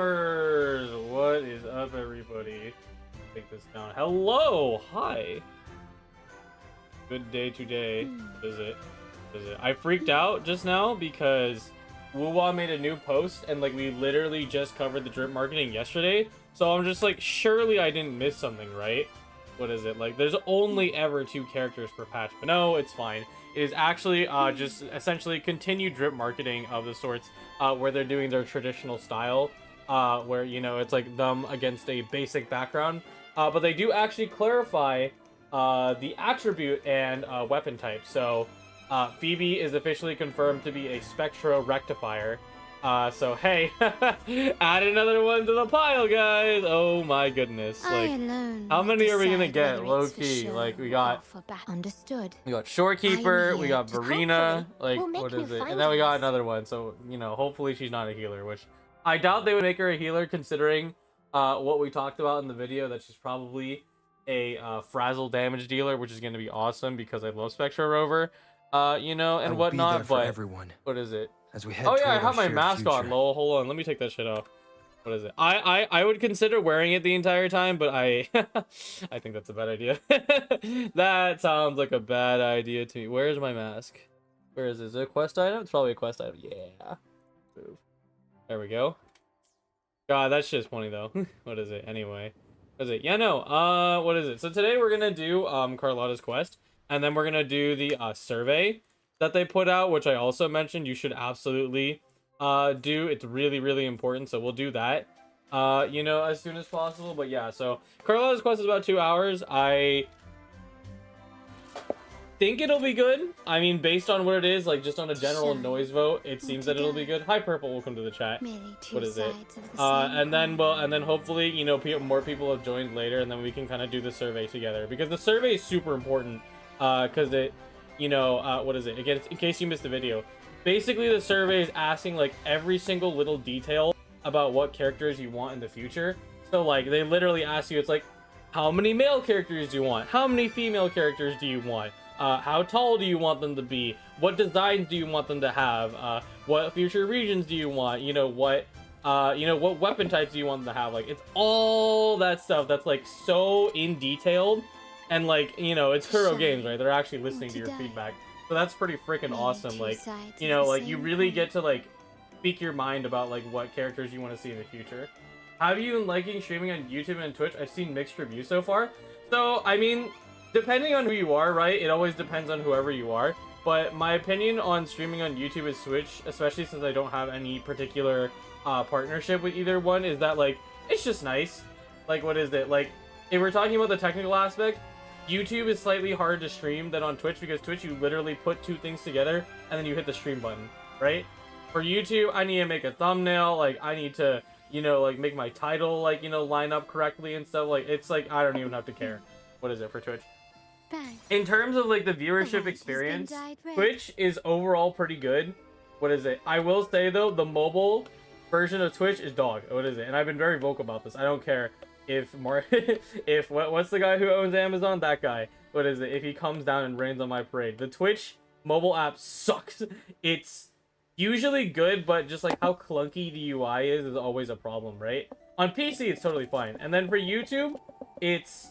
streamers! What is up, everybody? Take this down. Hello! Hi! Good day today. Is it? I freaked out just now because Wuwa made a new post and like we literally just covered the drip marketing yesterday. So I'm just like, surely I didn't miss something, right? What is it? Like, there's only ever 2 characters per patch. But no, it's fine. It is actually just essentially continued drip marketing of the sorts where they're doing their traditional style. Where, you know, it's like them against a basic background. But they do actually clarify the attribute and weapon type. So Phoebe is officially confirmed to be a Spectro Rectifier. So hey, add another one to the pile, guys. Oh my goodness! Like, how many are we gonna get? Low key, like we got understood. We got Shorekeeper, we got Verena. Like, what is it? And then we got another one. So you know, hopefully she's not a healer, which I doubt they would make her a healer, considering what we talked about in the video. That she's probably a frazzle damage dealer, which is gonna be awesome because I love Spectro Rover. You know, and whatnot. But everyone. What is it? As we head oh yeah, I have my mask on, lol. Hold on, let me take that shit off. What is it? I would consider wearing it the entire time, but I I think that's a bad idea. That sounds like a bad idea to me. Where's my mask? Where is it? Is it a quest item? It's probably a quest item. Yeah. Move. There we go. God, that shit's funny though. What is it? Anyway. What is it? Yeah, no. What is it? So today we're gonna do Carlotta's quest, and then we're gonna do the survey that they put out, which I also mentioned you should absolutely do. It's really, really important, so we'll do that you know, as soon as possible. But yeah, so Carlotta's quest is about 2 hours. I think it'll be good. I mean, based on what it is, like just on a general noise vote, it seems that it'll be good. Hi Purple, welcome to the chat. What is it? And then hopefully, you know, more people have joined later, and then we can kind of do the survey together, because the survey is super important because it, you know, what is it? Again, in case you missed the video, basically the survey is asking like every single little detail about what characters you want in the future. So like they literally ask you, it's like, how many male characters do you want? How many female characters do you want? How tall do you want them to be? What designs do you want them to have? What future regions do you want? You know, what weapon types do you want them to have? Like, it's all that stuff that's like so in detailed. And like, you know, it's Kuro Games, right? They're actually listening to your feedback. So that's pretty freaking awesome. Like, you know, like you really get to like speak your mind about like what characters you want to see in the future. Have you been liking streaming on YouTube and Twitch? I've seen mixed reviews so far. So, I mean, depending on who you are, right? It always depends on whoever you are. But my opinion on streaming on YouTube and Twitch, especially since I don't have any particular partnership with either one, is that like, it's just nice. Like, what is it? Like, if we're talking about the technical aspect, YouTube is slightly harder to stream than on Twitch, because Twitch, you literally put 2 things together and then you hit the stream button, right? For YouTube, I need to make a thumbnail, like I need to, you know, like make my title, like, you know, line up correctly and stuff. Like, it's like, I don't even have to care. What is it for Twitch? In terms of like the viewership experience, Twitch is overall pretty good. What is it? I will say though, the mobile version of Twitch is dog. What is it? And I've been very vocal about this. I don't care if what's the guy who owns Amazon? That guy. What is it? If he comes down and rains on my parade. The Twitch mobile app sucks. It's usually good, but just like how clunky the UI is always a problem, right? On PC, it's totally fine. And then for YouTube, it's,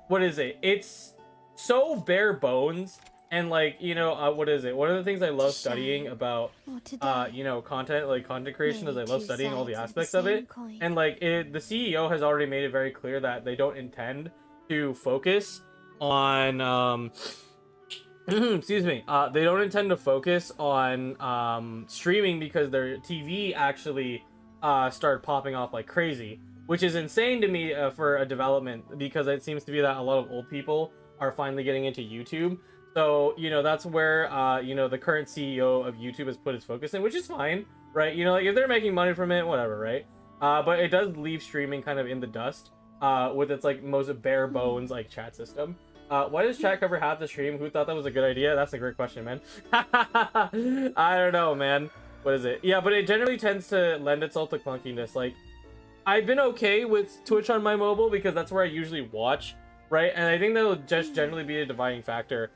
what is it? It's so bare bones. And like, you know, what is it? One of the things I love studying about, you know, content creation is I love studying all the aspects of it. And like, the CEO has already made it very clear that they don't intend to focus on, excuse me, they don't intend to focus on streaming, because their TV actually started popping off like crazy, which is insane to me for a development, because it seems to be that a lot of old people are finally getting into YouTube. So, you know, that's where, you know, the current CEO of YouTube has put his focus in, which is fine, right? You know, like if they're making money from it, whatever, right? But it does leave streaming kind of in the dust with its like most bare bones like chat system. Why does chat cover half the stream? Who thought that was a good idea? That's a great question, man. I don't know, man. What is it? Yeah, but it generally tends to lend itself to clunkiness. Like, I've been okay with Twitch on my mobile because that's where I usually watch, right? And I think that'll just generally be a dividing factor.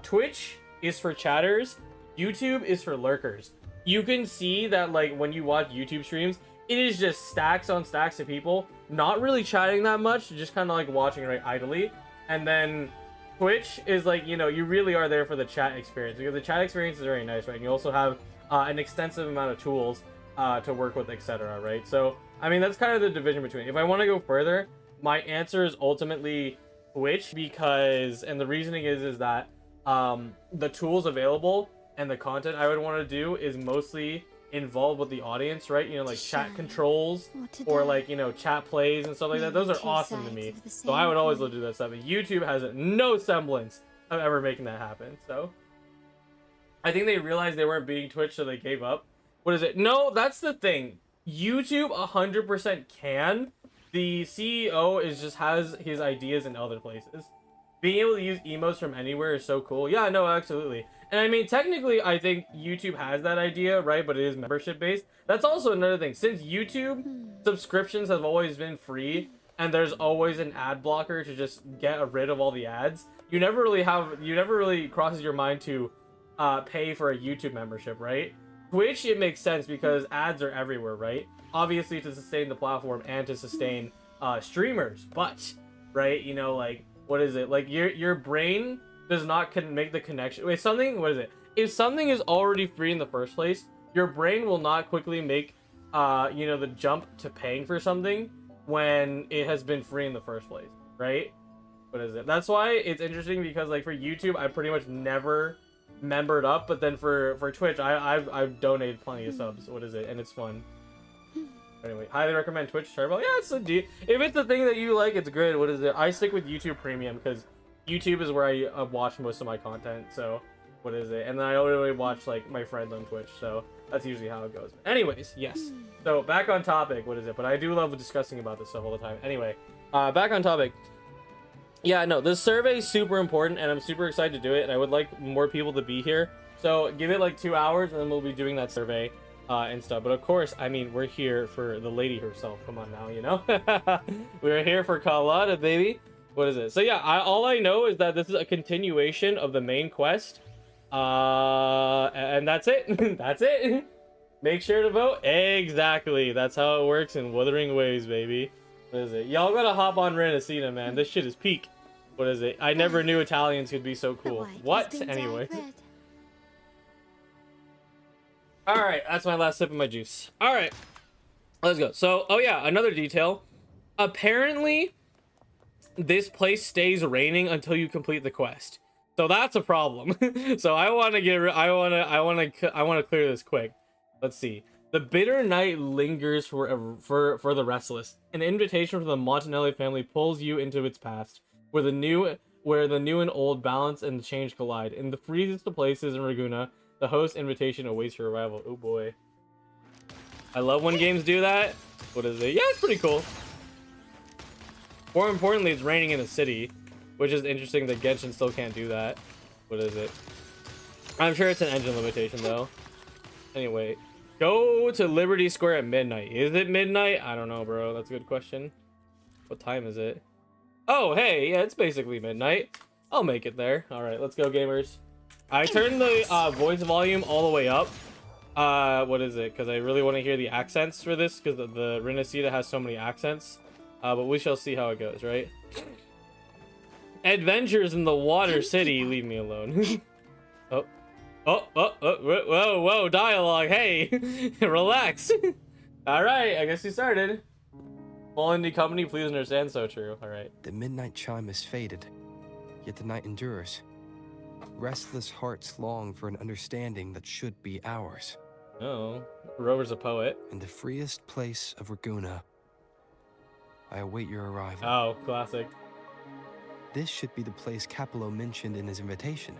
Twitch is for chatters, YouTube is for lurkers. You can see that like when you watch YouTube streams, it is just stacks on stacks of people, not really chatting that much, just kind of like watching right idly. And then Twitch is like, you know, you really are there for the chat experience, because the chat experience is very nice, right? And you also have an extensive amount of tools to work with, etc., right? So, I mean, that's kind of the division between. If I want to go further, my answer is ultimately Twitch, because, and the reasoning is that the tools available and the content I would want to do is mostly involved with the audience, right? You know, like chat controls or like, you know, chat plays and stuff like that. Those are awesome to me. So I would always love to do that stuff. But YouTube has no semblance of ever making that happen. So I think they realized they weren't beating Twitch, so they gave up. What is it? No, that's the thing. YouTube 100% can. The CEO is just has his ideas in other places. Being able to use emotes from anywhere is so cool. Yeah, no, absolutely. And I mean, technically, I think YouTube has that idea, right? But it is membership based. That's also another thing. Since YouTube subscriptions have always been free, and there's always an ad blocker to just get rid of all the ads, you never really crosses your mind to pay for a YouTube membership, right? Twitch, it makes sense because ads are everywhere, right? Obviously to sustain the platform and to sustain streamers, but right, you know, like, what is it? Like your brain does not make the connection. Wait, something, what is it? If something is already free in the first place, your brain will not quickly make you know, the jump to paying for something when it has been free in the first place, right? What is it? That's why it's interesting, because like for YouTube, I pretty much never membered up, but then for Twitch, I've donated plenty of subs. What is it? And it's fun. Anyway, highly recommend Twitch Turbo. Yeah, it's a if it's the thing that you like, it's good. What is it? I stick with YouTube Premium because YouTube is where I watch most of my content. So, what is it? And then I only watch like my friends on Twitch. So that's usually how it goes. Anyways, yes. So back on topic. What is it? But I do love discussing about this stuff all the time. Anyway, back on topic. Yeah, no, this survey is super important, and I'm super excited to do it. And I would like more people to be here. So give it like 2 hours, and then we'll be doing that survey. And stuff. But of course, I mean, we're here for the lady herself. Come on now, you know. We're here for Carlotta, baby. What is it? So yeah, all I know is that this is a continuation of the main quest, and that's it. That's it. Make sure to vote. Exactly, that's how it works in Wuthering Waves, baby. What is it? Y'all gotta hop on Rinascita, man. This shit is peak. What is it? I never knew Italians could be so cool. What? Anyway. Alright, that's my last sip of my juice. Alright, let's go. So, oh yeah, another detail. Apparently, this place stays raining until you complete the quest. So that's a problem. So I want to clear this quick. Let's see. The bitter night lingers for the restless. An invitation from the Montanelli family pulls you into its past, where the new and old balance and change collide. In the freezest of places in Raguna, the host invitation awaits your arrival. Oh boy. I love when games do that. What is it? Yeah, it's pretty cool. More importantly, it's raining in the city, which is interesting that Genshin still can't do that. What is it? I'm sure it's an engine limitation though. Anyway, go to Liberty Square at midnight. Is it midnight? I don't know, bro. That's a good question. What time is it? Oh, hey, yeah, it's basically midnight. I'll make it there. All right, let's go, gamers. I turned the voice volume all the way up. What is it? Because I really want to hear the accents for this, because the Rinascita has so many accents. But we shall see how it goes, right? Adventures in the Water City. Leave me alone. Whoa, dialogue. Hey, relax. All right, I guess you started. All indie company, please understand. So true. All right. The midnight chime has faded, yet the night endures. Restless hearts long for an understanding that should be ours. Oh, Rover's a poet. In the freest place of Raguna, I await your arrival. Oh, classic. This should be the place Capello mentioned in his invitation.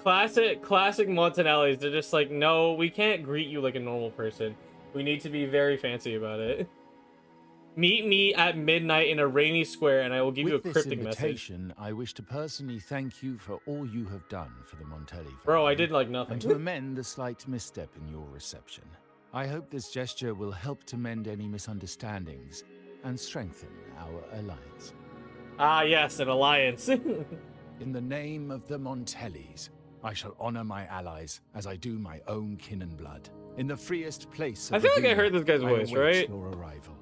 classic Montanellis. They're just like, no, we can't greet you like a normal person. We need to be very fancy about it. Meet me at midnight in a rainy square, and I will give you a cryptic message. I wish to personally thank you for all you have done for the Montelli family. Bro, I did like nothing. And to amend the slight misstep in your reception. I hope this gesture will help to mend any misunderstandings and strengthen our alliance. Ah, yes, an alliance. In the name of the Montellis, I shall honor my allies as I do my own kin and blood. In the freest place I of feel the like I Villa, heard this guy's voice, await right? your arrival.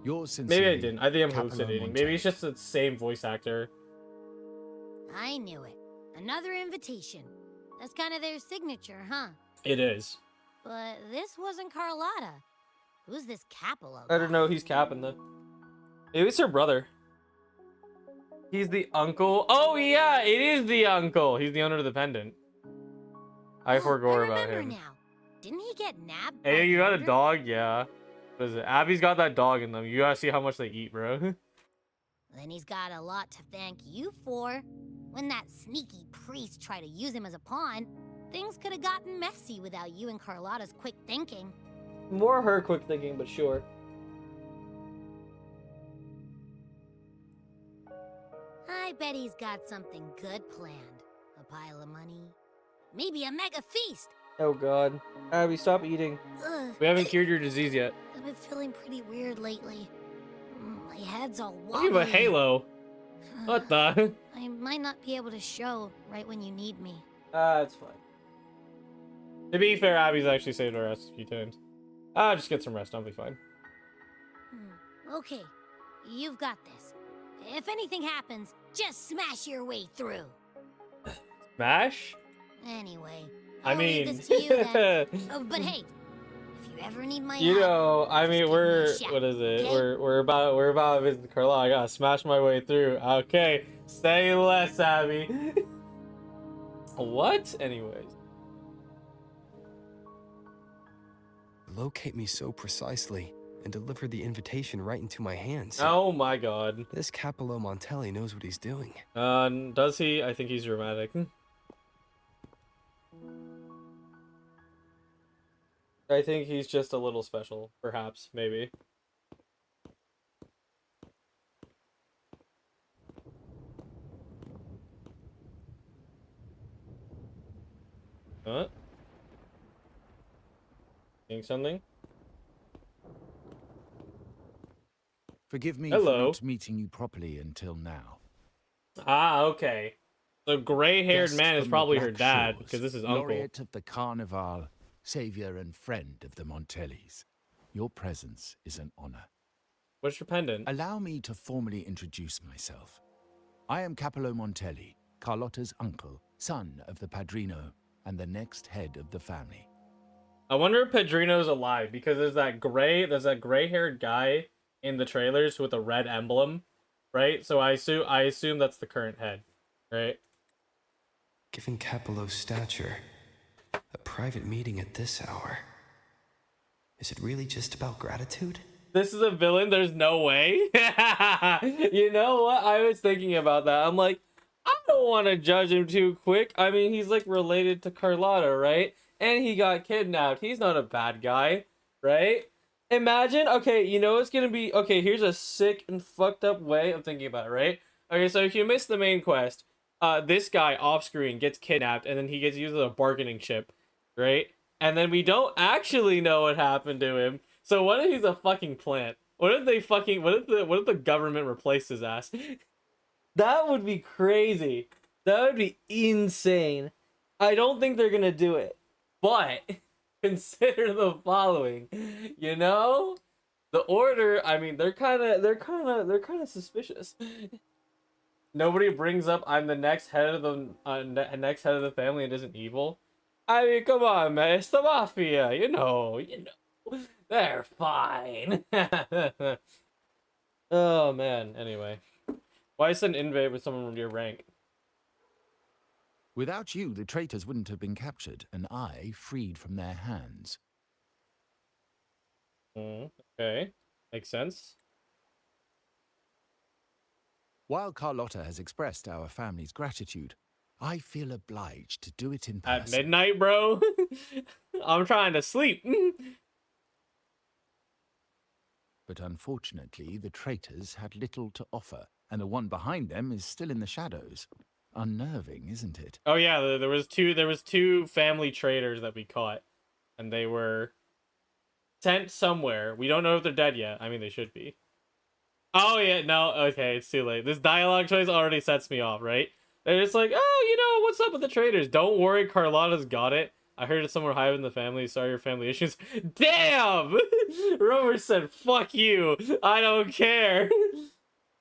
Yours Maybe I sincerely, didn't. I think I'm Capello hallucinating. Maybe it's just the same voice actor. I knew it. Another invitation. That's kind of their signature, huh? It is. But this wasn't Carlotta. Who's this Capello I don't guy? know. He's capping the. Maybe it's her brother. He's the uncle. Oh yeah, it is the uncle. He's the owner of the pendant. I forgot about him. Now. Didn't he get nabbed? Hey, you got a dog? Yeah. What is it? Abby's got that dog in them. You gotta see how much they eat, bro. Then he's got a lot to thank you for. When that sneaky priest tried to use him as a pawn, things could have gotten messy without you and Carlotta's quick thinking. More her quick thinking, but sure. I bet he's got something good planned. A pile of money. Maybe a mega feast. Oh god. Abby, stop eating. Ugh. We haven't cured your disease yet. I've been feeling pretty weird lately. My head's all Look wobbly. at a halo. What the? I might not be able to show right when you need me. It's fine. To be fair, Abby's actually saved our ass a few times. Just get some rest. I'll be fine. Okay, you've got this. If anything happens, just smash your way through. Smash? Anyway, I I'll leave mean, this to you then. Oh, but hey, if you ever need my you help, know, I just mean, give me a shout, what is it? okay? We're about to visit Carlotta. I gotta smash my way through. Okay, say less, Abby. What? Anyways. Locate me so precisely and deliver the invitation right into my hands. Oh my god. This Capello Montelli knows what he's doing. Does he? I think he's dramatic. I think he's just a little special, perhaps, maybe. Huh? Seeing something? Forgive me Hello. for not meeting you properly until now. Ah, okay. The gray-haired Guest man is from the probably her Black dad, Shores, because this is uncle. Laureate of the Carnival, savior and friend of the Montellis. Your presence is an honor. What's your pendant? Allow me to formally introduce myself. I am Capello Montelli, Carlotta's uncle, son of the Padrino, and the next head of the family. I wonder if Pedrino's alive, because there's that gray-haired guy in the trailers with a red emblem, right? So I assume that's the current head, right? Given Capello's stature, a private meeting at this hour. Is it really just about gratitude? This is a villain? There's no way. You know what? I was thinking about that. I'm like, I don't want to judge him too quick. I mean, he's like related to Carlotta, right? And he got kidnapped. He's not a bad guy, right? Imagine, okay, you know it's gonna be, okay, here's a sick and fucked up way of thinking about it, right? Okay, so if you miss the main quest, this guy off screen gets kidnapped and then he gets used as a bargaining chip, right? And then we don't actually know what happened to him. So what if he's a fucking plant? What if the government replaced his ass? That would be crazy. That would be insane. I don't think they're gonna do it. But consider the following. You know? The Order, I mean, they're kind of suspicious. Nobody brings up I'm the next head of the family and isn't evil. I mean, come on, man, it's the Mafia, you know, they're fine. Oh, man, anyway. Why send invade with someone from your rank? Without you, the traitors wouldn't have been captured, and I freed from their hands. Okay, makes sense. While Carlotta has expressed our family's gratitude, I feel obliged to do it in person. At midnight, bro? I'm trying to sleep. But unfortunately, the traitors had little to offer, and the one behind them is still in the shadows. Unnerving, isn't it? Oh yeah, there was two family traitors that we caught, and they were sent somewhere. We don't know if they're dead yet. I mean, they should be. Oh yeah, no, okay, it's too late. This dialogue choice already sets me off, right? They're just like, oh, you know, what's up with the traitors? Don't worry, Carlotta's got it. I heard it's somewhere high in the family. Sorry, your family issues. Damn! Rover said, fuck you. I don't care.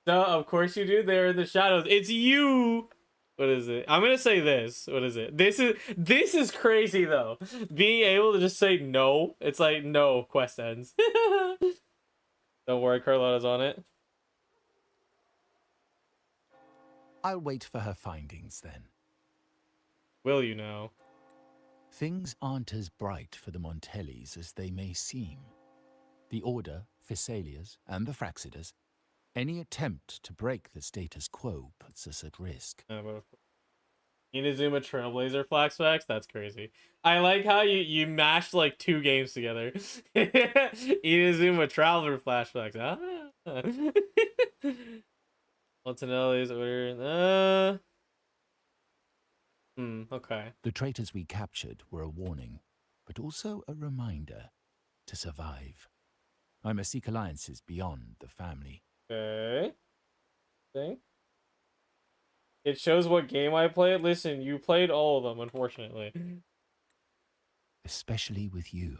No, of course you do. They're in the shadows. It's you. What is it? I'm gonna say this. What is it? This is crazy though. Being able to just say no. It's like no, quest ends. Don't worry, Carlotta's on it. I'll wait for her findings then. Will you now? Things aren't as bright for the Montellis as they may seem. The Order, Physsalias, and the Fraxidas, any attempt to break the status quo puts us at risk. Inazuma Trailblazer flashbacks? That's crazy. I like how you mashed like 2 games together. Inazuma Traveler flashbacks. Ah. Montanelli's order. Okay. The traitors we captured were a warning, but also a reminder to survive. I must seek alliances beyond the family. Okay. It shows what game I played. Listen, you played all of them, unfortunately. Especially with you,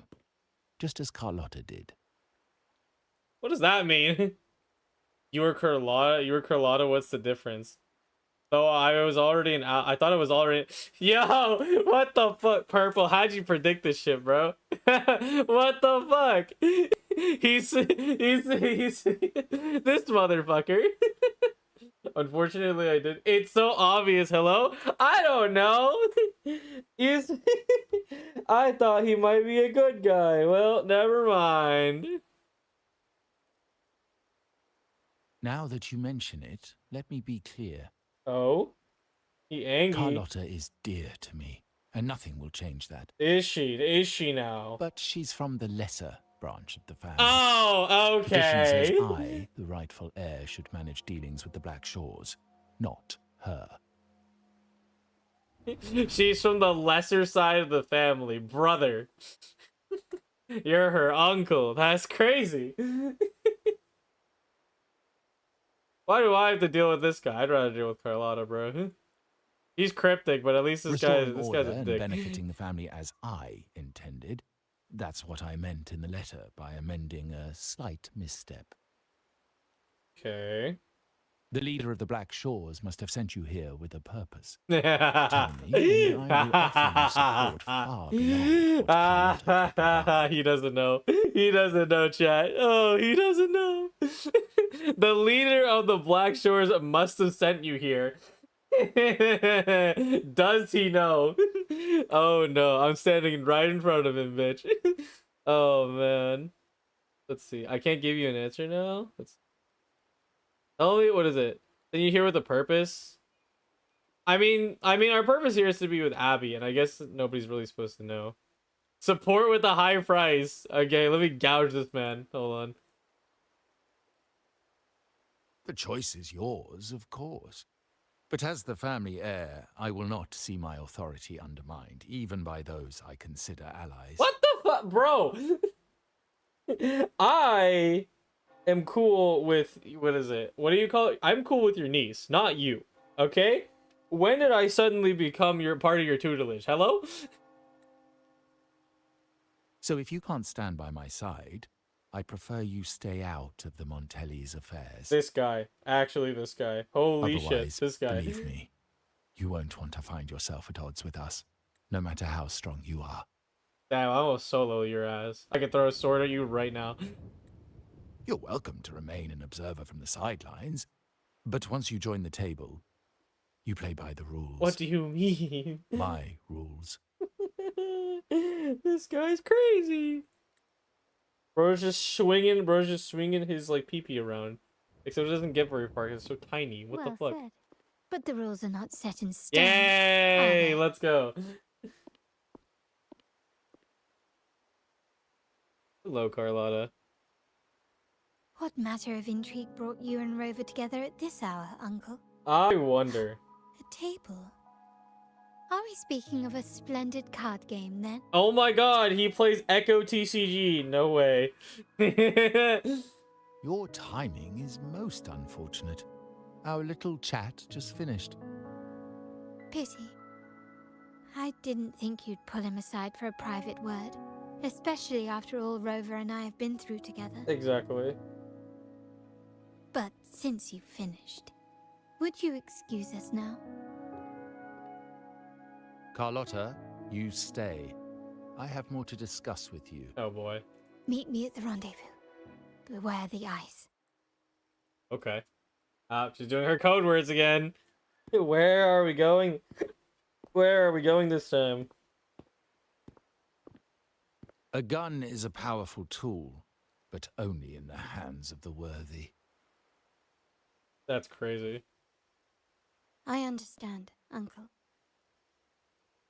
just as Carlotta did. What does that mean? You were Carlotta? You were Carlotta? What's the difference? So I was already I thought it was already. Yo, what the fuck, Purple? How'd you predict this shit, bro? What the fuck? He's this motherfucker. Unfortunately, I did. It's so obvious. Hello? I don't know. I thought he might be a good guy. Well, never mind. Now that you mention it, let me be clear. Oh? He angry. Carlotta is dear to me, and nothing will change that. Is she? Is she now? But she's from the lesser branch of the family. Oh, okay. Tradition says I, the rightful heir, should manage dealings with the Black Shores, not her. She's from the lesser side of the family. Brother. You're her uncle. That's crazy. Why do I have to deal with this guy? I'd rather deal with Carlotta, bro. He's cryptic, but at least this guy's a dick. Benefiting the family as I intended. That's what I meant in the letter by amending a slight misstep. Okay. The leader of the Black Shores must have sent you here with a purpose. Tell me, and I will offer you support far beyond what Carlotta. He doesn't know. He doesn't know, chat. Oh, he doesn't know. The leader of the Black Shores must have sent you here. Does he know? Oh no, I'm standing right in front of him, bitch. Oh man. Let's see. I can't give you an answer now. Tell me, what is it? Then you here with a purpose? I mean, our purpose here is to be with Abby, and I guess nobody's really supposed to know. Support with a high price. Okay, let me gouge this man. Hold on. The choice is yours, of course. But as the family heir, I will not see my authority undermined, even by those I consider allies. What the fuck, bro? I am cool with, what is it? What do you call it? I'm cool with your niece, not you. Okay? When did I suddenly become part of your tutelage? Hello? So if you can't stand by my side, I prefer you stay out of the Montelli's affairs. This guy. Actually, this guy. Holy shit, this guy. Believe me, you won't want to find yourself at odds with us, no matter how strong you are. Damn, I will solo your ass. I could throw a sword at you right now. You're welcome to remain an observer from the sidelines, but once you join the table, you play by the rules. What do you mean? My rules. This guy's crazy. Bro's just swinging his like pee-pee around. Except it doesn't get very far because it's so tiny. What the fuck? Said. But the rules are not set in stone. Yay! Let's go. Hello, Carlotta. What matter of intrigue brought you and Rover together at this hour, Uncle? I wonder. A table. Are we speaking of a splendid card game, then? Oh my god, he plays Echo TCG. No way. Your timing is most unfortunate. Our little chat just finished. Pity. I didn't think you'd pull him aside for a private word, especially after all Rover and I have been through together. Exactly. But since you've finished, would you excuse us now? Carlotta, you stay. I have more to discuss with you. Oh boy. Meet me at the rendezvous. Beware the ice. Okay. She's doing her code words again. Where are we going? Where are we going this time? A gun is a powerful tool, but only in the hands of the worthy. That's crazy. I understand, Uncle.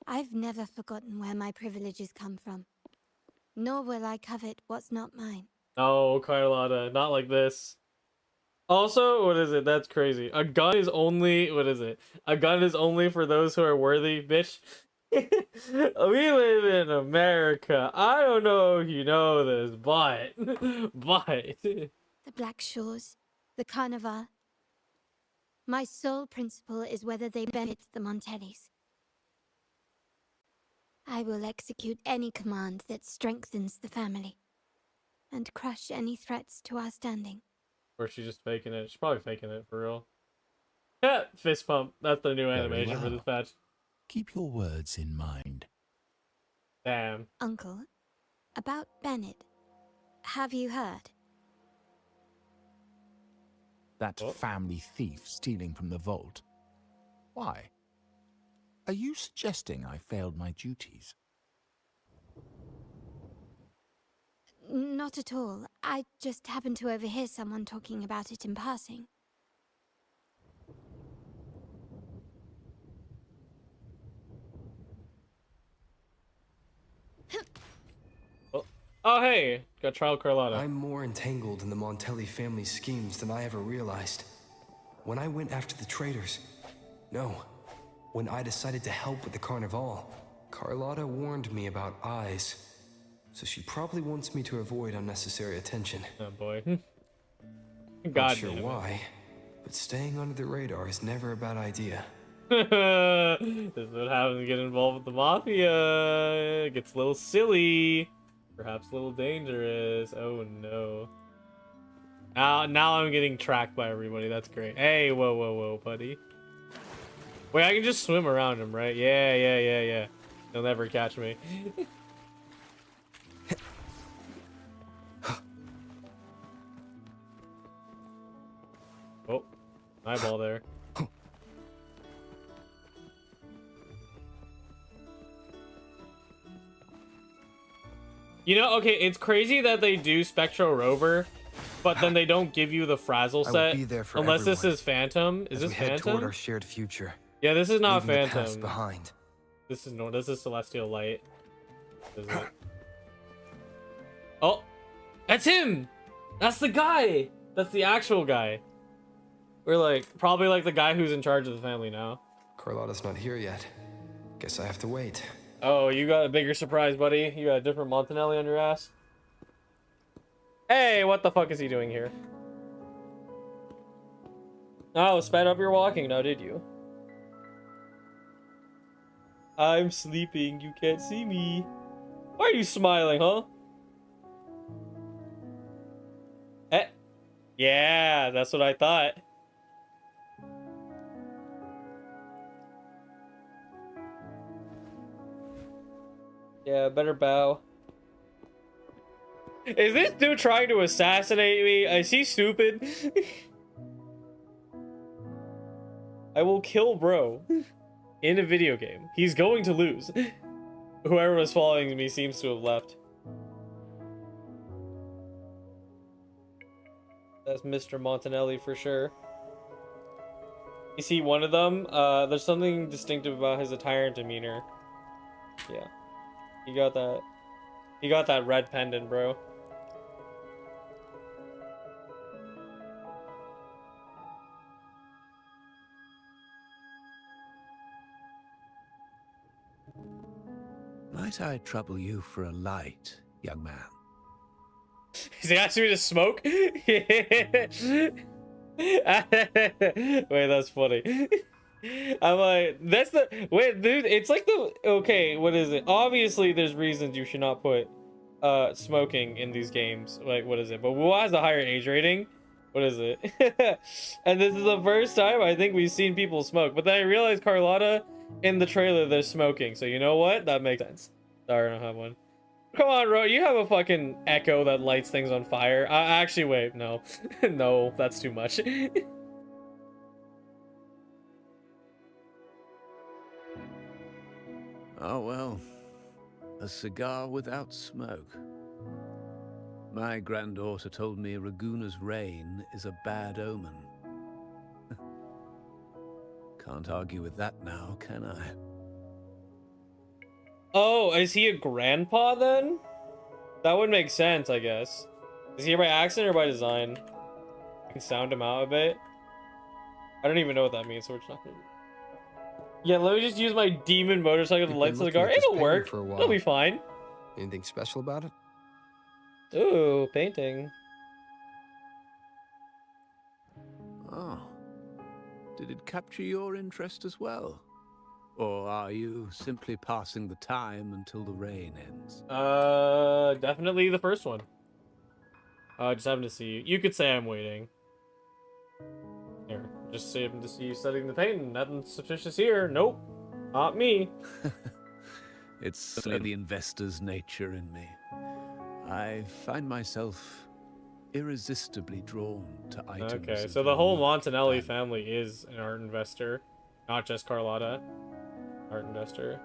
I've never forgotten where my privileges come from. Nor will I covet what's not mine. Oh, Carlotta, not like this. Also, what is it? That's crazy. A gun is only, what is it? A gun is only for those who are worthy, bitch. We live in America. I don't know if you know this, but The Black Shores, the Carnival. My sole principle is whether they benefit the Montellis. I will execute any command that strengthens the family, and crush any threats to our standing. Or she's just faking it. She's probably faking it for real. Yeah, fist pump. That's the new Very animation for well. this patch. Keep your words in mind. Damn. Uncle, about Bennett, have you heard? That Oh. family thief stealing from the vault. Why? Are you suggesting I failed my duties? Not at all. I just happened to overhear someone talking about it in passing. Oh, hey! Got trial Carlotta. I'm more entangled in the Montelli family's schemes than I ever realized. When I went after the traitors, no, when I decided to help with the Carnival, Carlotta warned me about eyes, so she probably wants me to avoid unnecessary attention. Oh boy. Not God sure damn it. why, but staying under the radar is never a bad idea. This is what happens when you get involved with the mafia. It gets a little silly. Perhaps a little dangerous. Oh no. Now I'm getting tracked by everybody. That's great. Hey, whoa, whoa, whoa, buddy. Wait, I can just swim around him, right? Yeah. He'll never catch me. Oh, eyeball there. You know, okay, it's crazy that they do Spectro Rover, but then they don't give you the Frazzle I will set be there for unless this everyone is Phantom. Is as this we head toward Phantom? our shared future, Yeah, this is not leaving the past Phantom. behind. This is Celestial Light. Is it? Oh, that's him. That's the guy. That's the actual guy. We're like probably like the guy who's in charge of the family now. Carlotta's not here yet. Guess I have to wait. Oh, you got a bigger surprise, buddy. You got a different Montanelli on your ass. Hey, what the fuck is he doing here? Oh, sped up your walking now, did you? I'm sleeping. You can't see me. Why are you smiling, huh? Eh. Yeah, that's what I thought. Yeah, better bow. Is this dude trying to assassinate me? Is he stupid? I will kill bro. In a video game. He's going to lose. Whoever was following me seems to have left. That's Mr. Montanelli for sure. You see one of them? There's something distinctive about his attire and demeanor. Yeah. He got that. He got that red pendant, bro. Might I trouble you for a light, young man? He's asking me to smoke? Wait, that's funny. I'm like, that's the wait, dude. It's like the okay. What is it? Obviously, there's reasons you should not put smoking in these games. Like, what is it? But Wu has a higher age rating. What is it? And this is the first time I think we've seen people smoke. But then I realized Carlotta in the trailer they're smoking. So you know what? That makes sense. Sorry, I don't have one. Come on, Ro. You have a fucking echo that lights things on fire. Actually, wait, no, no, that's too much. Oh well, a cigar without smoke. My granddaughter told me Raguna's rain is a bad omen. Can't argue with that now, can I? Oh, is he a grandpa then? That would make sense, I guess. Is he here by accident or by design? I can sound him out a bit. I don't even know what that means, so we're just not gonna... Yeah, let me just use my demon motorcycle to light the cigar. It'll work. For a while. It'll be fine. Anything special about it? Ooh, painting. Oh. Did it capture your interest as well? Or are you simply passing the time until the rain ends? Definitely the first one. Just having to see you. You could say I'm waiting. Here, just having to see you studying the painting. Nothing suspicious here. Nope. Not me. It's certainly the investor's nature in me. I find myself irresistibly drawn to items. Okay, of so the whole unique Montanelli value. family is an art investor. Not just Carlotta. Art investor.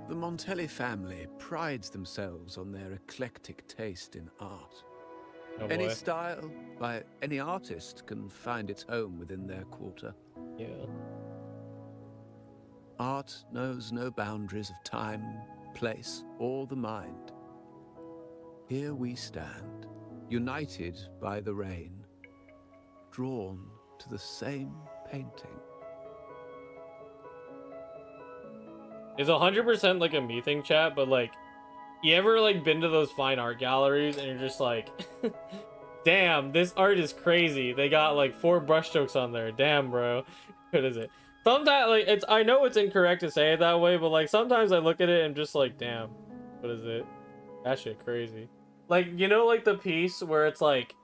The Montelli family prides themselves on their eclectic taste in art. Oh Any boy. style by any artist can find its home within their quarter. Yeah. Art knows no boundaries of time, place, or the mind. Here we stand, united by the rain, drawn to the same painting. It's 100% like a me thing, chat, but like, you ever like been to those fine art galleries and you're just like, damn, this art is crazy. They got like 4 brushstrokes on there. Damn, bro. What is it? Sometimes like it's, I know it's incorrect to say it that way, but like sometimes I look at it and I'm just like, damn, what is it? That shit crazy. Like, you know, like the piece where it's like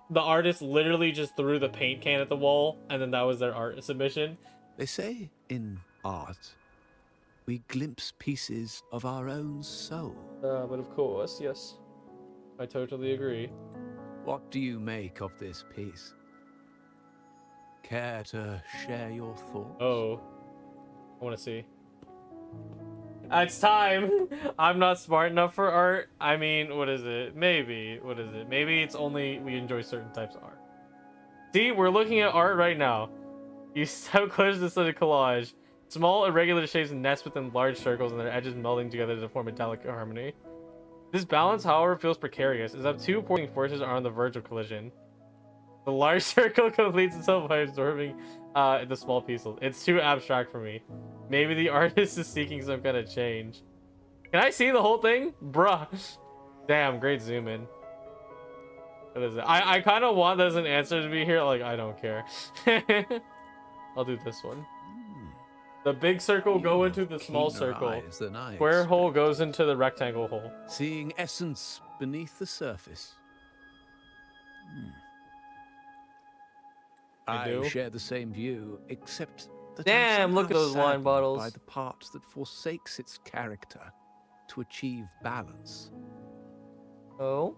the artist literally just threw the paint can at the wall and then that was their art submission. They say in art, we glimpse pieces of our own soul. But of course, yes. I totally agree. What do you make of this piece? Care to share your thoughts? Oh. I want to see. It's time! I'm not smart enough for art. I mean, what is it? Maybe. What is it? Maybe it's only we enjoy certain types of art. See, we're looking at art right now. You step closer to such a collage. Small, irregular shapes nest within large circles and their edges melding together to form a delicate harmony. This balance, however, feels precarious, as if 2 opposing forces are on the verge of collision. The large circle completes itself by absorbing the small pieces. It's too abstract for me. Maybe the artist is seeking some kind of change. Can I see the whole thing? Bruh. Damn, great zoom in. What is it? I kind of want as an answer to be here. Like, I don't care. I'll do this one. The big circle go into the small circle. Square hole goes into the rectangle hole. Seeing essence beneath the surface. I share the same view, except that damn, look at those wine saddened bottles. by the part that forsakes its character to achieve balance. Oh?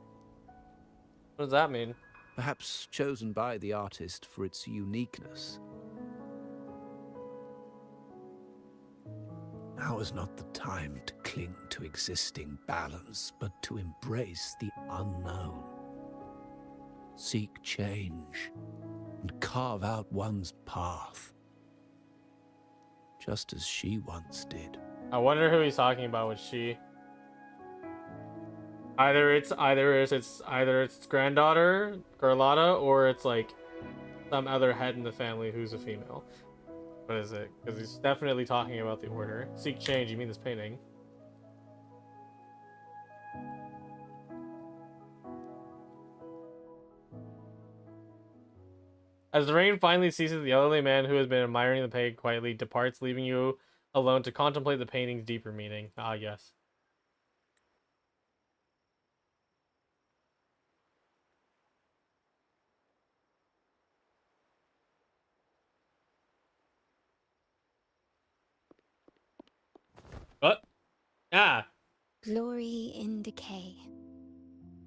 What does that mean? Perhaps chosen by the artist for its uniqueness. Now is not the time to cling to existing balance, but to embrace the unknown. Seek change and carve out one's path, just as she once did. I wonder who he's talking about with she. Either it's granddaughter, Carlotta, or it's like some other head in the family who's a female. What is it? Because he's definitely talking about the order. Seek change, you mean this painting? As the rain finally ceases, the elderly man who has been admiring the painting quietly departs, leaving you alone to contemplate the painting's deeper meaning. Ah, yes. What? Ah. Glory in Decay.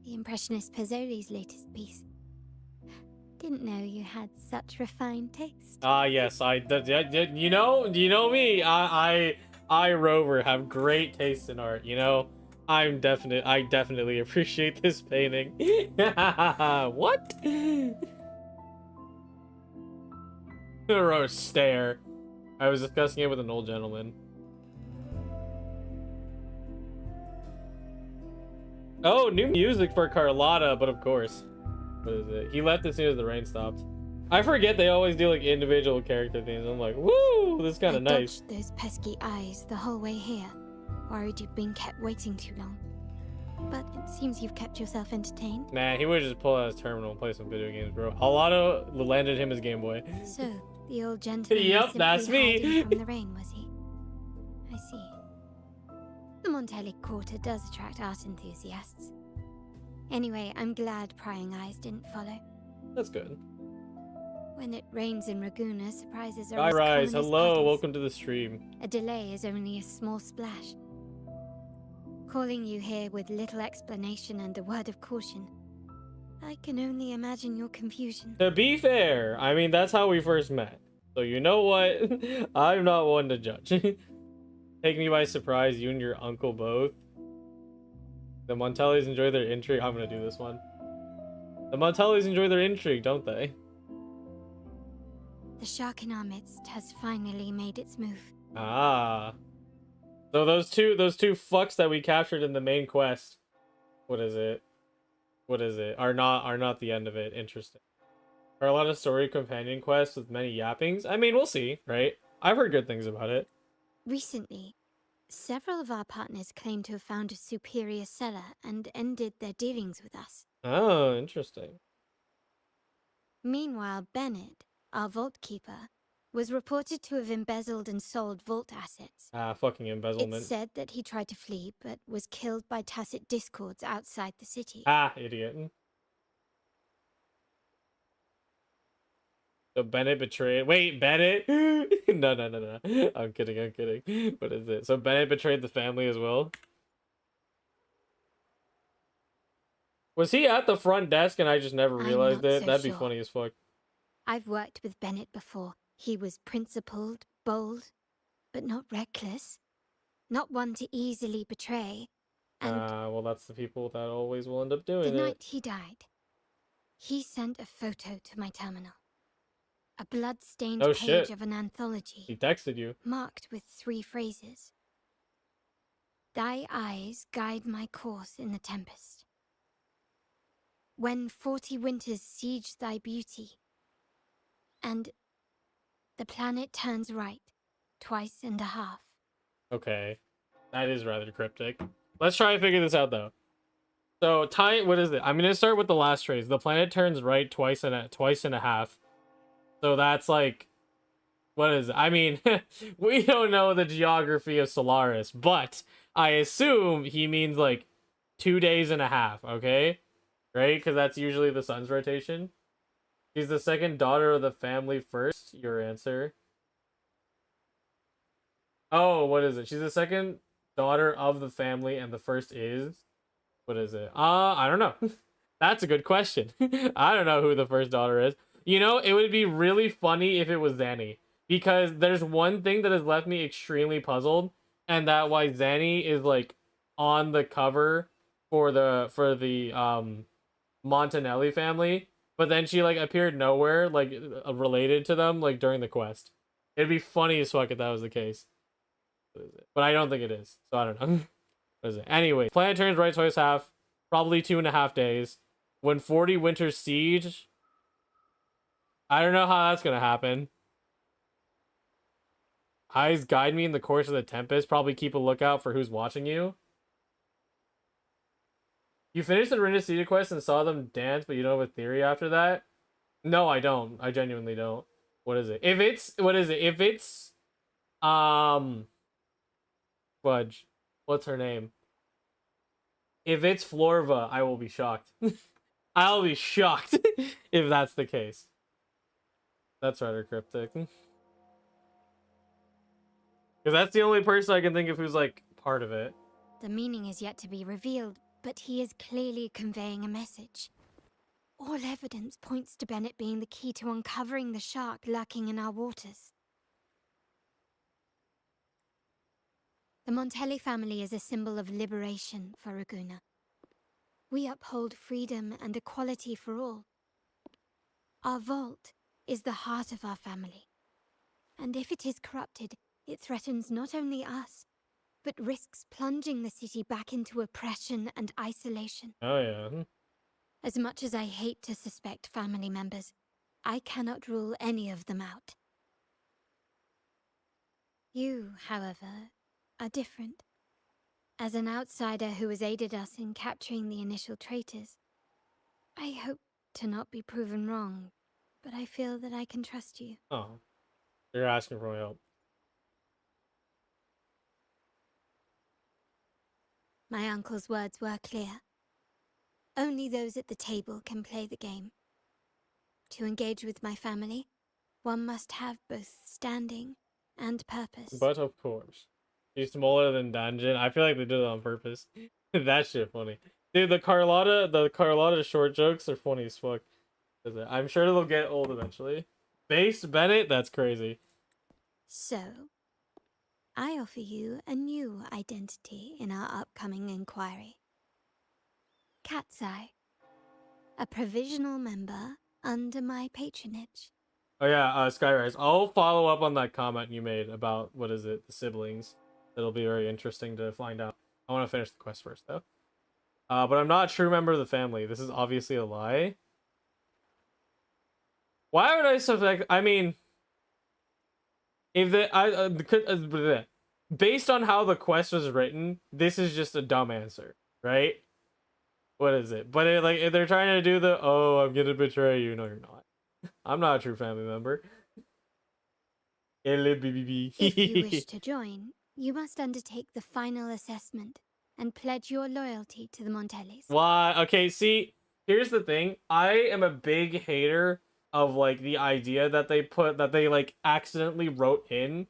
The Impressionist Pizzoli's latest piece. Didn't know you had such refined taste. Ah, yes. You know me. I, Rover, have great taste in art. You know, I definitely appreciate this painting. What? Or stare. I was discussing it with an old gentleman. Oh, new music for Carlotta, but of course. What is it? He left as soon as the rain stopped. I forget they always do like individual character themes. I'm like, woo, this is kind of nice. Dodged those pesky eyes the whole way here. Worried you'd been kept waiting too long. But it seems you've kept yourself entertained. Nah, he would just pull out his terminal and play some video games, bro. Carlotta landed him his Game Boy. So, the old gentleman Yep, was simply that's me. hiding from the rain, was he? I see. The Montelli Quarter does attract art enthusiasts. Anyway, I'm glad prying eyes didn't follow. That's good. When it rains in Raguna, surprises are Hi, as Rise. common as Hello. puddles. Welcome to the stream. A delay is only a small splash. Calling you here with little explanation and a word of caution. I can only imagine your confusion. To be fair, I mean, that's how we first met. So you know what? I'm not one to judge. Take me by surprise, you and your uncle both. The Montellis enjoy their intrigue. I'm gonna do this one. The Montellis enjoy their intrigue, don't they? The shark in our midst has finally made its move. Ah. So those two fucks that we captured in the main quest, what is it? Are not the end of it. Interesting. Are a lot of story companion quests with many yappings? I mean, we'll see, right? I've heard good things about it. Recently, several of our partners claim to have found a superior seller and ended their dealings with us. Oh, interesting. Meanwhile, Bennett, our vault keeper, was reported to have embezzled and sold vault assets. Ah, fucking embezzlement. It's said that he tried to flee, but was killed by tacit discords outside the city. Ah, idiot. So Bennett betrayed... Wait, Bennett? No. I'm kidding. What is it? So Bennett betrayed the family as well? Was he at the front desk and I just never realized it? That'd be funny as fuck. I've worked with Bennett before. He was principled, bold, but not reckless. Not one to easily betray. And well, that's the people that always will end up doing the it. night he died, he sent a photo to my terminal. A blood-stained Oh, page shit. of an anthology. He texted you. Marked with 3 phrases. Thy eyes guide my course in the tempest. When 40 winters siege thy beauty. And the planet turns right, twice and a half. Okay. That is rather cryptic. Let's try and figure this out, though. So, what is it? I'm going to start with the last phrase. The planet turns right twice and a half. So that's like... What is it? I mean, we don't know the geography of Solaris, but I assume he means like 2 days and a half, okay? Right? Because that's usually the sun's rotation. She's the second daughter of the family first. Your answer. Oh, what is it? She's the second daughter of the family and the first is... What is it? I don't know. That's a good question. I don't know who the first daughter is. You know, it would be really funny if it was Zanny. Because there's one thing that has left me extremely puzzled. And that why Zanny is like on the cover for the Montanelli family. But then she like appeared nowhere, like related to them, like during the quest. It'd be funny as fuck if that was the case. What is it? But I don't think it is. So I don't know. What is it? Anyway, planet turns right twice half. Probably 2.5 days. When 40 winters siege. I don't know how that's gonna happen. Eyes guide me in the course of the tempest. Probably keep a lookout for who's watching you. You finished the Rinascita quest and saw them dance, but you don't have a theory after that? No, I don't. I genuinely don't. What is it? If it's what is it? If it's fudge. What's her name? If it's Florva, I will be shocked. I'll be shocked if that's the case. That's rather cryptic. Because that's the only person I can think of who's like part of it. The meaning is yet to be revealed, but he is clearly conveying a message. All evidence points to Bennett being the key to uncovering the shark lurking in our waters. The Montelli family is a symbol of liberation for Raguna. We uphold freedom and equality for all. Our vault is the heart of our family. And if it is corrupted, it threatens not only us, but risks plunging the city back into oppression and isolation. Oh yeah. As much as I hate to suspect family members, I cannot rule any of them out. You, however, are different. As an outsider who has aided us in capturing the initial traitors, I hope to not be proven wrong, but I feel that I can trust you. Oh. You're asking for my help. My uncle's words were clear. Only those at the table can play the game. To engage with my family, one must have both standing and purpose. But of course. She's smaller than Dungeon. I feel like they did it on purpose. That shit funny. Dude, the Carlotta short jokes are funny as fuck. I'm sure they'll get old eventually. Base Bennett, that's crazy. So, I offer you a new identity in our upcoming inquiry. Cat's Eye, a provisional member under my patronage. Oh yeah, Skyrise. I'll follow up on that comment you made about, what is it, the siblings. It'll be very interesting to find out. I want to finish the quest first, though. But I'm not a true member of the family. This is obviously a lie. Why would I suspect? I mean, if based on how the quest was written, this is just a dumb answer, right? What is it? But if they're trying to do the, oh, I'm gonna betray you. No, you're not. I'm not a true family member. If you wish to join, you must undertake the final assessment and pledge your loyalty to the Montellis. Why? Okay, see, here's the thing. I am a big hater of like the idea that they like accidentally wrote in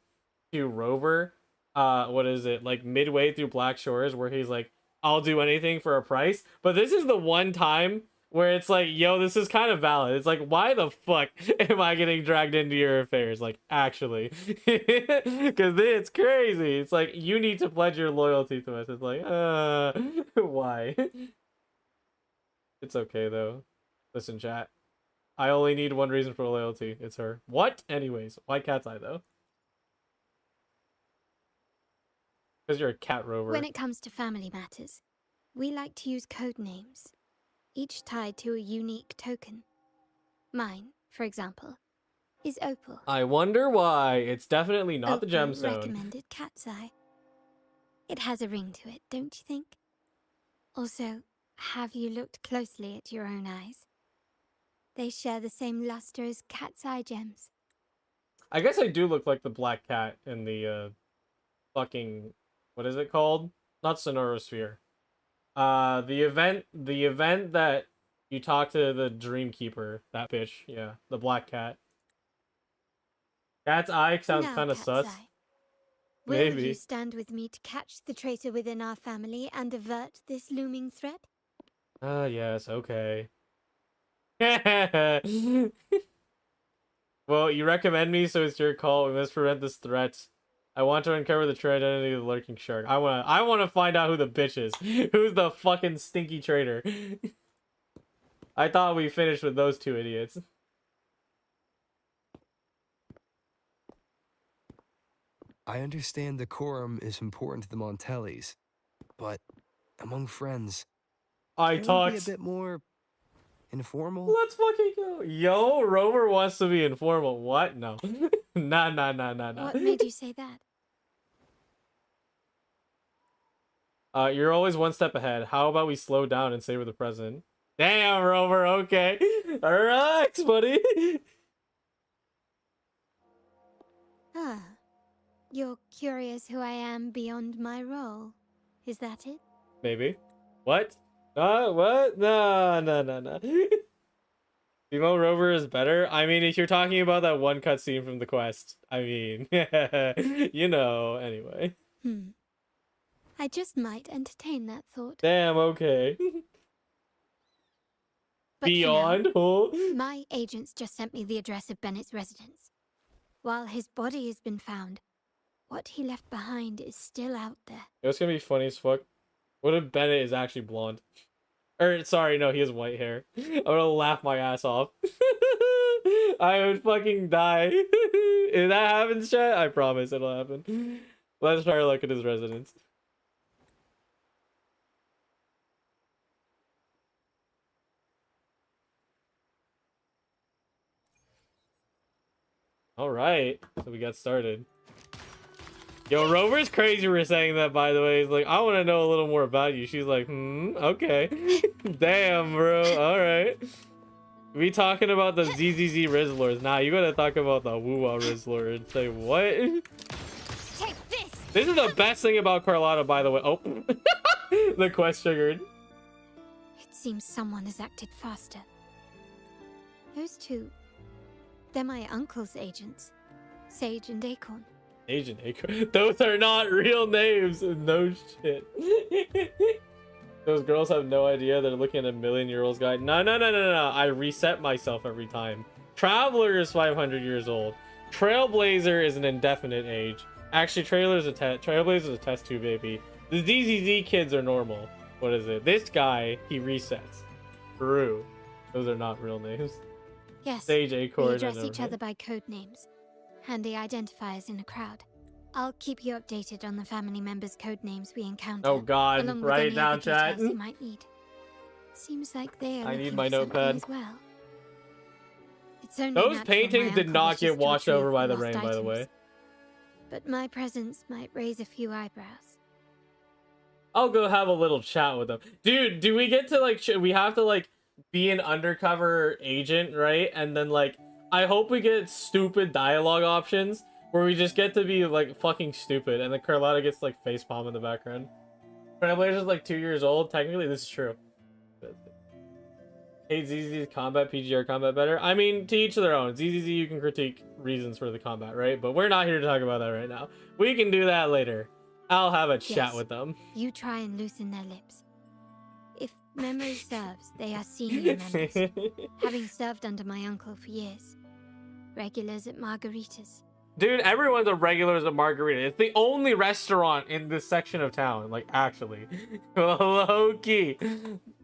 to Rover. What is it? Like midway through Black Shores, where he's like, "I'll do anything for a price." But this is the one time where it's like, yo, this is kind of valid. It's like, why the fuck am I getting dragged into your affairs? Like, actually. Because it's crazy. It's like, you need to pledge your loyalty to us. It's like, why? It's okay, though. Listen, chat. I only need one reason for loyalty. It's her. What? Anyways, why Cat's Eye, though? Because you're a cat rover. When it comes to family matters, we like to use code names, each tied to a unique token. Mine, for example, is Opal. I wonder why. It's definitely not Opal the gemstone. recommended Cat's Eye. It has a ring to it, don't you think? Also, have you looked closely at your own eyes? They share the same luster as Cat's Eye gems. I guess I do look like the black cat in the fucking, what is it called? Not Sonorosphere. The event that you talk to the Dreamkeeper, that bitch, yeah, the black cat. Cat's Eye sounds kind of sus. Will Maybe. you stand with me to catch the traitor within our family and avert this looming threat? Yes, okay. Well, you recommend me, so it's your call. We must prevent this threat. I want to uncover the true identity of the lurking shark. I wanna find out who the bitch is. Who's the fucking stinky traitor? I thought we finished with those two idiots. I understand decorum is important to the Montellis, but among friends, I can we be talked. a bit more informal. Let's fucking go. Yo, Rover wants to be informal. What? No. Nah. What made you say that? You're always one step ahead. How about we slow down and savor the present? Damn, Rover, okay. Alright, buddy. Ah, you're curious who I am beyond my role. Is that it? Maybe. What? What? No, no, no, no. Female Rover is better? I mean, if you're talking about that one cutscene from the quest, I mean, you know, anyway. I just might entertain that thought. Damn, okay. But Beyond? for now, my agents just sent me the address of Bennett's residence. While his body has been found, what he left behind is still out there. It's gonna be funny as fuck. What if Bennett is actually blonde? Or, sorry, no, he has white hair. I'm gonna laugh my ass off. I would fucking die. If that happens, chat, I promise it'll happen. Let's try our luck at his residence. Alright, so we got started. Yo, Rover's crazy for saying that, by the way. He's like, I want to know a little more about you. She's like, okay. Damn, bro, alright. We talking about the ZZZ Rizzlords. Nah, you gotta talk about the Woo-Wah Rizzlord. Say, what? Take this! This is the best thing about Carlotta, by the way. Oh, the quest triggered. It seems someone has acted faster. Those two, they're my uncle's agents, Sage and Acorn. Agent Acorn. Those are not real names. No shit. Those girls have no idea they're looking at a million-year-old guy. No. I reset myself every time. Traveler is 500 years old. Trailblazer is an indefinite age. Actually, Trailblazer is a test tube, baby. The ZZZ kids are normal. What is it? This guy, he resets. True. Those are not real names. Yes, Sage, Acorn, we address and each other by code names. Handy identifiers in a crowd. I'll keep you updated on the family members' code names we encounter. Oh god, along with right any now, other chat. details you might need. Seems like they are I need looking my for something notepad. As well. It's only Those natural paintings my did uncle not wishes get to washed retrieve over by the lost rain, by the items. way. But my presence might raise a few eyebrows. I'll go have a little chat with them. Dude, do we get to, like, we have to, like, be an undercover agent, right? And then, like, I hope we get stupid dialogue options where we just get to be, like, fucking stupid. And then Carlotta gets, like, facepalm in the background. Trailblazer's, like, 2 years old. Technically, this is true. Hate ZZZ's combat, PGR combat better. I mean, to each their own. ZZZ, you can critique reasons for the combat, right? But we're not here to talk about that right now. We can do that later. I'll have a chat with them. You try and loosen their lips. If memory serves, they are senior members, having served under my uncle for years. Regulars at Margarita's. Dude, everyone's a regulars at Margarita. It's the only restaurant in this section of town, like, actually. Low-key.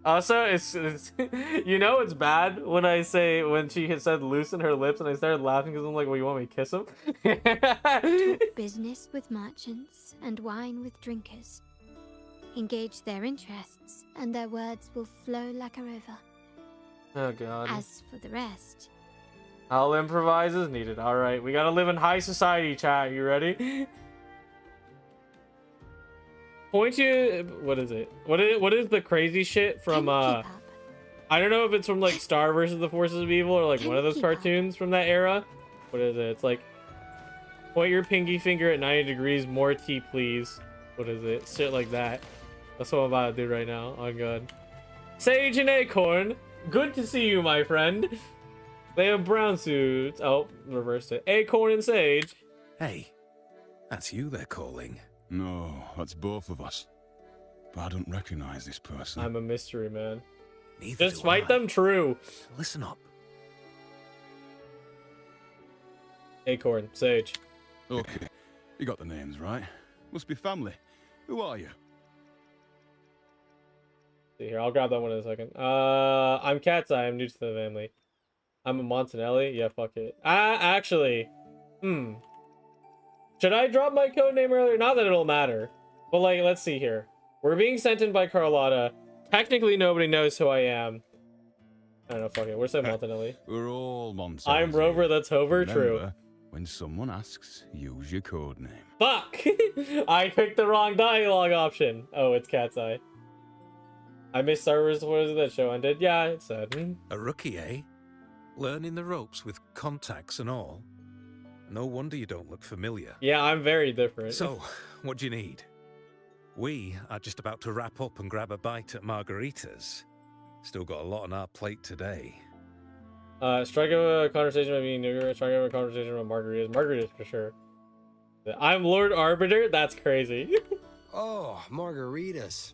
Also, it's you know it's bad when I say, when she had said loosen her lips and I started laughing because I'm like, well, you want me to kiss him? Talk business with merchants and wine with drinkers. Engage their interests and their words will flow like a river. Oh, God. As for the rest... I'll improvise as needed. Alright, we gotta live in high society, chat. You ready? Point you... What is it? What is the crazy shit from, I don't know if it's from, like, Star versus the Forces of Evil or, like, one of those cartoons from that era. What is it? It's like... Point your pinky finger at 90 degrees. More tea, please. What is it? Shit like that. That's what I'm about to do right now. Oh, God. Sage and Acorn. Good to see you, my friend. They have brown suits. Oh, reversed it. Acorn and Sage. Hey, that's you they're calling. No, that's both of us. But I don't recognize this person. I'm a mystery man. Neither Just do fight I. them true. Listen up. Acorn, Sage. Okay, you got the names right. Must be family. Who are you? See here, I'll grab that one in a second. I'm Cat's Eye. I'm new to the family. I'm a Montanelli. Yeah, fuck it. Actually, should I drop my code name earlier? Not that it'll matter, but like, let's see here. We're being sent in by Carlotta. Technically, nobody knows who I am. I don't know. Fuck it. We're saying Montanelli. We're all Montanelli. I'm Rover. That's Hover. True. Remember, when someone asks, use your code name. Fuck! I picked the wrong dialogue option. Oh, it's Cat's Eye. I missed Star Wars. What is it that show ended? Yeah, it said. A rookie, eh? Learning the ropes with contacts and all. No wonder you don't look familiar. Yeah, I'm very different. So, what do you need? We are just about to wrap up and grab a bite at Margarita's. Still got a lot on our plate today. Strike up a conversation with me, nigger. Strike up a conversation with margaritas. Margaritas for sure. I'm Lord Arbiter? That's crazy. Oh, margaritas.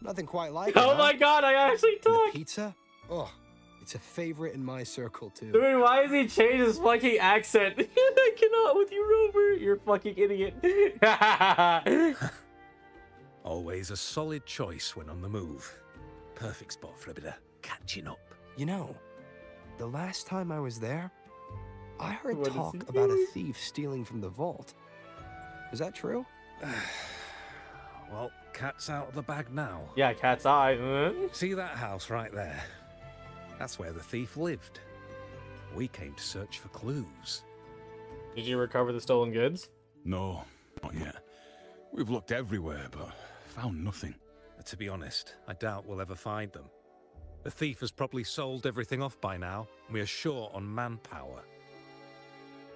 Nothing quite like it, Oh huh? my god, I actually And the talked! pizza? Oh, it's a favorite in my circle, too. Dude, why has he changed his fucking accent? I cannot with you, Rover. You're a fucking idiot. Always a solid choice when on the move. Perfect spot for a bit of catching up. You know, the last time I was there, I heard What is talk he about a doing? thief stealing from the vault. Is that true? Well, cat's out of the bag now. Yeah, cat's eye. See that house right there? That's where the thief lived. We came to search for clues. Did you recover the stolen goods? No, not yet. We've looked everywhere, but found nothing. To be honest, I doubt we'll ever find them. The thief has probably sold everything off by now, and we are short on manpower.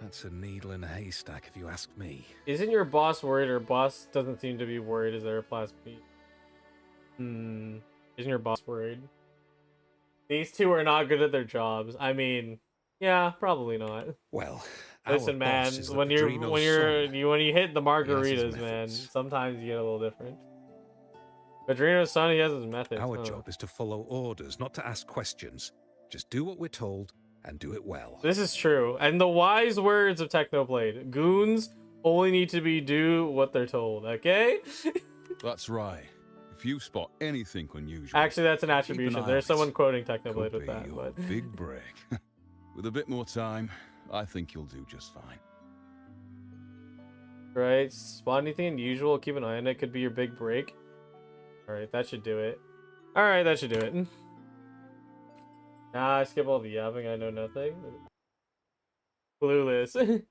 That's a needle in a haystack, if you ask me. Isn't your boss worried, or boss doesn't seem to be worried? Is there a plus B? Isn't your boss worried? These two are not good at their jobs. I mean, yeah, probably not. Well, Listen, our man, boss is the when you hit the Padrino's margaritas, man, methods. sometimes you get a little different. Padrino's son, he has his methods. Our huh? job is to follow orders, not to ask questions. Just do what we're told and do it well. This is true. And the wise words of Technoblade. Goons only need to do what they're told, okay? That's right. If you spot anything unusual, Actually, that's an keep attribution. eye There's on someone it. quoting Could Technoblade with be that. your But big break. With a bit more time, I think you'll do just fine. right, spot anything unusual, keep an eye on it. Could be your big break. Alright, that should do it. Alright, that should do it. Nah, I skip all the yapping, I know nothing. Clueless.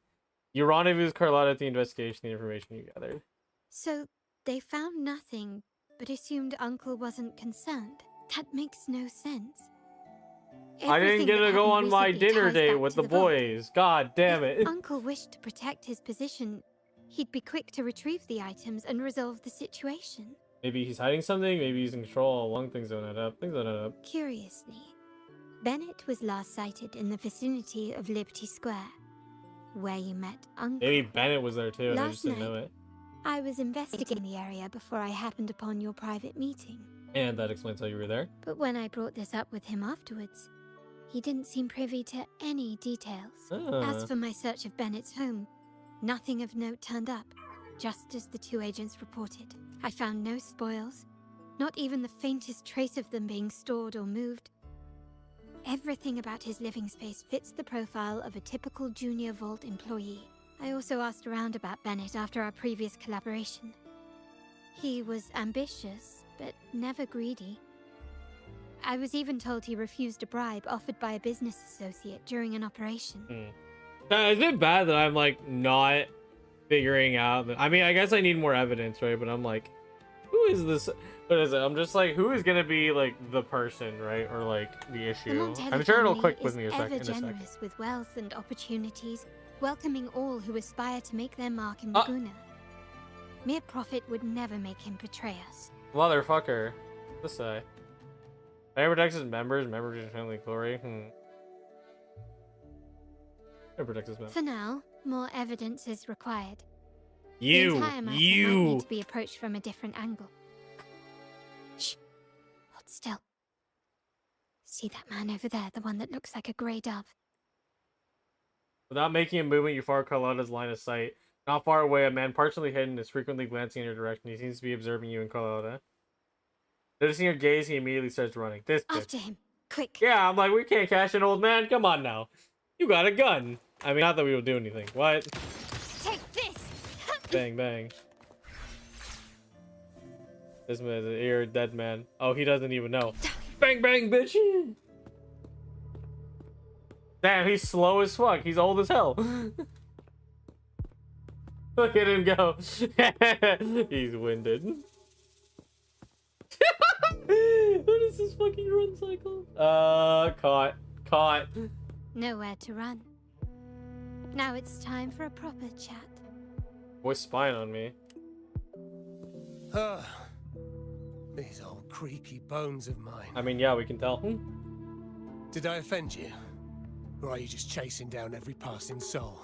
You rendezvous with Carlotta at the investigation, the information you gathered. So they found nothing, but assumed Uncle wasn't concerned. That makes no sense. I didn't Everything get that to go happened on my recently dinner ties date back with to the vault. boys. God damn If it. Uncle wished to protect his position, he'd be quick to retrieve the items and resolve the situation. Maybe he's hiding something, maybe he's in control all along. Things don't add up. Things don't add up. Curiously, Bennett was last sighted in the vicinity of Liberty Square, where you met Uncle. Maybe Bennett was there too, and I Last just didn't know night. it. I was investigating the area before I happened upon your private meeting. And that explains how you were there. But when I brought this up with him afterwards, he didn't seem privy to any details. As for my search of Bennett's home, nothing of note turned up, just as the two agents reported. I found no spoils, not even the faintest trace of them being stored or moved. Everything about his living space fits the profile of a typical Junior Vault employee. I also asked around about Bennett after our previous collaboration. He was ambitious, but never greedy. I was even told he refused a bribe offered by a business associate during an operation. Is it bad that I'm like not figuring out I mean, I guess I need more evidence, right? But I'm like, who is this? What is it? I'm just like, who is gonna be like the person, right? Or like the The issue? Montelli I'm sure it'll family click with is me in a ever second. generous with wealth and opportunities, welcoming all who aspire to make their mark in Laguna. Mere profit would never make him betray us. Motherfucker. This say. Fire protects his members of his family glory. Fire protects his members. For now, more evidence is required. The You! entire matter might You! need to be approached from a different angle. Shh! Hold still. See that man over there, the one that looks like a grey dove? Without making a movement, you follow Carlotta's line of sight. Not far away, a man partially hidden is frequently glancing in your direction. He seems to be observing you and Carlotta. Noticing your gaze, he immediately starts running. This bitch. After him! Quick! Yeah, I'm like, we can't catch an old man. Come on now. You got a gun. I mean, not that we would do anything. What? Take this! Bang, bang. This man is a dead man. Oh, he doesn't even know. Bang, bang, bitch. Damn, he's slow as fuck. He's old as hell. Look at him go. He's winded. This is fucking run cycle. Caught. Nowhere to run. Now it's time for a proper chat. Boy's spying on me. These old creaky bones of mine. I mean, yeah, we can tell. Did I offend you? Or are you just chasing down every passing soul?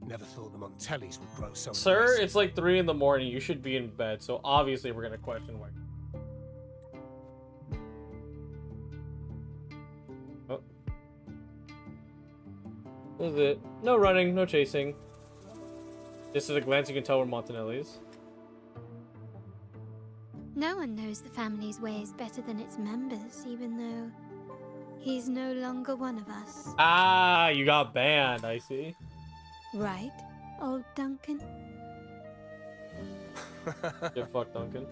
Never thought the Montellis would grow so Sir, aggressive. it's like 3 in the morning. You should be in bed, so obviously we're gonna question why. Oh. This is it. No running, no chasing. Just at a glance, you can tell we're Montanellis. No one knows the family's ways better than its members, even though he's no longer one of us. Ah, you got banned, I see. Right, old Duncan? Get fucked, Duncan.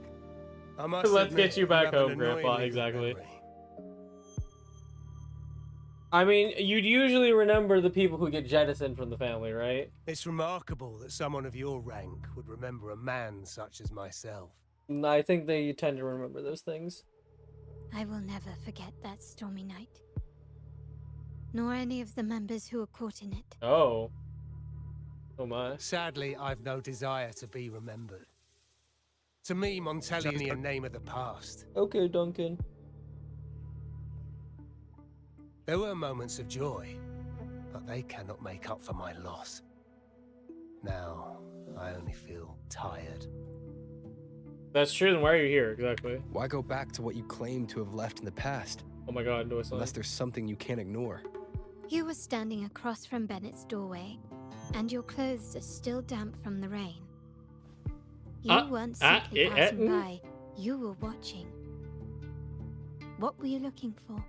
I must Let's admit, get you back have an home, Grandpa, annoyingly good exactly. memory. I mean, you'd usually remember the people who get jettisoned from the family, right? It's remarkable that someone of your rank would remember a man such as myself. I think they tend to remember those things. I will never forget that stormy night. Nor any of the members who were caught in it. Oh. Oh my. Sadly, I've no desire to be remembered. To me, Montelli is a name of the past. Okay, Duncan. There were moments of joy, but they cannot make up for my loss. Now, I only feel tired. That's true, then why are you here, exactly? Why go back to what you claim to have left in the past? Oh my god, do I Unless there's something you can't ignore. You were standing across from Bennett's doorway, and your clothes are still damp from the rain. You weren't simply passing by, you were watching. What were you looking for?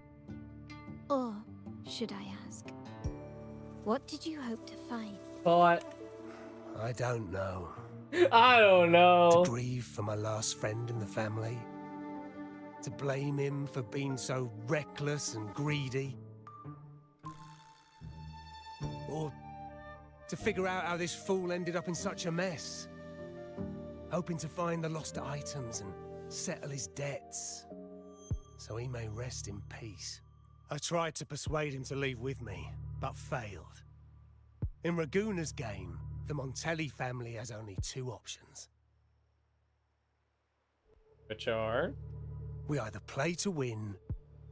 Or, should I ask, what did you hope to find? What? I don't know. I don't know. To grieve for my last friend in the family? To blame him for being so reckless and greedy? Or to figure out how this fool ended up in such a mess? Hoping to find the lost items and settle his debts, so he may rest in peace. I tried to persuade him to leave with me, but failed. In Raguna's game, the Montelli family has only 2 options. Which are? We either play to win,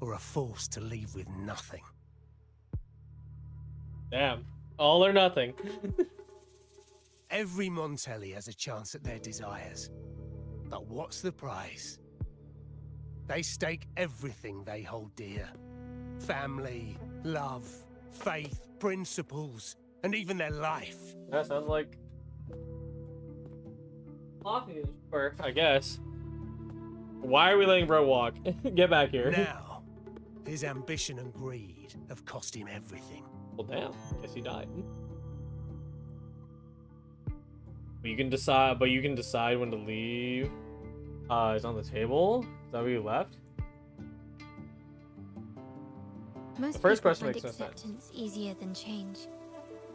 or are forced to leave with nothing. Damn. All or nothing. Every Montelli has a chance at their desires. But what's the price? They stake everything they hold dear. Family, love, faith, principles, and even their life. That sounds like... Sure, I guess. Why are we letting bro walk? Get back here. Now, his ambition and greed have cost him everything. Well, damn. Guess he died. But you can decide when to leave. It's on the table. Is that where you left? Most The first people question find makes no sense. acceptance easier than change,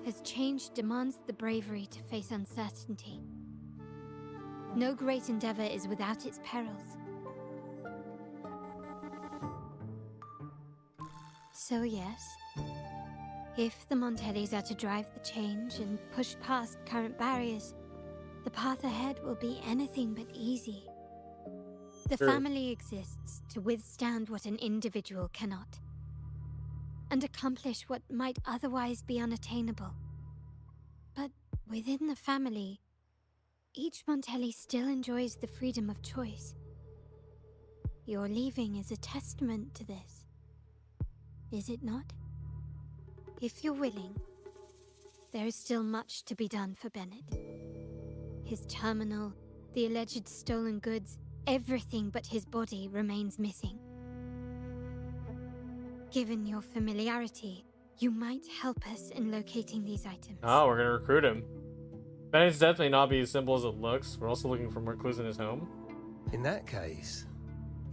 as change demands the bravery to face uncertainty. No great endeavor is without its perils. So yes, if the Montellis are to drive the change and push past current barriers, the path ahead will be anything but easy. The Sure. family exists to withstand what an individual cannot, and accomplish what might otherwise be unattainable. But within the family, each Montelli still enjoys the freedom of choice. Your leaving is a testament to this, is it not? If you're willing, there is still much to be done for Bennett. His terminal, the alleged stolen goods, everything but his body remains missing. Given your familiarity, you might help us in locating these items. Oh, we're gonna recruit him. Bennett's death may not be as simple as it looks. We're also looking for more clues in his home. In that case,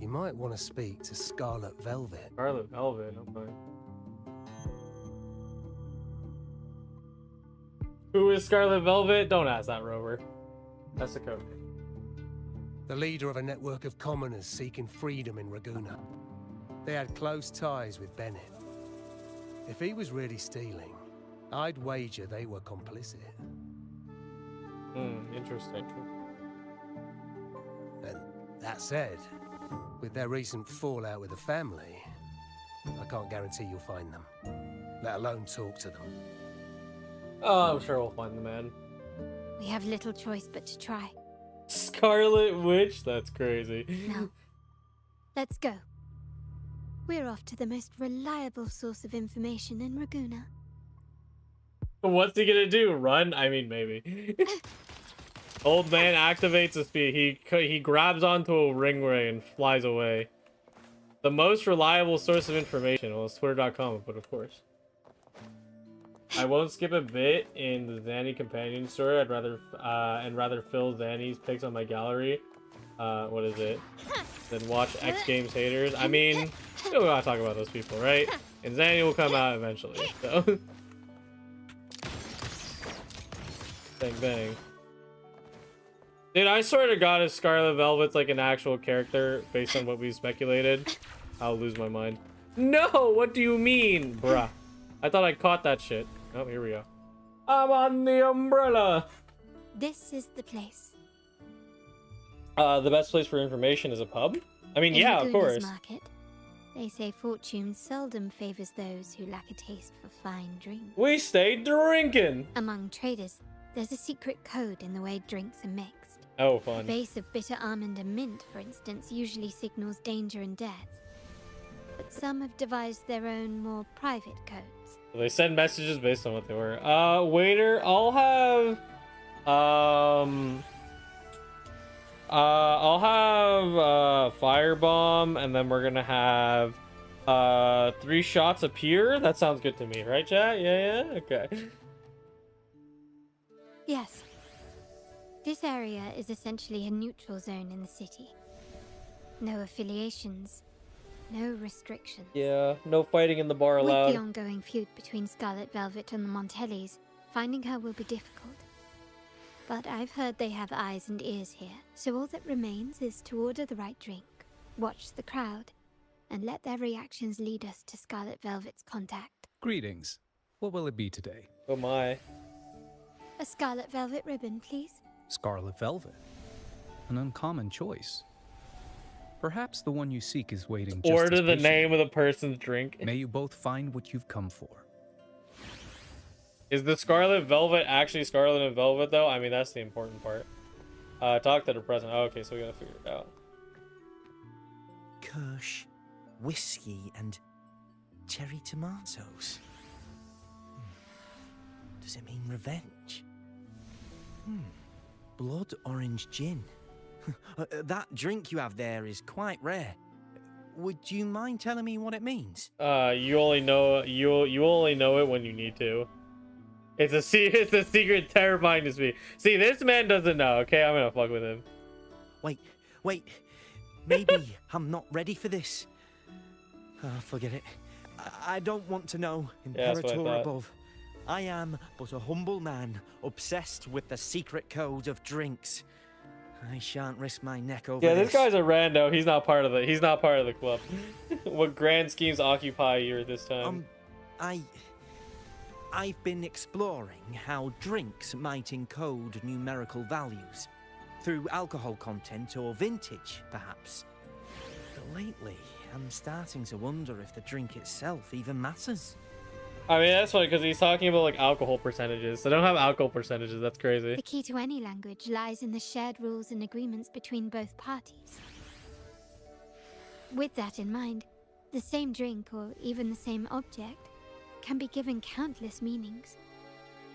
you might want to speak to Scarlet Velvet. Scarlet Velvet, okay. Who is Scarlet Velvet? Don't ask that, Rover. That's the code. the leader of a network of commoners seeking freedom in Raguna. They had close ties with Bennett. If he was really stealing, I'd wager they were complicit. Interesting. And that said, with their recent fallout with the family, I can't guarantee you'll find them, let alone talk to them. Oh, I'm sure we'll find the man. We have little choice but to try. Scarlet Witch? That's crazy. Now, let's go. We're off to the most reliable source of information in Raguna. What's he gonna do? Run? I mean, maybe. Old man activates a speed. He grabs onto a ringway and flies away. The most reliable source of information. Well, it's Twitter.com, but of course. I won't skip a bit in the Zanny companion story. I'd rather fill Zanny's pics on my gallery. What is it? Then watch X Games haters. I mean, we don't gotta talk about those people, right? And Zanny will come out eventually. So, bang bang. Dude, I swear to God, if Scarlet Velvet's like an actual character based on what we speculated, I'll lose my mind. No, what do you mean, bruh? I thought I caught that shit. Oh, here we go. I'm on the umbrella. This is the place. The best place for information is a pub? I mean, yeah, of course. Market, they say fortune seldom favors those who lack a taste for fine drinks. We stayed drinking. Among traders, there's a secret code in the way drinks are mixed. Oh, The fun. base of bitter almond and mint, for instance, usually signals danger and death. But some have devised their own more private codes. They send messages based on what they were. Waiter, I'll have firebomb, and then we're gonna have 3 shots of beer. That sounds good to me, right, chat? Yeah, okay. Yes. This area is essentially a neutral zone in the city. No affiliations, no restrictions. Yeah, no fighting in the bar With the allowed. ongoing feud between Scarlet Velvet and the Montellis, finding her will be difficult. But I've heard they have eyes and ears here, so all that remains is to order the right drink, watch the crowd, and let their reactions lead us to Scarlet Velvet's contact. Greetings. What will it be today? Oh my. A Scarlet Velvet ribbon, please. Scarlet Velvet. An uncommon choice. Perhaps the one you seek is waiting just Order as the patiently. name of the person's drink. May you both find what you've come for. Is the Scarlet Velvet actually Scarlet and Velvet, though? I mean, that's the important part. Talk to the president. Oh, okay, so we gotta figure it out. Kirsch, whiskey, and cherry tomatoes. Does it mean revenge? Blood orange gin. That drink you have there is quite rare. Would you mind telling me what it means? You only know you only know it when you need to. It's a secret terrifying to me. See, this man doesn't know. Okay, I'm gonna fuck with him. Wait. Maybe I'm not ready for this. Forget it. I don't want to know, Yeah, that's what I Imperator thought. above. I am but a humble man, obsessed with the secret code of drinks. I shan't risk my neck over Yeah, this. this guy's a rando. He's not part of the club. What grand schemes occupy you at this time? I've been exploring how drinks might encode numerical values through alcohol content or vintage, perhaps. But lately, I'm starting to wonder if the drink itself even matters. I mean, that's funny because he's talking about like alcohol percentages. They don't have alcohol percentages. That's crazy. The key to any language lies in the shared rules and agreements between both parties. With that in mind, the same drink or even the same object can be given countless meanings.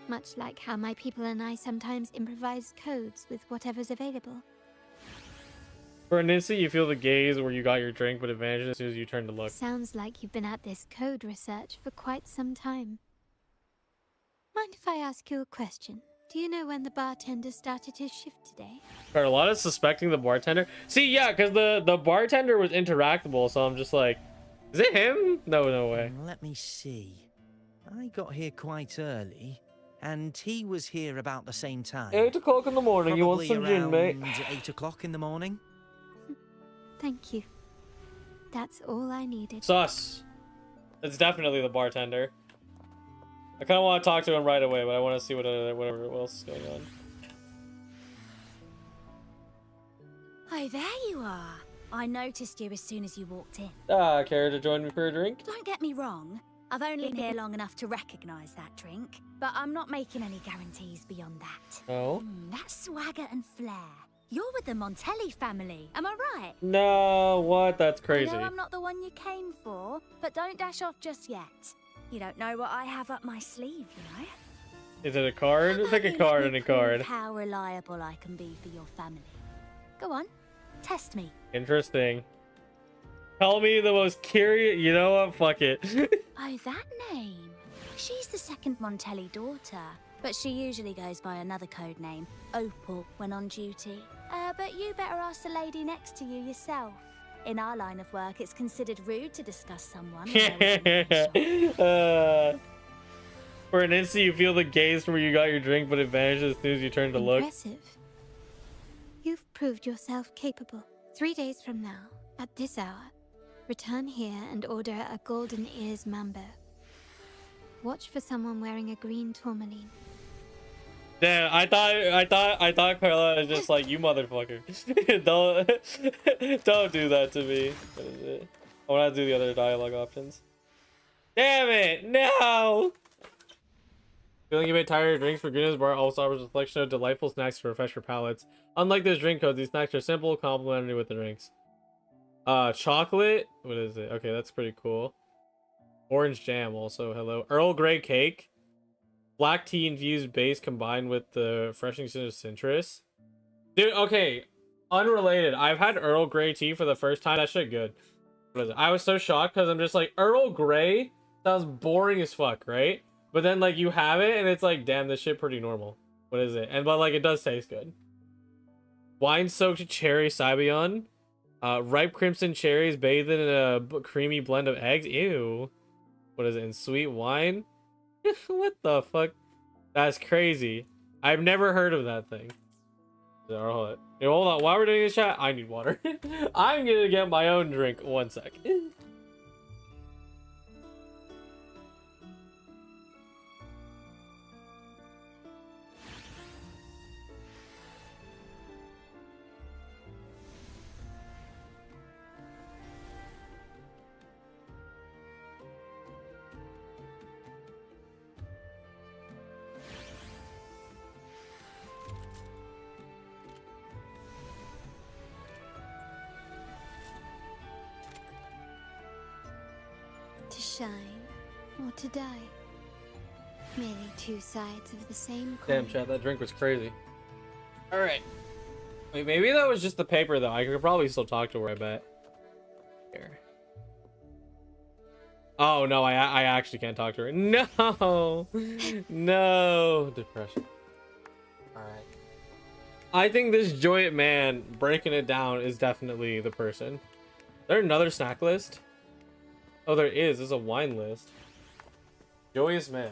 Much like how my people and I sometimes improvise codes with whatever's available. For an instant, you feel the gaze where you got your drink, but it vanishes as soon as you turn to look. Sounds like you've been at this code research for quite some time. Mind if I ask you a question? Do you know when the bartender started his shift today? Carlotta's suspecting the bartender. See, yeah, because the bartender was interactable, so I'm just like, is it him? No way. Let me see. I got here quite early. and he was here about the same time. 8 o'clock in the morning. You want Probably some gin, mate? around 8 o'clock in the morning. Thank you. That's all I needed. Sus. It's definitely the bartender. I kind of want to talk to him right away, but I want to see whatever else is going on. Oh, there you are. I noticed you as soon as you walked in. Care to join me for a drink? Don't get me wrong. I've only been here long enough to recognize that drink, but I'm not making any guarantees beyond that. No. That swagger and flair. You're with the Montelli family, am I right? No, what? That's crazy. I know I'm not the one you came for, but don't dash off just yet. You don't know what I have up my sleeve, you know? Is it a card? Pick a card and a card. How reliable I can be for your family. Go on, test me. Interesting. Tell me the most curious. You know what? Fuck it. Oh, that name. She's the second Montelli daughter, but she usually goes by another code name, Opal, when on duty. But you better ask the lady next to you yourself. In our line of work, it's considered rude to discuss someone. For an instant, you feel the gaze from where you got your drink, but it vanishes as soon as you turn to look. Impressive. You've proved yourself capable. 3 days from now, at this hour, return here and order a golden ears mambo. Watch for someone wearing a green tourmaline. Damn, I thought Carlotta was just like, you motherfucker. don't do that to me. What is it? I want to do the other dialogue options. Damn it, no! Feeling a bit tired of drinks? For goodness, bar also offers a selection of delightful snacks to refresh your palates. Unlike those drink codes, these snacks are simple, complimentary with the drinks. Chocolate? What is it? Okay, that's pretty cool. Orange jam also, hello. Earl Grey cake. Black tea infused base combined with the refreshing scent of citrus. Dude, okay. Unrelated. I've had Earl Grey tea for the first time. That shit good. What is it? I was so shocked because I'm just like, Earl Grey sounds boring as fuck, right? But then like you have it and it's like, damn, this shit pretty normal. What is it? And but like it does taste good. Wine soaked cherry Saibion. Ripe crimson cherries bathed in a creamy blend of eggs. Ew. What is it? In sweet wine? What the fuck? That's crazy. I've never heard of that thing. Hold on. While we're doing this chat, I need water. I'm gonna get my own drink. 1 sec. To shine or to die. Merely two sides of the same coin. Damn, chat, that drink was crazy. Alright. Wait, maybe that was just the paper, though. I could probably still talk to her, I bet. Here. Oh, no, I actually can't talk to her. No! No! Depression. Alright. I think this Joyous Man, breaking it down, is definitely the person. Is there another snack list? Oh, there is. There's a wine list. Joyous Man.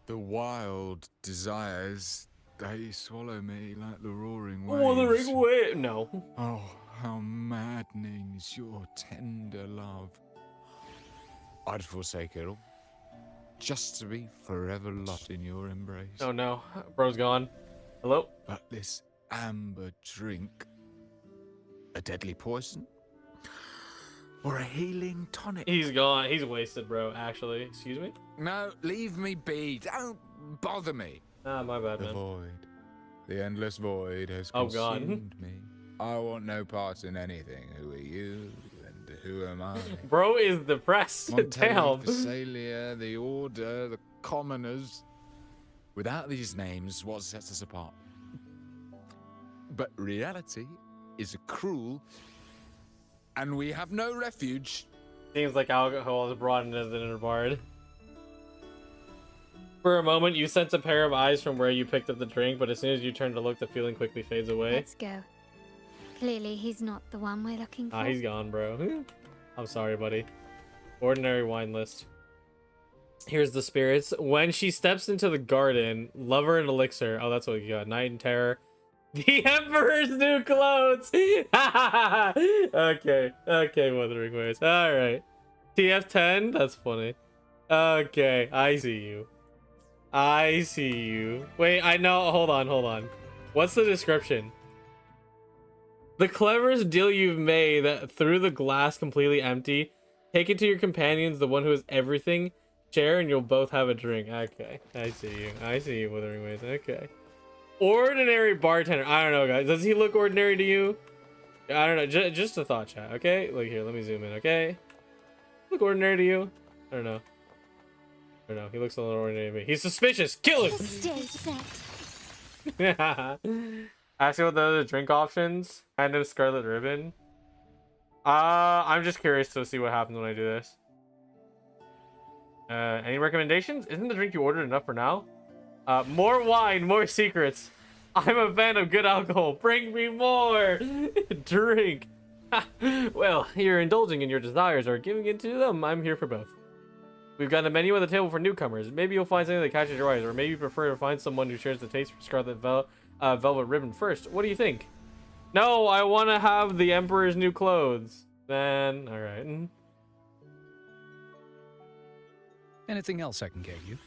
The wild desires, they swallow me like the roaring waves. Wuthering Waves. No. Oh, how maddening is your tender love. I'd forsake it all, just to be forever locked in your embrace. Oh no, bro's gone. Hello? But this amber drink, a deadly poison? Or a healing tonic? He's gone. He's wasted, bro, actually. Excuse me? No, leave me be. Don't bother me. Ah, my bad, man. The void. The endless void has Oh, God. consumed me. I want no part in anything. Who are you and who am I? Bro is depressed. Damn. Phasalia, the Order, the Commoners. Without these names, what sets us apart? But reality is cruel, and we have no refuge. Seems like alcohol is brought in as an inner bard. For a moment, you sense a pair of eyes from where you picked up the drink, but as soon as you turn to look, the feeling quickly fades away. Let's go. Clearly, he's not the one we're looking for. Ah, he's gone, bro. I'm sorry, buddy. Ordinary wine list. Here's the spirits. When she steps into the garden, lover and elixir. Oh, that's what you got. Night and terror. The Emperor's new clothes. Okay. Okay, Wuthering Waves. All right. TF10. That's funny. Okay, I see you. I see you. Wait, I know. Hold on. What's the description? The cleverest deal you've made that threw the glass completely empty. Take it to your companions, the one who has everything. Share and you'll both have a drink. Okay, I see you. I see you, Wuthering Waves. Okay. Ordinary bartender. I don't know, guys. Does he look ordinary to you? I don't know. Just a thought, chat. Okay, look here. Let me zoom in. Okay. Look ordinary to you? I don't know. I don't know. He looks a little ordinary to me. He's suspicious. Kill him. Stay set. Ask you what the other drink options. Hand him scarlet ribbon. I'm just curious to see what happens when I do this. Any recommendations? Isn't the drink you ordered enough for now? More wine, more secrets. I'm a fan of good alcohol. Bring me more. Drink. Well, you're indulging in your desires or giving into them. I'm here for both. We've got a menu on the table for newcomers. Maybe you'll find something that catches your eyes, or maybe you prefer to find someone who shares the taste for scarlet velvet ribbon first. What do you think? No, I want to have the Emperor's new clothes. Then, all right. Anything else I can get you?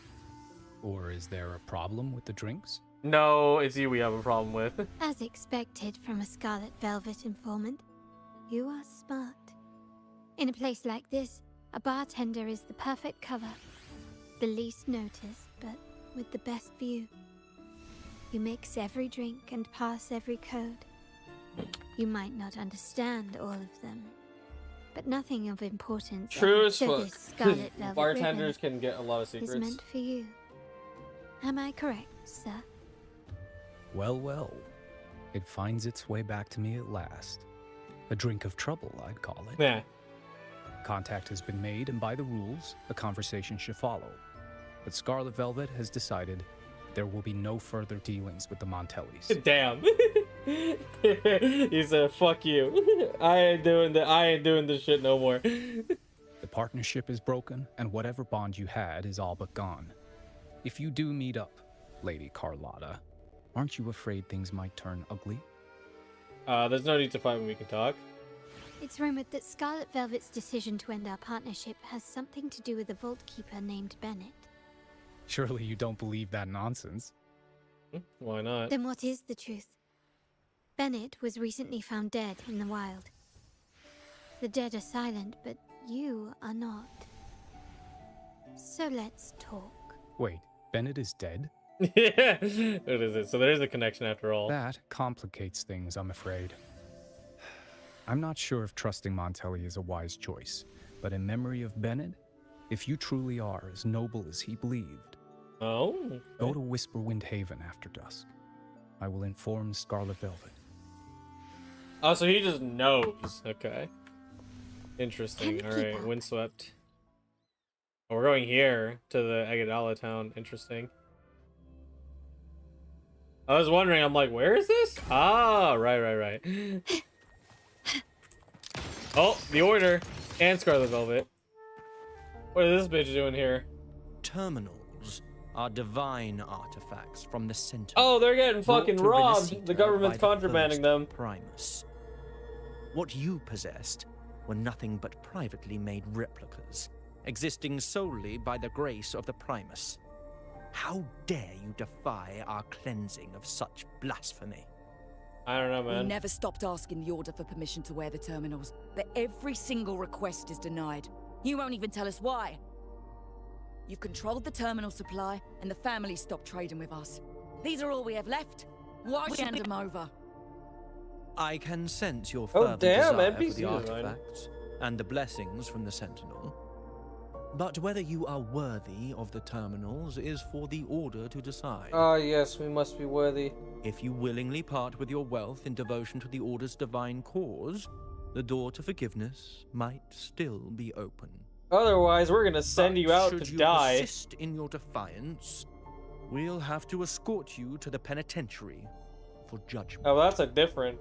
Or is there a problem with the drinks? No, it's you we have a problem with. As expected from a scarlet velvet informant, you are smart. In a place like this, a bartender is the perfect cover. The least noticed, but with the best view. You mix every drink and pass every code. You might not understand all of them, but nothing of importance. True as fuck. Scarlet velvet Bartenders can get a lot of secrets. is meant for you. Am I correct, sir? Well. It finds its way back to me at last. A drink of trouble, I'd call it. Yeah. Contact has been made, and by the rules, a conversation should follow. But Scarlet Velvet has decided there will be no further dealings with the Montellis. Damn. He said, "Fuck you. I ain't doing this shit no more." The partnership is broken, and whatever bond you had is all but gone. If you do meet up, Lady Carlotta, aren't you afraid things might turn ugly? There's no need to fight when we can talk. It's rumored that Scarlet Velvet's decision to end our partnership has something to do with a vault keeper named Bennett. Surely you don't believe that nonsense. Why not? Then what is the truth? Bennett was recently found dead in the wild. The dead are silent, but you are not. So let's talk. Wait, Bennett is dead? Yeah. What is it? So there is a connection after all. That complicates things, I'm afraid. I'm not sure if trusting Montelli is a wise choice, but in memory of Bennett, if you truly are as noble as he believed, okay. Go to Whisperwind Haven after dusk. I will inform Scarlet Velvet. Oh, so he just knows. Okay. Interesting. Alright, Windswept. Oh, we're going here to the Agadala town. Interesting. I was wondering, I'm like, where is this? Ah, right. Oh, the Order and Scarlet Velvet. What is this bitch doing here? Terminals are divine artifacts from the center. Oh, they're getting fucking robbed. Rinascita The government's by the contrabanding first them. Primus. What you possessed were nothing but privately made replicas, existing solely by the grace of the Primus. How dare you defy our cleansing of such blasphemy? I don't know, man. We never stopped asking the Order for permission to wear the terminals, but every single request is denied. You won't even tell us why. You've controlled the terminal supply, and the family stopped trading with us. These are all we have left. Why should we hand them over? I can sense your further damn, desire NPC for the design. artifacts and the blessings from the Sentinel. But whether you are worthy of the terminals is for the Order to decide. Ah, yes, we must be worthy. If you willingly part with your wealth in devotion to the Order's divine cause, the door to forgiveness might still be open. Otherwise, we're gonna send you out to should you die. persist in your defiance, we'll have to escort you to the penitentiary for judgment. Oh, that's a different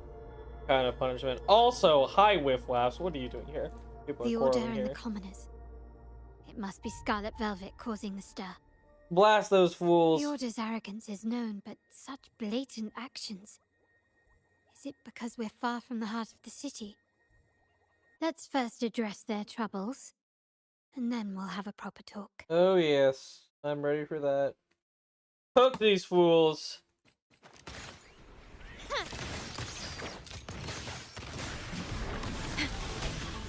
kind of punishment. Also, hi, Whifflaps. What are you doing here? People are The Order quarreling and here. the commoners. It must be Scarlet Velvet causing the stir. Blast those fools. The Order's arrogance is known, but such blatant actions. Is it because we're far from the heart of the city? Let's first address their troubles, and then we'll have a proper talk. Oh yes, I'm ready for that. Poke these fools.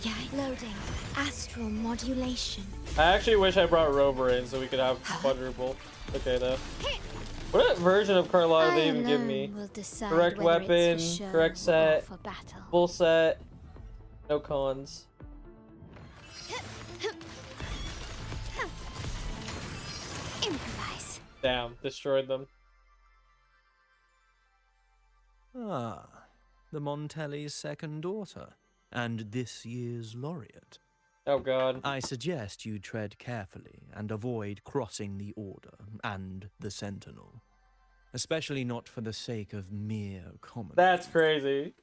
Yeah, loading. Astral modulation. I actually wish I brought Rover in so we could have quadruple. Okay though. What version of Carlotta they even give me? Correct weapon, correct set, full set, no cons. Improvise. Damn, destroyed them. Ah, the Montelli's second daughter, and this year's laureate. Oh god. I suggest you tread carefully and avoid crossing the Order and the Sentinel. Especially not for the sake of mere comedy. That's crazy.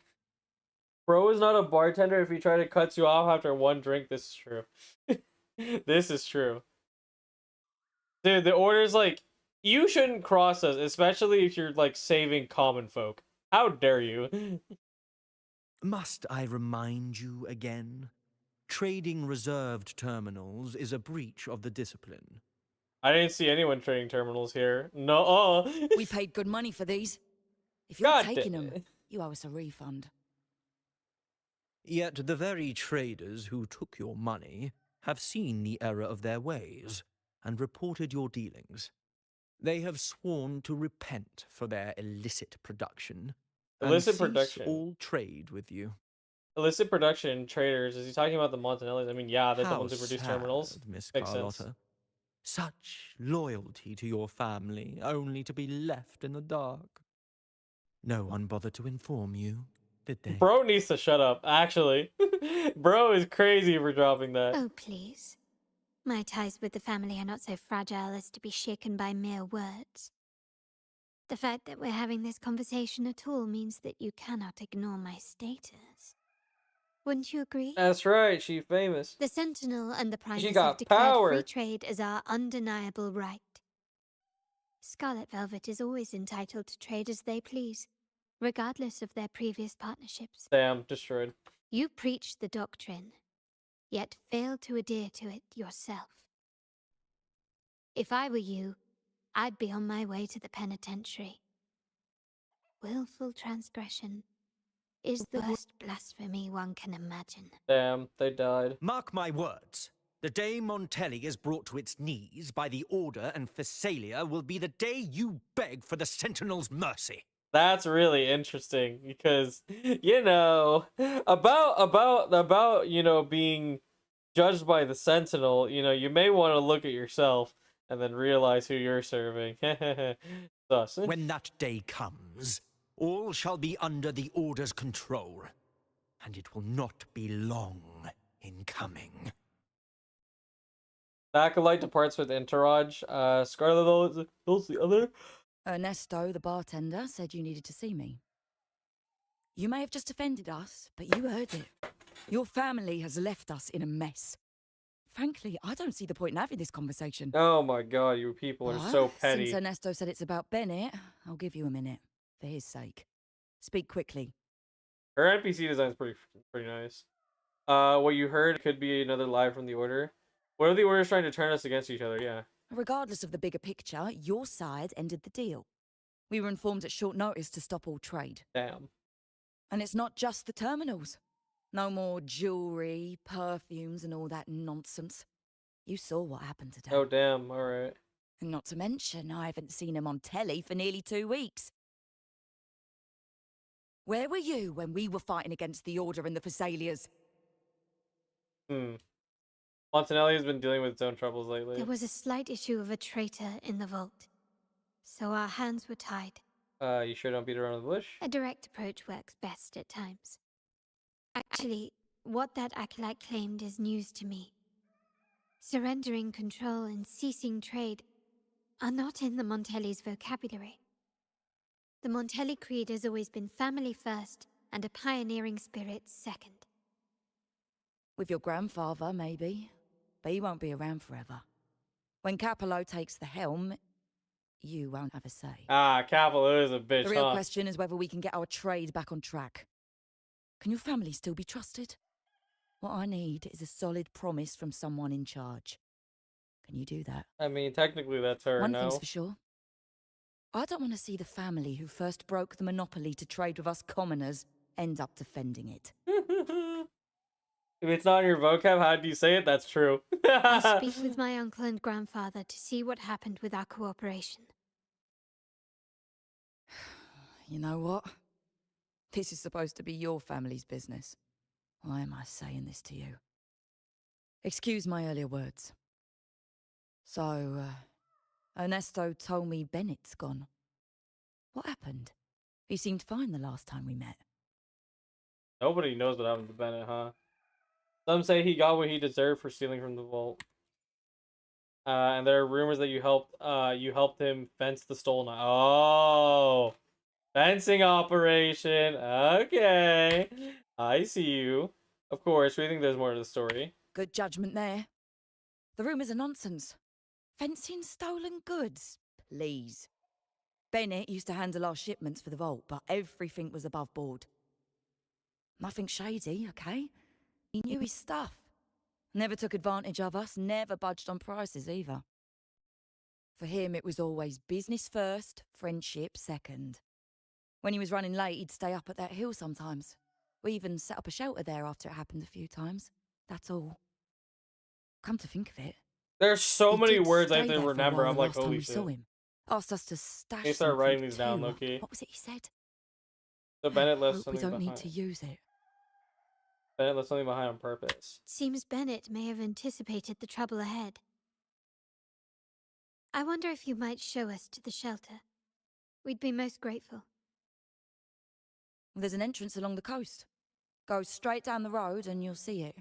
Bro is not a bartender. If he try to cut you off after one drink, this is true. This is true. Dude, the Order's like, you shouldn't cross us, especially if you're like saving common folk. How dare you? Must I remind you again? Trading reserved terminals is a breach of the discipline. I didn't see anyone trading terminals here. No. We paid good money for these. If you're taking them, you owe us a refund. Yet the very traders who took your money have seen the error of their ways and reported your dealings. They have sworn to repent for their illicit production. Illicit and cease production. all trade with you. Illicit production traders. Is he talking about the Montanellis? I mean, yeah, they're the ones who produce sad, terminals. Miss Makes Carlotta. sense. Such loyalty to your family, only to be left in the dark. No one bothered to inform you, did they? Bro needs to shut up, actually. Bro is crazy for dropping that. Oh, please. My ties with the family are not so fragile as to be shaken by mere words. The fact that we're having this conversation at all means that you cannot ignore my status. Wouldn't you agree? That's right, she's famous. The Sentinel and the Primus got have declared power. free trade as our undeniable right. Scarlet Velvet is always entitled to trade as they please, regardless of their previous partnerships. Damn, destroyed. You preach the doctrine, yet fail to adhere to it yourself. If I were you, I'd be on my way to the penitentiary. Willful transgression is the worst blasphemy one can imagine. Damn, they died. Mark my words. The day Montelli is brought to its knees by the Order and Phasalia will be the day you beg for the Sentinel's mercy. That's really interesting because, you know, about you know, being judged by the Sentinel, you know, you may want to look at yourself and then realize who you're serving. Thus. When that day comes, all shall be under the Order's control, and it will not be long in coming. Acolyte departs with entourage. Scarlet Velvet's the other. Ernesto, the bartender, said you needed to see me. You may have just offended us, but you heard it. Your family has left us in a mess. Frankly, I don't see the point in having this conversation. Oh my god, you people are so petty. Since Ernesto said it's about Bennett, I'll give you a minute. For his sake. Speak quickly. Her NPC design's pretty nice. What you heard could be another lie from the Order. What are the Orders trying to turn us against each other? Yeah. Regardless of the bigger picture, your side ended the deal. We were informed at short notice to stop all trade. Damn. And it's not just the terminals. No more jewelry, perfumes, and all that nonsense. You saw what happened today. Oh, damn. All right. And not to mention, I haven't seen a Montelli for nearly 2 weeks. Where were you when we were fighting against the Order and the Phasalias? Montanelli has been dealing with its own troubles lately. There was a slight issue of a traitor in the vault, so our hands were tied. You sure don't beat around the bush? A direct approach works best at times. Actually, what that acolyte claimed is news to me. Surrendering control and ceasing trade are not in the Montelli's vocabulary. The Montelli creed has always been family first and a pioneering spirit second. With your grandfather, maybe. but he won't be around forever. When Capello takes the helm, you won't have a say. Ah, Capello is a bitch, The real huh? question is whether we can get our trade back on track. Can your family still be trusted? What I need is a solid promise from someone in charge. Can you do that? I mean, technically that's her, One no? thing's for sure. I don't want to see the family who first broke the monopoly to trade with us commoners end up defending it. If it's not in your vocab, how do you say it? That's true. I'll speak with my uncle and grandfather to see what happened with our cooperation. You know what? This is supposed to be your family's business. Why am I saying this to you? Excuse my earlier words. So, Ernesto told me Bennett's gone. What happened? He seemed fine the last time we met. Nobody knows what happened to Bennett, huh? Some say he got what he deserved for stealing from the vault. And there are rumors that you helped him fence the stolen. Oh, fencing operation. Okay, I see you. Of course, we think there's more to the story. Good judgment there. The rumors are nonsense. Fencing stolen goods? Please. Bennett used to handle our shipments for the vault, but everything was above board. Nothing shady, okay? He knew his stuff. Never took advantage of us, never budged on prices either. For him, it was always business first, friendship second. When he was running late, he'd stay up at that hill sometimes. We even set up a shelter there after it happened a few times. That's all. Come to think of it, There's so he many did words I stay have to there for a remember. while I'm the like, last time holy we shit. saw him. Asked us to stash They start something writing these down, too. low-key. What was it he said? So Bennett left Hope we something don't behind. need to use it. Bennett left something behind on purpose. Seems Bennett may have anticipated the trouble ahead. I wonder if you might show us to the shelter. We'd be most grateful. There's an entrance along the coast. Go straight down the road and you'll see it.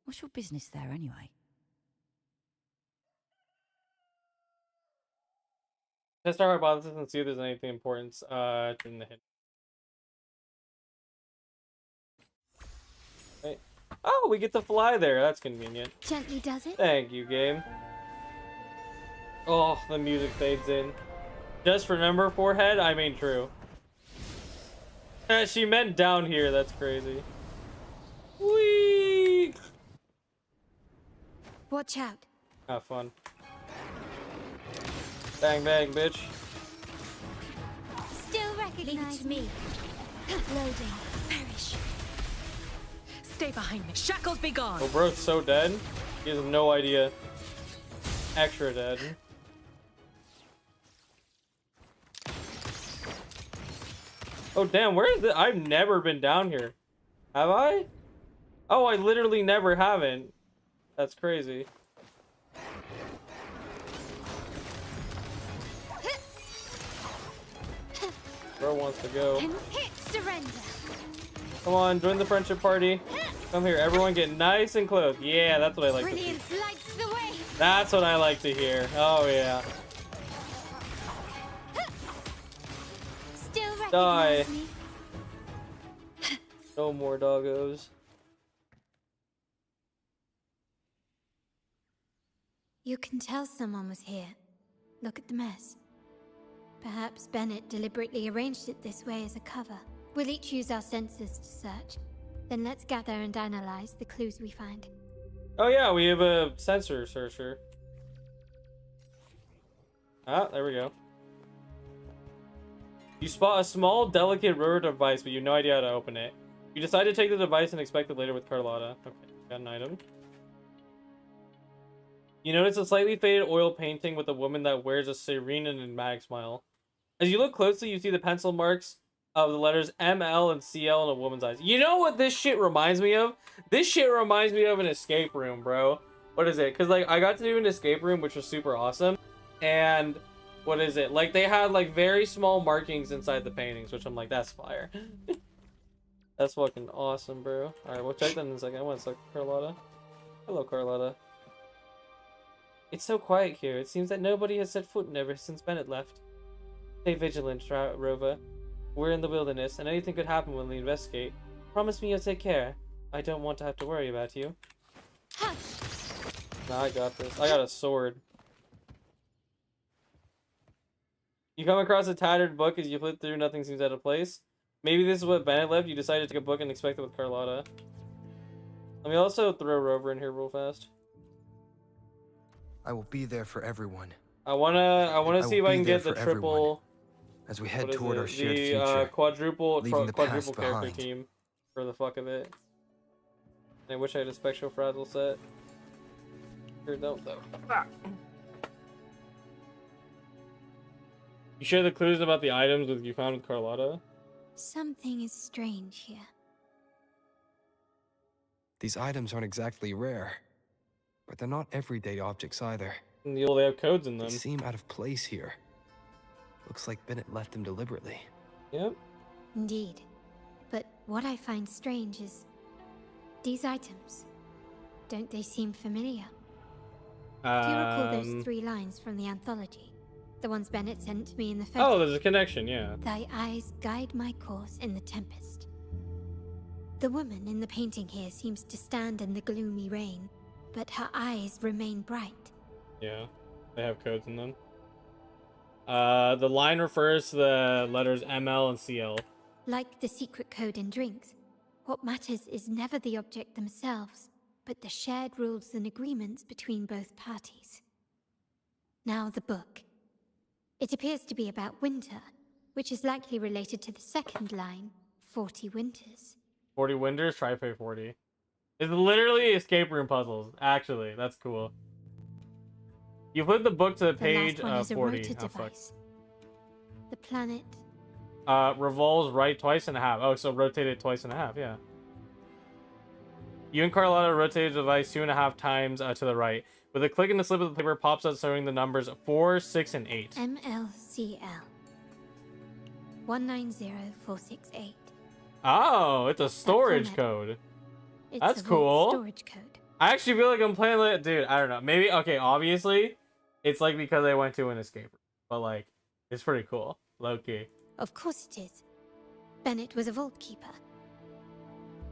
What's your business there anyway? Test our hypothesis and see if there's anything important in the hint. Wait. Oh, we get to fly there. That's convenient. Gently does it? Thank you, game. Oh, the music fades in. Just remember, forehead, I mean true. She meant down here. That's crazy. Whee! Watch out. Have fun. Bang, bang, bitch. Still recognize me. Loading. Perish. Stay behind me. Shackles be gone. Oh, bro's so dead. He has no idea. Extra dead. Oh, damn, where is it? I've never been down here. Have I? Oh, I literally never haven't. That's crazy. Bro wants to go. Surrender. Come on, join the friendship party. Come here, everyone get nice and close. Yeah, that's what I like to see. Brilliance lights the way. That's what I like to hear. Oh, yeah. Still Die. recognize me. No more doggos. You can tell someone was here. Look at the mess. Perhaps Bennett deliberately arranged it this way as a cover. We'll each use our senses to search. Then let's gather and analyze the clues we find. Oh yeah, we have a sensor searcher. Ah, there we go. You spot a small, delicate rubber device, but you have no idea how to open it. You decide to take the device and expect it later with Carlotta. Okay, got an item. You notice a slightly faded oil painting with a woman that wears a serene and enigmatic smile. As you look closely, you see the pencil marks of the letters ML and CL in a woman's eyes. You know what this shit reminds me of? This shit reminds me of an escape room, bro. What is it? Because, like, I got to do an escape room, which was super awesome. And, what is it? Like, they had, like, very small markings inside the paintings, which I'm like, that's fire. That's fucking awesome, bro. Alright, we'll check that in a second. I want to select Carlotta. Hello, Carlotta. It's so quiet here. It seems that nobody has set foot in ever since Bennett left. Stay vigilant, Rova. We're in the wilderness, and anything could happen when we investigate. Promise me you'll take care. I don't want to have to worry about you. Hush! Nah, I got this. I got a sword. You come across a tattered book as you flip through, nothing seems out of place. Maybe this is what Bennett left. You decided to take a book and expect it with Carlotta. Let me also throw Rover in here real fast. I will be there for everyone. I wanna see if I can get the triple. As we head toward our shared future, quadruple leaving the character past behind. team for the fuck of it. I wish I had a Spectral Frazzle set. Sure don't though. You share the clues about the items you found with Carlotta? Something is strange here. These items aren't exactly rare, but they're not everyday objects either. They have codes in them. They seem out of place here. Looks like Bennett left them deliberately. Yep. Indeed. But what I find strange is these items. Don't they seem familiar? Do you recall those 3 lines from the anthology? The ones Bennett sent to me in the photo? Oh, there's a connection, yeah. Thy eyes guide my course in the tempest. The woman in the painting here seems to stand in the gloomy rain, but her eyes remain bright. Yeah, they have codes in them. The line refers to the letters ML and CL. Like the secret code in drinks, what matters is never the object themselves, but the shared rules and agreements between both parties. Now the book. It appears to be about winter, which is likely related to the second line, 40 winters. 40 winters, try pay 40. It's literally escape room puzzles, actually. That's cool. You flip the book to the page last one is 40. A rota device. The planet revolves right twice and a half. Oh, so rotated twice and a half, yeah. You and Carlotta rotated the device 2.5 times to the right. With a click in the slip of the paper pops out showing the numbers 4, 6, and 8. MLCL 190468. Oh, it's a storage code. That's cool. Storage code. I actually feel like I'm playing like, dude, I don't know. Maybe, okay, obviously, it's like because I went to an escape room. But like, it's pretty cool. Low-key. Of course it is. Bennett was a vault keeper.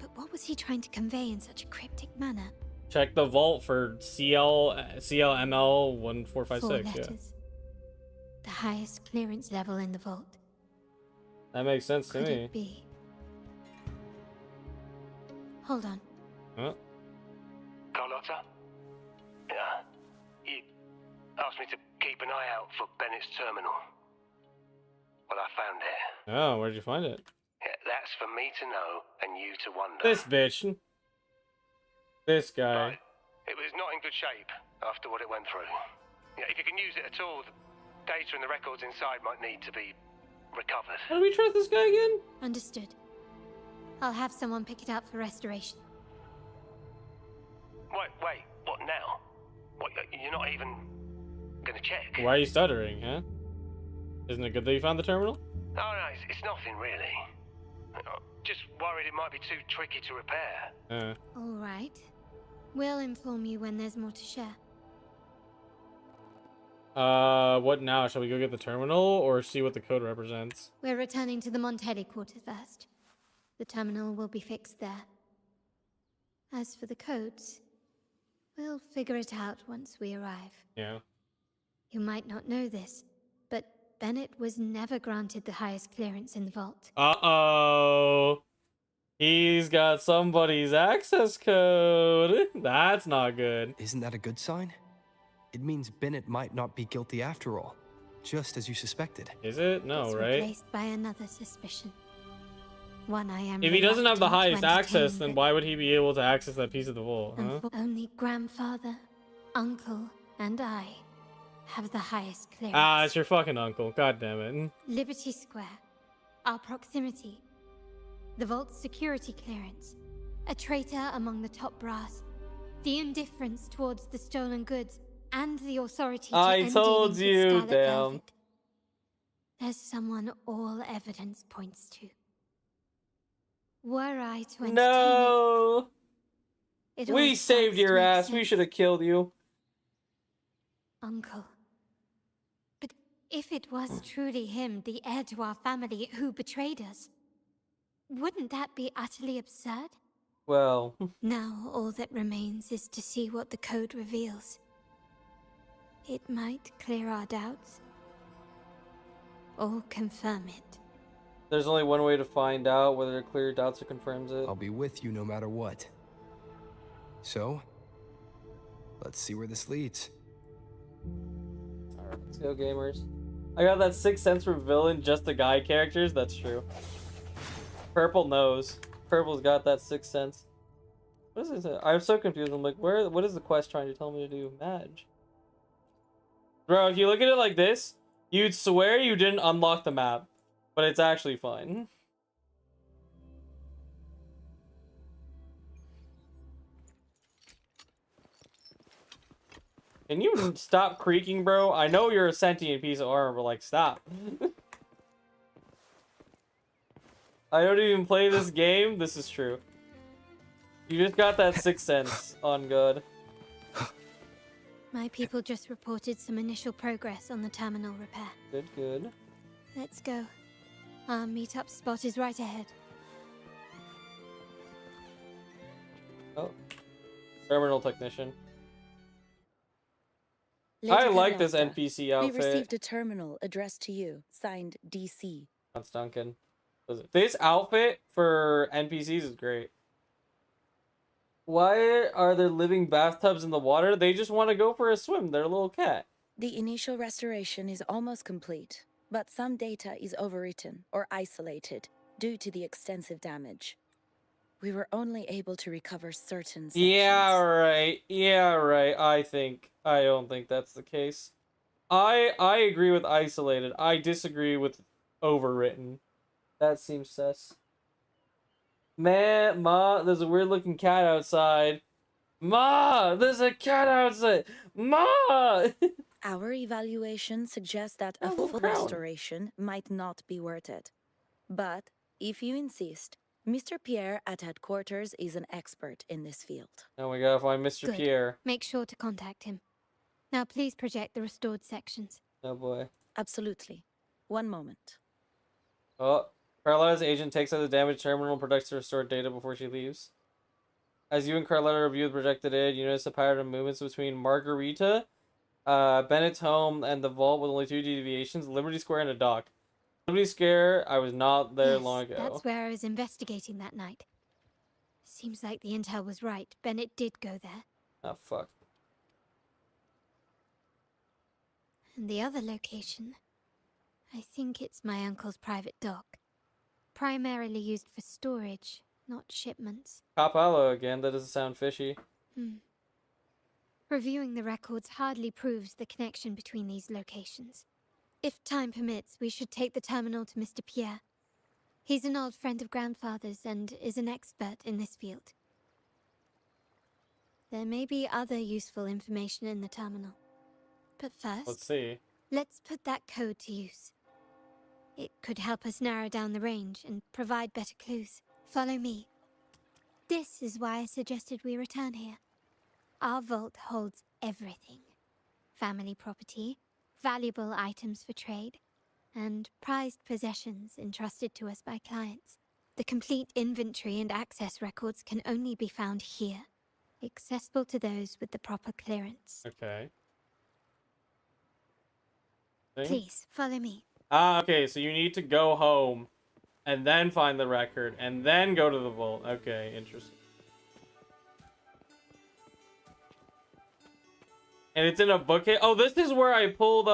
But what was he trying to convey in such a cryptic manner? Check the vault for CLML 1456. 4 Yeah. letters. The highest clearance level in the vault. That makes sense to Could me. it be? Hold on. Huh? Carlotta? Yeah. You asked me to keep an eye out for Bennett's terminal. Well, I found it. Oh, where'd you find it? Yeah, that's for me to know and you to wonder. This bitch. This guy. Right. It was not in good shape after what it went through. Yeah, if you can use it at all, the data and the records inside might need to be recovered. How do we trust this guy again? Understood. I'll have someone pick it up for restoration. Wait, what now? What, you're not even gonna check? Why are you stuttering, huh? Isn't it good that you found the terminal? Oh, no, it's nothing really. Just worried it might be too tricky to repair. All right. We'll inform you when there's more to share. What now? Shall we go get the terminal or see what the code represents? We're returning to the Montelli quarter first. The terminal will be fixed there. As for the codes, we'll figure it out once we arrive. Yeah. You might not know this, but Bennett was never granted the highest clearance in the vault. Uh-oh. He's got somebody's access code. That's not good. Isn't that a good sign? It means Bennett might not be guilty after all, just as you suspected. Is it? No, It's right? replaced by another suspicion. One I am. If he doesn't have the reluctant to highest access, entertain, then but why would he be able to access that piece of the vault, huh? only grandfather, uncle, and I have the highest clearance. Ah, it's your fucking uncle. God damn it. Liberty Square, our proximity, the vault's security clearance, a traitor among the top brass, the indifference towards the stolen goods, and the authority to I end told dealings with you, Scarlet damn. Velvet. There's someone all evidence points to. Were I to entertain No. it all We saved starts your to make ass. We sense. should have killed you. Uncle. But if it was truly him, the heir to our family, who betrayed us, wouldn't that be utterly absurd? Well, Now all that remains is to see what the code reveals. It might clear our doubts, or confirm it. there's only one way to find out whether it clears doubts or confirms it. I'll be with you no matter what. So, let's see where this leads. Alright, let's go, gamers. I got that 6th sense for villain, just the guy characters. That's true. Purple knows. Purple's got that 6th sense. What is this? I'm so confused. I'm like, what is the quest trying to tell me to do? Madge. Bro, if you look at it like this, you'd swear you didn't unlock the map. But it's actually fine. Can you stop creaking, bro? I know you're a sentient piece of armor, but like, stop. I don't even play this game. This is true. You just got that 6th sense on God. My people just reported some initial progress on the terminal repair. Good, good. Let's go. Our meetup spot is right ahead. Oh. Terminal technician. Lady I like this Carlotta, NPC outfit. We received a terminal addressed to you, signed DC. That's Duncan. This outfit for NPCs is great. Why are there living bathtubs in the water? They just want to go for a swim. They're a little cat. The initial restoration is almost complete, but some data is overwritten or isolated due to the extensive damage. We were only able to recover certain sections. Yeah, right. Yeah, right. I don't think that's the case. I agree with isolated. I disagree with overwritten. That seems sus. Man, Ma, there's a weird looking cat outside. Ma, there's a cat outside. Ma! Our evaluation suggests that a Oh, full crown. restoration might not be worth it. But if you insist, Mr. Pierre at headquarters is an expert in this field. Now we gotta find Mr. Good. Pierre. Make sure to contact him. Now please project the restored sections. Oh boy. Absolutely. One moment. Oh, Carlotta's agent takes out the damaged terminal and projects the restored data before she leaves. As you and Carlotta review the projected data, you notice a pattern of movements between Margarita, Bennett's home, and the vault with only 2 deviations, Liberty Square, and a dock. Liberty Square, I was not there Yes, long ago. that's where I was investigating that night. Seems like the intel was right. Bennett did go there. Oh, fuck. And the other location, I think it's my uncle's private dock. Primarily used for storage, not shipments. Capallo again, that doesn't sound fishy. Reviewing the records hardly proves the connection between these locations. If time permits, we should take the terminal to Mr. Pierre. He's an old friend of Grandfather's and is an expert in this field. There may be other useful information in the terminal. But first, Let's see. let's put that code to use. It could help us narrow down the range and provide better clues. Follow me. This is why I suggested we return here. Our vault holds everything. Family property, valuable items for trade, and prized possessions entrusted to us by clients. The complete inventory and access records can only be found here, accessible to those with the proper clearance. Okay. Please, follow me. Ah, okay, so you need to go home, and then find the record, and then go to the vault. Okay, interesting. And it's in a bookcase. Oh, this is where I pulled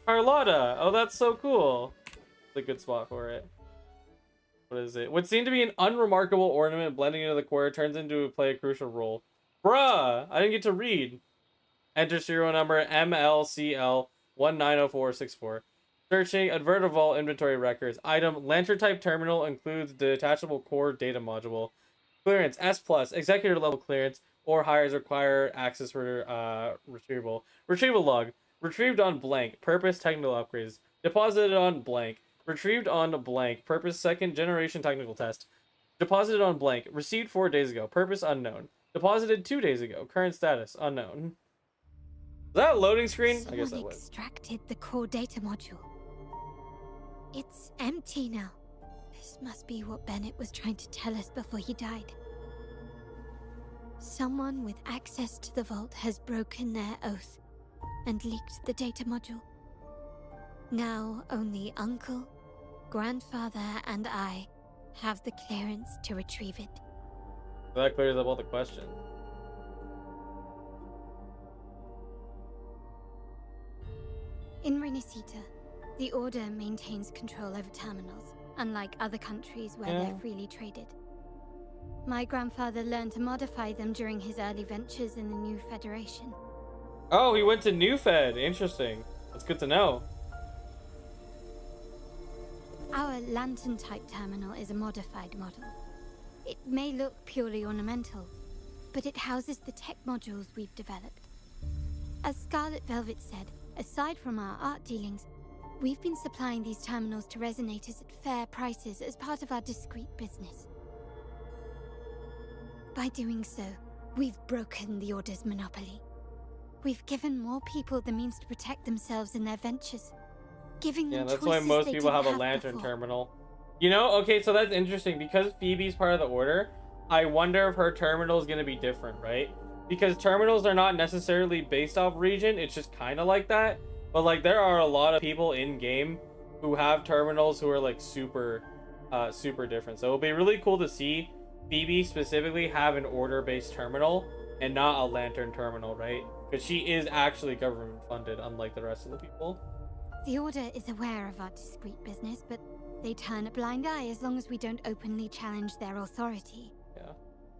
Carlotta. Oh, that's so cool. It's a good spot for it. What is it? What seemed to be an unremarkable ornament blending into the quarter turns into play a crucial role. Bruh! I didn't get to read. Enter serial number MLCL190464. Searching Adverter Vault inventory records. Item Lantern type terminal includes detachable core data module. Clearance S+, executor level clearance, or higher is required access for retrieval. Retrieval log. Retrieved on blank. Purpose technical upgrades. Deposited on blank. Retrieved on blank. Purpose second generation technical test. Deposited on blank. Received 4 days ago. Purpose unknown. Deposited 2 days ago. Current status unknown. Is that a loading screen? I guess that Someone was. extracted the core data module. It's empty now. This must be what Bennett was trying to tell us before he died. Someone with access to the vault has broken their oath and leaked the data module. Now only Uncle, Grandfather, and I have the clearance to retrieve it. That clears up all the questions. In Rinascita, the Order maintains control over terminals, unlike other countries where they're freely traded. My grandfather learned to modify them during his early ventures in the new Federation. Oh, he went to New Fed. Interesting. That's good to know. Our lantern-type terminal is a modified model. It may look purely ornamental, but it houses the tech modules we've developed. As Scarlet Velvet said, aside from our art dealings, we've been supplying these terminals to resonators at fair prices as part of our discreet business. By doing so, we've broken the Order's monopoly. We've given more people the means to protect themselves in their ventures, giving them that's why most people have a lantern terminal. You know, okay, so that's interesting because Phoebe's part of the Order. I wonder if her terminal is going to be different, right? Because terminals are not necessarily based off region. It's just kind of like that. But like, there are a lot of people in game who have terminals who are like super different. So it'll be really cool to see Phoebe specifically have an Order-based terminal and not a lantern terminal, right? Because she is actually government funded, unlike the rest of the people. The Order is aware of our discreet business, but they turn a blind eye as long as we don't openly challenge their authority. Yeah.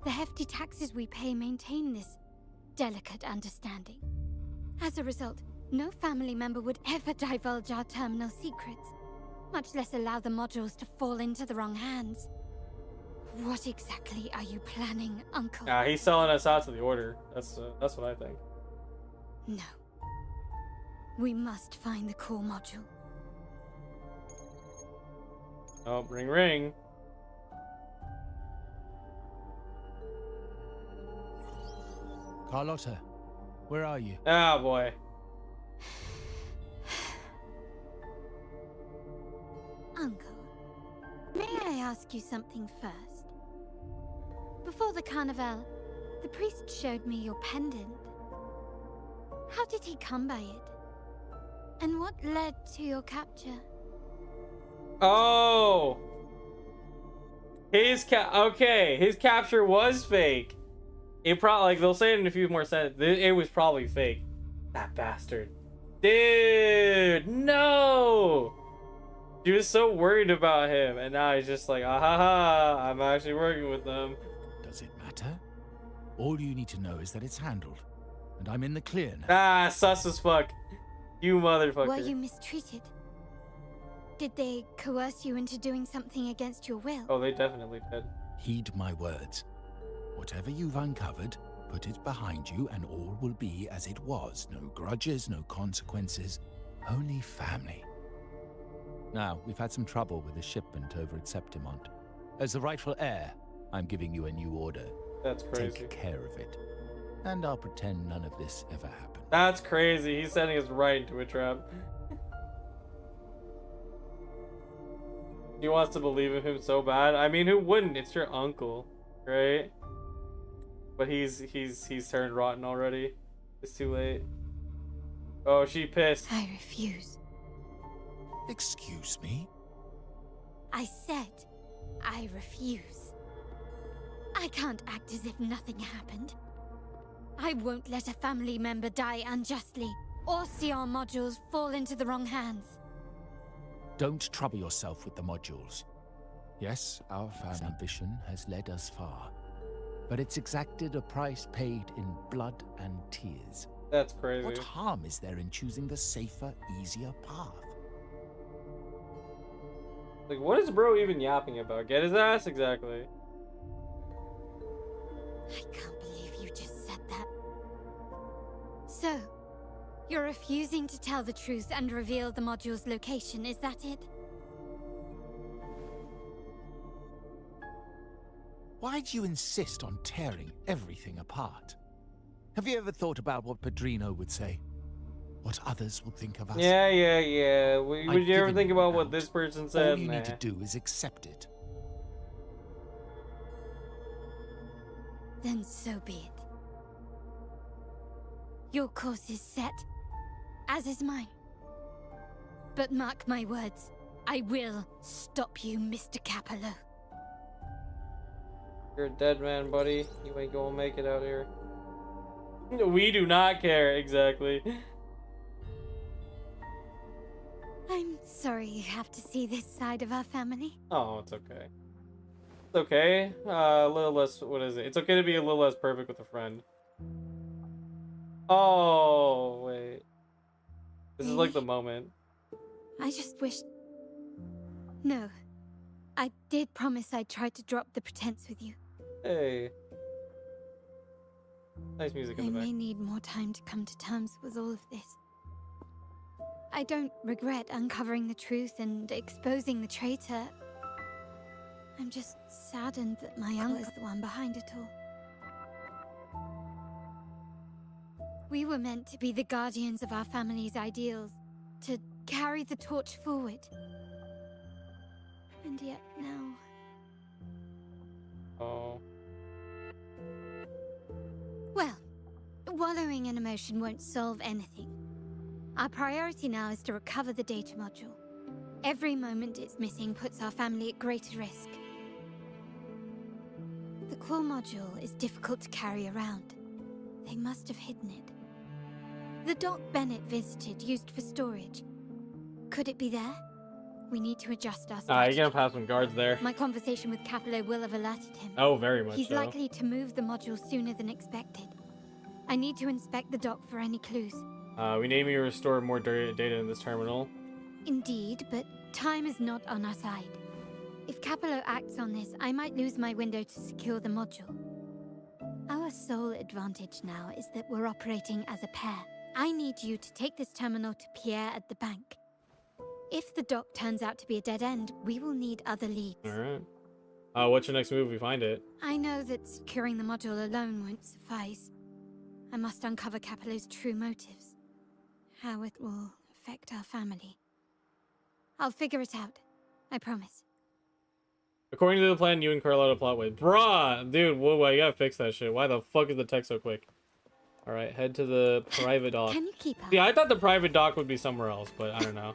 The hefty taxes we pay maintain this delicate understanding. As a result, no family member would ever divulge our terminal secrets, much less allow the modules to fall into the wrong hands. What exactly are you planning, Uncle? Yeah, he's selling us out to the Order. That's what I think. No. We must find the core module. Oh, ring ring. Carlotta, where are you? Ah, boy. Uncle, may I ask you something first? Before the carnival, the priest showed me your pendant. How did he come by it? And what led to your capture? Oh! His capture was fake. It probably, like, they'll say it in a few more sentences. It was probably fake. That bastard. Dude, no! She was so worried about him, and now he's just like, ah ha ha, I'm actually working with them. Does it matter? All you need to know is that it's handled, and I'm in the clear now. Ah, sus as fuck. You motherfucker. Were you mistreated? Did they coerce you into doing something against your will? Oh, they definitely did. Heed my words. Whatever you've uncovered, put it behind you and all will be as it was. No grudges, no consequences, only family. Now, we've had some trouble with the shipment over at Septimont. As the rightful heir, I'm giving you a new order. That's crazy. Take care of it. And I'll pretend none of this ever happened. That's crazy. He's sending us right into a trap. He wants to believe in him so bad. I mean, who wouldn't? It's your uncle, right? But he's turned rotten already. It's too late. Oh, she pissed. I refuse. Excuse me? I said I refuse. I can't act as if nothing happened. I won't let a family member die unjustly or see our modules fall into the wrong hands. Don't trouble yourself with the modules. Yes, our family ambition has led us far, but it's exacted a price paid in blood and tears. That's crazy. What harm is there in choosing the safer, easier path? Like, what is bro even yapping about? Get his ass, exactly. I can't believe you just said that. So, you're refusing to tell the truth and reveal the module's location, is that it? Why do you insist on tearing everything apart? Have you ever thought about what Padrino would say? What others would think of us? Yeah. Would you ever think about what this person said? All you need to do is accept it. Then so be it. Your course is set, as is mine. But mark my words, I will stop you, Mr. Capello. You're a dead man, buddy. You ain't gonna make it out here. We do not care, exactly. I'm sorry you have to see this side of our family. Oh, it's okay. It's okay. A little less, what is it? It's okay to be a little less perfect with a friend. Oh, wait. This is like the moment. I just wished... No. I did promise I'd try to drop the pretense with you. Hey. Nice music in the I back. may need more time to come to terms with all of this. I don't regret uncovering the truth and exposing the traitor. I'm just saddened that my uncle is the one behind it all. We were meant to be the guardians of our family's ideals, to carry the torch forward. And yet now... Oh. Well, wallowing in emotion won't solve anything. Our priority now is to recover the data module. Every moment it's missing puts our family at greater risk. The core module is difficult to carry around. They must have hidden it. The dock Bennett visited, used for storage. Could it be there? We need to adjust our strategy. You're gonna pass some guards there. My conversation with Capello will have alerted him. Oh, very much He's so. likely to move the module sooner than expected. I need to inspect the dock for any clues. We need to restore more data in this terminal. Indeed, but time is not on our side. If Capello acts on this, I might lose my window to secure the module. Our sole advantage now is that we're operating as a pair. I need you to take this terminal to Pierre at the bank. If the dock turns out to be a dead end, we will need other leads. Alright. What's your next move if we find it? I know that securing the module alone won't suffice. I must uncover Capello's true motives. How it will affect our family. I'll figure it out. I promise. According to the plan, you and Carlotta plot with. Bruh! Dude, whoa, I gotta fix that shit. Why the fuck is the text so quick? Alright, head to the private dock. Can you keep up? Yeah, I thought the private dock would be somewhere else, but I don't know.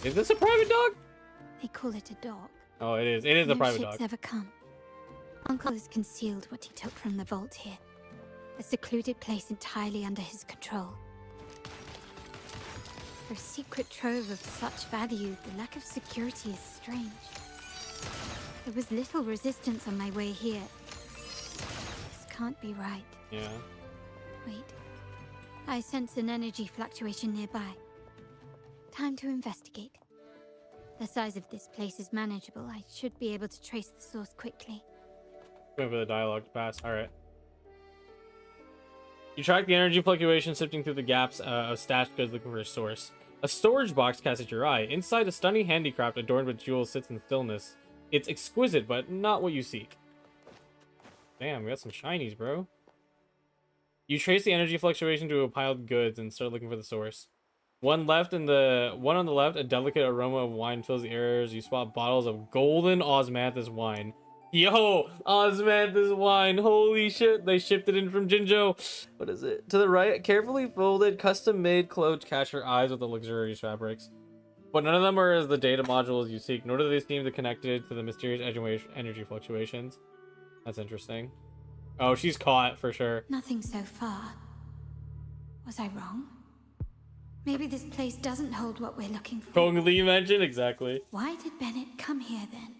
Is this a private dock? They call it a dock. Oh, it is. It is a private ships dock. Ever come. Uncle has concealed what he took from the vault here. A secluded place entirely under his control. For a secret trove of such value, the lack of security is strange. There was little resistance on my way here. This can't be right. Yeah. Wait. I sense an energy fluctuation nearby. Time to investigate. The size of this place is manageable. I should be able to trace the source quickly. Wait for the dialogue to pass. Alright. You track the energy fluctuation sifting through the gaps of stashed goods looking for a source. A storage box catches your eye. Inside, a stunning handicraft adorned with jewels sits in stillness. It's exquisite, but not what you seek. Damn, we got some shinies, bro. You trace the energy fluctuation to a pile of goods and start looking for the source. One on the left, a delicate aroma of wine fills the air as you spot bottles of golden osmanthus wine. Yo, osmanthus wine, holy shit, they shipped it in from Jinzhou. What is it? To the right, carefully folded, custom-made clothes catch your eyes with the luxurious fabrics. But none of them are as the data modules you seek, nor do they seem to connected to the mysterious energy fluctuations. That's interesting. Oh, she's caught for sure. Nothing so far. Was I wrong? Maybe this place doesn't hold what we're looking for. Kong Lee mentioned? Exactly. Why did Bennett come here then?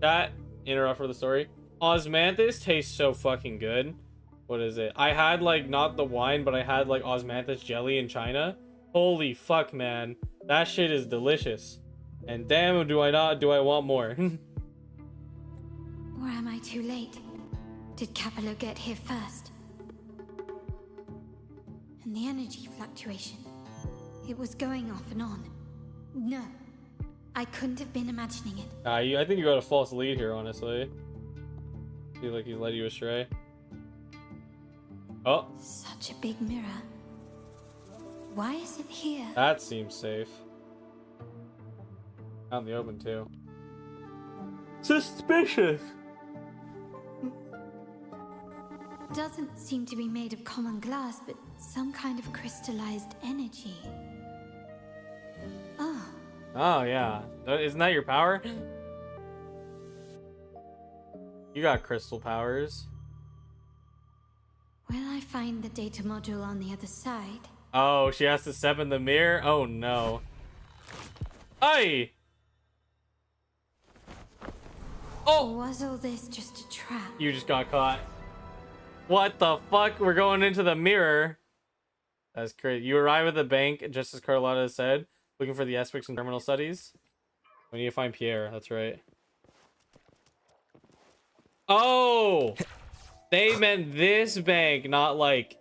That interrupt for the story. Osmanthus tastes so fucking good. What is it? I had like not the wine, but I had like osmanthus jelly in China. Holy fuck, man. That shit is delicious. And damn, do I want more. Or am I too late? Did Capello get here first? And the energy fluctuation. It was going off and on. No. I couldn't have been imagining it. I think you got a false lead here, honestly. I feel like he's led you astray. Oh. Such a big mirror. Why is it here? That seems safe. Out in the open, too. Suspicious! doesn't seem to be made of common glass, but some kind of crystallized energy. Oh. Oh, yeah. Isn't that your power? You got crystal powers. Will I find the data module on the other side? Oh, she has to step in the mirror? Oh, no. Aye! Oh! Or was all this just a trap? You just got caught. What the fuck? We're going into the mirror. That's crazy. You arrive at the bank, just as Carlotta said, looking for the aspects and terminal studies. We need to find Pierre. That's right. Oh! They meant this bank, not like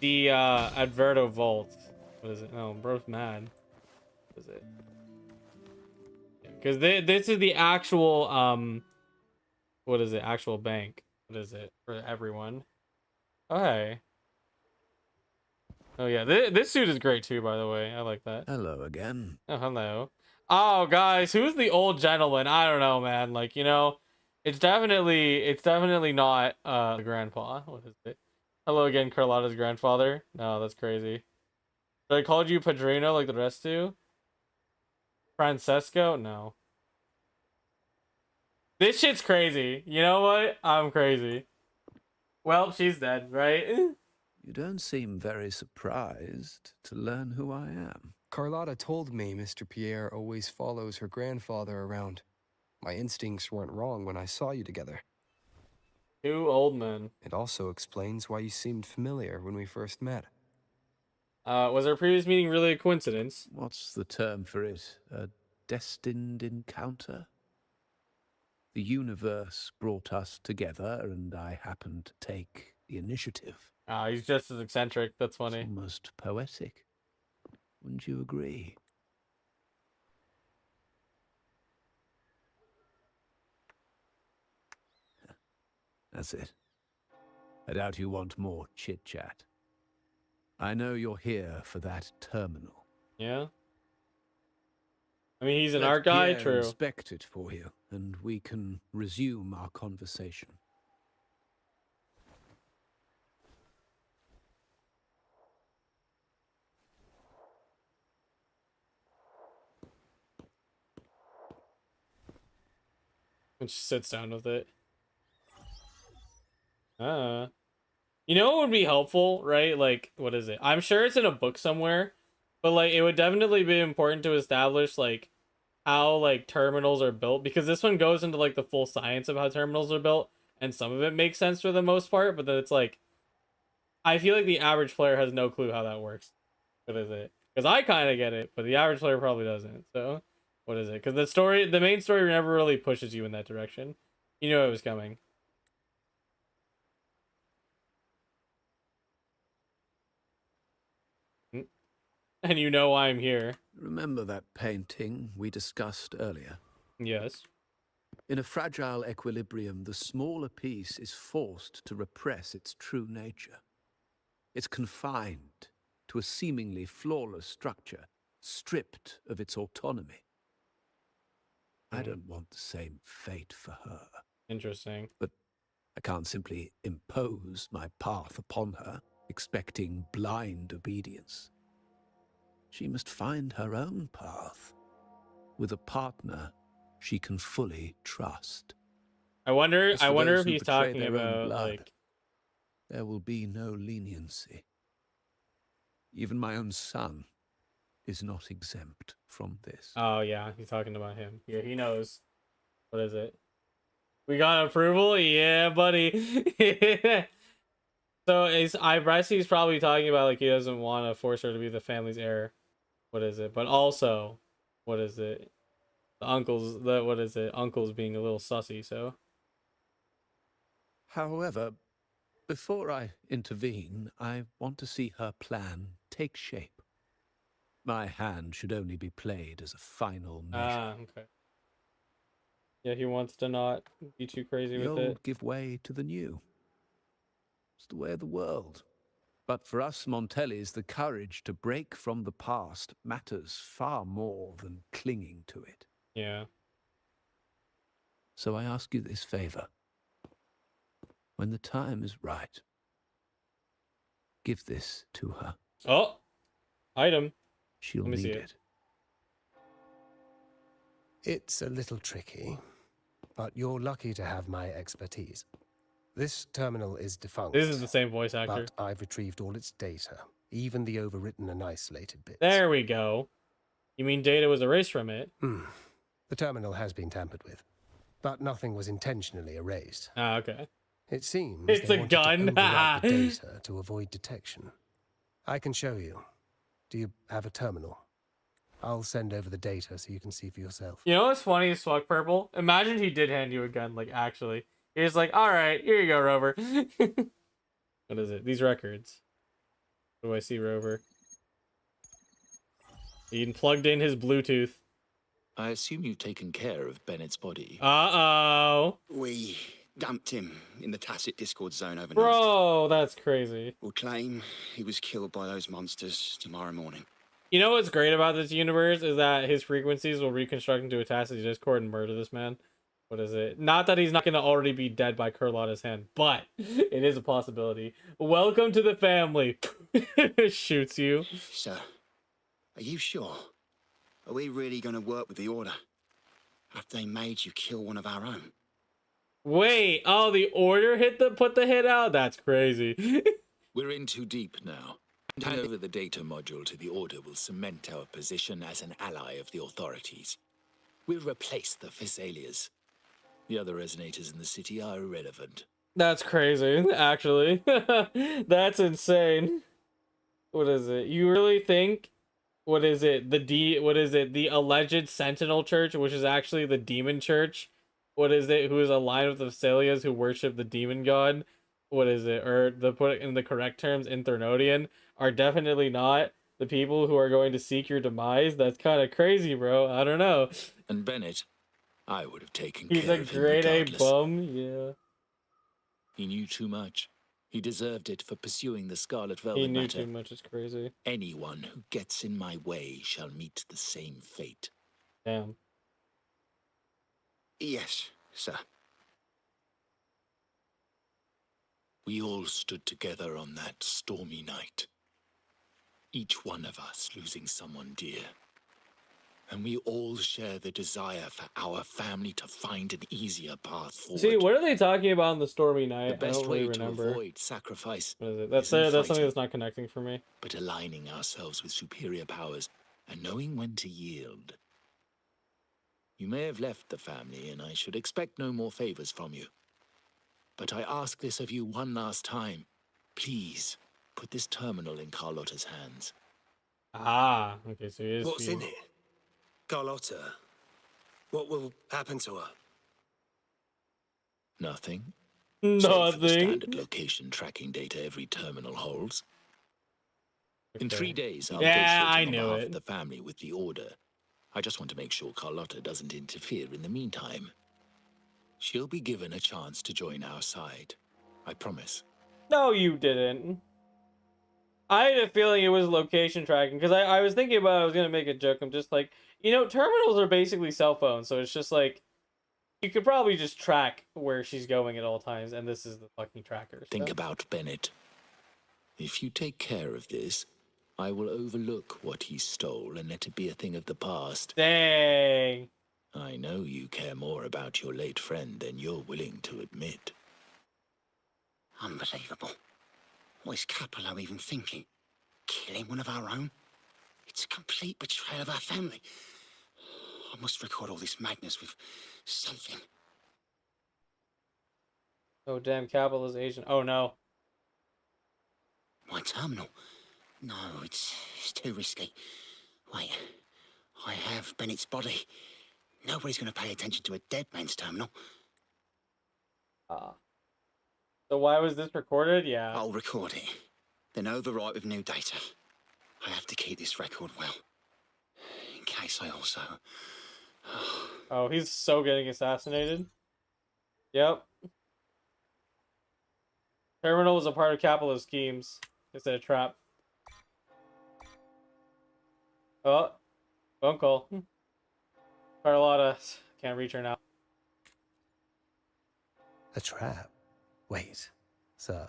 the Adverto Vault. What is it? Oh, bro's mad. What is it? Because this is the actual what is it? Actual bank. What is it for everyone? Oh, hey. Oh yeah, this suit is great too, by the way. I like that. Hello again. Oh, hello. Oh, guys, who's the old gentleman? I don't know, man. Like, you know, it's definitely not the grandpa. What is it? Hello again, Carlotta's grandfather. No, that's crazy. Did I called you Padrino like the rest do? Francesco? No. This shit's crazy. You know what? I'm crazy. Well, she's dead, right? You don't seem very surprised to learn who I am. Carlotta told me Mr. Pierre always follows her grandfather around. My instincts weren't wrong when I saw you together. Two old men. It also explains why you seemed familiar when we first met. Was our previous meeting really a coincidence? What's the term for it? A destined encounter? The universe brought us together, and I happened to take the initiative. Ah, he's just as eccentric. That's funny. It's almost poetic. Wouldn't you agree? That's it. I doubt you want more chit-chat. I know you're here for that terminal. Yeah? I mean, he's an art guy, true. Inspect it for you, and we can resume our conversation. And she sits down with it. You know what would be helpful, right? Like, what is it? I'm sure it's in a book somewhere, but like, it would definitely be important to establish like how like terminals are built, because this one goes into like the full science of how terminals are built, and some of it makes sense for the most part, but then it's like, I feel like the average player has no clue how that works. What is it? Because I kind of get it, but the average player probably doesn't. So, what is it? Because the main story never really pushes you in that direction. You know it was coming. And you know why I'm here. Remember that painting we discussed earlier? Yes. In a fragile equilibrium, the smaller piece is forced to repress its true nature. It's confined to a seemingly flawless structure, stripped of its autonomy. I don't want the same fate for her. Interesting. But I can't simply impose my path upon her, expecting blind obedience. She must find her own path, with a partner she can fully trust. I wonder if he's talking about blood, like, there will be no leniency. Even my own son is not exempt from this. oh yeah, he's talking about him. Yeah, he knows. What is it? We got approval? Yeah, buddy. So he's probably talking about like he doesn't want to force her to be the family's heir. What is it? But also, what is it? Uncle's being a little sussy, so. However, before I intervene, I want to see her plan take shape. My hand should only be played as a final measure. Ah, okay. Yeah, he wants to not be too crazy The with it. old give way to the new. It's the way of the world. But for us Montellis, the courage to break from the past matters far more than clinging to it. Yeah. So I ask you this favor. When the time is right, give this to her. Oh, item. She'll Let me see need it. it. It's a little tricky, but you're lucky to have my expertise. This terminal is defunct. This is the same voice actor. But I've retrieved all its data, even the overwritten and isolated bits. There we go. You mean data was erased from it? The terminal has been tampered with, but nothing was intentionally erased. Ah, okay. It seems It's they a wanted gun. to overwrite the data to avoid detection. I can show you. Do you have a terminal? I'll send over the data so you can see for yourself. You know what's funny as fuck, Purple? Imagine he did hand you a gun, like, actually. He's like, alright, here you go, Rover. What is it? These records. What do I see, Rover? He plugged in his Bluetooth. I assume you've taken care of Bennett's body. Uh-oh. We dumped him in the tacit Discord zone overnight. Bro, that's crazy. We'll claim he was killed by those monsters tomorrow morning. You know what's great about this universe is that his frequencies will reconstruct into a tacit Discord and murder this man. What is it? Not that he's not going to already be dead by Carlotta's hand, but it is a possibility. Welcome to the family. Shoots you. Sir, are you sure? Are we really going to work with the Order? Have they made you kill one of our own? Wait, oh, the Order put the hit out? That's crazy. We're in too deep now. Handing over the data module to the Order will cement our position as an ally of the authorities. We'll replace the Thessalias. The other resonators in the city are irrelevant. That's crazy, actually. That's insane. What is it? You really think, what is it? The alleged Sentinel Church, which is actually the Demon Church. What is it? Who is aligned with the Thessalias who worship the demon god? What is it? Or the put it in the correct terms, Internodian, are definitely not the people who are going to seek your demise. That's kind of crazy, bro. I don't know. And Bennett, I would have taken He's care a of him grade A regardless. bum, yeah. He knew too much. He deserved it for pursuing the Scarlet Velvet He knew matter. too much, it's crazy. Anyone who gets in my way shall meet the same fate. Damn. Yes, sir. We all stood together on that stormy night. Each one of us losing someone dear. And we all share the desire for our family to find an easier path forward. See, what are they talking about on the stormy night? The best I don't really way to remember. avoid sacrifice. What is it? That's isn't something fighting, that's not connecting for me. but aligning ourselves with superior powers and knowing when to yield. You may have left the family, and I should expect no more favors from you. But I ask this of you one last time. Please, put this terminal in Carlotta's hands. Ah, okay, so he is. What's in it? Carlotta. What will happen to her? Nothing. Save for the Nothing. standard location tracking data every terminal holds. In 3 days, I'll Yeah, go I straight on knew behalf it. of the family with the order. I just want to make sure Carlotta doesn't interfere in the meantime. She'll be given a chance to join our side. I promise. No, you didn't. I had a feeling it was location tracking because I was thinking about I was gonna make a joke. I'm just like, you know, terminals are basically cell phones, so it's just like you could probably just track where she's going at all times, and this is the fucking tracker. Think about Bennett. If you take care of this, I will overlook what he stole and let it be a thing of the past. Dang. I know you care more about your late friend than you're willing to admit. Unbelievable. What is Capello even thinking? Killing one of our own? It's a complete betrayal of our family. I must record all this madness with something. Oh damn, Capital's Asian. Oh no. My terminal? No, it's too risky. Wait, I have Bennett's body. Nobody's going to pay attention to a dead man's terminal. Ah. So why was this recorded? Yeah. I'll record it, then overwrite with new data. I have to keep this record well, in case I also... Oh, he's so getting assassinated. Yep. Terminal was a part of Capital's schemes. It's a trap. Oh, phone call. Carlotta. Can't reach her now. A trap? Wait, sir.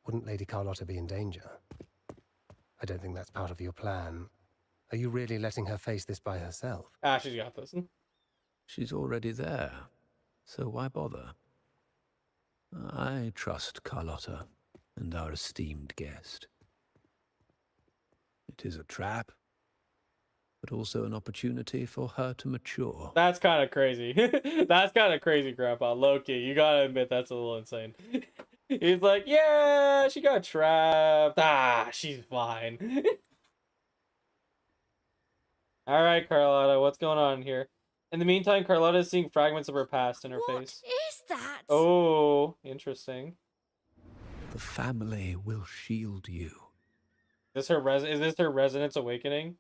Wouldn't Lady Carlotta be in danger? I don't think that's part of your plan. Are you really letting her face this by herself? Ah, she's got this. She's already there, so why bother? I trust Carlotta and our esteemed guest. It is a trap, but also an opportunity for her to mature. That's kind of crazy. That's kind of crazy, Grandpa. Low-key, you gotta admit that's a little insane. He's like, yeah, she got trapped. Ah, she's fine. All right, Carlotta, what's going on here? In the meantime, Carlotta is seeing fragments of her past in her face. What is that? Oh, interesting. The family will shield you. Is this her resonance awakening?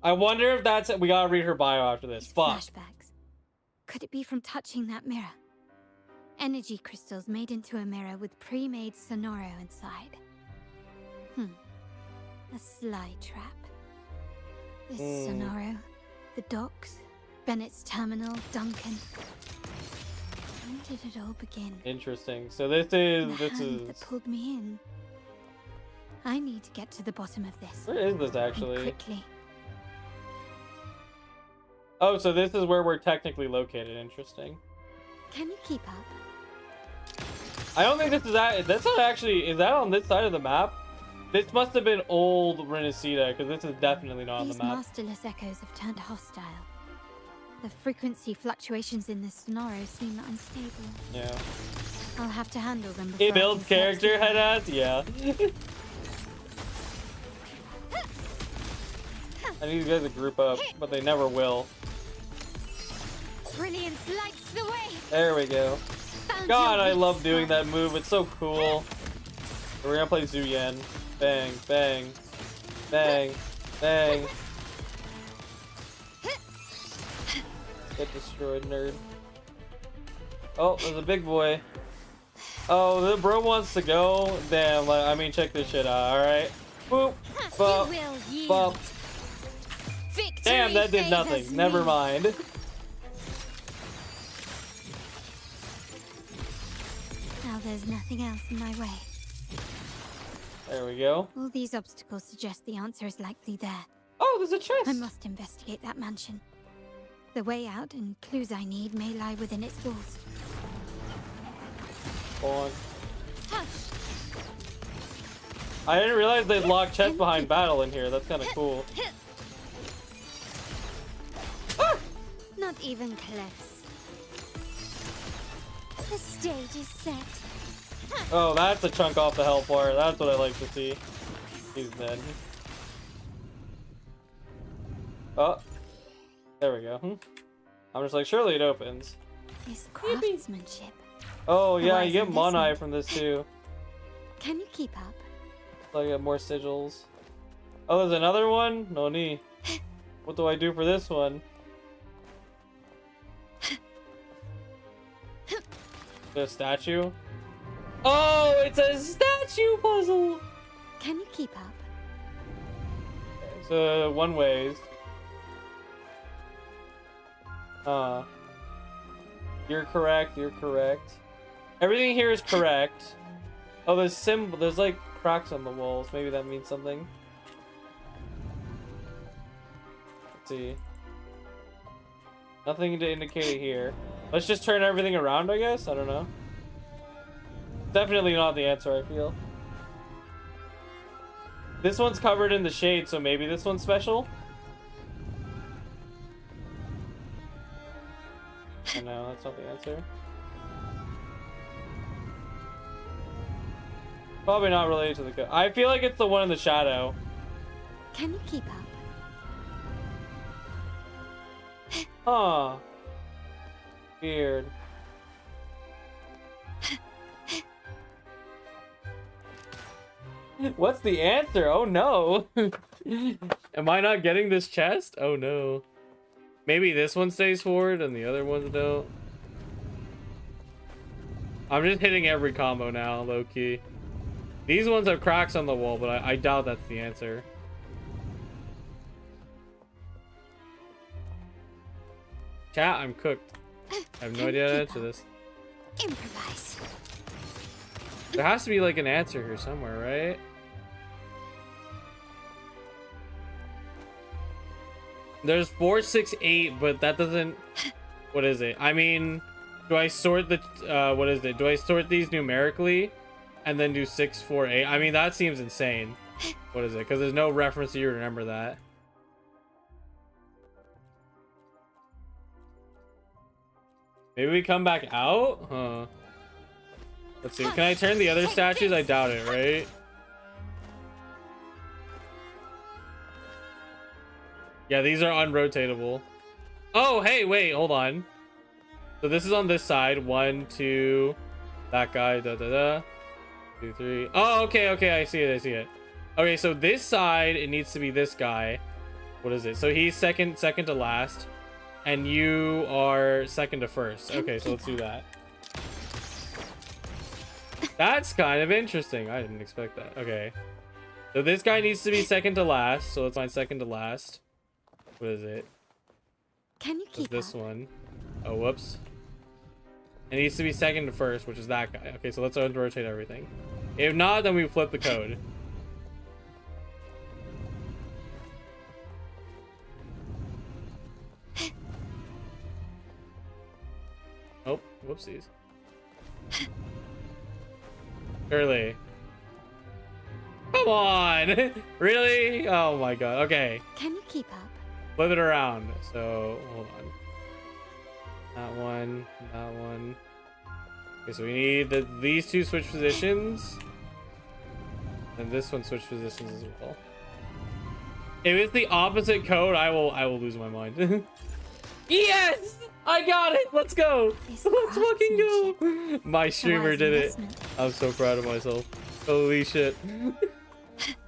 I wonder if that's it. We gotta read her bio after this. Fuck. Flashbacks. Could it be from touching that mirror? Energy crystals made into a mirror with pre-made Sonoro inside. A sly trap. This Sonoro, the docks, Bennett's terminal, Duncan. When did it all begin? Interesting. So this is That pulled me in. I need to get to the bottom of this. Where is this actually? And quickly. Oh, so this is where we're technically located. Interesting. Can you keep up? I don't think this is that. That's not actually. Is that on this side of the map? This must have been old Rinascita, because this is definitely not on the These map. masterless echoes have turned hostile. The frequency fluctuations in the Sonoro seem unstable. Yeah. I'll have to handle them. It builds character head-ads? Yeah. I need you guys to group up, but they never will. Brilliance lights the way. There we go. God, I love doing that move. It's so cool. We're gonna play Zuyen. Bang, bang, bang, bang. Get destroyed, nerd. Oh, there's a big boy. Oh, the bro wants to go. Damn, like, I mean, check this shit out, alright? Boop, bop, bop. Damn, that did nothing. Never mind. Now there's nothing else in my way. There we go. All these obstacles suggest the answer is likely there. Oh, there's a chest. I must investigate that mansion. The way out and clues I need may lie within its walls. Hold on. Hush. I didn't realize they'd lock chests behind battle in here. That's kind of cool. Not even close. The stage is set. Oh, that's a chunk off the health bar. That's what I like to see. He's dead. Oh, there we go. I'm just like, surely it opens. This craftsmanship. Oh yeah, Otherwise you get Mon Eye investment. from this too. Can you keep up? So I get more sigils. Oh, there's another one? No need. What do I do for this one? The statue? Oh, it's a statue puzzle! Can you keep up? So, one ways. You're correct, you're correct. Everything here is correct. Oh, there's like cracks on the walls. Maybe that means something. Let's see. Nothing to indicate it here. Let's just turn everything around, I guess? I don't know. Definitely not the answer, I feel. This one's covered in the shade, so maybe this one's special? Oh, no, that's not the answer. Probably not related to the code. I feel like it's the one in the shadow. Can you keep up? Huh. Weird. What's the answer? Oh no. Am I not getting this chest? Oh no. Maybe this one stays forward and the other ones don't. I'm just hitting every combo now, low-key. These ones have cracks on the wall, but I doubt that's the answer. Chat, I'm cooked. I have no idea how to answer this. Improvise. There has to be like an answer here somewhere, right? There's 4, 6, 8, but that doesn't. What is it? I mean, do I sort the what is it? Do I sort these numerically and then do 6, 4, 8? I mean, that seems insane. What is it? Because there's no reference to you remember that. Maybe we come back out? Huh. Let's see. Can I turn the other statues? I doubt it, right? Yeah, these are unrotatable. Oh, hey, wait, hold on. So this is on this side. 1, 2, that guy, da da da. 2, 3. Oh, okay, I see it. Okay, so this side, it needs to be this guy. What is it? So he's second to last, and you are second to first. Okay, so let's do that. That's kind of interesting. I didn't expect that. Okay, so this guy needs to be second to last. So let's find second to last. What is it? Can you keep this one? Oh, whoops. It needs to be second to first, which is that guy. Okay, so let's rotate everything. If not, then we flip the code. Oh, whoopsies. Surely. Come on! Really? Oh my god. Okay. Can you keep up? Flip it around. So, hold on. That one. That one. Okay, so we need these two switch positions. And this one switch positions as well. If it's the opposite code, I will lose my mind. Yes! I got it! Let's go! Let's fucking go! My streamer did it. I'm so proud of myself. Holy shit.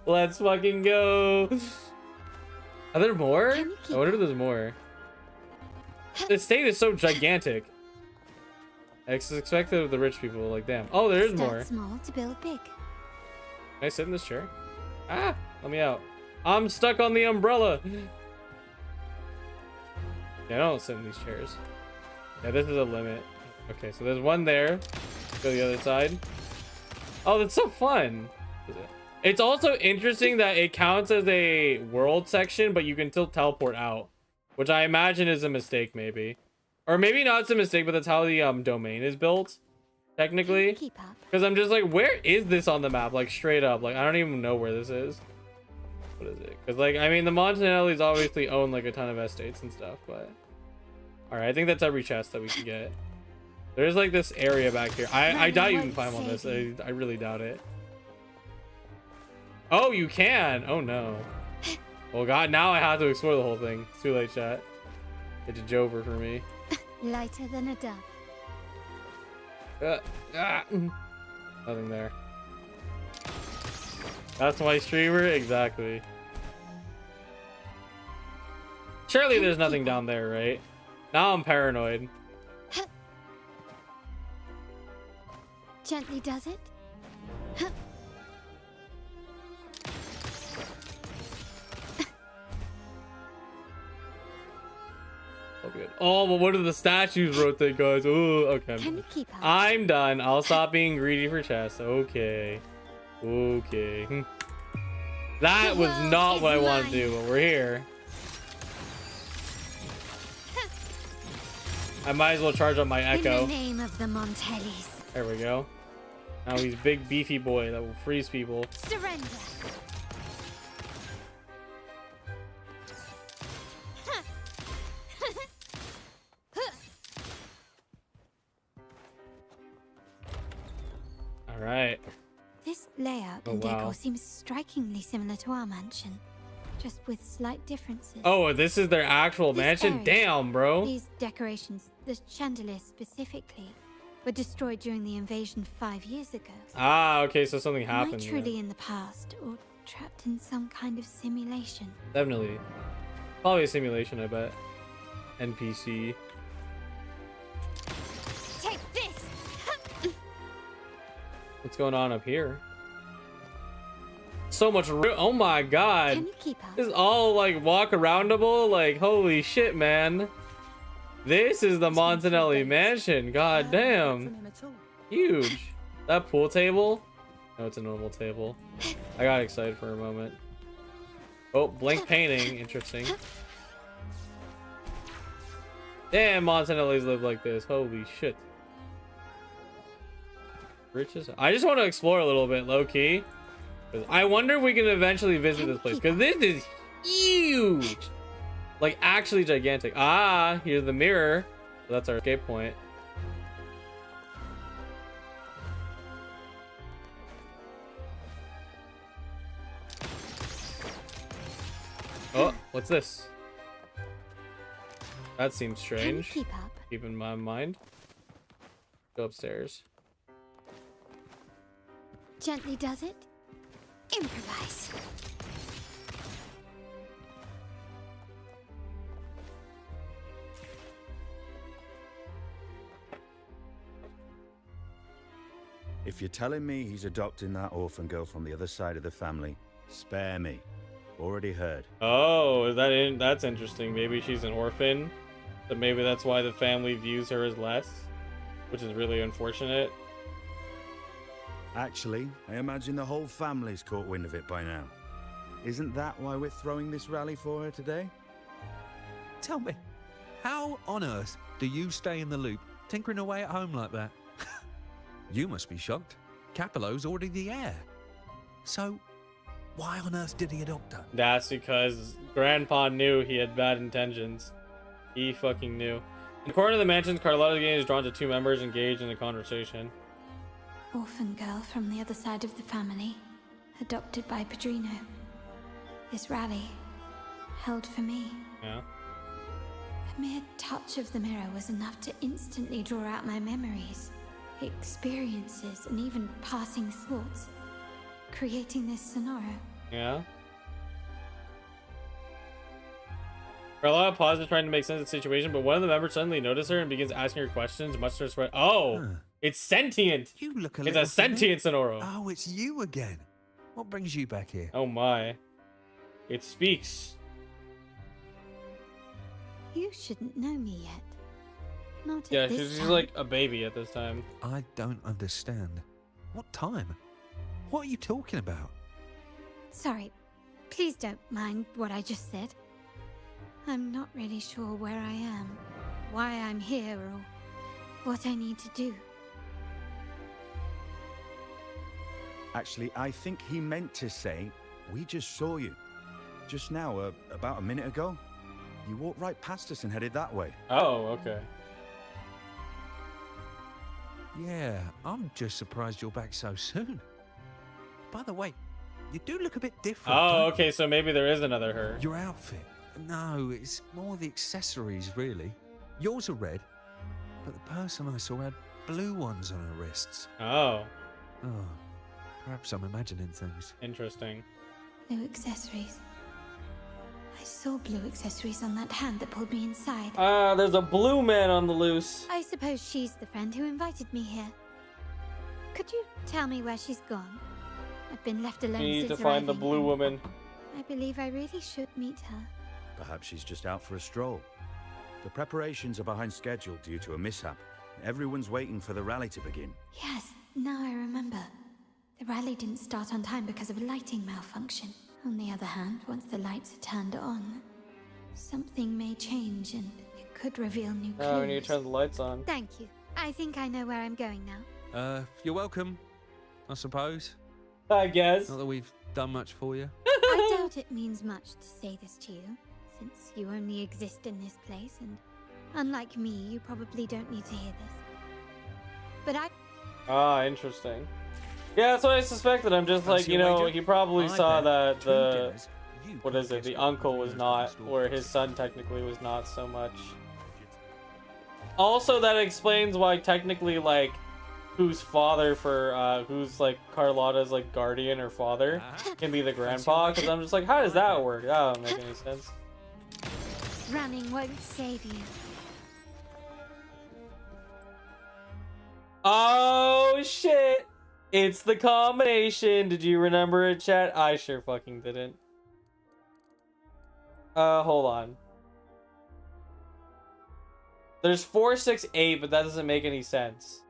Let's fucking go! Are there more? I wonder if there's more. The state is so gigantic. It's expected of the rich people. Like, damn. Oh, there is more. Start small to build big. Can I sit in this chair? Ah! Let me out. I'm stuck on the umbrella. Yeah, I don't sit in these chairs. Yeah, this is a limit. Okay, so there's one there. Go to the other side. Oh, that's so fun. It's also interesting that it counts as a world section, but you can still teleport out, which I imagine is a mistake, maybe. Or maybe not it's a mistake, but that's how the domain is built, technically. Because I'm just like, where is this on the map? Like, straight up. Like, I don't even know where this is. What is it? Because, like, I mean, the Montanellis obviously own, like, a ton of estates and stuff, but... Alright, I think that's every chest that we can get. There's, like, this area back here. I doubt you can climb on this. I really doubt it. Oh, you can! Oh, no. Well, God, now I have to explore the whole thing. It's too late, chat. It's a jover for me. Lighter than a dove. Nothing there. That's my streamer? Exactly. Surely there's nothing down there, right? Now I'm paranoid. Gently does it. Oh, good. Oh, but what do the statues rotate, guys? Oh, okay. Can you keep up? I'm done. I'll stop being greedy for chests. Okay. Okay. That was not what I wanted to do, but we're here. I might as well charge up my echo. In the name of the Montellis. There we go. Now he's big beefy boy that will freeze people. Surrender. All right. This layout and decor seems strikingly similar to our mansion, just with slight differences. Oh, this is their actual mansion? Damn, bro. These decorations, the chandelier specifically, were destroyed during the invasion 5 years ago. Ah, okay, so something happened. Am I truly in the past, or trapped in some kind of simulation? Definitely. Probably a simulation, I bet. NPC. Take this! What's going on up here? So much oh my god. Can you keep up? This is all like walk aroundable. Like, holy shit, man. This is the Montanelli mansion. God damn. Huge. That pool table? No, it's a normal table. I got excited for a moment. Oh, blank painting. Interesting. Damn, Montanelli's live like this. Holy shit. Riches. I just want to explore a little bit, low key. I wonder if we can eventually visit this place, because this is huge. Like, actually gigantic. Ah, here's the mirror. That's our escape point. Oh, what's this? That seems strange. Keep up. Keep in my mind. Go upstairs. Gently does it. Improvise. If you're telling me he's adopting that orphan girl from the other side of the family, spare me. Already heard. Oh, that's interesting. Maybe she's an orphan, but maybe that's why the family views her as less, which is really unfortunate. Actually, I imagine the whole family's caught wind of it by now. Isn't that why we're throwing this rally for her today? Tell me, how on earth do you stay in the loop, tinkering away at home like that? You must be shocked. Capello's already the heir. So, why on earth did he adopt her? That's because Grandpa knew he had bad intentions. He fucking knew. In the corner of the mansion, Carlotta again is drawn to two members engaged in a conversation. Orphan girl from the other side of the family, adopted by Padrino. This rally, held for me. Yeah. A mere touch of the mirror was enough to instantly draw out my memories, experiences, and even passing thoughts, creating this scenario. Yeah. Carlotta pauses, trying to make sense of the situation, but one of the members suddenly notices her and begins asking her questions, much to her surprise. Oh, it's sentient. You look It's a sentient Sonoro. Oh, it's you again. What brings you back here? Oh my. It speaks. You shouldn't know me yet. Not Yeah, at this she's time. like a baby at this time. I don't understand. What time? What are you talking about? Sorry, please don't mind what I just said. I'm not really sure where I am, why I'm here, or what I need to do. Actually, I think he meant to say, we just saw you. Just now, about a minute ago. You walked right past us and headed that way. Oh, okay. Yeah, I'm just surprised you're back so soon. By the way, you do look a bit different. Oh, okay, so maybe there is another her. Your outfit. No, it's more the accessories, really. Yours are red, but the person I saw had blue ones on her wrists. Oh. Oh, perhaps I'm imagining things. Interesting. Blue accessories. I saw blue accessories on that hand that pulled me inside. There's a blue man on the loose. I suppose she's the friend who invited me here. Could you tell me where she's gone? I've been left alone You need since to find the arriving, blue and woman. I believe I really should meet her. Perhaps she's just out for a stroll. The preparations are behind schedule due to a mishap. Everyone's waiting for the rally to begin. Yes, now I remember. The rally didn't start on time because of a lighting malfunction. On the other hand, once the lights are turned on, something may change and it could reveal new clues. Oh, we need to turn the lights on. Thank you. I think I know where I'm going now. You're welcome, I suppose. I guess. Not that we've done much for you. I doubt it means much to say this to you, since you only exist in this place, and unlike me, you probably don't need to hear this. But I... Ah, interesting. Yeah, that's what I suspected. I'm just like, you know, he probably saw that the... What is it? The uncle was not, or his son technically was not so much. Also, that explains why technically, like, who's father for, who's, like, Carlotta's, like, guardian or father can be the grandpa, because I'm just like, how does that work? That doesn't make any sense. Running won't save you. Oh, shit! It's the combination. Did you remember it, chat? I sure fucking didn't. Hold on. There's 4, 6, 8, but that doesn't make any sense.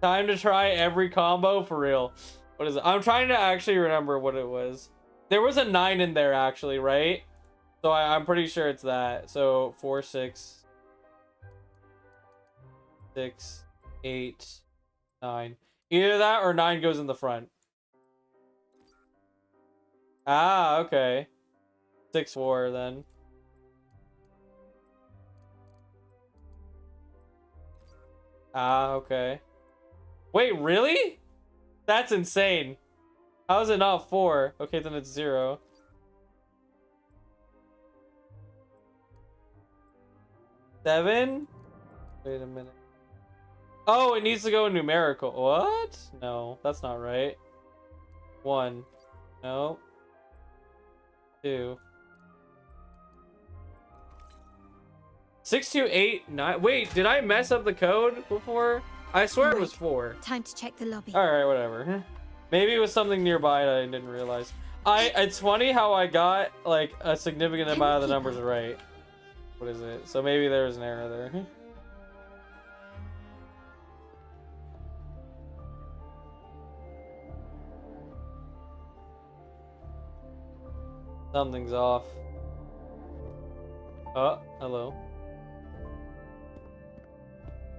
Time to try every combo for real. What is it? I'm trying to actually remember what it was. There was a 9 in there actually, right? So I'm pretty sure it's that. So 4, 6, 6, 8, 9. Either that or 9 goes in the front. Ah, okay. 6, 4 then. Ah, okay. Wait, really? That's insane. How is it not 4? Okay, then it's 0. Seven? Wait a minute. Oh, it needs to go in numerical. What? No, that's not right. 1. No. 2. 6, 2, 8, 9. Wait, did I mess up the code before? I swear it was 4. Time to check the lobby. Alright, whatever. Maybe it was something nearby that I didn't realize. It's funny how I got like a significant amount of the numbers right. What is it? So maybe there was an error there. Something's off. Oh, hello.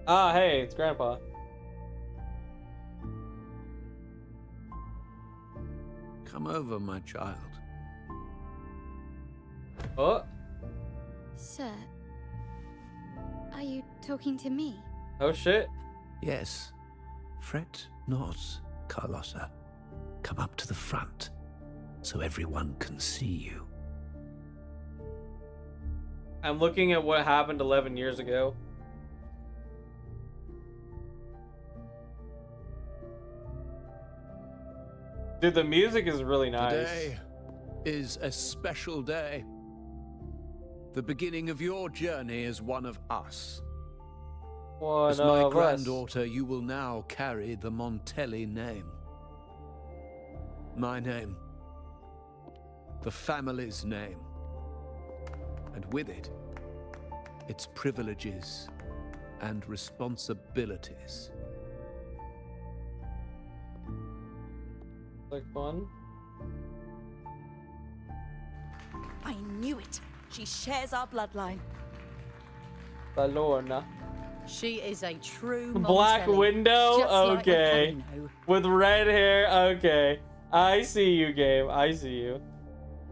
Ah, hey, it's Grandpa. Come over, my child. Oh. Sir, are you talking to me? Oh shit. Yes. Fret not, Carlotta. Come up to the front, so everyone can see you. I'm looking at what happened 11 years ago. Dude, the music is really nice. Today is a special day. The beginning of your journey as one of us. As my granddaughter, you will now carry the Montelli name. My name. The family's name. And with it, its privileges and responsibilities. Like fun. I knew it. She shares our bloodline. Balorna. She is a true Black Montelli, window? just like Okay. Camino. With red hair? Okay. I see you, game. I see you.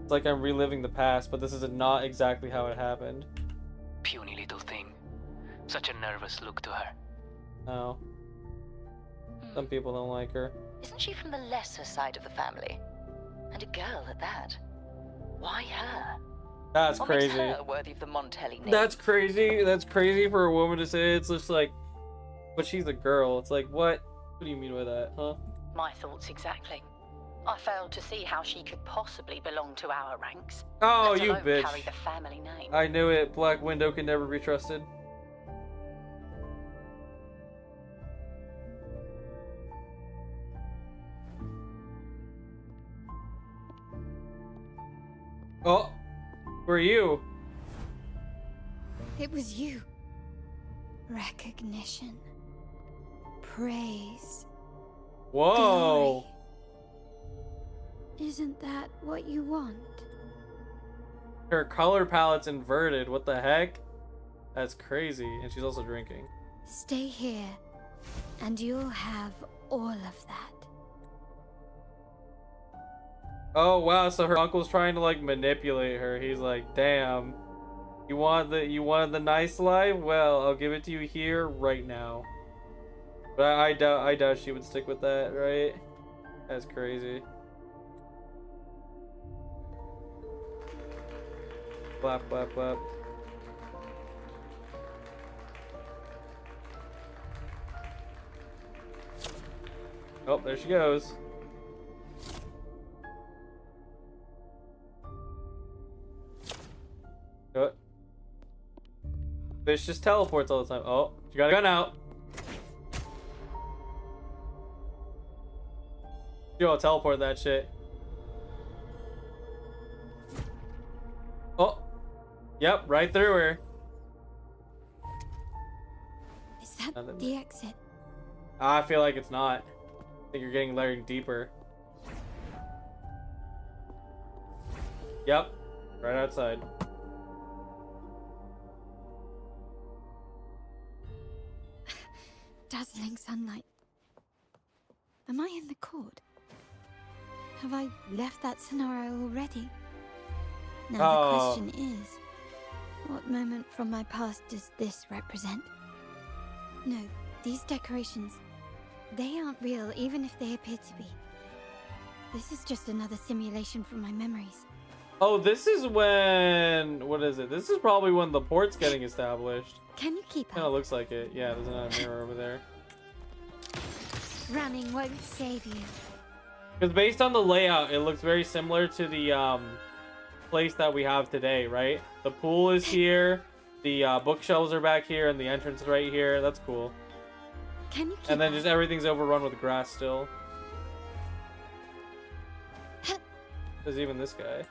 It's like I'm reliving the past, but this is not exactly how it happened. Puny little thing. Such a nervous look to her. Oh. Some people don't like her. Isn't she from the lesser side of the family? And a girl at that. Why her? That's What crazy. makes her worthy of the Montelli name? That's crazy. That's crazy for a woman to say. It's just like, but she's a girl. It's like, what? What do you mean by that, huh? My thoughts exactly. I failed to see how she could possibly belong to our ranks. Oh, let you alone bitch. carry the family name. I knew it. Black Widow can never be trusted. Oh, who are you? It was you. Recognition. Praise. Whoa. Glory. Isn't that what you want? Her color palette's inverted. What the heck? That's crazy. And she's also drinking. Stay here, and you'll have all of that. Oh wow, so her uncle's trying to like manipulate her. He's like, damn. You wanted the nice life? Well, I'll give it to you here right now. But I doubt she would stick with that, right? That's crazy. Clap, clap, clap. Oh, there she goes. What? Fish just teleports all the time. Oh, you got a gun out. Yo, teleport that shit. Oh. Yep, right through her. Is that the exit? I feel like it's not. I think you're getting layered deeper. Yep, right outside. Dazzling sunlight. Am I in the court? Have I left that scenario already? Now the question is, what moment from my past does this represent? No, these decorations, they aren't real, even if they appear to be. This is just another simulation from my memories. Oh, this is when... What is it? This is probably when the port's getting established. Can you keep up? Kinda looks like it. Yeah, there's another mirror over there. Ramming won't save you. Because based on the layout, it looks very similar to the place that we have today, right? The pool is here, the bookshelves are back here, and the entrance is right here. That's cool. Can you keep And then just everything's overrun with grass still. There's even this guy.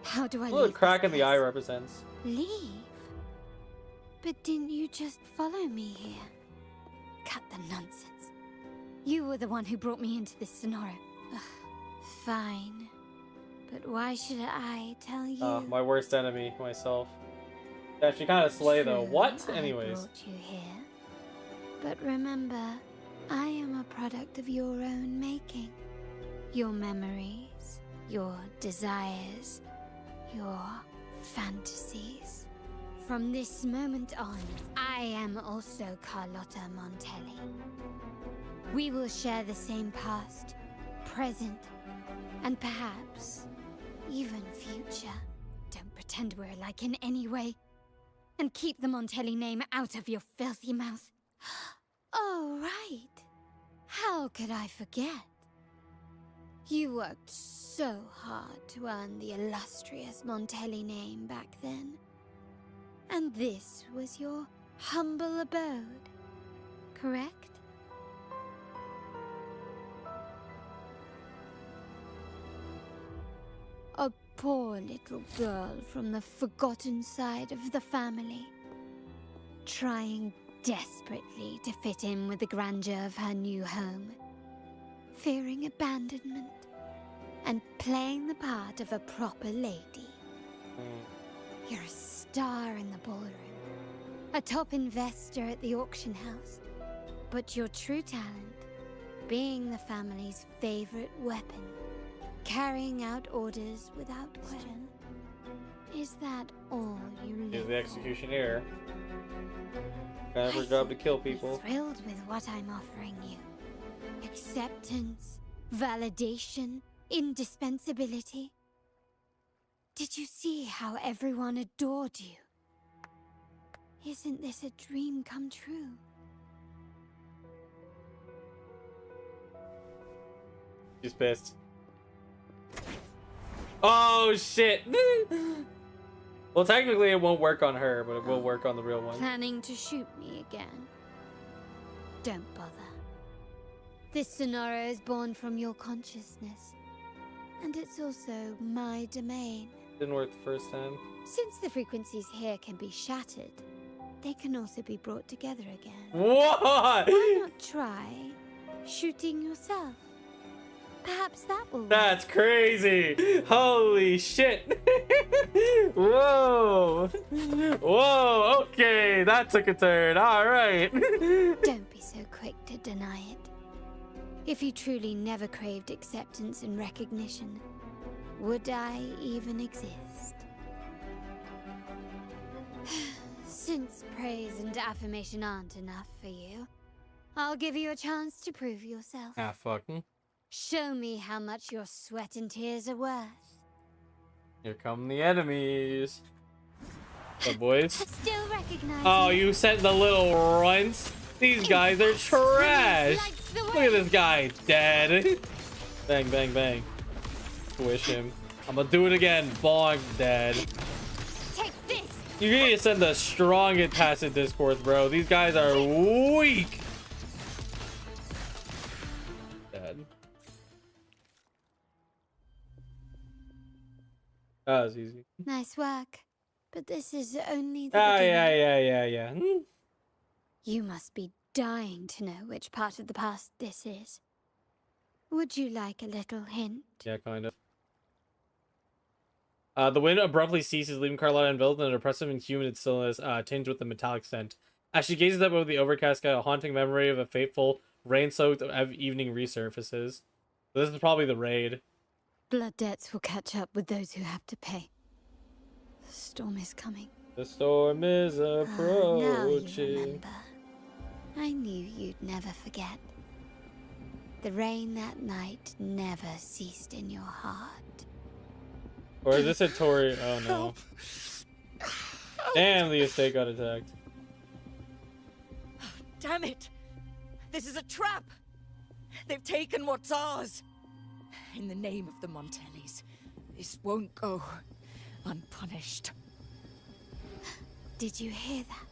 How do I What a leave crack this in the place? eye represents. Leave? But didn't you just follow me here? Cut the nonsense. You were the one who brought me into this scenario. Ugh, fine. But why should I tell you? My worst enemy, myself. Yeah, she kind of slay though. True, What? I Anyways. brought you here. But remember, I am a product of your own making. Your memories, your desires, your fantasies. From this moment on, I am also Carlotta Montelli. We will share the same past, present, and perhaps even future. Don't pretend we're alike in any way. And keep the Montelli name out of your filthy mouth. Oh, right. How could I forget? You worked so hard to earn the illustrious Montelli name back then. And this was your humble abode, correct? A poor little girl from the forgotten side of the family, trying desperately to fit in with the grandeur of her new home, fearing abandonment, and playing the part of a proper lady. You're a star in the ballroom, a top investor at the auction house, but your true talent, being the family's favorite weapon, carrying out orders without question. Is that all you live He's the executioner. Kind of her job to kill people. Thrilled with what I'm offering you. Acceptance, validation, indispensability. Did you see how everyone adored you? Isn't this a dream come true? She's pissed. Oh shit! Well, technically it won't work on her, but it will work on the real one. Planning to shoot me again? Don't bother. This scenario is born from your consciousness. And it's also my domain. Didn't work the first time. Since the frequencies here can be shattered, they can also be brought together again. What? Why not try shooting yourself? Perhaps that will work. That's crazy! Holy shit! Whoa! Whoa! Okay, that took a turn. All right. Don't be so quick to deny it. If you truly never craved acceptance and recognition, would I even exist? Since praise and affirmation aren't enough for you, I'll give you a chance to prove yourself. Ah, fucking. Show me how much your sweat and tears are worth. Here come the enemies. The boys. Still recognize Oh, me? you sent the little runts. These guys are trash. Look at this guy, dead. Bang, bang, bang. Squish him. I'm gonna do it again. Bong, dead. Take this. You need to send the strongest passive discourse, bro. These guys are weak. Dead. That was easy. Nice work. But this is only the Ah, beginning. yeah. You must be dying to know which part of the past this is. Would you like a little hint? Yeah, kind of. The wind abruptly ceases, leaving Carlotta enveloped in an oppressive and humid stillness, tinged with a metallic scent. As she gazes up over the overcast sky, a haunting memory of a fateful, rain-soaked evening resurfaces. This is probably the raid. Blood debts will catch up with those who have to pay. The storm is coming. The storm is Now you approaching. remember. I knew you'd never forget. The rain that night never ceased in your heart. Or is this a Tori? Oh no. Damn, the estate got attacked. Damn it! This is a trap! They've taken what's ours! In the name of the Montellis, this won't go unpunished. Did you hear that?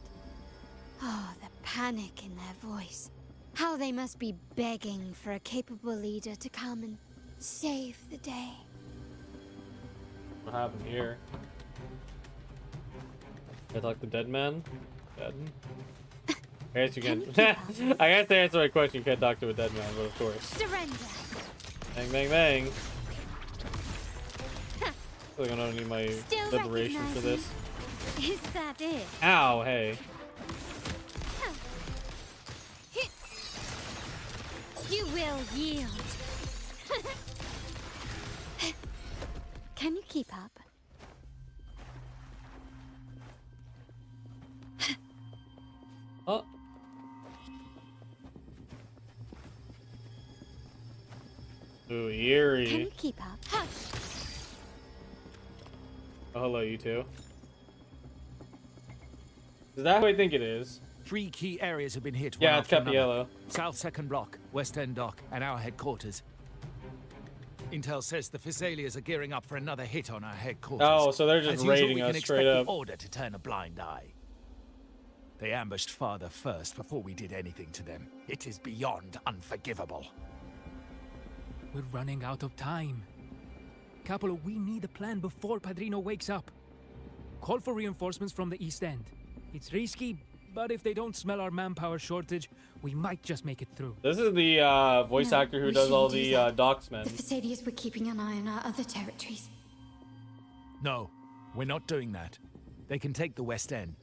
Oh, the panic in their voice. How they must be begging for a capable leader to come and save the day. What happened here? I talk to dead man? Dead? I guess you can. I guess to answer my question, you can't talk to a dead man, but of course. Surrender. Bang, bang, bang. I feel like I don't need my Still liberation for this. Me? Is that it? Ow, hey. You will yield. Can you keep up? Oh. Ooh, eerie. Can you keep up? Hush. Oh, hello, you two. Is that who I think it is? 3 key areas have been hit. Yeah, one it's after got the another. yellow. South Second Block, West End Dock, and our headquarters. Intel says the Thessalians are gearing up for another hit on our headquarters. Oh, so they're just As usual, raiding we us can straight expect up. the order to turn a blind eye. They ambushed Father first before we did anything to them. It is beyond unforgivable. We're running out of time. Capolo, we need a plan before Padrino wakes up. Call for reinforcements from the East End. It's risky, but if they don't smell our manpower shortage, we might just make it through. This is the voice No, actor who we does all shouldn't do the that. docksmen. The Thessalians were keeping an eye on our other territories. No, we're not doing that. They can take the West End.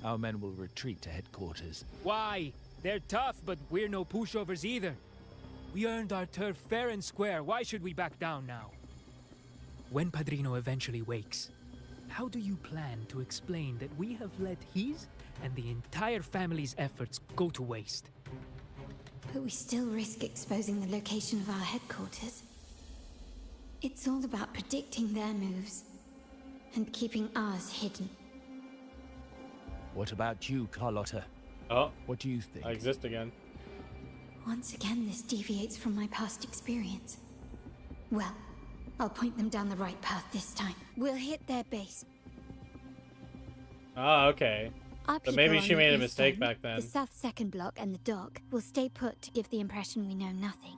Our men will retreat to headquarters. Why? They're tough, but we're no pushovers either. We earned our turf fair and square. Why should we back down now? When Padrino eventually wakes, how do you plan to explain that we have let his and the entire family's efforts go to waste? But we still risk exposing the location of our headquarters. It's all about predicting their moves and keeping ours hidden. What about you, Carlotta? Oh. What do you think? I exist again. Once again, this deviates from my past experience. Well, I'll point them down the right path this time. We'll hit their base. Oh, okay. Our So maybe people she on the made a east mistake end, back then. The South Second Block and the dock will stay put to give the impression we know nothing.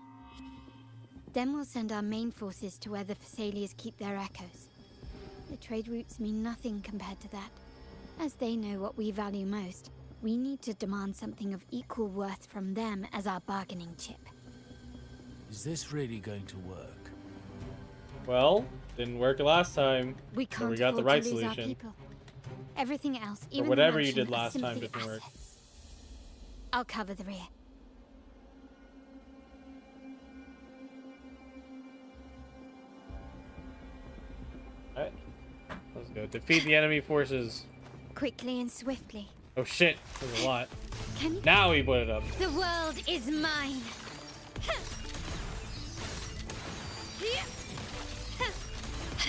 Then we'll send our main forces to where the Thessalians keep their echoes. The trade routes mean nothing compared to that. As they know what we value most, we need to demand something of equal worth from them as our bargaining chip. Is this really going to work? Well, didn't work last time. We so can't we got the afford right to lose our solution. people. Everything else, Or even the whatever you mansion, did are last time simply didn't work. assets. I'll cover the rear. Alright. Let's go. Defeat the enemy forces. Quickly and swiftly. Oh shit, there's a lot. Can you... Now we put it up. The world is mine.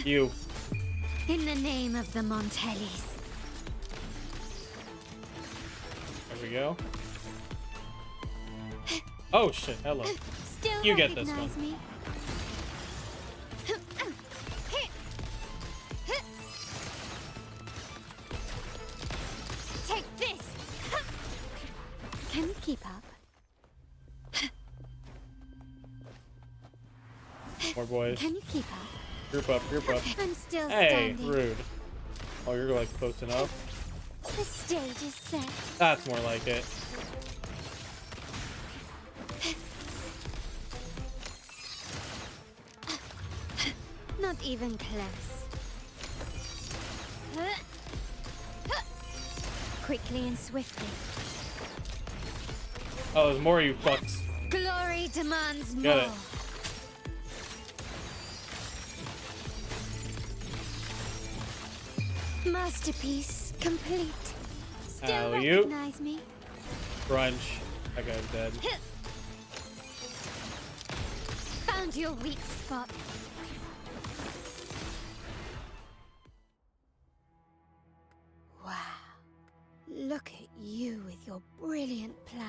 You. In the name of the Montellis. There we go. Oh shit, hello. Still You get this one. recognize me? More boys. Can you keep up? Group up, group up. I'm still Hey, standing. rude. Oh, you're like close enough. The stage is set. That's more like it. Not even close. Quickly and swiftly. Oh, there's more, you fucks. Glory demands Get more. it. Masterpiece complete. Still Alley-oop. recognize me? Crunch. That guy's dead. Found your weak spot. Wow. Look at you with your brilliant plan.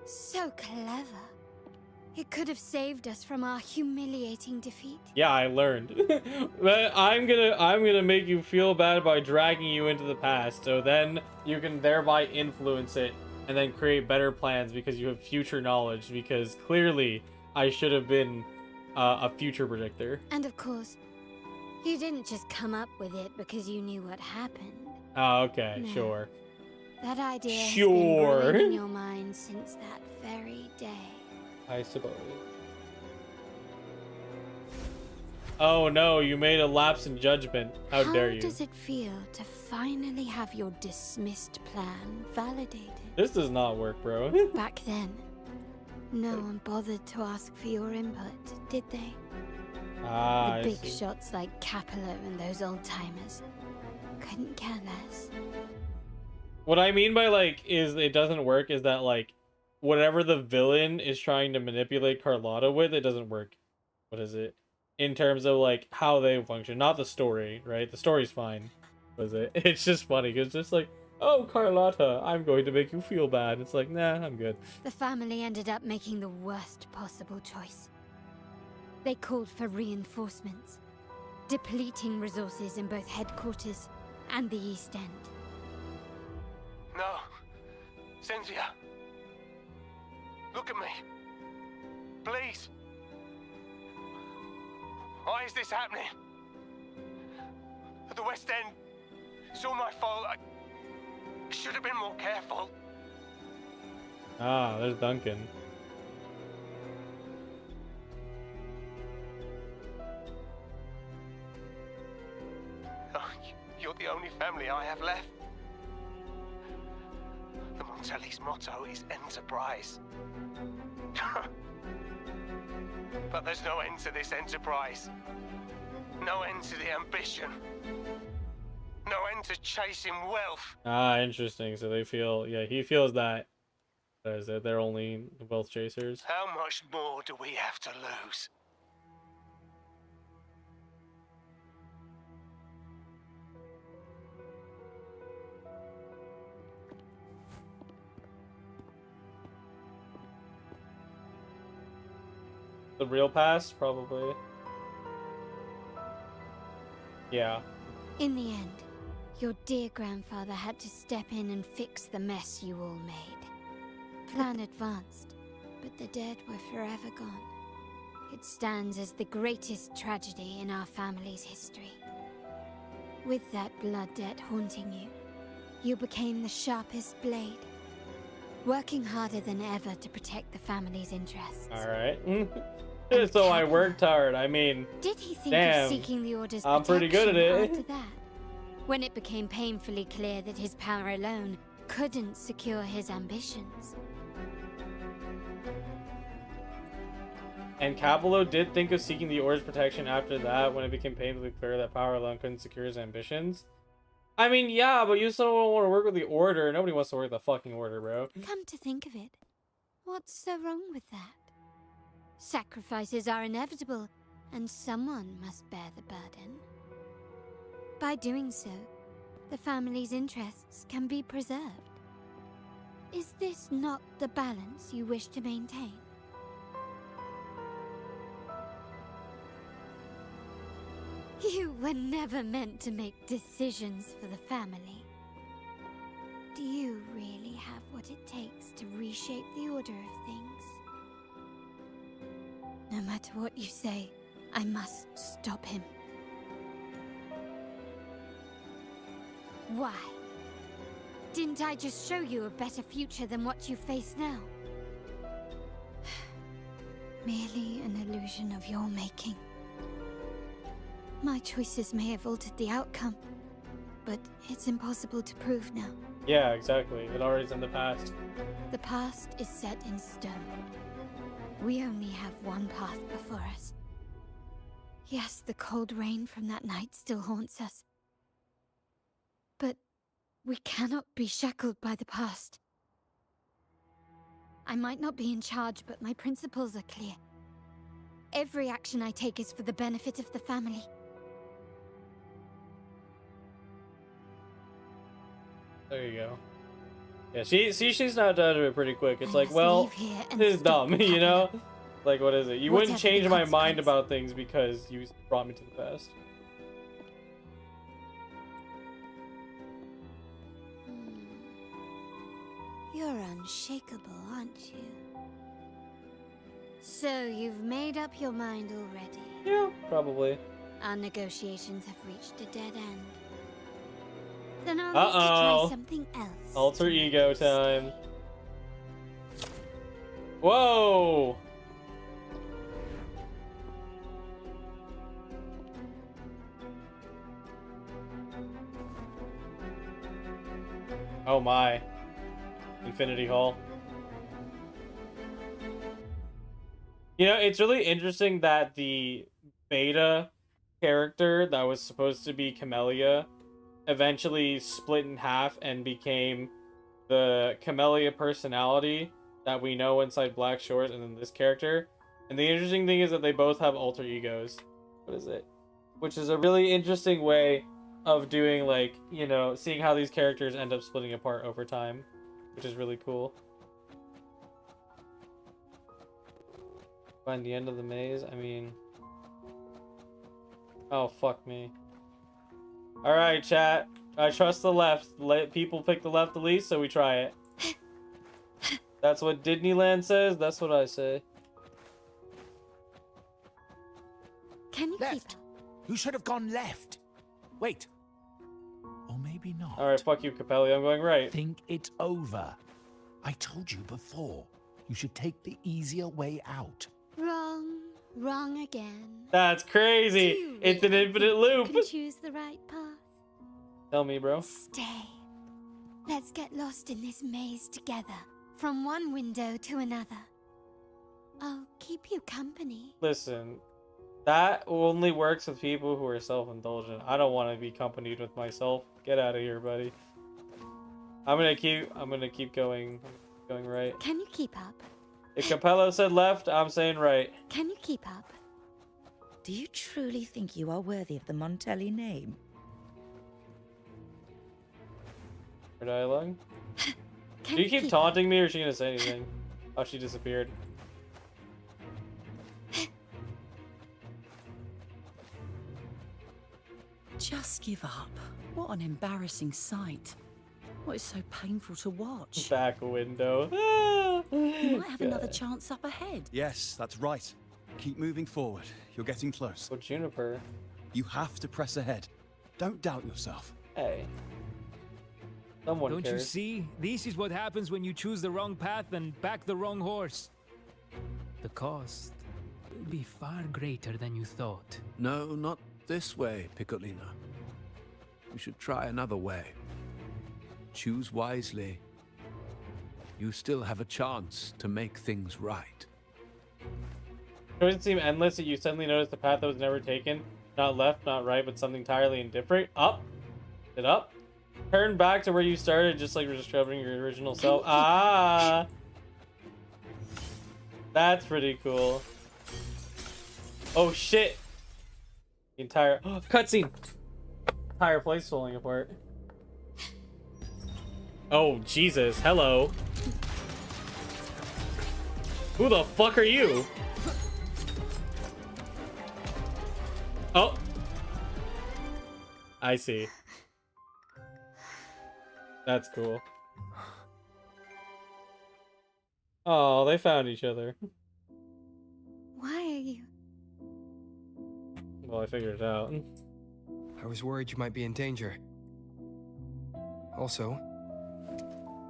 So clever. It could have saved us from our humiliating defeat. Yeah, I learned. But I'm gonna make you feel bad by dragging you into the past, so then you can thereby influence it and then create better plans because you have future knowledge, because clearly I should have been a future predictor. And of course, you didn't just come up with it because you knew what happened. Oh, okay, No. sure. That idea has Sure. been brewing in your mind since that very day. I suppose. Oh no, you made a lapse in judgment. How dare you? How does it feel to finally have your dismissed plan validated? This does not work, bro. Back then, no one bothered to ask for your input, did they? Ah, The I big see. shots like Capello and those old timers couldn't care less. What I mean by like is it doesn't work is that like whatever the villain is trying to manipulate Carlotta with, it doesn't work. What is it? In terms of like how they function, not the story, right? The story's fine. Was it? It's just funny because it's just like, oh Carlotta, I'm going to make you feel bad. It's like, nah, I'm good. The family ended up making the worst possible choice. They called for reinforcements, depleting resources in both headquarters and the East End. No. Cynthia. Look at me. Please. Why is this happening? At the West End. It's all my fault. I should have been more careful. Ah, there's Duncan. Oh, you're the only family I have left. The Montelli's motto is enterprise. But there's no end to this enterprise. No end to the ambition. No end to chasing wealth. Ah, interesting. So they feel, yeah, he feels that. What is it? They're only wealth chasers. How much more do we have to lose? The real past, probably. Yeah. In the end, your dear grandfather had to step in and fix the mess you all made. Plan advanced, but the dead were forever gone. It stands as the greatest tragedy in our family's history. With that blood debt haunting you, you became the sharpest blade, working harder than ever to protect the family's interests. Alright. So I worked hard. I mean, Did he think damn, of seeking the Order's I'm pretty good at protection it. after that? When it became painfully clear that his power alone couldn't secure his ambitions. And Capello did think of seeking the Order's protection after that when it became painfully clear that power alone couldn't secure his ambitions. I mean, yeah, but you still don't want to work with the Order. Nobody wants to work with the fucking Order, bro. Come to think of it, what's so wrong with that? Sacrifices are inevitable, and someone must bear the burden. By doing so, the family's interests can be preserved. Is this not the balance you wish to maintain? You were never meant to make decisions for the family. Do you really have what it takes to reshape the order of things? No matter what you say, I must stop him. Why? Didn't I just show you a better future than what you face now? Merely an illusion of your making. My choices may have altered the outcome, but it's impossible to prove now. Yeah, exactly. It already is in the past. The past is set in stone. We only have one path before us. Yes, the cold rain from that night still haunts us. But we cannot be shackled by the past. I might not be in charge, but my principles are clear. Every action I take is for the benefit of the family. There you go. Yeah, she's not done it pretty quick. It's like, well, this is dumb, you know? Like, what is it? You wouldn't change my mind about things because you brought me to the past. You're unshakable, aren't you? So you've made up your mind already? Yeah, probably. Our negotiations have reached a dead end. Then I'll need to try something else. Alter ego time. Whoa! Oh my. Infinity Hall. You know, it's really interesting that the beta character that was supposed to be Camellia eventually split in half and became the Camellia personality that we know inside Black Shores, and then this character. And the interesting thing is that they both have alter egos. What is it? Which is a really interesting way of doing, like, you know, seeing how these characters end up splitting apart over time, which is really cool. Find the end of the maze? I mean... Oh, fuck me. Alright, chat. I trust the left. Let people pick the left the least, so we try it. That's what Disneyland says. That's what I say. Can you left? You should have gone left. Wait. Or maybe not. Alright, fuck you, Capelli. I'm going right. Think it over. I told you before. You should take the easier way out. Wrong. Wrong again. That's crazy. It's an infinite loop. You can choose the right path. Tell me, bro. Stay. Let's get lost in this maze together. From one window to another. I'll keep you company. Listen, that only works with people who are self-indulgent. I don't want to be accompanied with myself. Get out of here, buddy. I'm gonna keep going right. Can you keep up? If Capello said left, I'm saying right. Can you keep up? Do you truly think you are worthy of the Montelli name? Her dialogue? Do you keep taunting me, or is she gonna say anything? Oh, she disappeared. Just give up. What an embarrassing sight. What is so painful to watch? Back window. You might have another chance up ahead. Yes, that's right. Keep moving forward. You're getting close. Oh, Juniper. You have to press ahead. Don't doubt yourself. Hey. Someone Don't cares. you see? This is what happens when you choose the wrong path and back the wrong horse. The cost will be far greater than you thought. No, not this way, Piccolina. You should try another way. Choose wisely. You still have a chance to make things right. Choices seem endless that you suddenly notice the path that was never taken. Not left, not right, but something entirely indifferent. Up. It up. Turn back to where you started, just like discovering your original self. Ah! That's pretty cool. Oh shit! The entire cutscene. Entire place falling apart. Oh Jesus! Hello. Who the fuck are you? Oh. I see. That's cool. Oh, they found each other. Why are you... Well, I figured it out. I was worried you might be in danger. Also,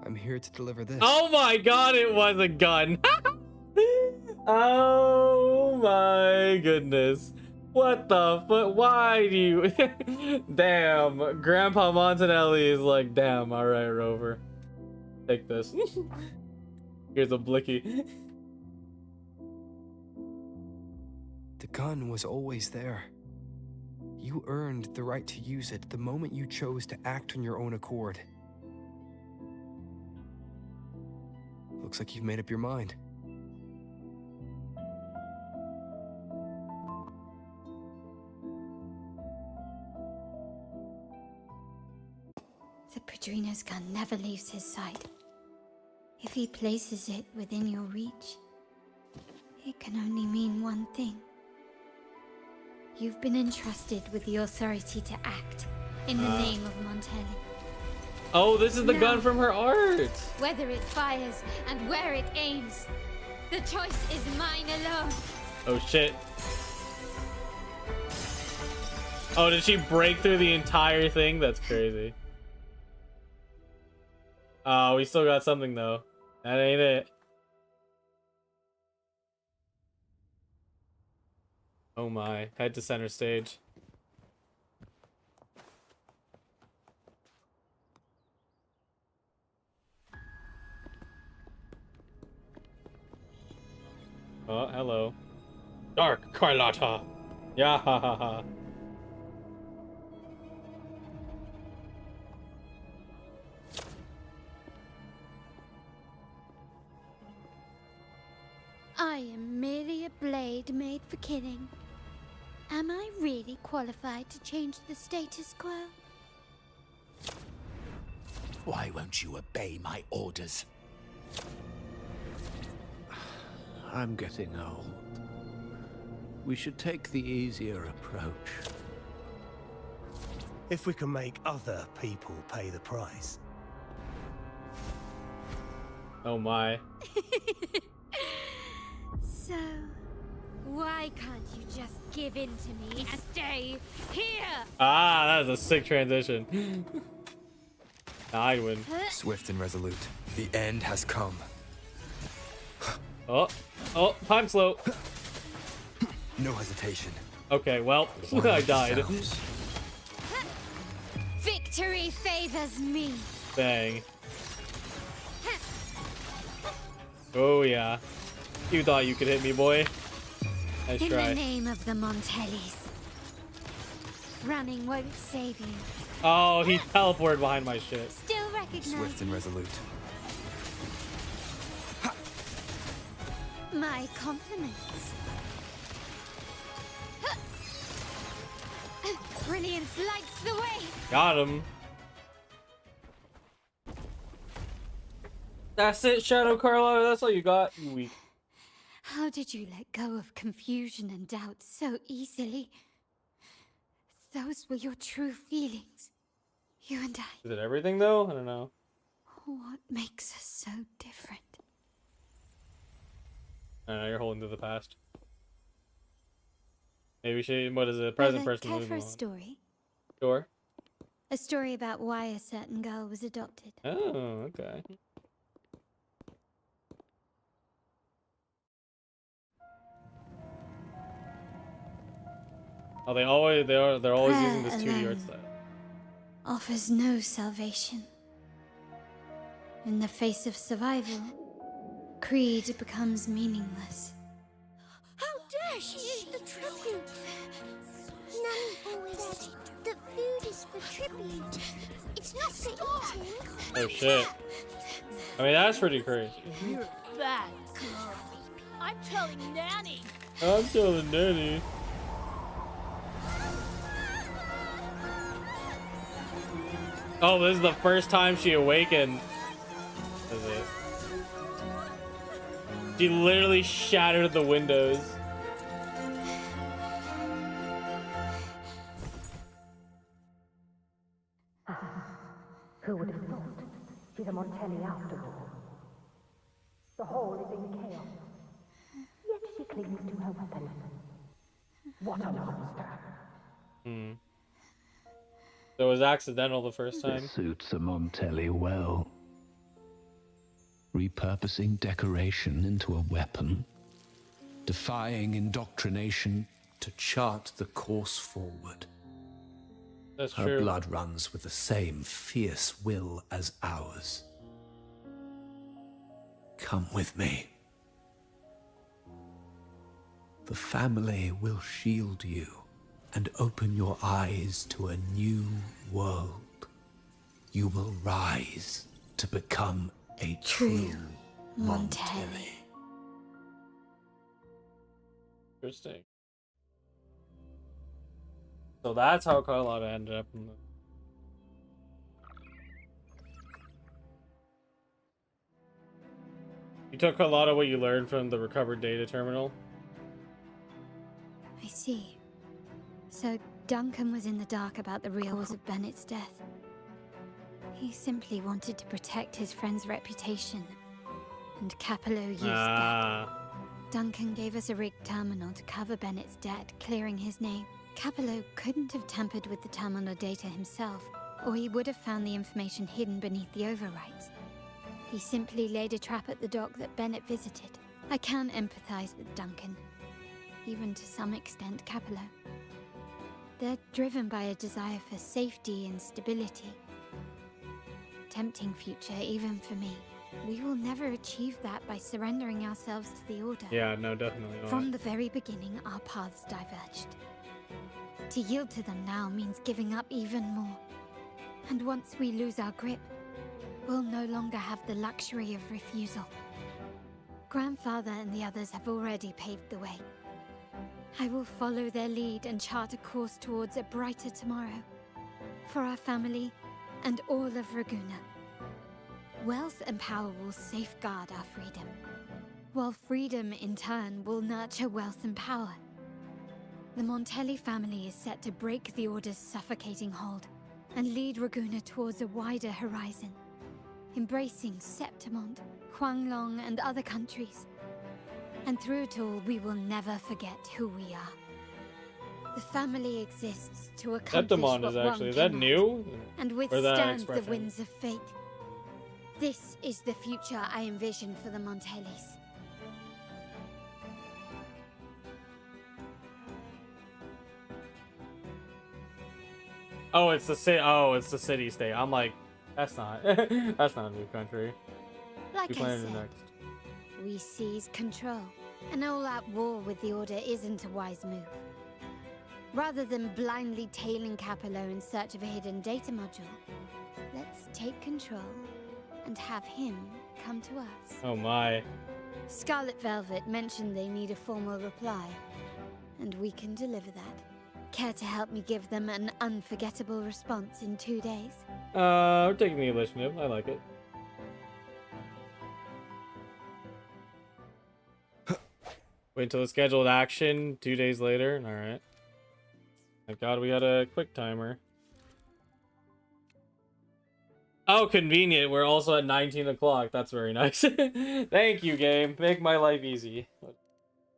I'm here to deliver this. Oh my god, it was a gun. Oh my goodness. What the fuck? Why do you... Damn, Grandpa Montanelli is like, damn, alright, Rover. Take this. Here's a blicky. The gun was always there. You earned the right to use it the moment you chose to act on your own accord. Looks like you've made up your mind. The Padrino's gun never leaves his side. If he places it within your reach, it can only mean one thing. You've been entrusted with the authority to act in the name of Montelli. Oh, this is the Now, gun from her art. Whether it fires and where it aims, the choice is mine alone. Oh shit. Oh, did she break through the entire thing? That's crazy. Oh, we still got something though. That ain't it. Oh my, head to center stage. Oh, hello. Dark Carlotta. Yeah, ha ha ha. I am merely a blade made for killing. Am I really qualified to change the status quo? Why won't you obey my orders? I'm getting old. We should take the easier approach. If we can make other people pay the price. Oh my. So, why can't you just give in to me and stay here? Ah, that is a sick transition. I win. Swift and resolute. The end has come. Oh, time slow. No hesitation. Okay, well, I died. Victory favors me. Bang. Oh yeah. You thought you could hit me, boy. Nice In try. the name of the Montellis. Running won't save you. Oh, he teleported behind my shit. Still recognize Swift and resolute. my compliments. Brilliance lights the way. Got him. That's it, Shadow Carlotta. That's all you got. You weak. How did you let go of confusion and doubt so easily? Those were your true feelings. You and I. Is it everything though? I don't know. What makes us so different? I don't know, you're holding to the past. Maybe she, what is it, present person Care moving for a on. story? Sure. A story about why a certain girl was adopted. Oh, okay. Oh, they're always using this 2D art style. Offers no salvation. In the face of survival, creed becomes meaningless. How dare she eat the tribute? Nanny always said that food is for tribute. It's not for eating. Oh shit. I mean, that's pretty crazy. You're bad, girl. I'm telling Nanny. I'm telling Nanny. Oh, this is the first time she awakened. Is it? She literally shattered the windows. Who would have thought? She's a Montelli after all. The hall is in chaos. Yet she clings to her weapon. What a monster. Hmm. So it was accidental the first time. This suits a Montelli well. Repurposing decoration into a weapon. Defying indoctrination to chart the course forward. That's Her true. blood runs with the same fierce will as ours. Come with me. The family will shield you and open your eyes to a new world. You will rise to become a true Montelli. Interesting. So that's how Carlotta ended up in the... You took a lot of what you learned from the recovered data terminal. I see. So Duncan was in the dark about the real cause of Bennett's death. He simply wanted to protect his friend's reputation, and Capello used that. Duncan gave us a rigged terminal to cover Bennett's debt, clearing his name. Capello couldn't have tampered with the terminal data himself, or he would have found the information hidden beneath the overwrites. He simply laid a trap at the dock that Bennett visited. I can empathize with Duncan, even to some extent Capello. They're driven by a desire for safety and stability. Tempting future, even for me. We will never achieve that by surrendering ourselves to the Order. Yeah, no, definitely not. From the very beginning, our paths diverged. To yield to them now means giving up even more. And once we lose our grip, we'll no longer have the luxury of refusal. Grandfather and the others have already paved the way. I will follow their lead and chart a course towards a brighter tomorrow. For our family and all of Raguna. Wealth and power will safeguard our freedom, while freedom in turn will nurture wealth and power. The Montelli family is set to break the Order's suffocating hold and lead Raguna towards a wider horizon, embracing Septimont, Huanglong, and other countries. And through it all, we will never forget who we are. The family exists to accomplish Septimont what is actually, one is that cannot, new? and Or that withstand the expression? winds of fate. This is the future I envision for the Montellis. Oh, it's the city. Oh, it's the city-state. I'm like, that's not. That's not a new country. Like You I plan said, next. we seize control. An all-out war with the Order isn't a wise move. Rather than blindly tailing Capello in search of a hidden data module, let's take control and have him come to us. Oh my. Scarlet Velvet mentioned they need a formal reply, and we can deliver that. Care to help me give them an unforgettable response in 2 days? We're taking the initiative. I like it. Wait until the scheduled action 2 days later. All right. Thank God we had a quick timer. Oh, convenient. We're also at 19 o'clock. That's very nice. Thank you, game. Make my life easy.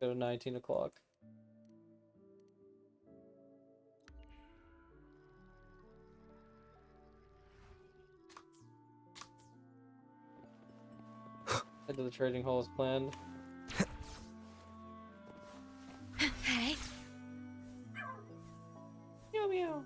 Go to 19 o'clock. Head to the trading hall as planned. Hey. Meow meow.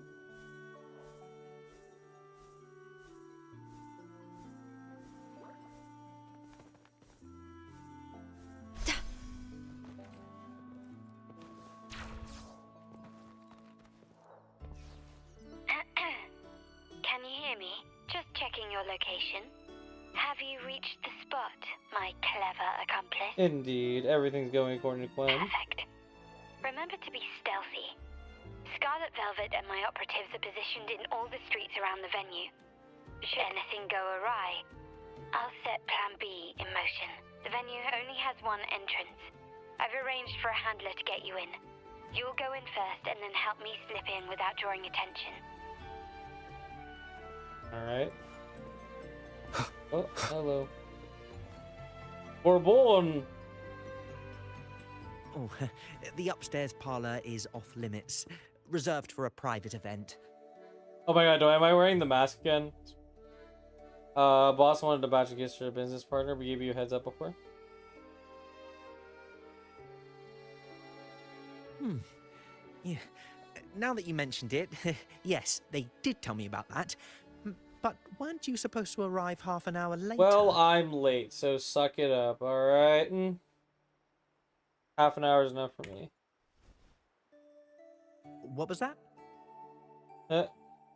Can you hear me? Just checking your location. Have you reached the spot, my clever accomplice? Indeed, everything's going according to plan. Perfect. Remember to be stealthy. Scarlet Velvet and my operatives are positioned in all the streets around the venue. Should anything go awry, I'll set Plan B in motion. The venue only has one entrance. I've arranged for a handler to get you in. You'll go in first and then help me slip in without drawing attention. Alright. Oh, hello. Bourbon! Oh, the upstairs parlor is off limits, reserved for a private event. Oh my god, am I wearing the mask again? Boss wanted a batch of gifts for a business partner. We gave you a heads up before. Yeah. Now that you mentioned it, yes, they did tell me about that. But weren't you supposed to arrive half an hour later? Well, I'm late, so suck it up, alright? Half an hour is enough for me. What was that?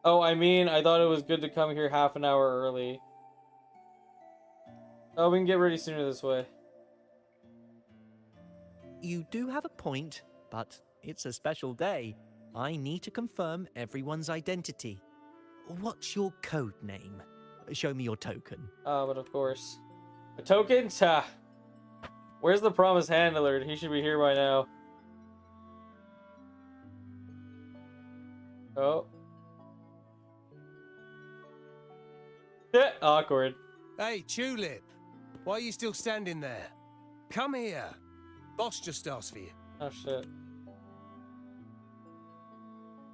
Oh, I mean, I thought it was good to come here half an hour early. Oh, we can get ready sooner this way. You do have a point, but it's a special day. I need to confirm everyone's identity. What's your code name? Show me your token. But of course. A token? Where's the promised handler? He should be here by now. Oh. Awkward. Hey, Tulip. Why are you still standing there? Come here. Boss just asked for you. Oh, shit.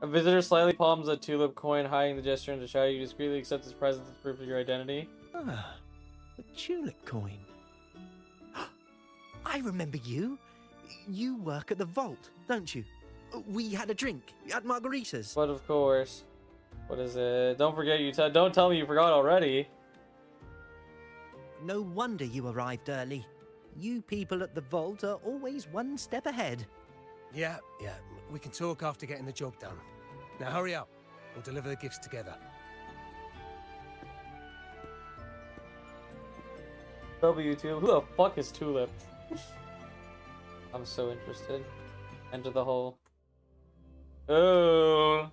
A visitor slightly palms a tulip coin, hiding the gesture in the shadow. You discreetly accept his presence as proof of your identity. Ah, a tulip coin. I remember you. You work at the vault, don't you? We had a drink at margaritas. But of course. What is it? Don't forget don't tell me you forgot already. No wonder you arrived early. You people at the vault are always one step ahead. Yeah. We can talk after getting the job done. Now hurry up. We'll deliver the gifts together. W2. Who the fuck is Tulip? I'm so interested. Enter the hole. Oh.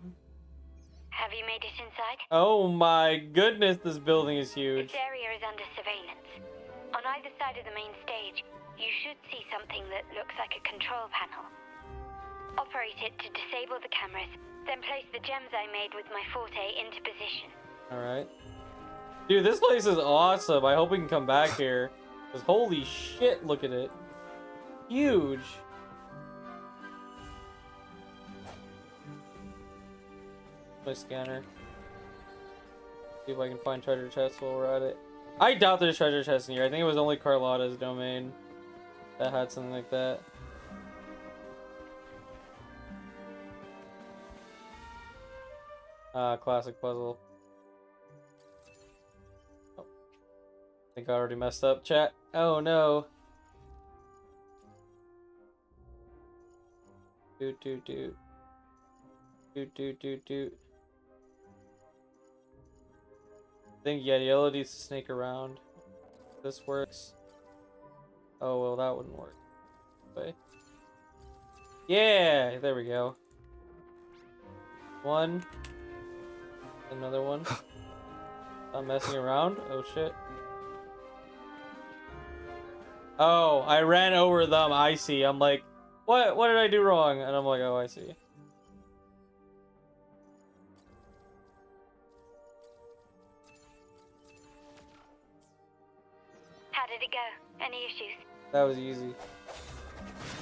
Have you made it inside? Oh my goodness, this building is huge. This area is under surveillance. On either side of the main stage, you should see something that looks like a control panel. Operate it to disable the cameras, then place the gems I made with my forte into position. Alright. Dude, this place is awesome. I hope we can come back here. Because holy shit, look at it. Huge. My scanner. See if I can find treasure chests while we're at it. I doubt there's treasure chests in here. I think it was only Carlotta's domain that had something like that. Classic puzzle. Oh. I think I already messed up, chat. Oh no. Doot. I think, yeah, yellow needs to snake around. This works. Oh, well, that wouldn't work. Okay. Yeah, there we go. One. Another one. I'm messing around. Oh, shit. Oh, I ran over them. I see. I'm like, what did I do wrong? And I'm like, oh, I see. How did it go? Any issues? That was easy.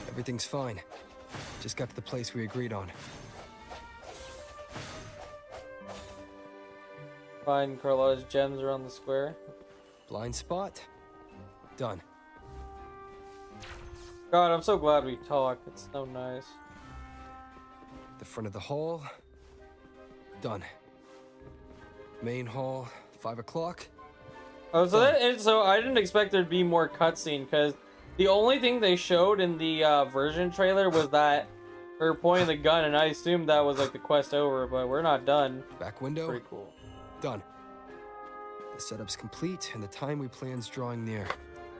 Everything's fine. Just got to the place we agreed on. Find Carlotta's gems around the square. Blind spot. Done. God, I'm so glad we talked. It's so nice. The front of the hall. Done. Main hall. 5 o'clock. Oh, so so I didn't expect there'd be more cutscene, because the only thing they showed in the version trailer was that her pointing the gun, and I assumed that was like the quest over, but we're not done. Back window. Pretty cool. Done. The setup's complete, and the time we plan's drawing near.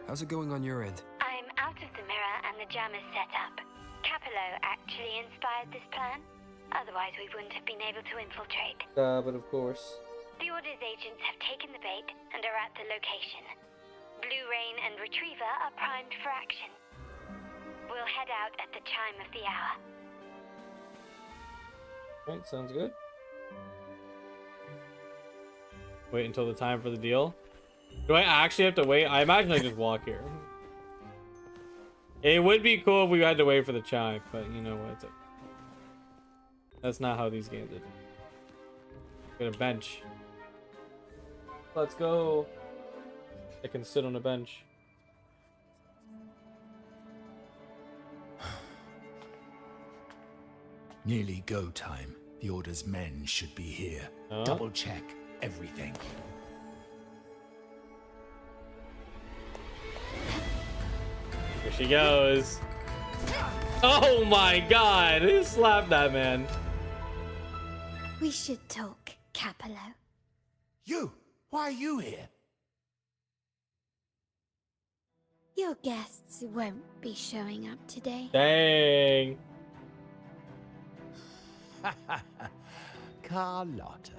How's it going on your end? I'm out of the mirror and the jam is set up. Capello actually inspired this plan. Otherwise, we wouldn't have been able to infiltrate. But of course. The Order's agents have taken the bait and are at the location. Blue Rain and Retriever are primed for action. We'll head out at the chime of the hour. Right, sounds good. Wait until the time for the deal. Do I actually have to wait? I imagine I just walk here. It would be cool if we had to wait for the chime, but you know what? That's not how these games are. Got a bench. Let's go. I can sit on a bench. Nearly go time. The Order's men should be here. Double check everything. Here she goes. Oh my god! Who slapped that man? We should talk, Capello. You! Why are you here? Your guests won't be showing up today. Dang. Carlotta.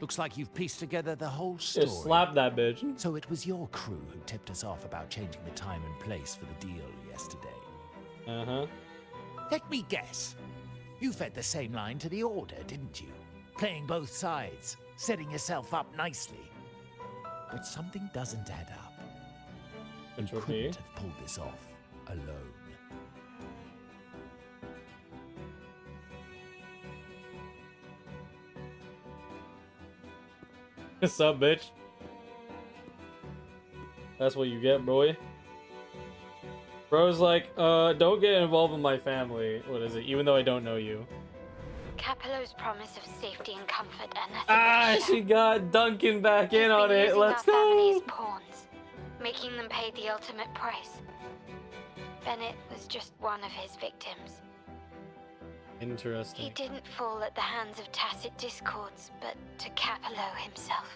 Looks like you've pieced together the whole story. Just slap that bitch. So it was your crew who tipped us off about changing the time and place for the deal yesterday. Uh-huh. Let me guess. You fed the same line to the Order, didn't you? Playing both sides, setting yourself up nicely. But something doesn't add up. You couldn't have pulled this off alone. What's up, bitch? That's what you get, boy. Bro's like, don't get involved in my family. What is it? Even though I don't know you. Capello's promise of safety and comfort are nothing Ah, but she got Duncan back in on it. Let's go. family's pawns, making them pay the ultimate price. Bennett was just one of his victims. Interesting. He didn't fall at the hands of tacit discords, but to Capello himself.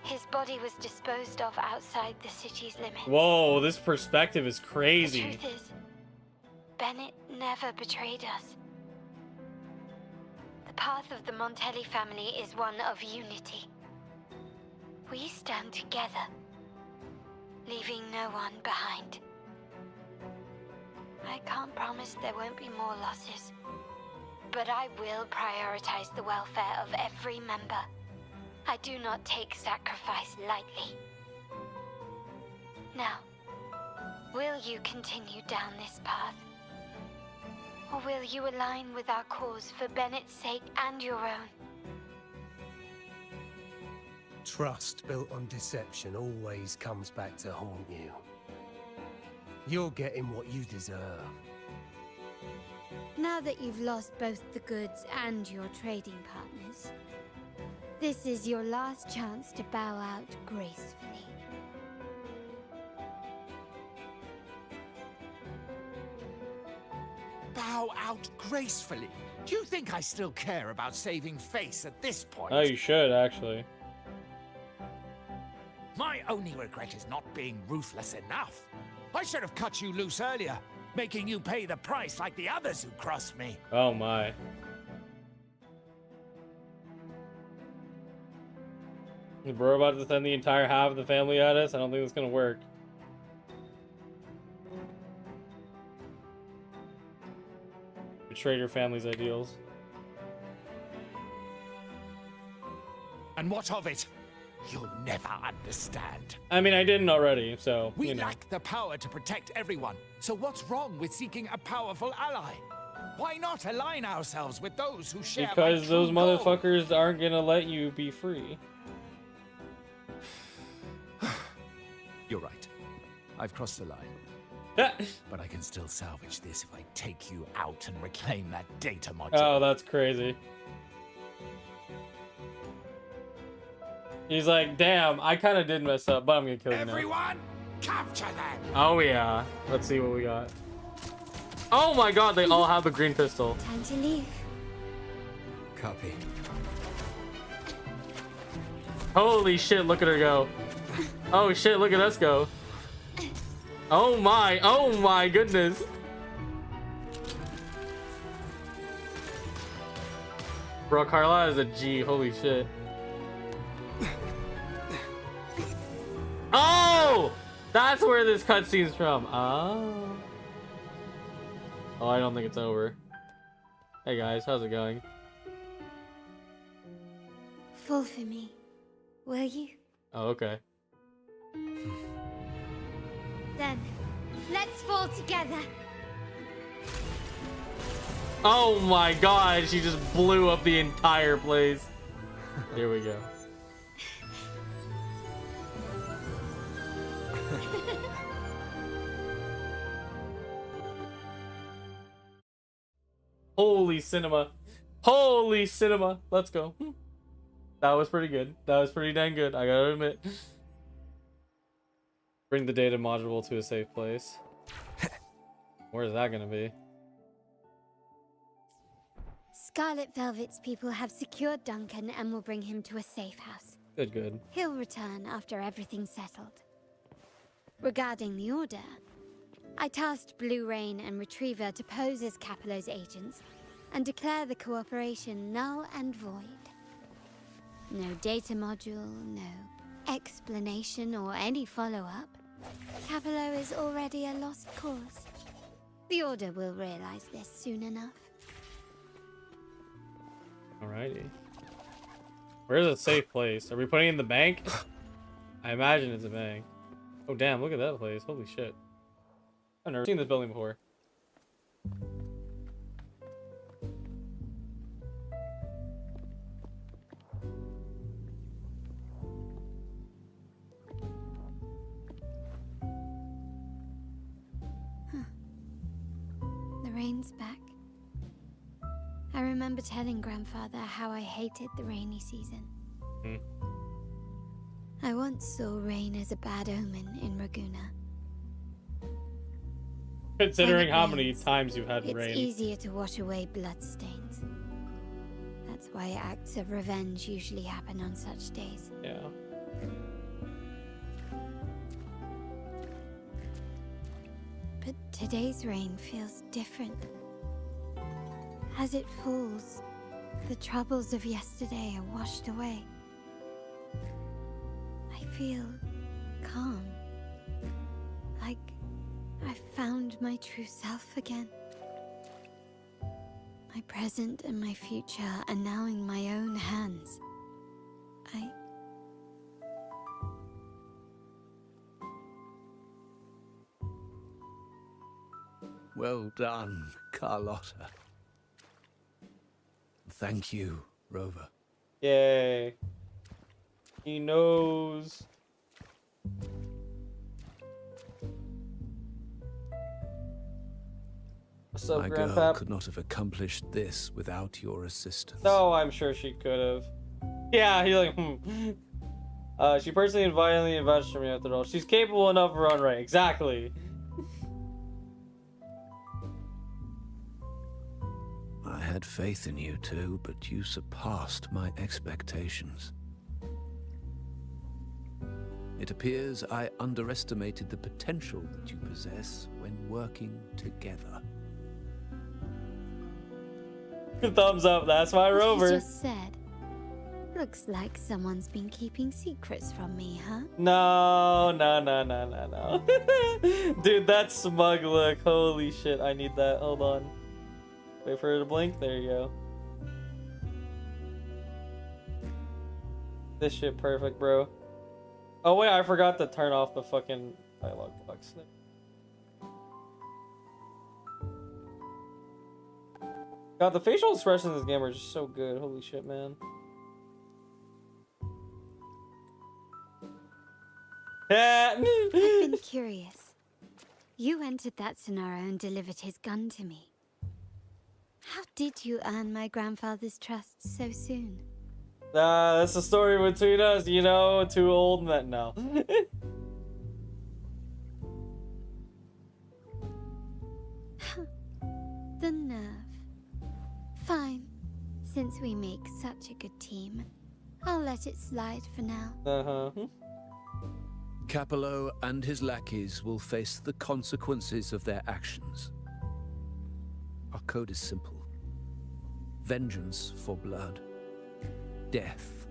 His body was disposed of outside the city's limits. Whoa, this perspective is crazy. The truth is, Bennett never betrayed us. The path of the Montelli family is one of unity. We stand together, leaving no one behind. I can't promise there won't be more losses, but I will prioritize the welfare of every member. I do not take sacrifice lightly. Now, will you continue down this path? Or will you align with our cause for Bennett's sake and your own? Trust built on deception always comes back to haunt you. You're getting what you deserve. Now that you've lost both the goods and your trading partners, this is your last chance to bow out gracefully. Bow out gracefully. Do you think I still care about saving face at this point? Oh, you should, actually. My only regret is not being ruthless enough. I should have cut you loose earlier, making you pay the price like the others who crossed me. Oh my. Is bro about to send the entire half of the family at us? I don't think that's gonna work. Betrayed your family's ideals. And what of it? You'll never understand. I mean, I didn't already, so, We you know. lack the power to protect everyone. So what's wrong with seeking a powerful ally? Why not align ourselves with those who share my Because those true goal? motherfuckers aren't gonna let you be free. You're right. I've crossed the line. But I can still salvage this if I take you out and reclaim that data module. Oh, that's crazy. He's like, damn, I kind of did mess up, but I'm gonna kill you now. Everyone, capture them! Oh yeah. Let's see what we got. Oh my god, they all have a green pistol. Time to leave. Copy. Holy shit, look at her go. Oh shit, look at us go. Oh my goodness. Bro, Carlotta is a G, holy shit. Oh! That's where this cutscene's from. Oh. Oh, I don't think it's over. Hey guys, how's it going? Fall for me, will you? Oh, okay. Then, Let's fall together. Oh my god, she just blew up the entire place. Here we go. Holy cinema. Holy cinema. Let's go. That was pretty good. That was pretty dang good, I gotta admit. Bring the data module to a safe place. Where is that gonna be? Scarlet Velvet's people have secured Duncan and will bring him to a safe house. Good, good. He'll return after everything's settled. Regarding the Order, I tasked Blue Rain and Retriever to pose as Capello's agents and declare the cooperation null and void. No data module, no explanation or any follow-up. Capello is already a lost cause. The Order will realize this soon enough. Alrighty. Where's a safe place? Are we putting it in the bank? I imagine it's a bank. Oh damn, look at that place. Holy shit. I've never seen this building before. The rain's back. I remember telling Grandfather how I hated the rainy season. I once saw rain as a bad omen in Raguna. Considering how many times you've had rain. It's easier to wash away bloodstains. That's why acts of revenge usually happen on such days. Yeah. But today's rain feels different. As it falls, the troubles of yesterday are washed away. I feel calm. Like I found my true self again. My present and my future are now in my own hands. Well done, Carlotta. Thank you, Rover. Yay. He knows. What's up, My Grandpa? girl could not have accomplished this without your assistance. No, I'm sure she could have. Yeah, he like, she personally and violently vouched for me after all. She's capable enough of her own right. Exactly. I had faith in you too, but you surpassed my expectations. It appears I underestimated the potential that you possess when working together. Thumbs up, that's my Rover. What you just said. Looks like someone's been keeping secrets from me, huh? No. Dude, that smug look. Holy shit, I need that. Hold on. Wait for her to blink. There you go. This shit perfect, bro. Oh wait, I forgot to turn off the fucking dialogue box. God, the facial expressions in this game are just so good. Holy shit, man. I've been curious. You entered that scenario and delivered his gun to me. How did you earn my grandfather's trust so soon? That's the story between us, you know, two old men now. The nerve. Fine. Since we make such a good team, I'll let it slide for now. Uh-huh. Capello and his lackeys will face the consequences of their actions. Our code is simple. Vengeance for blood. Death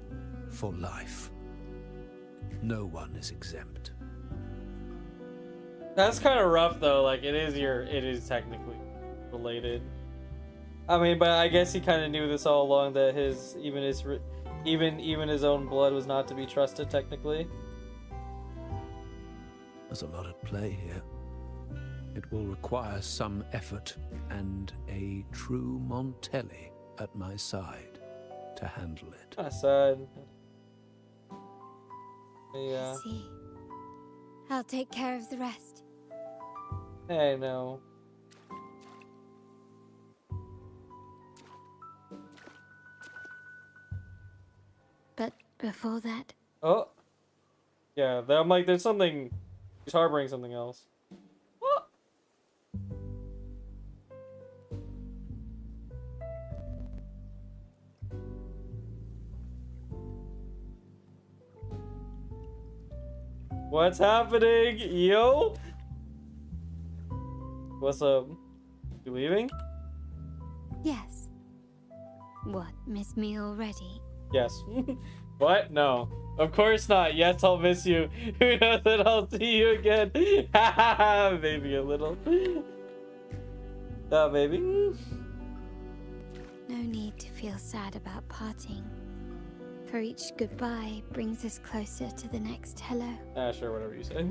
for life. No one is exempt. That's kind of rough though, like it is technically related. I mean, but I guess he kind of knew this all along, that even his own blood was not to be trusted technically. There's a lot at play here. It will require some effort and a true Montelli at my side to handle it. I said. Yeah. I see. I'll take care of the rest. Hey, no. But before that, Oh. Yeah, I'm like, there's something. He's harboring something else. What? What's happening, yo? What's up? You leaving? yes. What, miss me already? Yes. What? No. Of course not. Yes, I'll miss you. Who knows that I'll see you again? Maybe a little. Maybe. No need to feel sad about parting. For each goodbye brings us closer to the next hello. Sure, whatever you say.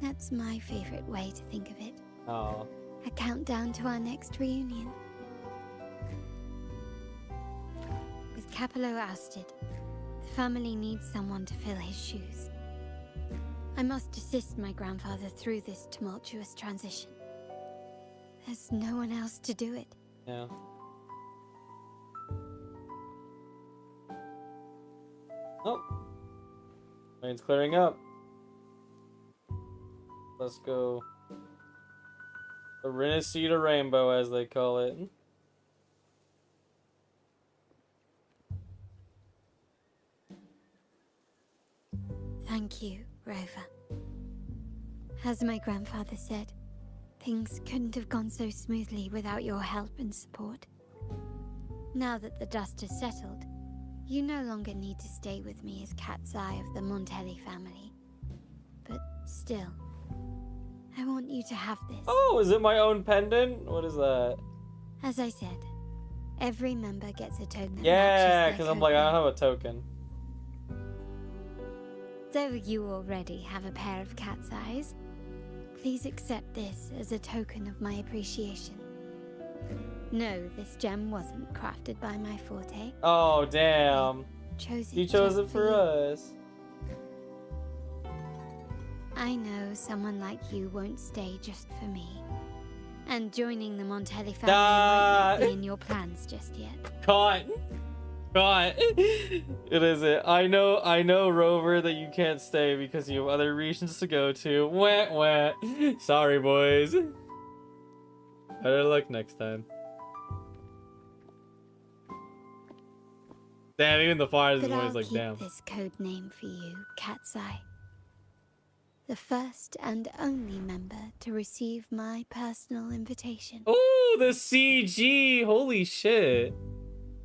That's my favorite way to think of it. Oh. A countdown to our next reunion. With Capello ousted, the family needs someone to fill his shoes. I must assist my grandfather through this tumultuous transition. There's no one else to do it. Yeah. Oh. Rain's clearing up. Let's go. The Rinascita rainbow, as they call it. Thank you, Rover. As my grandfather said, things couldn't have gone so smoothly without your help and support. Now that the dust has settled, you no longer need to stay with me as Cat's Eye of the Montelli family. But still, I want you to have this. Oh, is it my own pendant? What is that? As I said, every member gets a token that Yeah, matches because their I'm like, I code don't have a token. Though you already have a pair of cat's eyes, please accept this as a token of my appreciation. No, this gem wasn't crafted by my forte. Oh, damn. You chose it for you. us. I know someone like you won't stay just for me. And joining the Montelli family might not be in your plans just yet. Caught. Caught. It is it. I know, Rover, that you can't stay because you have other regions to go to. Wah, wah. Sorry, boys. Better luck next time. Damn, even the fires is But always I'll like, keep damn. this code name for you, Cat's Eye. The first and only member to receive my personal invitation. Oh, the CG! Holy shit.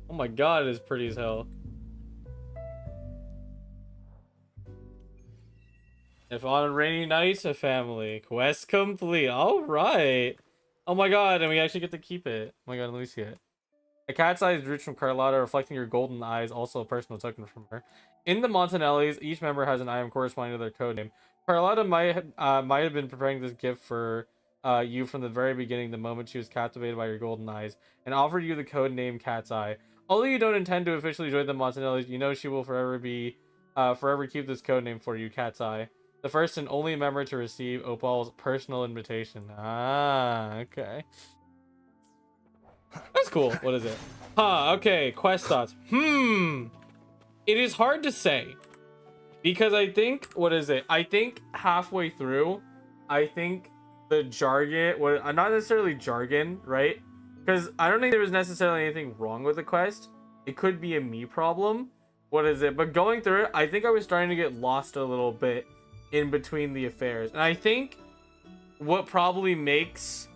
Oh my god, it is pretty as hell. If on rainy nights, a family. Quest complete. Alright. Oh my god, and we actually get to keep it. Oh my god, let me see it. A cat's eye is rich from Carlotta, reflecting your golden eyes, also a personal token from her. In the Montanellis, each member has an item corresponding to their codename. Carlotta might have been preparing this gift for you from the very beginning, the moment she was captivated by your golden eyes, and offered you the codename Cat's Eye. Although you don't intend to officially join the Montanellis, you know she will forever keep this codename for you, Cat's Eye. The first and only member to receive Opal's personal invitation. Ah, okay. That's cool. What is it? Okay. Quest thoughts. It is hard to say. Because I think, what is it? I think halfway through, I think the jargon, not necessarily jargon, right? Because I don't think there was necessarily anything wrong with the quest. It could be a me problem. What is it? But going through it, I think I was starting to get lost a little bit in between the affairs. And I think what probably makes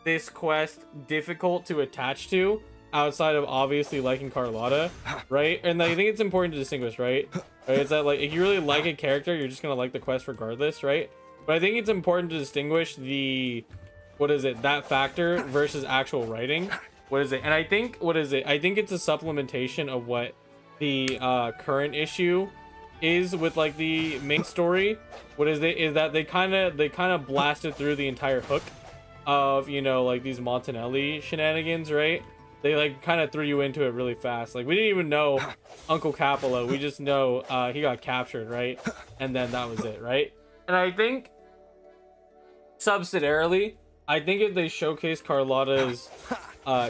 this quest difficult to attach to, outside of obviously liking Carlotta, right? And I think it's important to distinguish, right? It's that, like, if you really like a character, you're just gonna like the quest regardless, right? But I think it's important to distinguish the, that factor versus actual writing. What is it? And I think, I think it's a supplementation of what the current issue is with like the main story, is that they kind of blasted through the entire hook of, you know, like these Montanelli shenanigans, right? They like kind of threw you into it really fast. Like we didn't even know Uncle Capello. We just know he got captured, right? And then that was it, right? And I think subsidiarily, I think if they showcase Carlotta's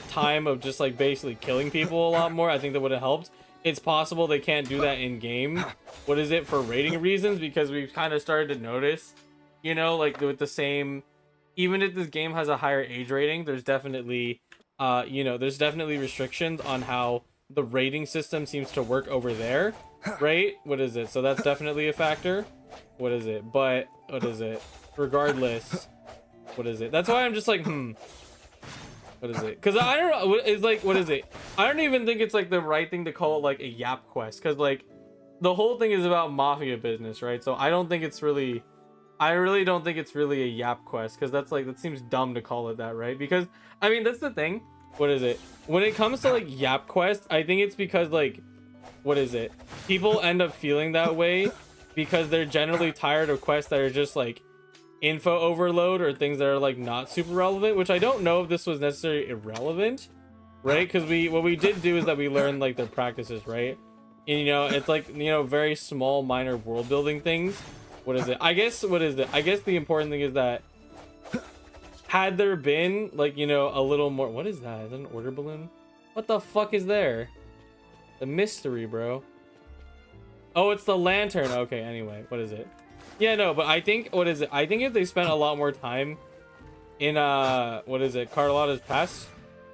time of just like basically killing people a lot more, I think that would have helped. It's possible they can't do that in game. What is it, for rating reasons? Because we've kind of started to notice, you know, like with the same, even if this game has a higher age rating, there's definitely, you know, there's definitely restrictions on how the rating system seems to work over there, right? What is it? So that's definitely a factor. What is it? But what is it? Regardless, what is it? That's why I'm just like, what is it? Because I don't know. It's like, what is it? I don't even think it's like the right thing to call it like a Yap quest. Because like the whole thing is about mafia business, right? So I don't think it's really, I really don't think it's really a Yap quest. Because that's like, that seems dumb to call it that, right? Because I mean, that's the thing. What is it? When it comes to like Yap quest, I think it's because like, what is it? People end up feeling that way because they're generally tired of quests that are just like info overload or things that are like not super relevant, which I don't know if this was necessarily irrelevant, right? Because what we did do is that we learned like their practices, right? And you know, it's like, you know, very small minor world building things. What is it? I guess, what is it? I guess the important thing is that had there been like, you know, a little more, what is that? Is that an order balloon? What the fuck is there? The mystery, bro. Oh, it's the lantern. Okay, anyway, what is it? Yeah, no, but I think, what is it? I think if they spent a lot more time in, what is it? Carlotta's past,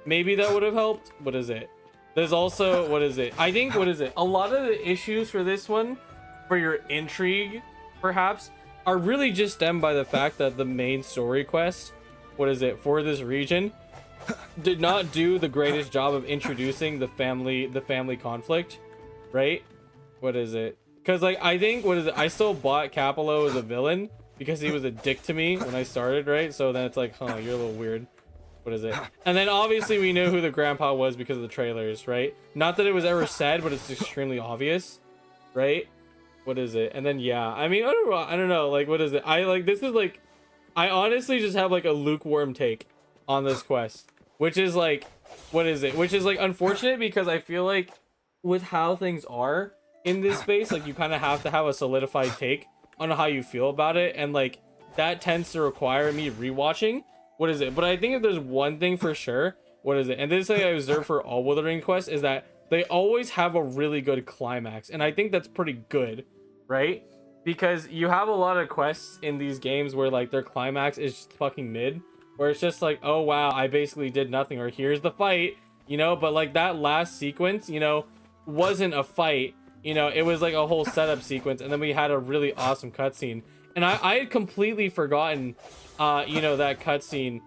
maybe that would have helped. What is it? There's also, what is it? I think, what is it? A lot of the issues for this one, for your intrigue, perhaps, are really just stemmed by the fact that the main story quest, what is it, for this region, did not do the greatest job of introducing the family conflict, right? What is it? Because like I think, what is it, I still bought Capello as a villain because he was a dick to me when I started, right? So then it's like, huh, you're a little weird. What is it? And then obviously we knew who the grandpa was because of the trailers, right? Not that it was ever said, but it's extremely obvious, right? What is it? And then yeah, I mean, I don't know, like what is it? I like, this is like, I honestly just have like a lukewarm take on this quest, which is like, what is it? Which is like unfortunate because I feel like with how things are in this space, like you kind of have to have a solidified take on how you feel about it, and like that tends to require me rewatching. What is it? But I think if there's one thing for sure, what is it? And this is like I observe for all Wuthering quests, is that they always have a really good climax, and I think that's pretty good, right? Because you have a lot of quests in these games where like their climax is just fucking mid, where it's just like, oh wow, I basically did nothing, or here's the fight, you know. But like that last sequence, you know, wasn't a fight. You know, it was like a whole setup sequence, and then we had a really awesome cutscene. And I had completely forgotten, you know, that cutscene,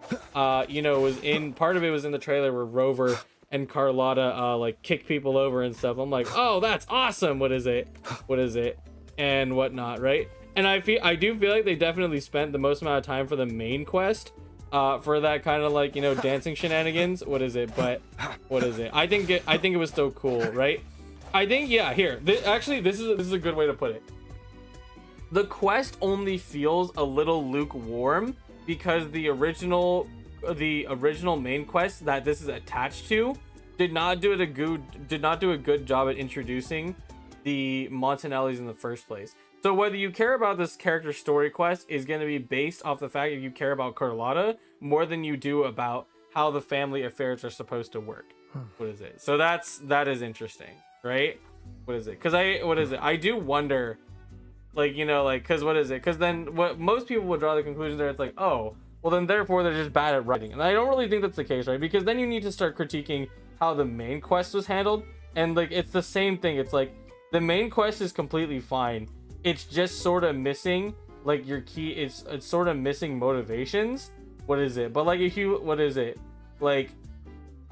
you know, was in, part of it was in the trailer where Rover and Carlotta, like, kick people over and stuff. I'm like, oh, that's awesome. What is it? What is it? And whatnot, right? And I do feel like they definitely spent the most amount of time for the main quest, for that kind of like, you know, dancing shenanigans. What is it? But what is it? I think it was still cool, right? I think, yeah, here, actually, this is a good way to put it. The quest only feels a little lukewarm because the original main quest that this is attached to did not do a good job at introducing the Montanellis in the first place. So whether you care about this character story quest is going to be based off the fact that you care about Carlotta more than you do about how the family affairs are supposed to work. What is it? So that is interesting. Right? What is it? Because I do wonder, like, you know, like, because what is it? Because then what most people would draw the conclusion there, it's like, oh, well then therefore they're just bad at writing. And I don't really think that's the case, right? Because then you need to start critiquing how the main quest was handled. And like, it's the same thing. It's like, the main quest is completely fine. It's just sort of missing, like, your key, it's sort of missing motivations. What is it? But like, if you, what is it? Like,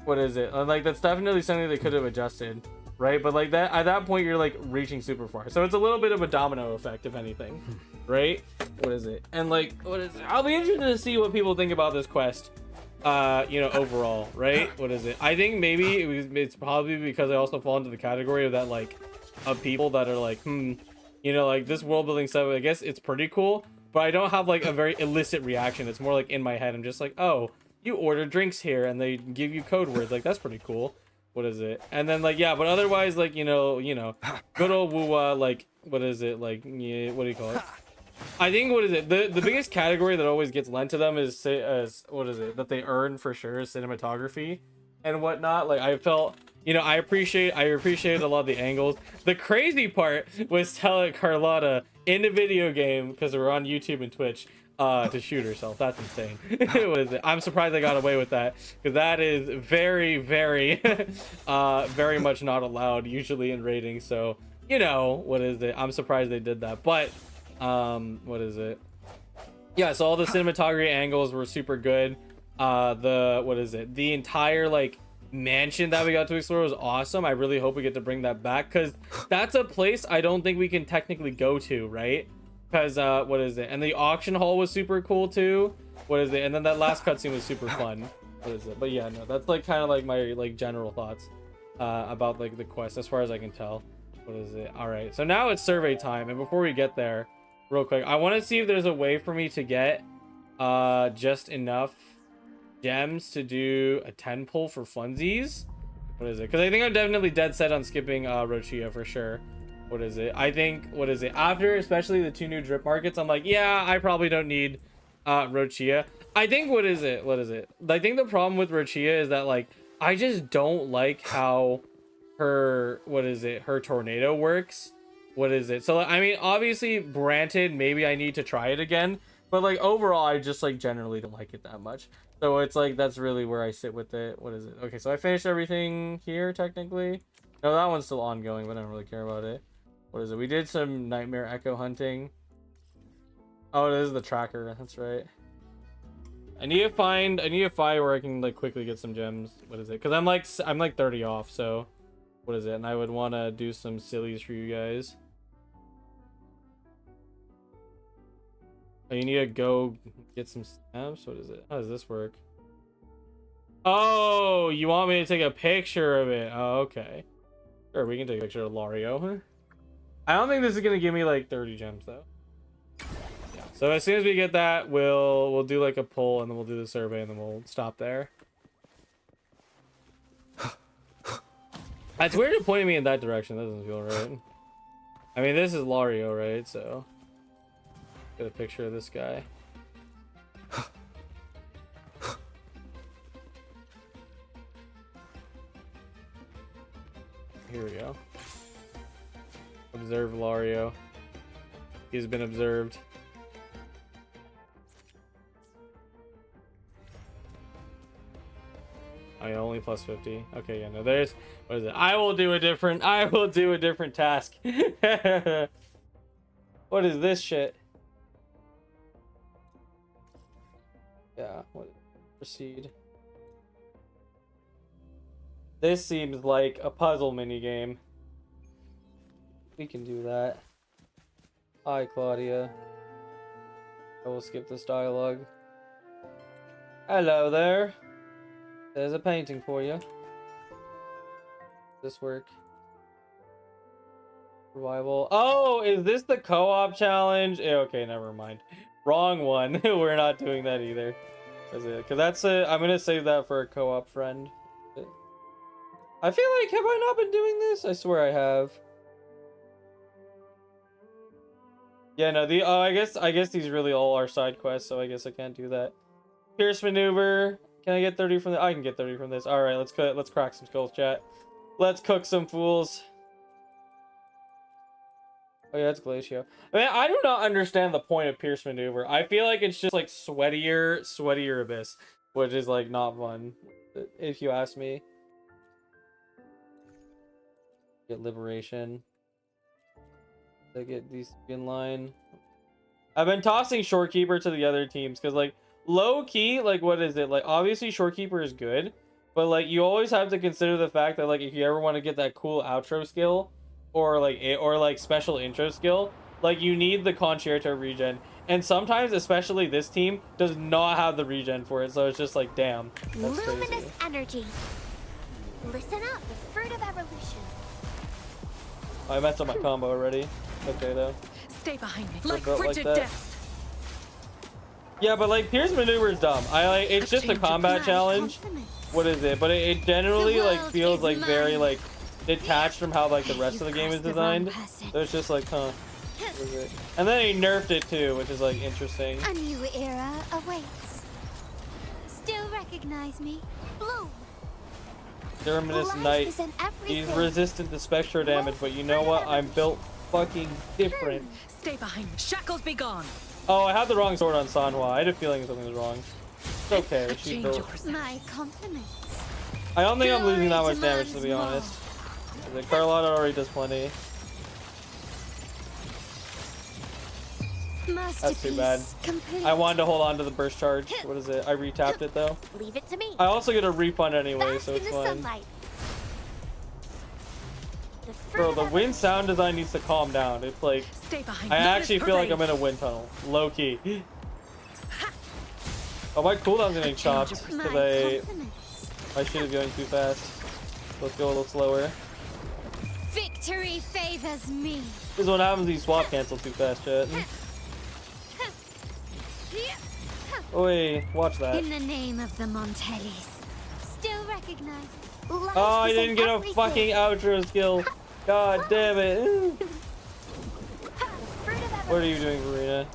what is it? Like, that's definitely something they could have adjusted. Right? But like that, at that point you're like reaching super far, so it's a little bit of a domino effect, if anything, right? What is it? And like, what is it? I'll be interested to see what people think about this quest, you know, overall, right? What is it? I think maybe it's probably because I also fall into the category of that, like, of people that are like, you know, like this world building stuff, I guess it's pretty cool, but I don't have like a very illicit reaction. It's more like in my head. I'm just like, oh, you order drinks here and they give you code words. Like, that's pretty cool. What is it? And then like, yeah, but otherwise, like, you know, good old woo like, what is it? Like, yeah, what do you call it? I think, what is it? The biggest category that always gets lent to them is, what is it? That they earn for sure is cinematography and whatnot. Like, I felt, you know, I appreciate a lot of the angles. The crazy part was telling Carlotta in the video game, because we're on YouTube and Twitch, to shoot herself. That's insane. What is it? I'm surprised I got away with that, because that is very, very, very much not allowed usually in ratings. So, you know, what is it? I'm surprised they did that. But, what is it? Yeah, so all the cinematography angles were super good. What is it? The entire, like, mansion that we got to explore was awesome. I really hope we get to bring that back, because that's a place I don't think we can technically go to, right? Because what is it? And the auction hall was super cool too. What is it? And then that last cutscene was super fun. What is it? But yeah, no, that's like kind of like my like general thoughts about like the quest as far as I can tell. What is it? All right, so now it's survey time, and before we get there, real quick, I want to see if there's a way for me to get just enough gems to do a 10 pull for funsies. What is it? Because I think I'm definitely dead set on skipping Rochia for sure. What is it? I think, what is it? After especially the 2 new drip markets, I'm like, yeah, I probably don't need Rochia. I think, what is it? I think the problem with Rochia is that, like, I just don't like how her, her tornado works. What is it? So, I mean, obviously, granted, maybe I need to try it again. But, like, overall, I just, like, generally don't like it that much. So it's like, that's really where I sit with it. What is it? Okay, so I finished everything here, technically. No, that one's still ongoing, but I don't really care about it. What is it? We did some nightmare echo hunting. Oh, this is the tracker. That's right. I need to find where I can like quickly get some gems. What is it? Because I'm like 30 off. So, what is it? And I would want to do some sillies for you guys. Oh, you need to go get some snaps. What is it? How does this work? Oh, you want me to take a picture of it? Oh, okay. Sure, we can take a picture of Lario. I don't think this is gonna give me like 30 gems though. Yeah. So as soon as we get that, we'll do like a poll, and then we'll do the survey, and then we'll stop there. It's weird to point me in that direction. That doesn't feel right. I mean, this is Lario, right? So get a picture of this guy. Here we go. Observe Lario. He's been observed. Oh yeah, only plus 50. Okay, yeah, no, there's, what is it? I will do a different task. What is this shit? Yeah, what? Proceed. This seems like a puzzle minigame. We can do that. Hi, Claudia. I will skip this dialogue. Hello there. There's a painting for you. Does this work? Survival. Oh, is this the co-op challenge? Okay, never mind. Wrong one. We're not doing that either. Is it? Because that's it. I'm gonna save that for a co-op friend. I feel like, have I not been doing this? I swear I have. Yeah, no, I guess these really all are side quests, so I guess I can't do that. Pierce maneuver. Can I get 30 from this? I can get 30 from this. All right, let's crack some skulls, chat. Let's cook some fools. Oh yeah, it's Glacio. I mean, I do not understand the point of Pierce maneuver. I feel like it's just like sweatier Abyss, which is like not fun, if you ask me. Get liberation. They get these in line. I've been tossing Shorekeeper to the other teams because, like, low key, like, what is it? Like, obviously Shorekeeper is good, but like, you always have to consider the fact that, like, if you ever want to get that cool outro skill, or like special intro skill, like, you need the Concerto regen, and sometimes, especially this team, does not have the regen for it. So it's just like, damn, that's luminous crazy. energy. Listen up, the fruit of evolution. I messed up my combo already. Okay though. Stay behind me. They're Like built frigid that. depths. Yeah, but like Pierce maneuver is dumb. I like it's just a combat challenge. What is it? But it generally like feels like very like detached from how like the rest of the game is designed. So it's just like, huh. What is it? And then he nerfed it too, which is like interesting. A new era awaits. Still recognize me? Blue. Terminus Life Knight. is in He's everything. resistant to spectral damage, but you know what? I'm built fucking different. Stay behind me. Shackles be gone. Oh, I had the wrong sword on Sanhua. I had a feeling something was wrong. It's okay. She's built. My compliments. I don't think I'm losing that Glory much damage, to be demands honest. The Carlotta already does plenty. That's too bad. Complete. I wanted to hold on to the burst charge. What is it? I retapped it though. Leave it to me. I also get a refund anyway, Bask so in it's the fine. sunlight. Bro, the wind sound design needs to calm down. It's like Stay behind I me. actually feel like I'm in a wind tunnel. Low key. Oh, my cooldown's getting chopped because my shit is going too fast. Let's go a little slower. Victory favors me. This is what happens when you swap cancel too fast, chat. Oi, watch that. In the name of the Montellis. Still recognize. Oh, I didn't get a fucking outro skill. God damn it. What are you doing, Verena?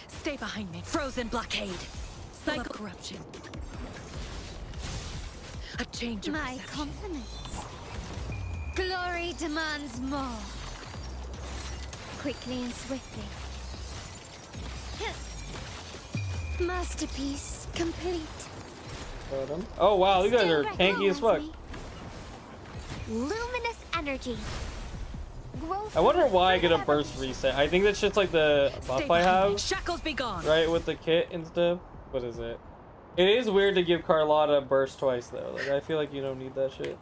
Stay behind me. Frozen blockade. Cycle corruption. A change of My perception. compliments. Glory demands more. Quickly and swiftly. Masterpiece complete. Oh wow, these guys Still are tanky as fuck. Luminous energy. Growth I wonder why I get a burst reset. I think that's just like the buff I have, Shackles be gone. right, with the kit and stuff. What is it? It is weird to give Carlotta a burst twice though. Like I feel like you don't need that shit.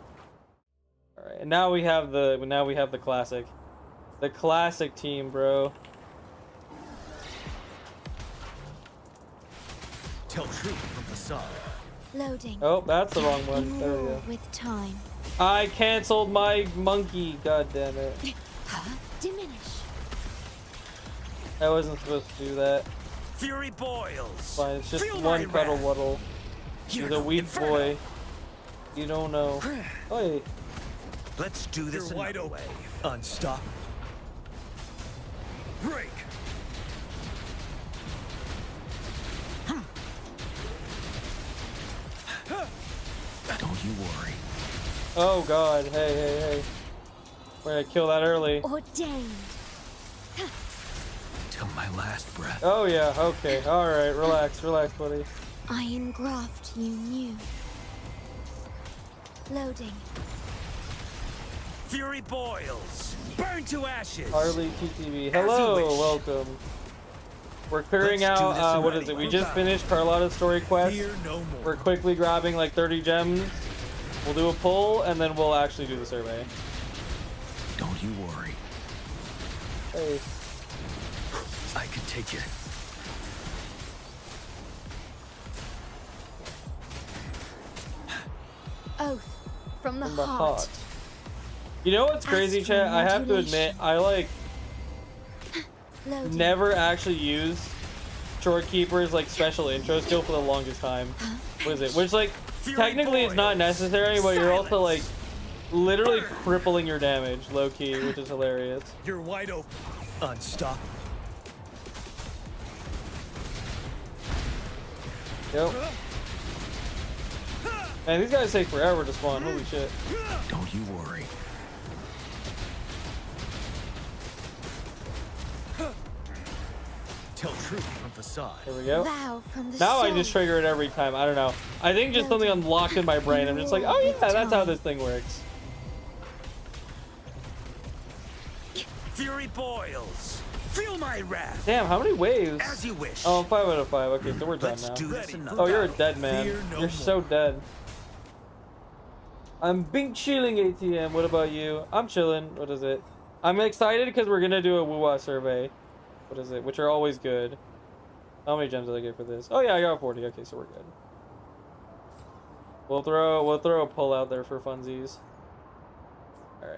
All right, and now we have the classic, team, bro. Tell truth from facade. Loading. Oh, that's the wrong one. In There we war go. with time. I canceled my monkey. God damn it! Diminish. I wasn't supposed to do that. Fury boils. Fine, it's just Feel one my cuddle wrath. waddle. He's a weak boy. You don't know. Oi. Let's do this You're wide another open. way. Unstop. Break. Don't you worry. Oh god. Hey. We're gonna kill that early. Ordained. Till my last breath. Oh yeah. Okay. All right. Relax, buddy. Iron graft you knew. Loading. Fury boils. Burn to ashes. Harley TTV. Hello. Welcome. We're clearing Let's do this out. What already. is it? We just finished Carlotta's story quest. Fear no more. We're quickly grabbing like 30 gems. We'll do a pull and then we'll actually do the survey. Don't you worry. Hey. I can take it. Oath from the From the heart. heart. You know what's crazy, chat? I have to admit, I like Loading. never actually use Shorekeeper's like special intro skill for the longest time. What is it? Which like technically it's not necessary, but you're also like literally crippling your damage, low key, which is hilarious. You're wide open. Unstop. Yep. Man, these guys take forever to spawn. Holy shit. Don't you worry. Tell truth from facade. Here we go. Vow from the Now I soul. just trigger it every time. I don't know. I think just something unlocked in my brain. I'm just like, oh yeah, that's how this thing works. Fury boils. Feel my wrath. Damn, how many waves? As you wish. Oh, 5 out of 5. Okay, so we're done Let's now. do this another Oh, you're a time. dead man. Fear no You're so more. dead. I'm big chilling, ATM. What about you? I'm chilling. What is it? I'm excited because we're gonna do a Wuwa survey. What is it? Which are always good. How many gems did I get for this? Oh yeah, I got 40. Okay, so we're good. We'll throw a pull out there for funsies. All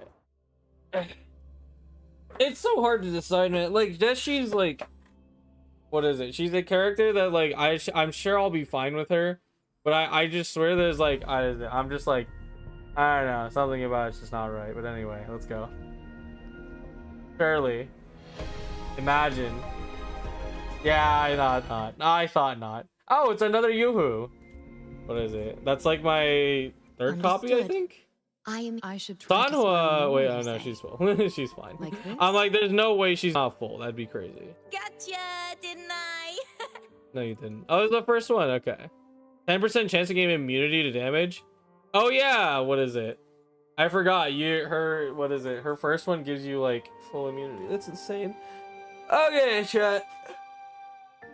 right. It's so hard to decide, man. Like, Jeshi's like, what is it? She's a character that like I'm sure I'll be fine with her, but I just swear there's like I'm just like, I don't know, something about it's just not right. But anyway, let's go. Fairly. Imagine. Yeah, I thought not. Oh, it's another Yoo-hoo. What is it? That's like my third copy, I think. I should try to swallow Sanhua, more, wait, you oh no, say? she's full. She's fine. Like this? I'm like, there's no way she's not full. That'd be crazy. Gotcha, didn't I? No, you didn't. Oh, it was the first one. Okay. 10% chance to gain immunity to damage. Oh yeah, what is it? I forgot. What is it? Her first one gives you like full immunity. That's insane. Okay, chat.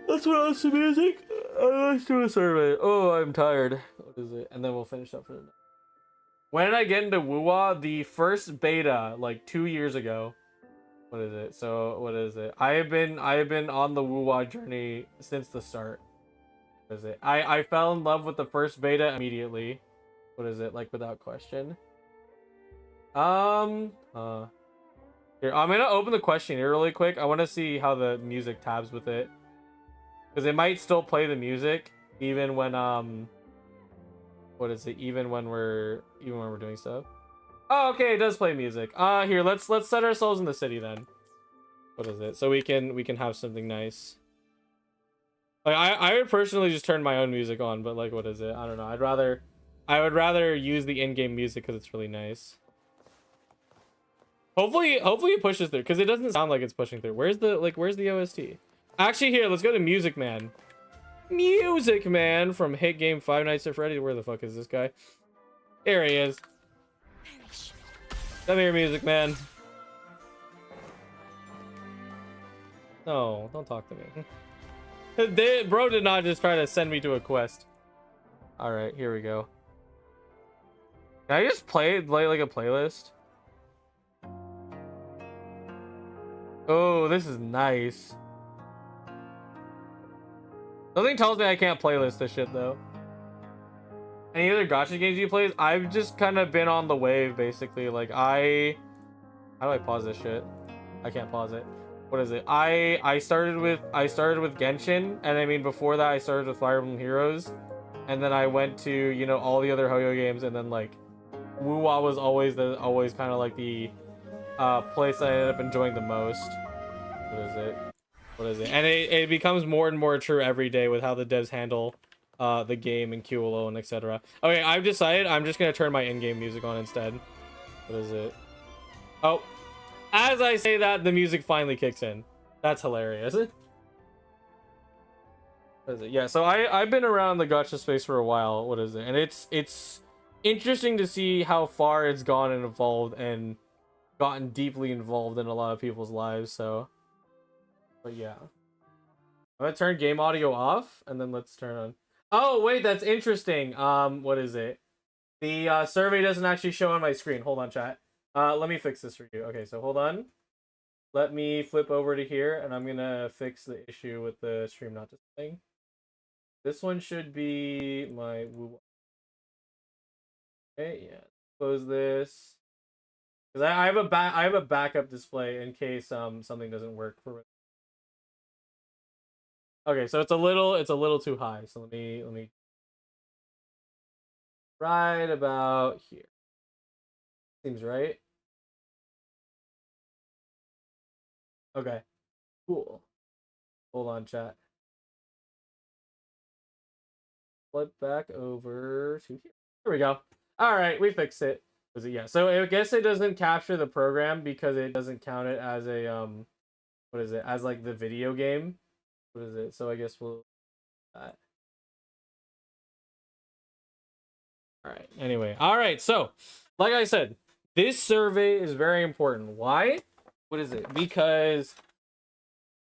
Let's put on some music. Let's do a survey. Oh, I'm tired. What is it? And then we'll finish up for the night. When did I get into Wuwa? The first beta, like 2 years ago. What is it? So what is it? I have been on the Wuwa journey since the start. What is it? I fell in love with the first beta immediately. What is it? Like without question. Here, I'm gonna open the questionnaire really quick. I want to see how the music tabs with it, because it might still play the music even when what is it? Even when we're doing stuff. Oh, okay, it does play music. Here, let's set ourselves in the city then. What is it? So we can have something nice. Like I would personally just turn my own music on, but like what is it? I don't know. I would rather use the in-game music because it's really nice. Hopefully it pushes through, because it doesn't sound like it's pushing through. Where's the OST? Actually, here, let's go to Music Man. Music Man from hit game Five Nights at Freddy's. Where the fuck is this guy? Here he is. Come here, Music Man. No, don't talk to me. Bro did not just try to send me to a quest. Alright, here we go. Can I just play like a playlist? Oh, this is nice. Something tells me I can't playlist this shit though. Any other gacha games you played? I've just kind of been on the wave basically. Like how do I pause this shit? I can't pause it. What is it? I started with Genshin, and I mean before that I started with Fire Emblem Heroes, and then I went to, you know, all the other Hoyo games, and then like Wuwa was always kind of like the place I ended up enjoying the most. What is it? And it becomes more and more true every day with how the devs handle the game and QLO and etc. Okay, I've decided I'm just gonna turn my in-game music on instead. What is it? Oh, as I say that, the music finally kicks in. That's hilarious. What is it? Yeah, so I've been around the gacha space for a while. What is it? And it's interesting to see how far it's gone and evolved and gotten deeply involved in a lot of people's lives. So, but yeah, I'm gonna turn game audio off and then let's turn on. Oh wait, that's interesting. What is it? The survey doesn't actually show on my screen. Hold on, chat. Let me fix this for you. Okay, so hold on. Let me flip over to here, and I'm gonna fix the issue with the stream not displaying. This one should be my. Okay, yeah. Close this. Because I have a backup display in case something doesn't work for. Okay, so it's a little too high. So let me right about here. Seems right. Okay. Cool. Hold on, chat. Flip back over to here. There we go. All right, we fixed it. Was it? Yeah. So I guess it doesn't capture the program because it doesn't count it as a what is it? As like the video game. What is it? So I guess we'll that. All right. Anyway. All right. So, like I said, this survey is very important. Why? What is it? Because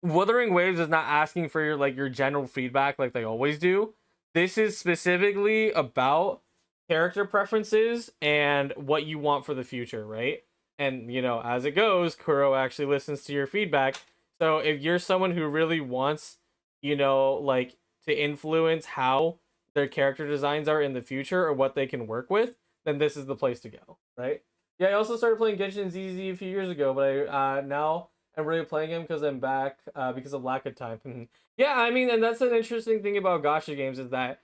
Wuthering Waves is not asking for your general feedback like they always do. This is specifically about character preferences and what you want for the future, right? And, you know, as it goes, Kuro actually listens to your feedback. So if you're someone who really wants, you know, like to influence how their character designs are in the future or what they can work with, then this is the place to go, right? Yeah, I also started playing Genshin ZZ a few years ago, but I now I'm really playing him because I'm back because of lack of time. Yeah, I mean, and that's an interesting thing about gacha games is that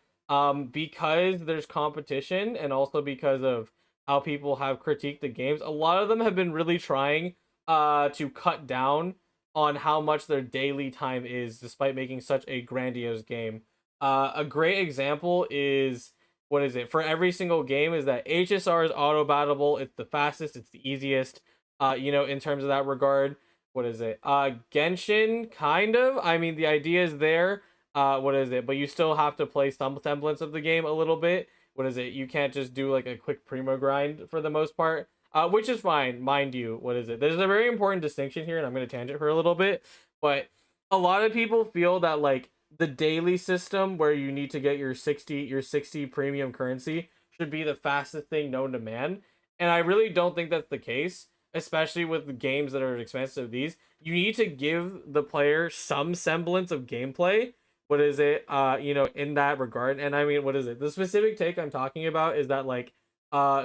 because there's competition and also because of how people have critiqued the games, a lot of them have been really trying to cut down on how much their daily time is, despite making such a grandiose game. A great example is what is it for every single game is that HSR is auto battleable. It's the fastest. It's the easiest. In terms of that regard, what is it? Genshin, kind of. I mean, the idea is there. What is it? But you still have to play some semblance of the game a little bit. What is it? You can't just do like a quick primo grind for the most part. Which is fine, mind you. What is it? There's a very important distinction here, and I'm going to tangent for a little bit. But a lot of people feel that like the daily system where you need to get your 60 premium currency should be the fastest thing known to man. And I really don't think that's the case, especially with the games that are expensive. These you need to give the player some semblance of gameplay. What is it? In that regard. And I mean, what is it? The specific take I'm talking about is that like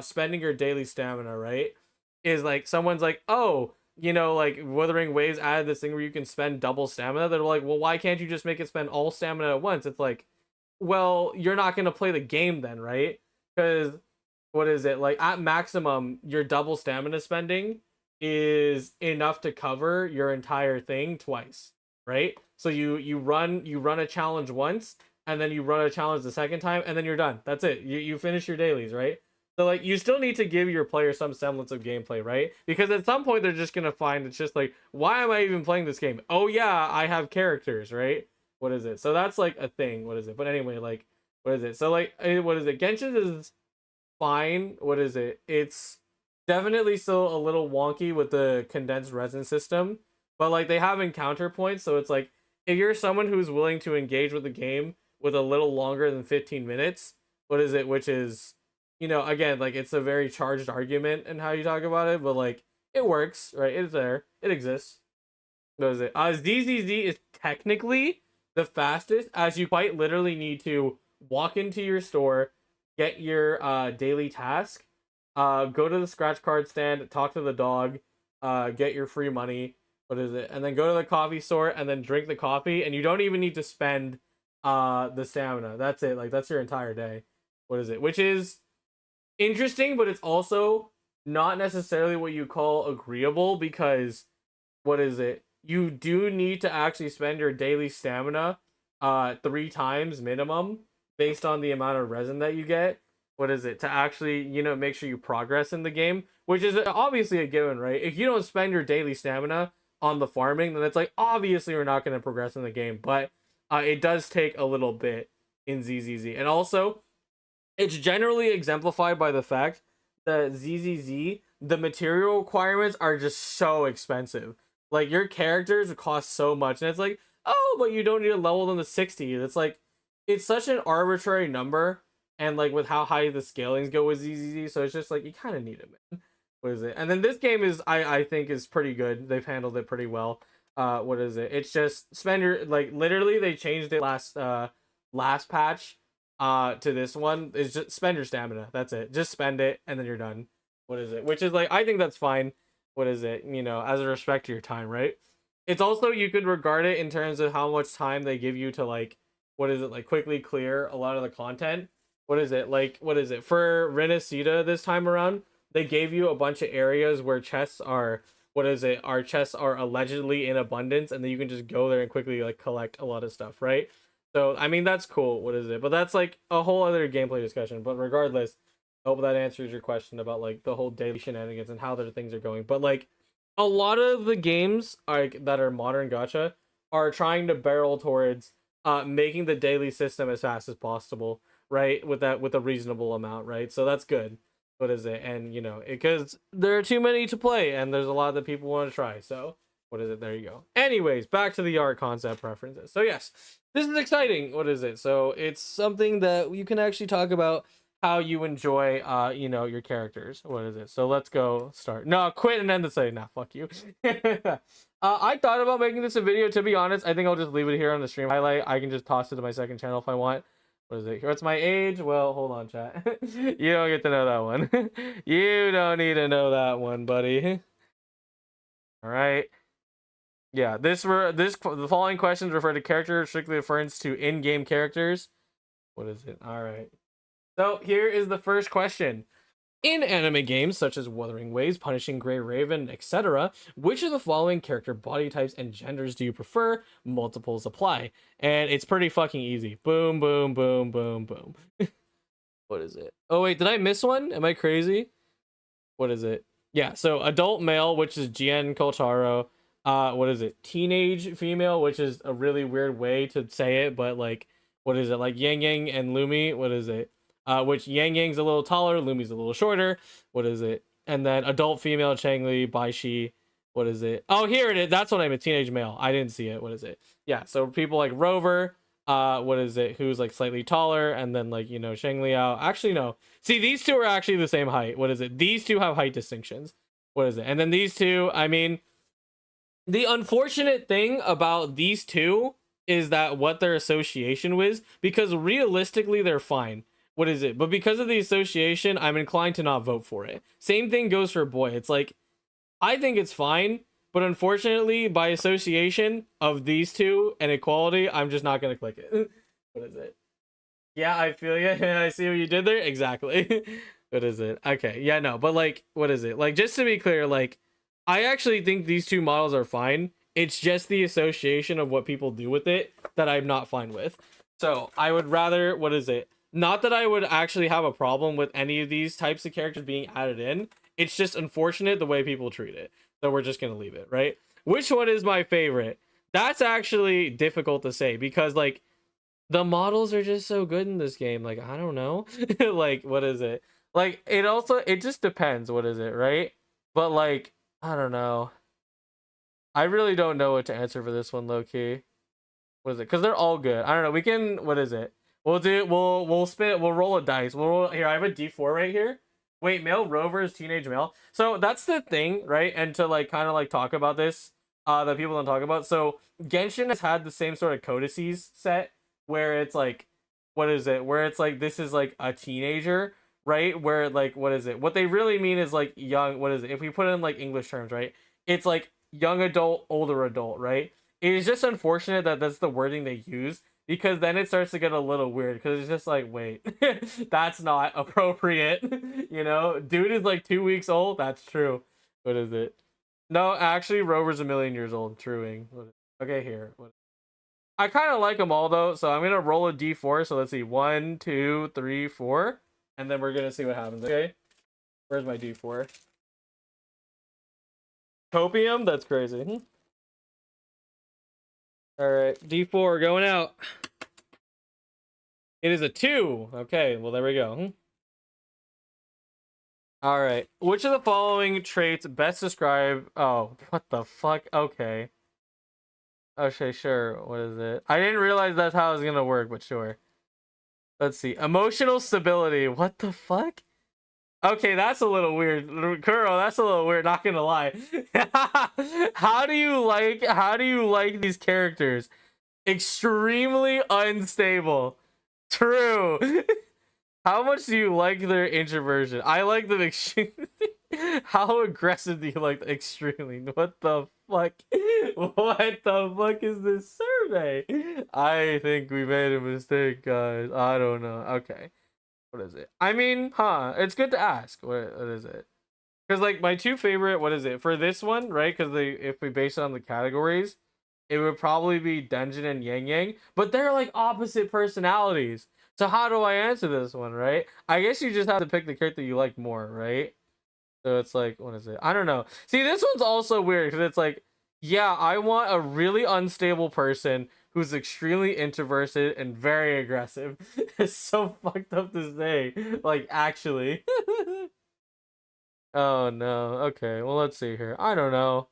spending your daily stamina, right? Is like someone's like, oh, like Wuthering Waves added this thing where you can spend double stamina. They're like, well, why can't you just make it spend all stamina at once? It's like, well, you're not going to play the game then, right? Because what is it? Like at maximum, your double stamina spending is enough to cover your entire thing twice, right? So you run a challenge once, and then you run a challenge the second time, and then you're done. That's it. You finish your dailies, right? So like you still need to give your player some semblance of gameplay, right? Because at some point they're just gonna find it's just like, why am I even playing this game? Oh yeah, I have characters, right? What is it? So that's like a thing. What is it? But anyway, like, what is it? So like, what is it? Genshin is fine. What is it? It's definitely still a little wonky with the condensed resin system, but like they have encounter points, so it's like if you're someone who's willing to engage with the game with a little longer than 15 minutes, what is it? Which is again, like it's a very charged argument in how you talk about it, but like it works, right? It's there, it exists. What is it? ZZZ is technically the fastest, as you quite literally need to walk into your store, get your daily task, go to the scratch card stand, talk to the dog, get your free money. What is it? And then go to the coffee store and then drink the coffee, and you don't even need to spend the stamina. That's it. Like that's your entire day. What is it? Which is interesting, but it's also not necessarily what you call agreeable, because what is it? You do need to actually spend your daily stamina 3 times minimum based on the amount of resin that you get. What is it? To actually, make sure you progress in the game, which is obviously a given, right? If you don't spend your daily stamina on the farming, then it's like obviously you're not going to progress in the game, but it does take a little bit in ZZZ. And also it's generally exemplified by the fact that ZZZ, the material requirements are just so expensive. Like, your characters cost so much, and it's like, oh, but you don't need to level them to 60. It's like, it's such an arbitrary number, and like, with how high the scalings go with ZZZ, so it's just like, you kind of need it, man. What is it? And then this game is, I think, is pretty good. They've handled it pretty well. What is it? It's just, spend your, like, literally, they changed it last patch. To this one is just spend your stamina. That's it. Just spend it and then you're done. What is it? Which is like, I think that's fine. What is it? As a respect to your time, right? It's also, you could regard it in terms of how much time they give you to like, what is it? Like quickly clear a lot of the content. What is it? Like, what is it? For Rinascita this time around, they gave you a bunch of areas where chests are, what is it? Our chests are allegedly in abundance, and then you can just go there and quickly like collect a lot of stuff, right? So, I mean, that's cool. What is it? But that's, like, a whole other gameplay discussion. But regardless, I hope that answers your question about, like, the whole daily shenanigans and how their things are going. But, like, a lot of the games that are modern gacha are trying to barrel towards making the daily system as fast as possible, right? With a reasonable amount, right? So that's good. What is it? And, because there are too many to play, and there's a lot that people want to try. So, what is it? There you go. Anyways, back to the art concept preferences. So, yes. This is exciting. What is it? So it's something that you can actually talk about how you enjoy, your characters. What is it? So let's go start. No, quit and end the say. Nah, fuck you. I thought about making this a video. To be honest, I think I'll just leave it here on the stream highlight. I can just toss it to my second channel if I want. What is it? What's my age? Well, hold on, chat. You don't get to know that one. You don't need to know that one, buddy. All right. Yeah, the following questions refer to character strictly reference to in-game characters. What is it? All right. So here is the first question. In anime games such as Wuthering Waves, Punishing Grey Raven, etc., which of the following character body types and genders do you prefer? Multiples apply. And it's pretty fucking easy. Boom, boom, boom, boom, boom. What is it? Oh, wait, did I miss one? Am I crazy? What is it? Yeah, so adult male, which is Gien Kotaro. What is it? Teenage female, which is a really weird way to say it, but like, what is it? Like Yang Yang and Lumi. What is it? Which Yang Yang's a little taller, Lumi's a little shorter. What is it? And then adult female Changli, Baishi. What is it? Oh, here it is. That's what I meant. Teenage male. I didn't see it. What is it? Yeah, so people like Rover. What is it? Who's like slightly taller, and then like, you know, Shang Liao. Actually, no. See, these two are actually the same height. What is it? These two have height distinctions. What is it? And then these two, I mean, the unfortunate thing about these two is that what their association was, because realistically they're fine. What is it? But because of the association, I'm inclined to not vote for it. Same thing goes for boy. It's like, I think it's fine, but unfortunately, by association of these two and equality, I'm just not going to click it. What is it? Yeah, I feel you. I see what you did there. Exactly. What is it? Okay. Yeah, no, but like, what is it? Like, just to be clear, like, I actually think these two models are fine. It's just the association of what people do with it that I'm not fine with. So I would rather, what is it? Not that I would actually have a problem with any of these types of characters being added in. It's just unfortunate the way people treat it. So we're just going to leave it, right? Which one is my favorite? That's actually difficult to say because, like, the models are just so good in this game. Like, I don't know. Like, what is it? Like, it just depends. What is it, right? But, like, I don't know. I really don't know what to answer for this one, low-key. What is it? Because they're all good. I don't know. We can, what is it? We'll spin it. We'll roll a dice. Here, I have a D4 right here. Wait, male rover is teenage male. So that's the thing, right? And to like kind of like talk about this, that people don't talk about. So Genshin has had the same sort of codices set where it's like, what is it? Where it's like, this is like a teenager, right? Where like, what is it? What they really mean is like young, what is it? If we put it in like English terms, right? It's like young adult, older adult, right? It is just unfortunate that that's the wording they use, because then it starts to get a little weird, because it's just like, wait, that's not appropriate. You know, dude is like 2 weeks old. That's true. What is it? No, actually, Rover's 1,000,000 years old. Truing. Okay, here. I kind of like them all though, so I'm gonna roll a d4. So let's see, 1, 2, 3, 4, and then we're gonna see what happens. Okay, where's my d4? Copium? That's crazy. All right, d4 going out. It is a 2. Okay, well there we go. All right, which of the following traits best describe? Oh, what the fuck? Okay. Okay, sure. What is it? I didn't realize that's how it was gonna work, but sure. Let's see. Emotional stability. What the fuck? Okay, that's a little weird. Kuro, that's a little weird, not gonna lie. How do you like these characters? Extremely unstable. True. How much do you like their introversion? I like them extremely. How aggressive do you like them? Extremely? What the fuck? What the fuck is this survey? I think we made a mistake, guys. I don't know. Okay. What is it? I mean, it's good to ask. What is it? Because, like, my two favorite, what is it? For this one, right? Because if we base it on the categories, it would probably be Dungeon and Yang Yang. But they're, like, opposite personalities. So how do I answer this one, right? I guess you just have to pick the character you like more, right? So it's like, what is it? I don't know. See, this one's also weird because it's like, yeah, I want a really unstable person who's extremely introverted and very aggressive. It's so fucked up to say. Like, actually. Oh, no. Okay, well, let's see here. I don't know.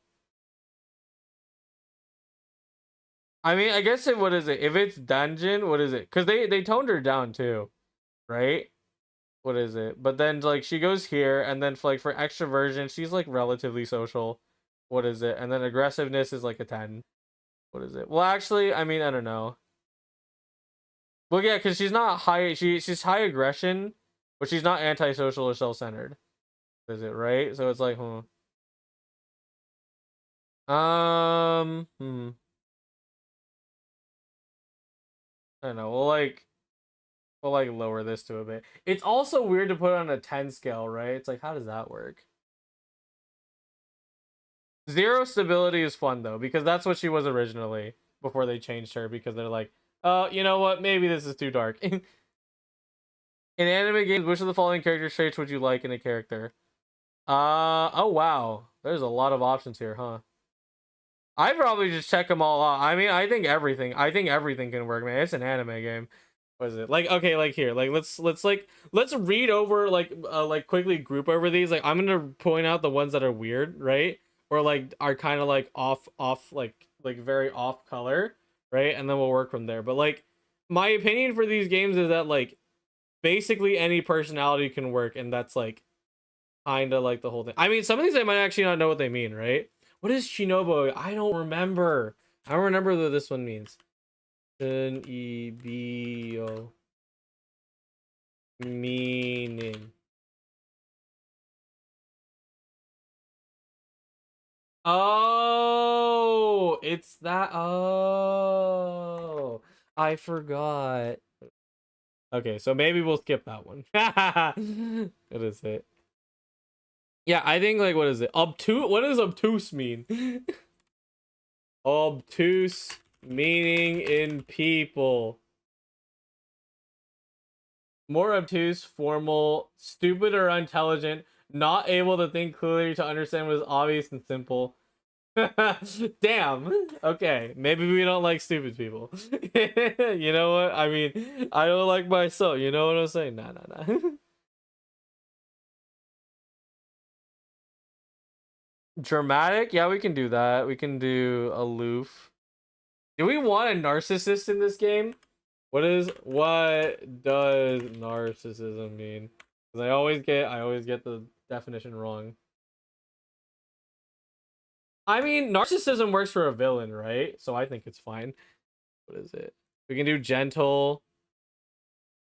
I mean, I guess what is it? If it's Dungeon, what is it? Because they toned her down, too. Right? What is it? But then, like, she goes here, and then, like, for extroversion, she's, like, relatively social. What is it? And then aggressiveness is, like, a 10. What is it? Well, actually, I mean, I don't know. Well, yeah, because she's not high. She's high aggression, but she's not antisocial or self-centered. Is it right? So it's like, hmm. I don't know. We'll lower this to a bit. It's also weird to put on a 10 scale, right? It's like, how does that work? 0 stability is fun though, because that's what she was originally before they changed her, because they're like, oh, you know what? Maybe this is too dark. In anime games, which of the following character traits would you like in a character? Oh wow. There's a lot of options here, huh? I'd probably just check them all out. I mean, I think everything can work, man. It's an anime game. What is it? Like, okay, like here, like let's read over, like quickly group over these. Like, I'm gonna point out the ones that are weird, right? Or like are kind of like off like very off color, right? And then we'll work from there. But like, my opinion for these games is that like basically any personality can work, and that's like kind of like the whole thing. I mean, some of these I might actually not know what they mean, right? What is Shinobu? I don't remember. I don't remember what this one means. Shunibyo. Meaning. Oh, it's that. Oh, I forgot. Okay, so maybe we'll skip that one. What is it? Yeah, I think like, what is it? Obtuse. What does obtuse mean? Obtuse, meaning in people. More obtuse, formal, stupid or unintelligent, not able to think clearly to understand what is obvious and simple. Damn. Okay, maybe we don't like stupid people. You know what? I mean, I don't like myself. You know what I'm saying? Nah. Dramatic? Yeah, we can do that. We can do aloof. Do we want a narcissist in this game? What does narcissism mean? Because I always get the definition wrong. I mean, narcissism works for a villain, right? So I think it's fine. What is it? We can do gentle.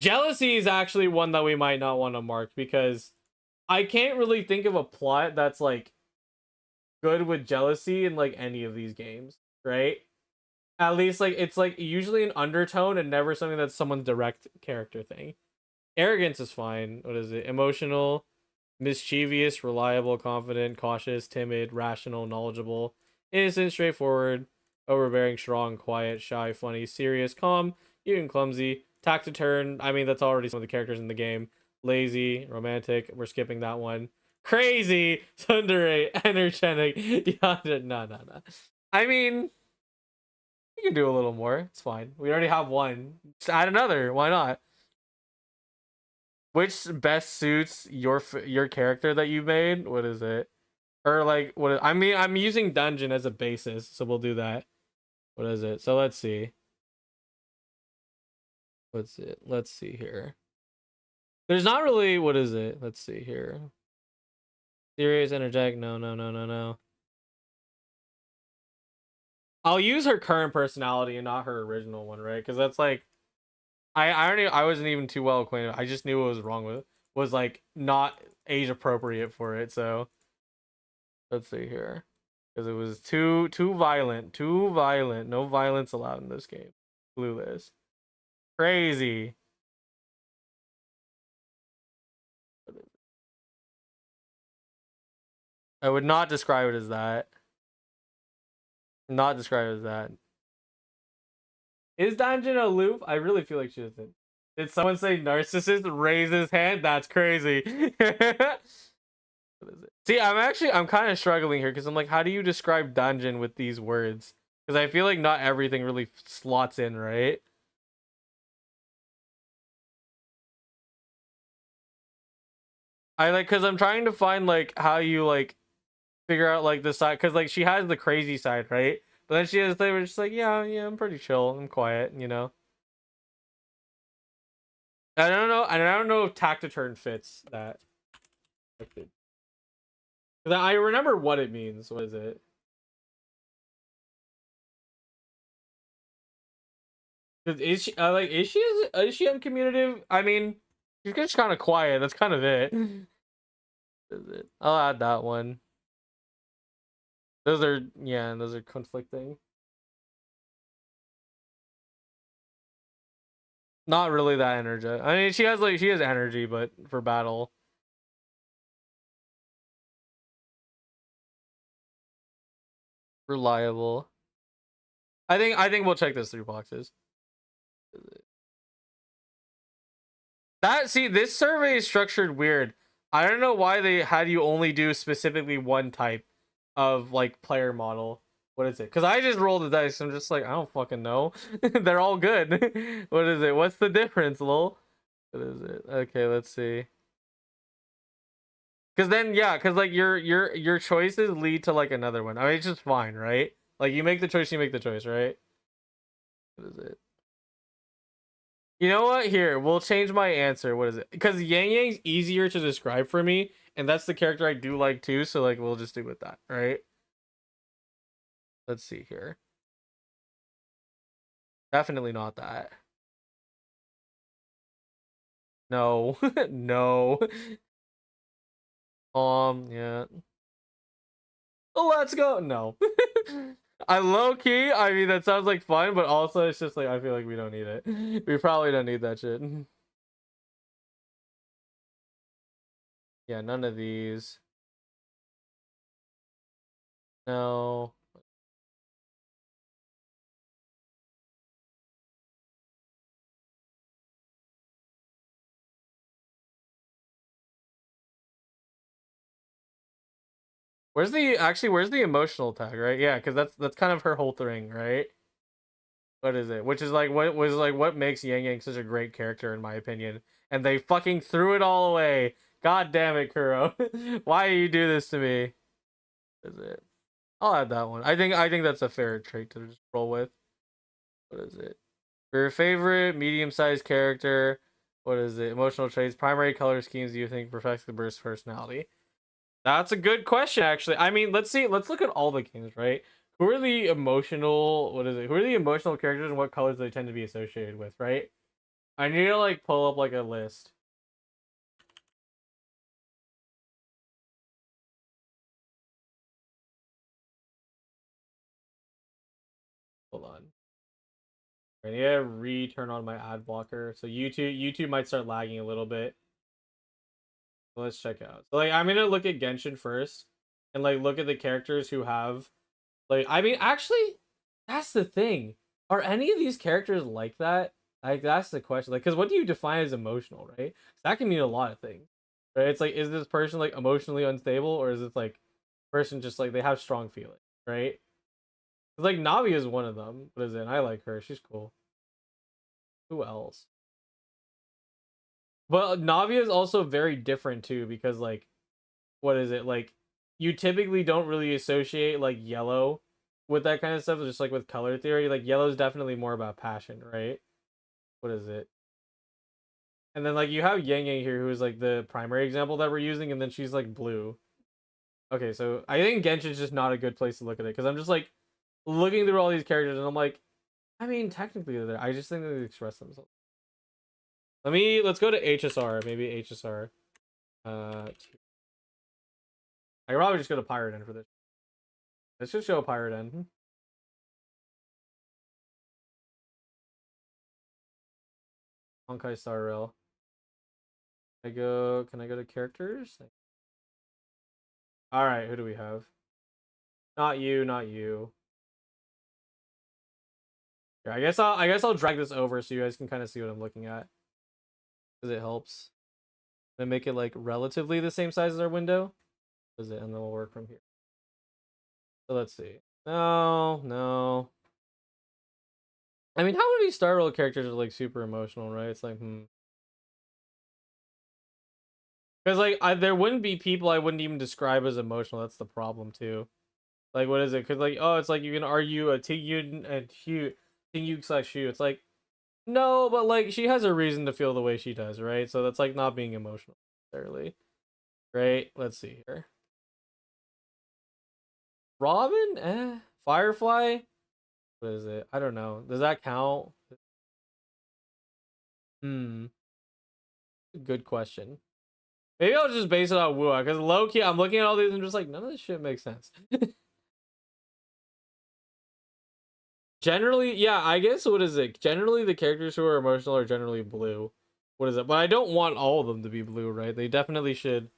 Jealousy is actually one that we might not want to mark, because I can't really think of a plot that's like good with jealousy in like any of these games, right? At least like it's like usually an undertone and never something that's someone's direct character thing. Arrogance is fine. What is it? Emotional, mischievous, reliable, confident, cautious, timid, rational, knowledgeable, innocent, straightforward, overbearing, strong, quiet, shy, funny, serious, calm, even clumsy, taciturn. I mean, that's already some of the characters in the game. Lazy, romantic. We're skipping that one. Crazy, tsundere, energetic. Yeah, no. I mean, you can do a little more. It's fine. We already have one. Just add another. Why not? Which best suits your character that you made? What is it? Or like I mean, I'm using dungeon as a basis, so we'll do that. What is it? So let's see. What's it? Let's see here. There's not really, what is it? Let's see here. Serious, energetic. No. I'll use her current personality and not her original one, right? Because that's like, I wasn't even too well acquainted. I just knew what was wrong with it. Was like not age appropriate for it. So let's see here, because it was too violent. No violence allowed in this game. Clueless. Crazy. I would not describe it as that. Not describe it as that. Is Dungeon aloof? I really feel like she isn't. Did someone say narcissist? Raise his hand? That's crazy. What is it? See, I'm kind of struggling here, because I'm like, how do you describe dungeon with these words? Because I feel like not everything really slots in, right? Because I'm trying to find like how you like figure out like the side, because like she has the crazy side, right? But then she has they were just like, yeah, I'm pretty chill, I'm quiet, you know. I don't know if taciturn fits that. Because I remember what it means. What is it? Is she like is she uncommunicative? I mean, she's just kind of quiet. That's kind of it. Is it? I'll add that one. Those are conflicting. Not really that energetic. I mean, she has energy, but for battle. Reliable. I think we'll check those 3 boxes. This survey is structured weird. I don't know why they had you only do specifically one type of like player model. What is it? Because I just rolled the dice. I'm just like, I don't fucking know. They're all good. What is it? What's the difference, lol? What is it? Okay, let's see. Because then, yeah, because like your choices lead to like another one. I mean, it's just fine, right? Like you make the choice, you make the choice, right? What is it? You know what? Here, we'll change my answer. What is it? Because Yang Yang's easier to describe for me, and that's the character I do like too. So like, we'll just do with that, right? Let's see here. Definitely not that. No, no. Yeah. Let's go. No. I low key. I mean, that sounds like fun, but also it's just like I feel like we don't need it. We probably don't need that shit. Yeah, none of these. No. Where's the emotional tag, right? Yeah, because that's kind of her whole thing, right? What is it? Which is like what makes Yang Yang such a great character in my opinion. And they fucking threw it all away. God damn it, Kuro. Why do you do this to me? What is it? I'll add that one. I think that's a fair trait to just roll with. What is it? For your favorite medium-sized character, what is it? Emotional traits, primary color schemes do you think perfects the burst personality? That's a good question, actually. I mean, let's see. Let's look at all the games, right? Who are the emotional? What is it? Who are the emotional characters and what colors they tend to be associated with, right? I need to like pull up like a list. Hold on. I need to re-turn on my ad blocker. So YouTube might start lagging a little bit. So let's check out. So like I'm gonna look at Genshin first, and like look at the characters who have, like I mean actually, that's the thing. Are any of these characters like that? Like that's the question. Like, because what do you define as emotional, right? That can mean a lot of things, right? It's like, is this person like emotionally unstable, or is this like person just like they have strong feelings, right? 'Cause, like Navi is one of them. What is it? I like her. She's cool. Who else? But Navi is also very different too, because like, what is it like? You typically don't really associate like yellow with that kind of stuff. Just like with color theory, like yellow is definitely more about passion, right? What is it? And then like you have Yang Yang here, who is like the primary example that we're using, and then she's like blue. Okay, so I think Genshin's just not a good place to look at it, because I'm just like looking through all these characters, and I'm like, I mean, technically they're there. I just think they express themselves. Let's go to HSR, maybe HSR. I could probably just go to Pirate End for this. Let's just show Pirate End. Honkai Star Rail. Can I go to characters? Alright, who do we have? Not you, not you. Yeah, I guess I'll drag this over so you guys can kind of see what I'm looking at. Because it helps. And make it like relatively the same size as our window. Does it? And then we'll work from here. So let's see. No. I mean, how many Star Rail characters are like super emotional, right? It's like, Because like there wouldn't be people I wouldn't even describe as emotional. That's the problem too. Like, what is it? Because like, oh, it's like you can argue a Tingyun and Tingyuk/Shu. It's like, no, but like she has a reason to feel the way she does, right? So that's like not being emotional necessarily, right? Let's see here. Robin, Firefly. What is it? I don't know. Does that count? Hmm. Good question. Maybe I'll just base it on Wuha, because low-key, I'm looking at all these and just like, none of this shit makes sense. Generally, yeah, I guess, what is it? Generally, the characters who are emotional are generally blue. What is it? But I don't want all of them to be blue, right? They definitely should.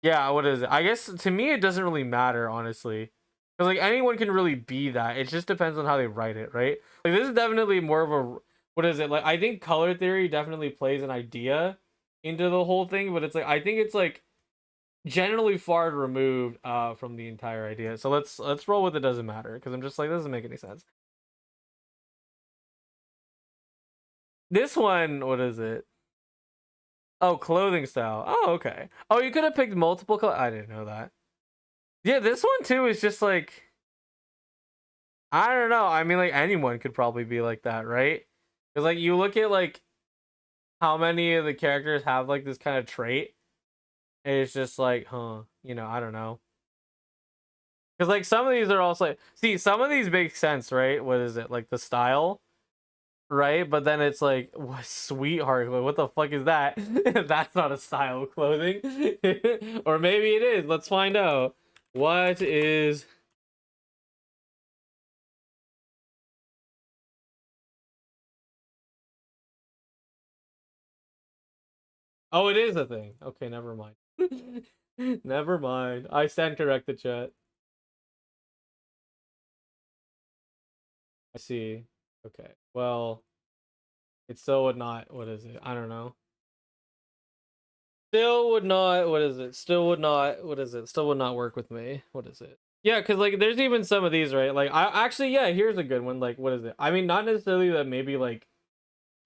Yeah, what is it? I guess, to me, it doesn't really matter, honestly. Because, like, anyone can really be that. It just depends on how they write it, right? Like, this is definitely more of a... What is it? Like, I think color theory definitely plays an idea into the whole thing, but it's like, I think it's, like, generally far removed from the entire idea. So let's roll with it doesn't matter, because I'm just like, doesn't make any sense. This one, what is it? Oh, clothing style. Oh, okay. Oh, you could have picked multiple I didn't know that. Yeah, this one too is just like, I don't know. I mean, like, anyone could probably be like that, right? Because, like, you look at, like, how many of the characters have, like, this kind of trait, and it's just like, huh, you know, I don't know. Because, like, some of these are also, like, see, some of these make sense, right? What is it? Like, the style, right? But then it's like, what, sweetheart, what the fuck is that? That's not a style of clothing. Or maybe it is. Let's find out. What is... Oh, it is a thing. Okay, never mind. Never mind. I stand corrected, chat. I see. Okay. Well, it still would not. What is it? I don't know. Still would not. What is it? Still would not. What is it? Still would not work with me. What is it? Yeah, because, like, there's even some of these, right? Like, I actually, yeah, here's a good one. Like, what is it? I mean, not necessarily that maybe, like,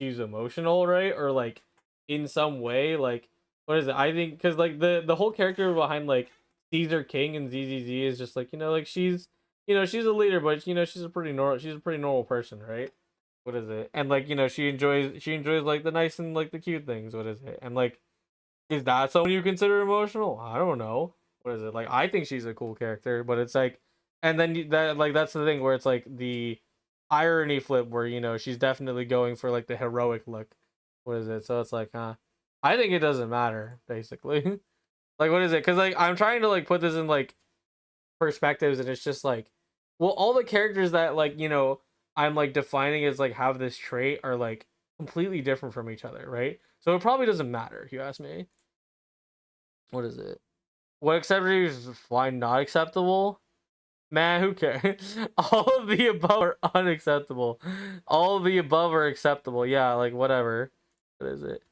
she's emotional, right? Or, like, in some way, like, what is it? I think, because, like, the whole character behind, like, Caesar King and ZZZ is just, like, you know, like, she's, you know, she's a leader, but, you know, she's a pretty normal person, right? What is it? And, like, you know, she enjoys, like, the nice and, like, the cute things. What is it? And, like, is that someone you consider emotional? I don't know. What is it? Like, I think she's a cool character, but it's like, and then that, like, that's the thing where it's like the irony flip where, you know, she's definitely going for, like, the heroic look. What is it? So it's like, I think it doesn't matter, basically. Like, what is it? Because, like, I'm trying to, like, put this in, like, perspectives, and it's just like, well, all the characters that, like, you know, I'm, like, defining as, like, have this trait are, like, completely different from each other, right? So it probably doesn't matter, if you ask me. What is it? What acceptable is why not acceptable? Man, who cares? All of the above are unacceptable. All of the above are acceptable. Yeah, like, whatever. What is it?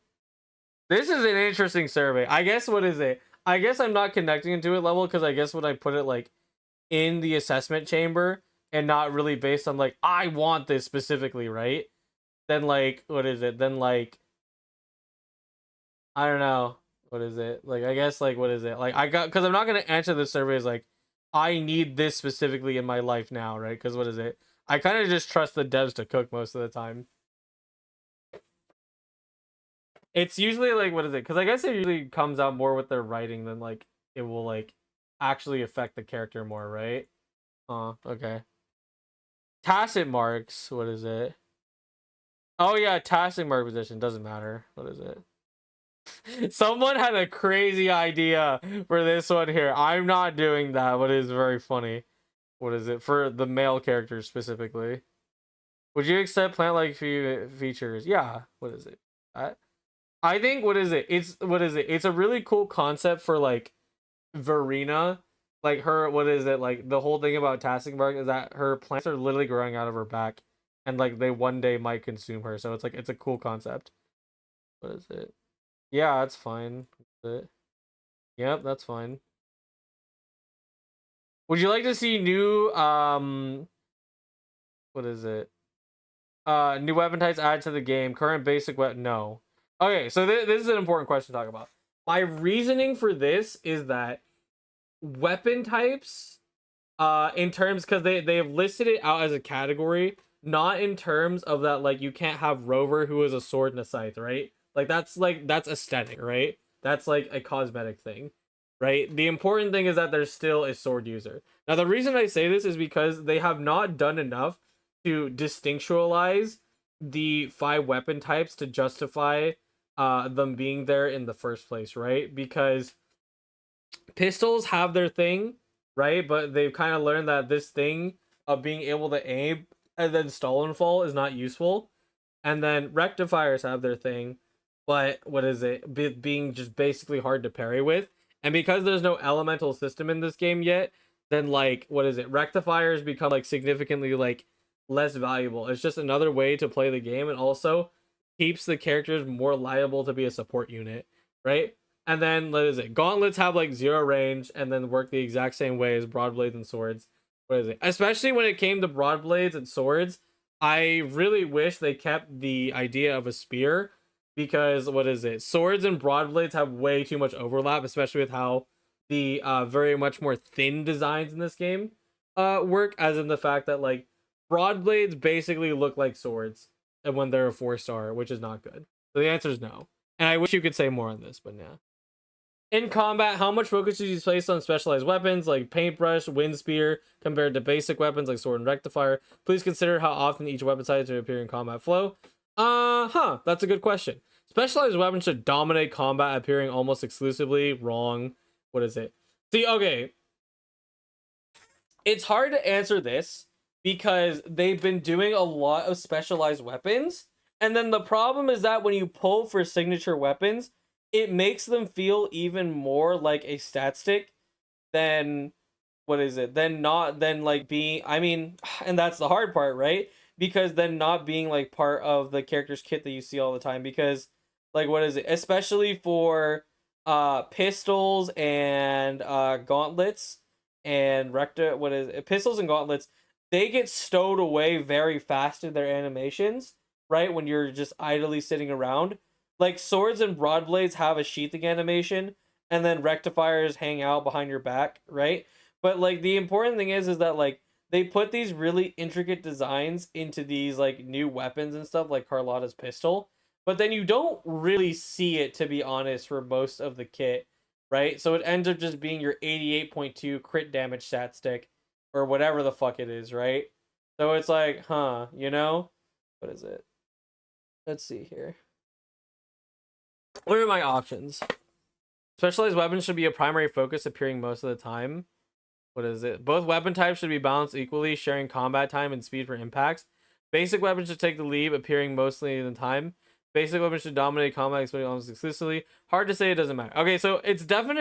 This is an interesting survey. I guess, what is it? I guess I'm not connecting into it level, because I guess when I put it, like, in the assessment chamber and not really based on, like, I want this specifically, right? Then, like, what is it? Then, like, I don't know. What is it? Like, I guess, like, what is it? Like, because I'm not going to answer this survey as, like, I need this specifically in my life now, right? Because what is it? I kind of just trust the devs to cook most of the time. It's usually, like, what is it? Because I guess it usually comes out more with their writing than, like, it will, like, actually affect the character more, right? Okay. Tacit marks. What is it? Oh, yeah, tacit mark position. Doesn't matter. What is it? Someone had a crazy idea for this one here. I'm not doing that, but it is very funny. What is it? For the male characters specifically. Would you accept plant-like features? Yeah. What is it? I think, what is it? It's a really cool concept for, like, Verena. Like, her, what is it? Like, the whole thing about Tassigmark is that her plants are literally growing out of her back. And, like, they one day might consume her. So it's, like, it's a cool concept. What is it? Yeah, that's fine. Yep, that's fine. Would you like to see new, what is it? New weapon types added to the game. Current basic weapon, no. Okay, so this is an important question to talk about. My reasoning for this is that weapon types, in terms, because they have listed it out as a category, not in terms of that, like, you can't have Rover who is a sword and a scythe, right? Like, that's aesthetic, right? That's, like, a cosmetic thing, right? The important thing is that there's still a sword user. Now, the reason I say this is because they have not done enough to distinctualize the 5 weapon types to justify them being there in the first place, right? Because pistols have their thing, right? But they've kind of learned that this thing of being able to aim and then stall and fall is not useful. And then rectifiers have their thing, but what is it? Being just basically hard to parry with. And because there's no elemental system in this game yet, then like, what is it? Rectifiers become like significantly like less valuable. It's just another way to play the game, and also keeps the characters more liable to be a support unit, right? And then what is it? Gauntlets have like 0 range and then work the exact same way as broad blades and swords. What is it? Especially when it came to broad blades and swords, I really wish they kept the idea of a spear, because what is it? Swords and broad blades have way too much overlap, especially with how the very much more thin designs in this game work, as in the fact that like broad blades basically look like swords and when they're a 4-star, which is not good. So the answer is no. And I wish you could say more on this, but yeah. In combat, how much focus is you place on specialized weapons like paintbrush, wind spear, compared to basic weapons like sword and rectifier? Please consider how often each weapon type to appear in combat flow. That's a good question. Specialized weapons should dominate combat, appearing almost exclusively. Wrong. What is it? See, okay. It's hard to answer this because they've been doing a lot of specialized weapons. And then the problem is that when you pull for signature weapons, it makes them feel even more like a stat stick than, what is it? Than like being, I mean, and that's the hard part, right? Because then not being like part of the character's kit that you see all the time. Because like, what is it? Especially for pistols and gauntlets and pistols and gauntlets, they get stowed away very fast in their animations, right? When you're just idly sitting around. Like swords and broad blades have a sheathing animation, and then rectifiers hang out behind your back, right? But like the important thing is that like they put these really intricate designs into these like new weapons and stuff, like Carlotta's pistol, but then you don't really see it, to be honest, for most of the kit, right? So it ends up just being your 88.2 crit damage stat stick or whatever the fuck it is, right? So it's like, you know? What is it? Let's see here. What are my options? Specialized weapons should be a primary focus, appearing most of the time. What is it? Both weapon types should be balanced equally, sharing combat time and speed for impacts. Basic weapons should take the lead, appearing mostly in the time. Basic weapons should dominate combat, almost exclusively. Hard to say, it doesn't matter. Okay, so it's hard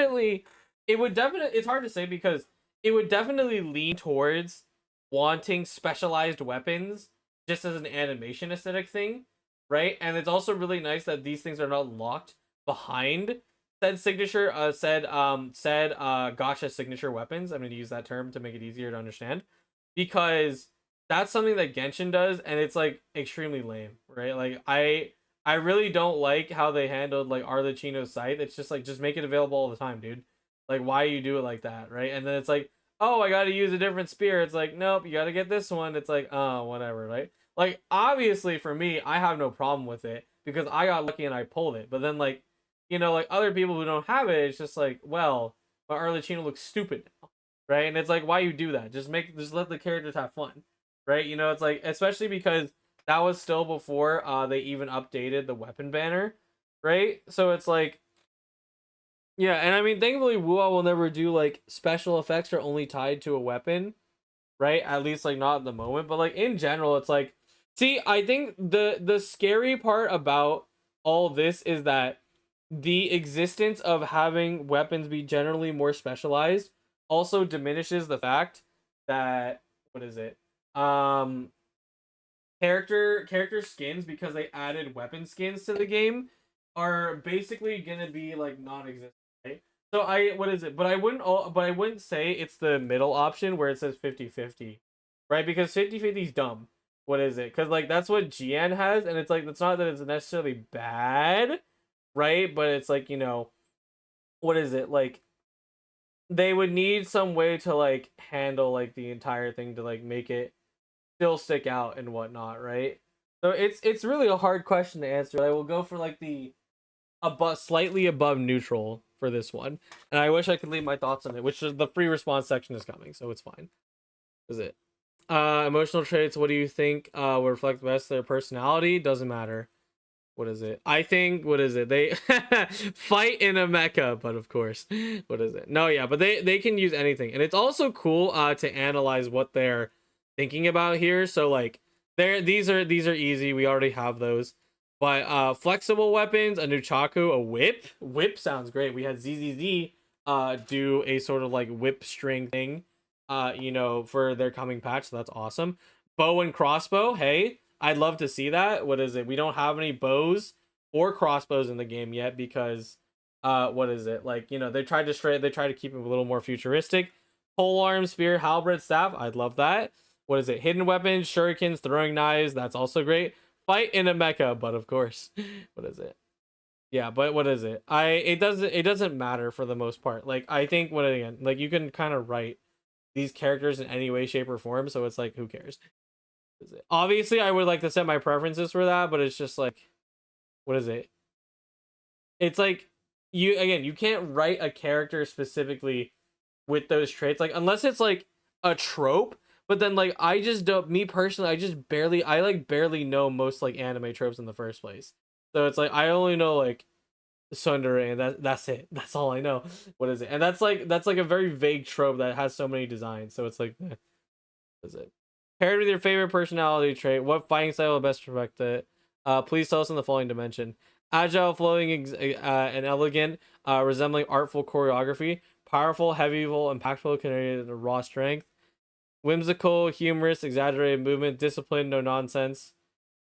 to say because it would definitely lean towards wanting specialized weapons just as an animation aesthetic thing, right? And it's also really nice that these things are not locked behind said signature, gacha signature weapons. I'm going to use that term to make it easier to understand, because that's something that Genshin does, and it's like extremely lame, right? Like I really don't like how they handled like Arlecchino's site. It's just like, just make it available all the time, dude. Like, why you do it like that, right? And then it's like, oh, I got to use a different spear. It's like, nope, you got to get this one. It's like, oh, whatever, right? Like, obviously for me, I have no problem with it because I got lucky and I pulled it. But then like, you know, like other people who don't have it, it's just like, well, but Arlecchino looks stupid now, right? And it's like, why you do that? Just let the characters have fun, right? You know, it's like, especially because that was still before they even updated the weapon banner, right? So it's like, yeah, and I mean, thankfully, Wuha will never do like special effects are only tied to a weapon, right? At least like not in the moment, but like in general, it's like, see, I think the scary part about all this is that the existence of having weapons be generally more specialized also diminishes the fact that, what is it? Character skins, because they added weapon skins to the game, are basically gonna be like non-existent, right? So but I wouldn't say it's the middle option where it says 50-50, right? Because 50-50 is dumb. What is it? Because like that's what GN has, and it's like, it's not that it's necessarily bad, right? But it's like, you know, what is it? Like they would need some way to like handle like the entire thing to like make it still stick out and whatnot, right? So it's really a hard question to answer. I will go for like the slightly above neutral for this one, and I wish I could leave my thoughts on it, which is the free response section is coming, so it's fine. Is it? Emotional traits, what do you think would reflect best their personality? Doesn't matter. What is it? I think, what is it? They fight in a mecha, but of course, what is it? No, yeah, but they can use anything. And it's also cool to analyze what they're thinking about here. So like these are easy. We already have those. But flexible weapons, a nunchaku, a whip. Whip sounds great. We had ZZZ do a sort of like whip string thing you know, for their coming patch, so that's awesome. Bow and crossbow, hey, I'd love to see that. What is it? We don't have any bows or crossbows in the game yet because what is it? Like, you know, they try to keep it a little more futuristic. Pole arm, spear, halberd, staff, I'd love that. What is it? Hidden weapons, shurikens, throwing knives, that's also great. Fight in a mecha, but of course. What is it? Yeah, but what is it? It doesn't matter for the most part. Like, I think what again, like you can kind of write these characters in any way, shape, or form, so it's like, who cares? Obviously, I would like to set my preferences for that, but it's just like, what is it? It's like, you can't write a character specifically with those traits, like, unless it's like a trope, but then like, I just don't, me personally, I like barely know most like anime tropes in the first place. So it's like, I only know like Sundere, and that's it. That's all I know. What is it? And that's like a very vague trope that has so many designs. So it's like, what is it? Paired with your favorite personality trait, what fighting style will best reflect it? Please tell us in the following dimension: agile, flowing, and elegant, resembling artful choreography; powerful, heavyful, impactful, connected to raw strength; whimsical, humorous, exaggerated movement; disciplined, no nonsense.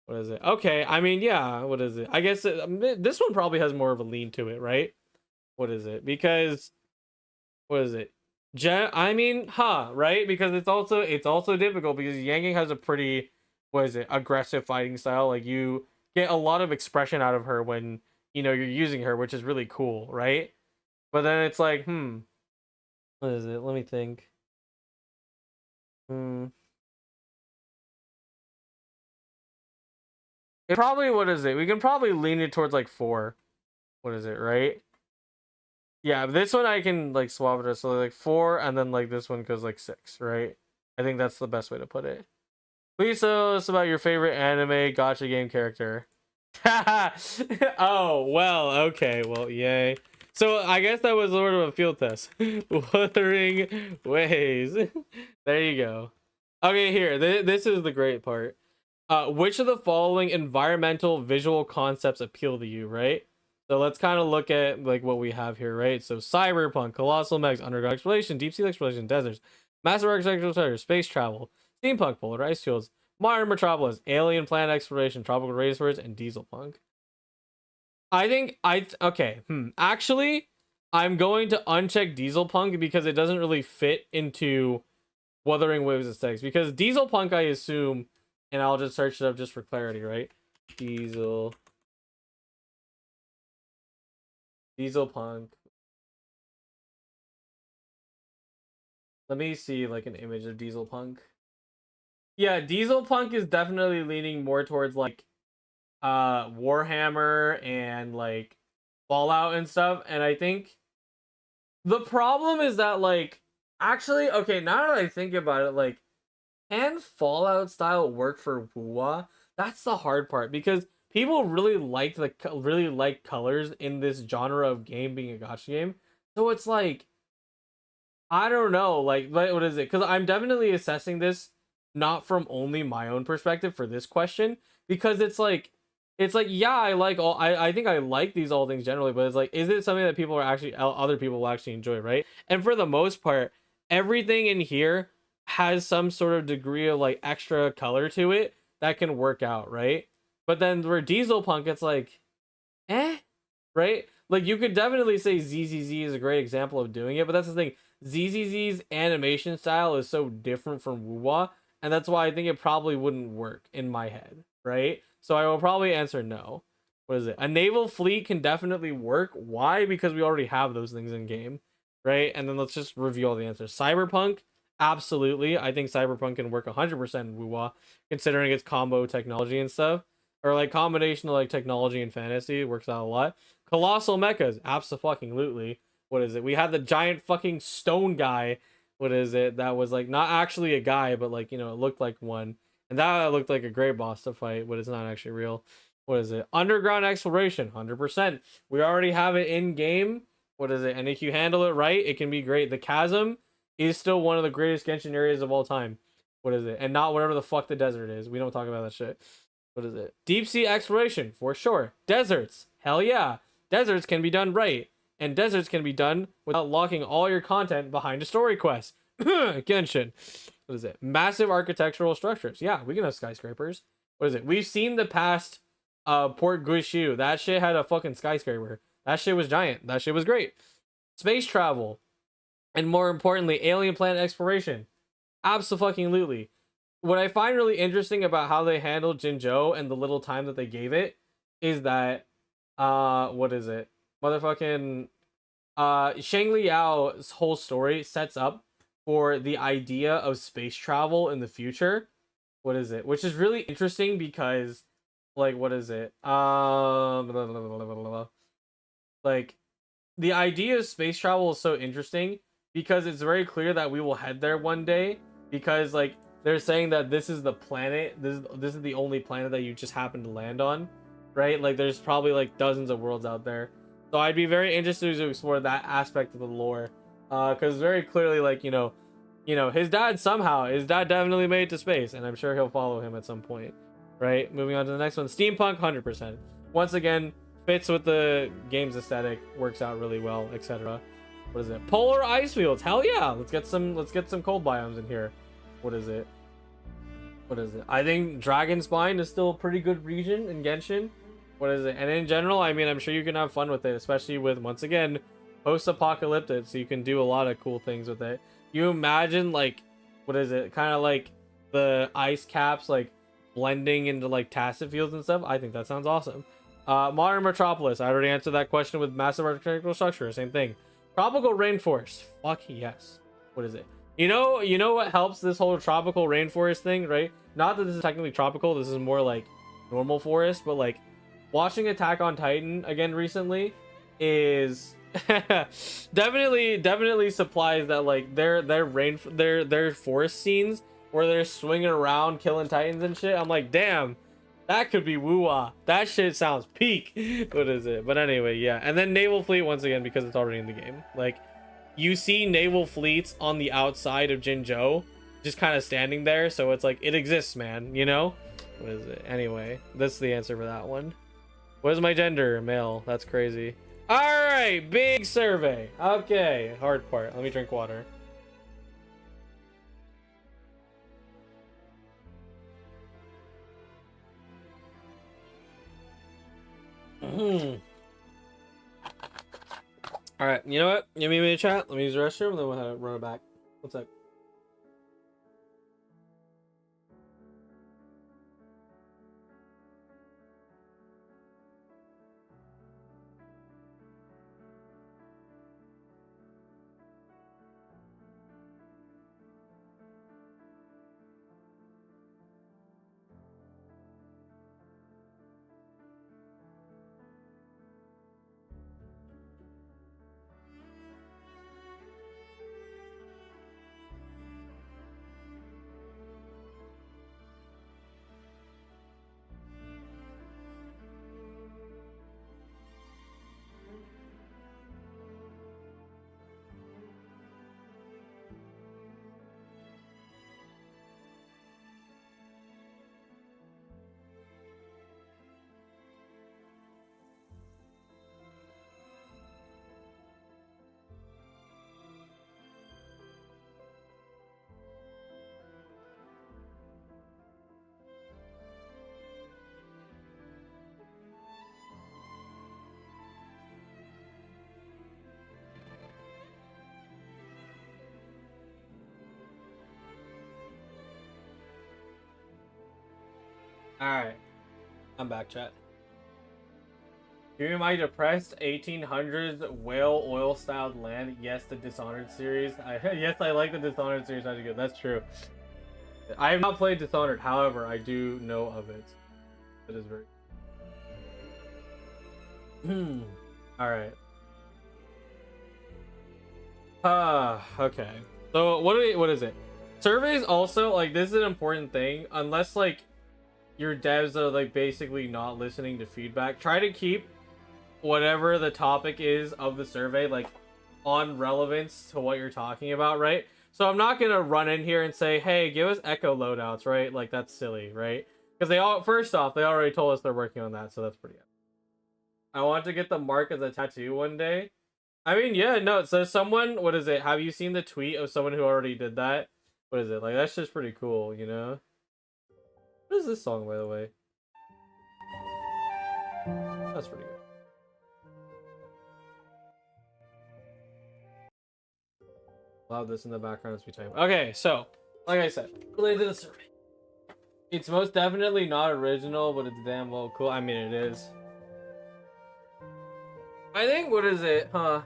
What is it? Okay, I mean, yeah, what is it? I guess this one probably has more of a lean to it, right? What is it? Because, what is it? I mean, right? Because it's also difficult because Yang has a pretty, what is it, aggressive fighting style. Like, you get a lot of expression out of her when, you know, you're using her, which is really cool, right? But then it's like, what is it? Let me think. It probably, what is it? We can probably lean it towards like 4. What is it, right? Yeah, this one I can like swap it. So like 4, and then like this one goes like 6, right? I think that's the best way to put it. Please tell us about your favorite anime gacha game character. Oh, well, okay, well, yay. So I guess that was sort of a field test. Wuthering Waves. There you go. Okay, here. This is the great part. Which of the following environmental visual concepts appeal to you, right? So let's kind of look at like what we have here, right? So cyberpunk, colossal mechs, underground exploration, deep sea exploration, deserts, massive architectural centers, space travel, steampunk, polar ice fields, modern metropolis, alien planet exploration, tropical raceways, and diesel punk. I think actually, I'm going to uncheck diesel punk because it doesn't really fit into Wuthering Waves aesthetics. Because diesel punk, I assume, and I'll just search it up just for clarity, right? Diesel punk. Let me see like an image of diesel punk. Yeah, diesel punk is definitely leaning more towards like Warhammer and like Fallout and stuff. And I think the problem is that like, actually, okay, now that I think about it, like, can Fallout style work for Wuwa? That's the hard part, because people really like colors in this genre of game being a gacha game. So it's like, I don't know, like what is it? Because I'm definitely assessing this not from only my own perspective for this question, because it's like yeah, I think I like these all things generally, but it's like, is it something that other people will actually enjoy, right? And for the most part, everything in here has some sort of degree of like extra color to it that can work out, right? But then for diesel punk, it's like, right? Like, you could definitely say ZZZ is a great example of doing it, but that's the thing. ZZZ's animation style is so different from Wuwa, and that's why I think it probably wouldn't work in my head, right? So I will probably answer no. What is it? A naval fleet can definitely work. Why? Because we already have those things in game, right? And then let's just review all the answers. Cyberpunk, absolutely. I think Cyberpunk can work 100% in Wuwa, considering its combo technology and stuff. Or like combination of like technology and fantasy, it works out a lot. Colossal mechas, absolutely. What is it? We have the giant fucking stone guy What is it? That was like not actually a guy, but like, you know, it looked like one. And that looked like a great boss to fight, but it's not actually real. What is it? Underground exploration, 100%. We already have it in game. What is it? And if you handle it right, it can be great. The chasm is still one of the greatest Genshin areas of all time. What is it? And not whatever the fuck the desert is. We don't talk about that shit. What is it? Deep sea exploration, for sure. Deserts, hell yeah. Deserts can be done right. And deserts can be done without locking all your content behind a story quest. Genshin. What is it? Massive architectural structures. Yeah, we can have skyscrapers. What is it? We've seen the past Port Guishu. That shit had a fucking skyscraper. That shit was giant. That shit was great. Space travel. And more importantly, alien planet exploration. Absolutely. What I find really interesting about how they handled Jinzhou and the little time that they gave it is that what is it? Motherfucking Shang Liao's whole story sets up for the idea of space travel in the future. What is it? Which is really interesting because like what is it? Like the idea of space travel is so interesting because it's very clear that we will head there one day because like they're saying that this is the planet, this is the only planet that you just happen to land on, right? Like there's probably like dozens of worlds out there. So I'd be very interested to explore that aspect of the lore. Because very clearly, like, you know, his dad definitely made it to space, and I'm sure he'll follow him at some point, right? Moving on to the next one, steampunk, 100%. Once again, fits with the game's aesthetic, works out really well, etc. What is it? Polar ice fields, hell yeah! Let's get some cold biomes in here. What is it? I think Dragonspine is still a pretty good region in Genshin. What is it? And in general, I mean, I'm sure you can have fun with it, especially with, once again, post-apocalyptic, so you can do a lot of cool things with it. You imagine, like, what is it? Kind of like the ice caps, like, blending into, like, tacit fields and stuff. I think that sounds awesome. Modern Metropolis. I already answered that question with massive architectural structure. Same thing. Tropical rainforest. Fuck yes. What is it? You know what helps this whole tropical rainforest thing, right? Not that this is technically tropical. This is more, like, normal forest, but, like, watching Attack on Titan again recently is definitely supplies that like their forest scenes where they're swinging around killing titans and shit. I'm like, damn, that could be woo-wah. That shit sounds peak. What is it? But anyway, yeah. And then naval fleet once again because it's already in the game. Like you see naval fleets on the outside of Jinzhou just kind of standing there, so it's like it exists, man. You know? What is it? Anyway, that's the answer for that one. What is my gender? Male. That's crazy. Alright, big survey. Okay, hard part. Let me drink water. Alright, you know what? Give me a minute, chat. Let me use the restroom and then we'll run it back. What's up? Alright. I'm back, chat. Give me my depressed 1800s whale oil-styled land. Yes, the Dishonored series. Yes, I like the Dishonored series. That's good. That's true. I have not played Dishonored. However, I do know of it. It is very... Alright. Okay. So what is it? Surveys also, like, this is an important thing. Unless, like, your devs are, like, basically not listening to feedback, try to keep whatever the topic is of the survey, like, on relevance to what you're talking about, right? So I'm not gonna run in here and say, hey, give us echo loadouts, right? Like, that's silly, right? Because first off, they already told us they're working on that, so that's pretty good. I want to get the mark as a tattoo one day. I mean, yeah, no, so someone, what is it? Have you seen the tweet of someone who already did that? What is it? Like, that's just pretty cool, you know? What is this song, by the way? That's pretty good. Loud this in the background as we type. Okay, so, like I said, related to the survey. It's most definitely not original, but it's damn well cool. I mean, it is. I think, what is it? Huh?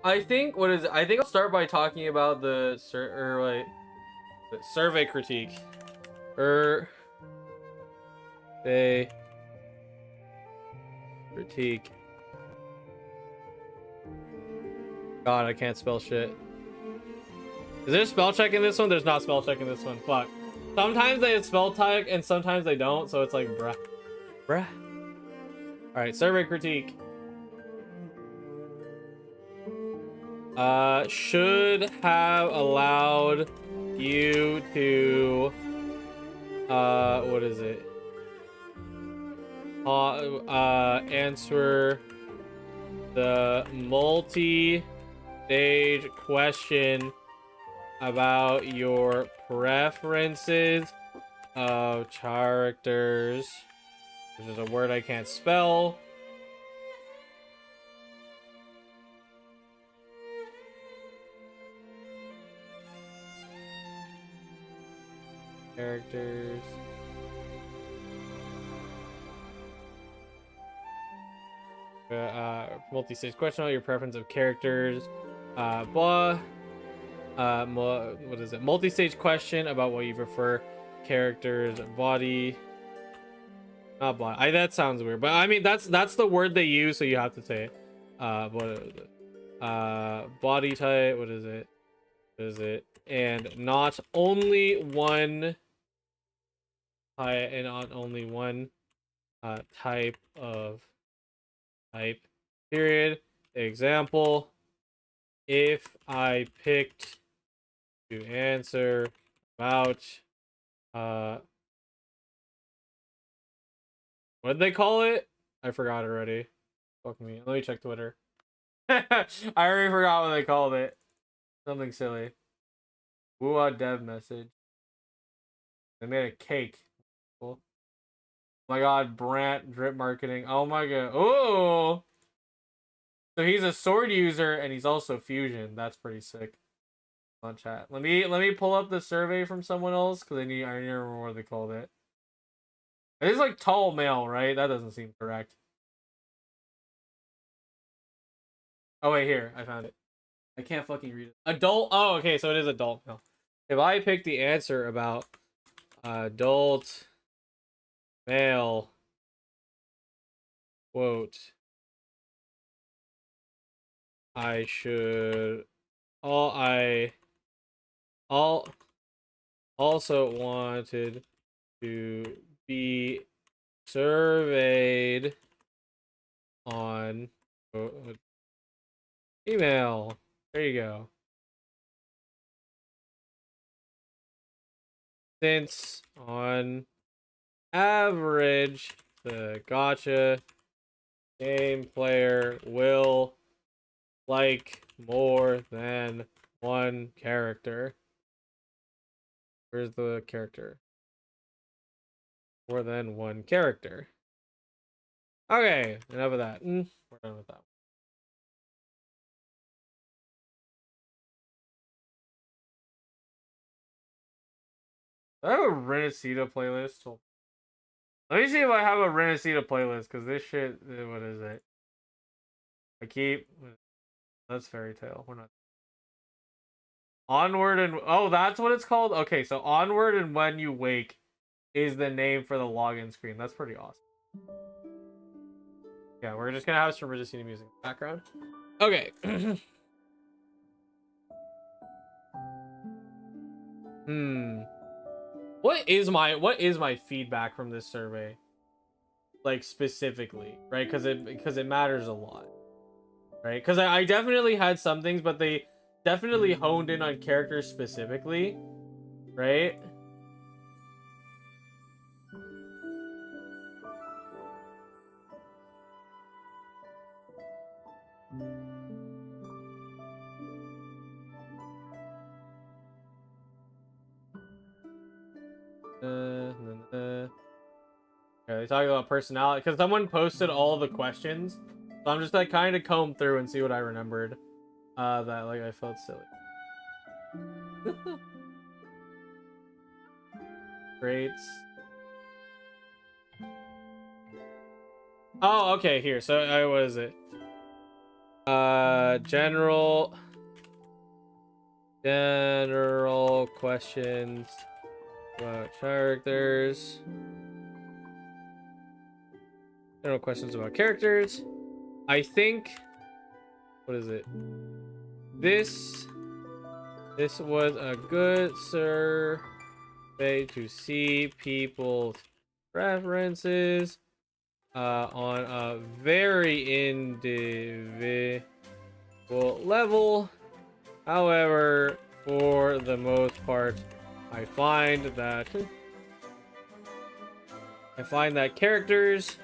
I think, what is it? I think I'll start by talking about the survey critique. Survey critique. God, I can't spell shit. Is there spell check in this one? There's not spell check in this one. Fuck. Sometimes they have spell check and sometimes they don't, so it's like, bruh. Bruh. Alright, survey critique. Should have allowed you to, what is it? Answer the multi-stage question about your preferences of characters. This is a word I can't spell. Characters. Multi-stage question about your preference of characters. What is it? Multi-stage question about what you prefer. Characters, body. Not body. That sounds weird, but I mean that's the word they use, so you have to say it. What is it? Body type. What is it? What is it? And not only one. And on only one type of type. Period. Example. If I picked to answer about what did they call it? I forgot already. Fuck me. Let me check Twitter. I already forgot what they called it. Something silly. Woo dev message. They made a cake. Cool. Oh my god, Brant drip marketing. Oh my god. Oh. So he's a sword user and he's also fusion. That's pretty sick. On chat. Let me pull up the survey from someone else because I don't remember what they called it. It is like tall male, right? That doesn't seem correct. Oh wait, here I found it. I can't fucking read it. Adult. Oh, okay, so it is adult male. If I pick the answer about adult male quote, I should also wanted to be surveyed on email. There you go. Since on average, the gacha game player will like more than one character. Where's the character? More than one character. Okay, enough of that. We're done with that. I have a Rinascita playlist. Let me see if I have a Rinascita playlist, because this shit, what is it? That's Fairy Tale. We're not. Onward and, oh, that's what it's called? Okay, so Onward and When You Wake is the name for the login screen. That's pretty awesome. Yeah, we're just gonna have some Rinascita music in the background. Okay. What is my feedback from this survey? Like specifically, right? Because it matters a lot, right? Because I definitely had some things, but they definitely honed in on characters specifically, right? Yeah, they talk about personality because someone posted all the questions, so I'm just like kind of comb through and see what I remembered. That like I felt silly. Traits. Oh, okay. Here, so what is it? General questions about characters. General questions about characters. I think. What is it? This was a good survey to see people's preferences on a very individual level. However, for the most part, I find that characters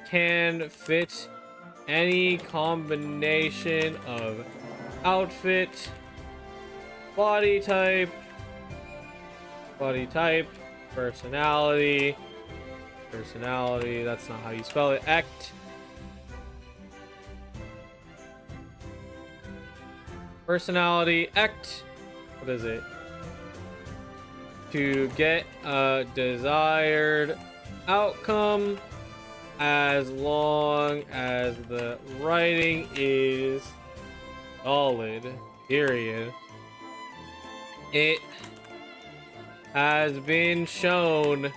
can fit any combination of outfit, body type, personality, that's not how you spell it, personality, what is it? To get a desired outcome as long as the writing is solid, period. It has been shown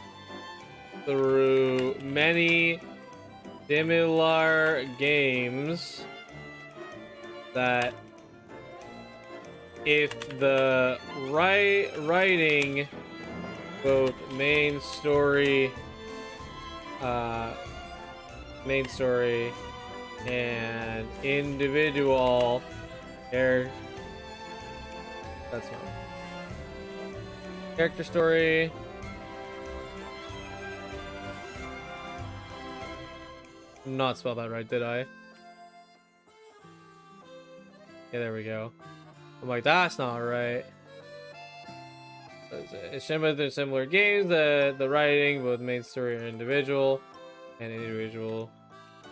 through many similar games that if the writing, both main story and individual character story not spell that right, did I? Yeah, there we go. I'm like, that's not right. It's similar games, the writing, both main story and individual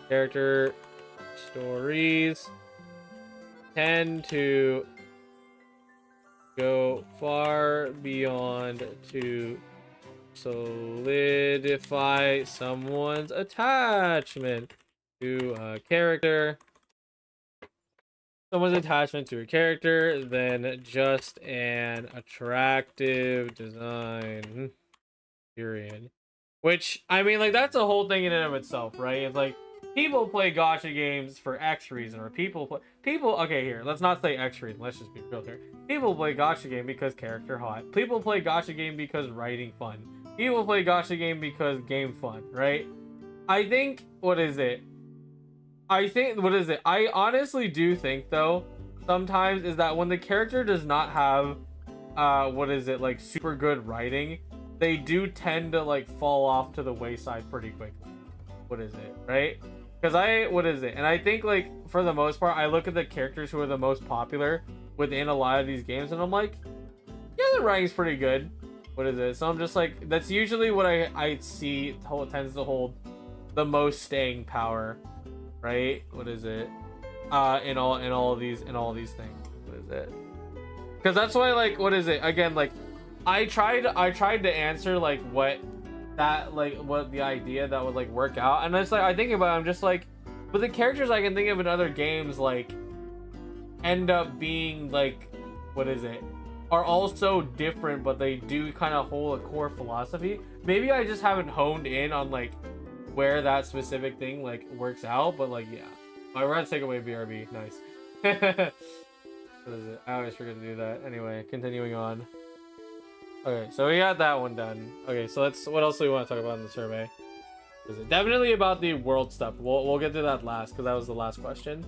character stories tend to go far beyond to solidify someone's attachment to a character. Than just an attractive design. Period. Which, I mean, like, that's a whole thing in and of itself, right? It's like, people play gacha games for X reason, or okay, here, let's not say X reason, let's just be real here. People play gacha game because character hot. People play gacha game because writing fun. People play gacha game because game fun, right? I think, I honestly do think, though, sometimes is that when the character does not have, like, super good writing, they do tend to, like, fall off to the wayside pretty quickly. Right? Because and I think, like, for the most part, I look at the characters who are the most popular within a lot of these games, and I'm like, yeah, the writing's pretty good. So I'm just like, that's usually what I see tends to hold the most staying power. Right? In all these things. Because that's why, like, again, like, I tried to answer like what the idea that would like work out, and it's like I think about it, I'm just like, but the characters I can think of in other games like end up being like are all so different, but they do kind of hold a core philosophy. Maybe I just haven't honed in on like where that specific thing like works out, but like, yeah, I read take away BRB. Nice. What is it? I always forget to do that. Anyway, continuing on. Okay, so we got that one done. Okay, so let's. What else do we want to talk about in the survey? Is it definitely about the world stuff? We'll get to that last because that was the last question.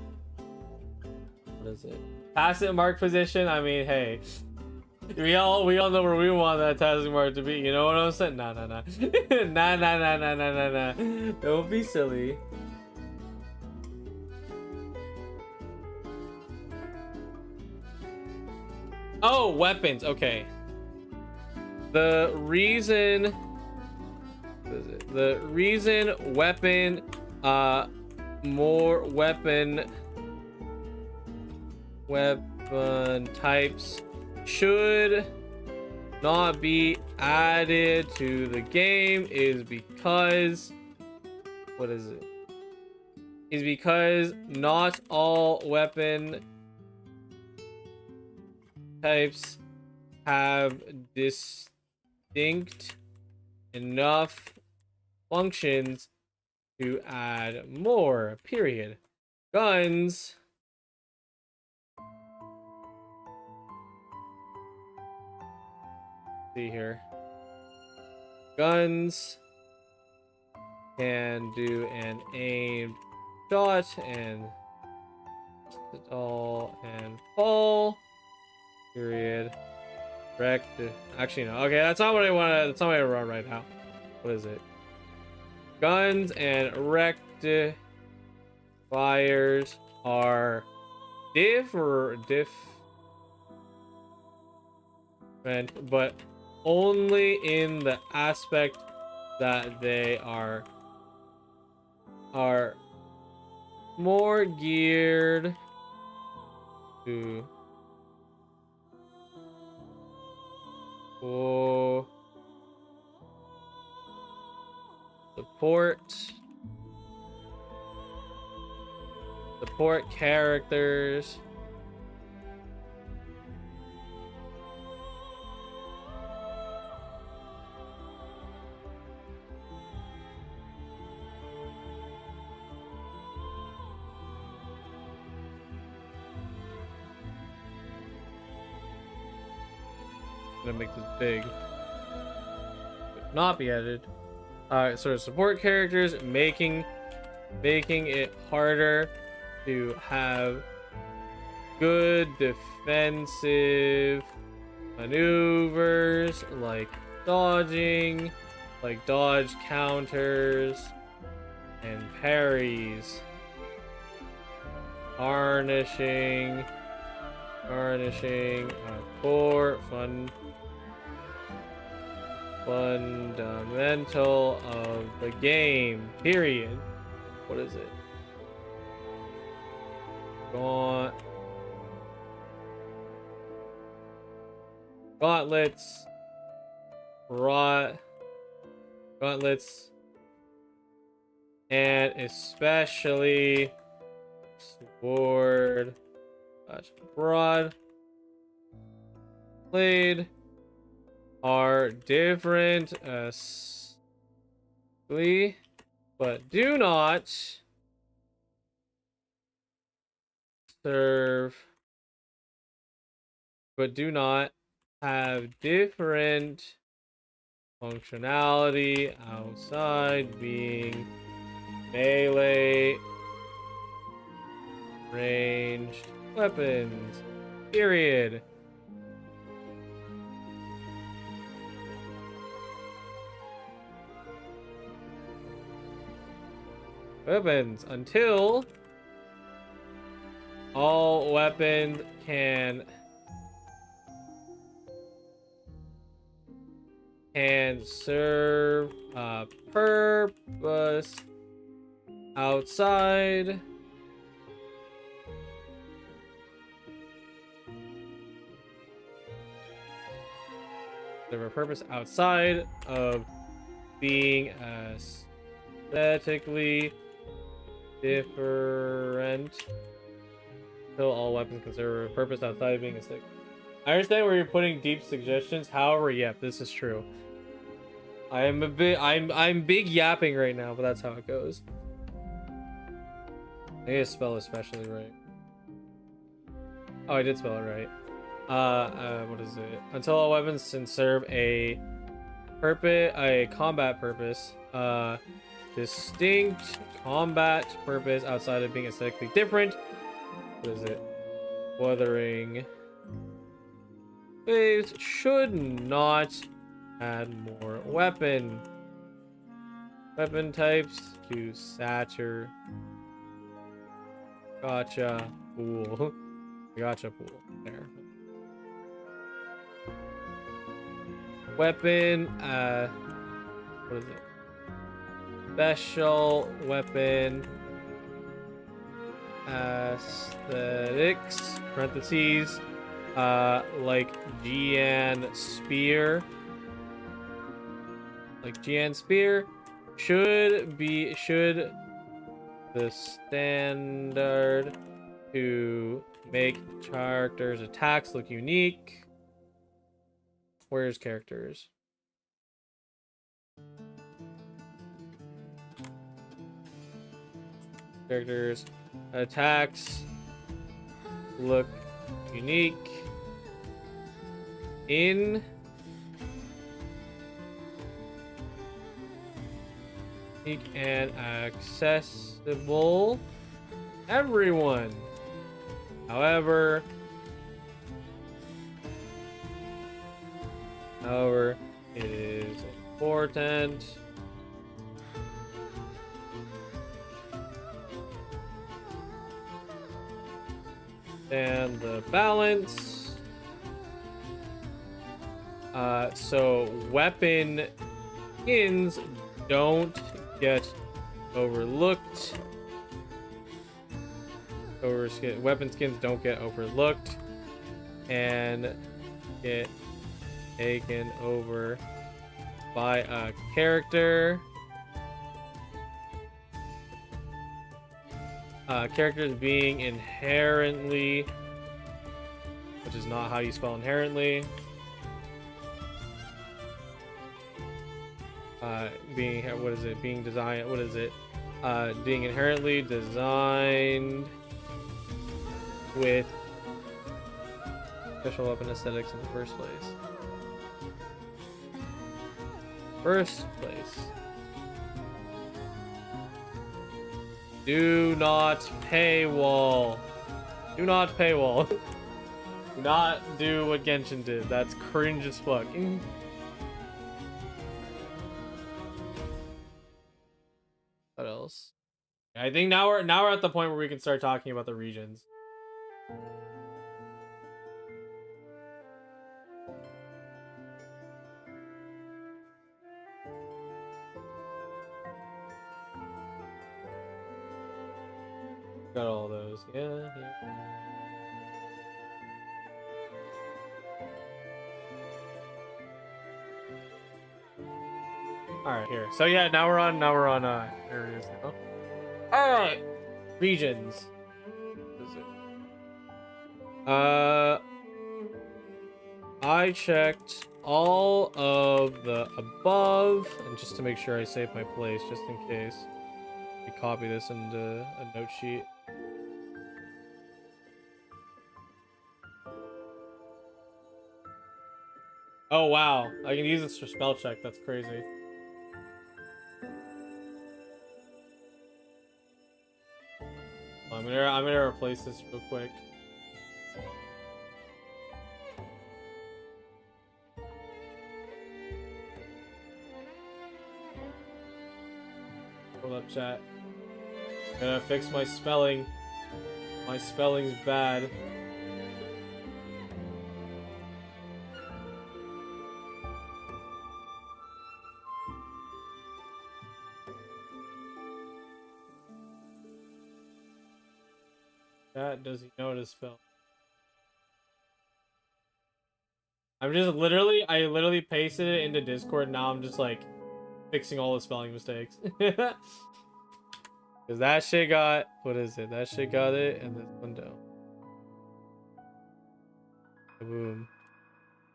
What is it? Tacit mark position. I mean, hey, we all know where we want that tacit mark to be. You know what I'm saying? Nah. Nah. Don't be silly. Oh, weapons. Okay. The reason weapon more weapon types should not be added to the game is because because not all weapon types have distinct enough functions to add more, period. Guns see here. Guns can do an aimed shot and all and fall. Period. Rect. Actually, no. Okay, that's not what I want. That's not what I run right now. What is it? Guns and rectifiers are different, but only in the aspect that they are more geared to support characters gonna make this big. Would not be edited. Sort of support characters, making it harder to have good defensive maneuvers like dodging, like dodge counters and parries. Garnishing core fundamental of the game, period. What is it? Gauntlets, and especially sword, broad blade are different, but do not serve, but do not have different functionality outside being melee ranged weapons, period. Weapons until all weapons can serve a purpose outside of being aesthetically different. Until all weapons can serve a purpose outside of being aesthetic. I understand where you're putting deep suggestions. However, yep, this is true. I'm big yapping right now, but that's how it goes. I need to spell especially right. Oh, I did spell it right. What is it? Until all weapons can serve a combat purpose. Distinct combat purpose outside of being aesthetically different. What is it? Wuthering Waves should not add more weapon types to Satyr. Gotcha pool. Gotcha pool. There. Weapon, what is it? Special weapon aesthetics, parentheses, like Gian Spear. Like Gian Spear should the standard to make characters' attacks look unique. Where's characters? Characters' attacks look unique in unique and accessible everyone. However, it is important and the balance. So weapon skins don't get overlooked. Weapon skins don't get overlooked and get taken over by a character. Characters being inherently, which is not how you spell inherently. Being designed, being inherently designed with special weapon aesthetics in the first place. Do not paywall. Do not paywall. Do not do what Genshin did. That's cringe as fuck. What else? I think now we're at the point where we can start talking about the regions. Got all those. Yeah. All right, here. So yeah, now we're on areas now. All right, regions. What is it? I checked all of the above, and just to make sure I save my place, just in case. We copy this into a note sheet. Oh wow, I can use this for spell check. That's crazy. I'm gonna replace this real quick. Hold up, chat. I'm gonna fix my spelling. My spelling's bad. Chat, does he know how to spell? I literally pasted it into Discord. Now I'm just like fixing all the spelling mistakes. Because that shit got, what is it? That shit got it in this window. Boom.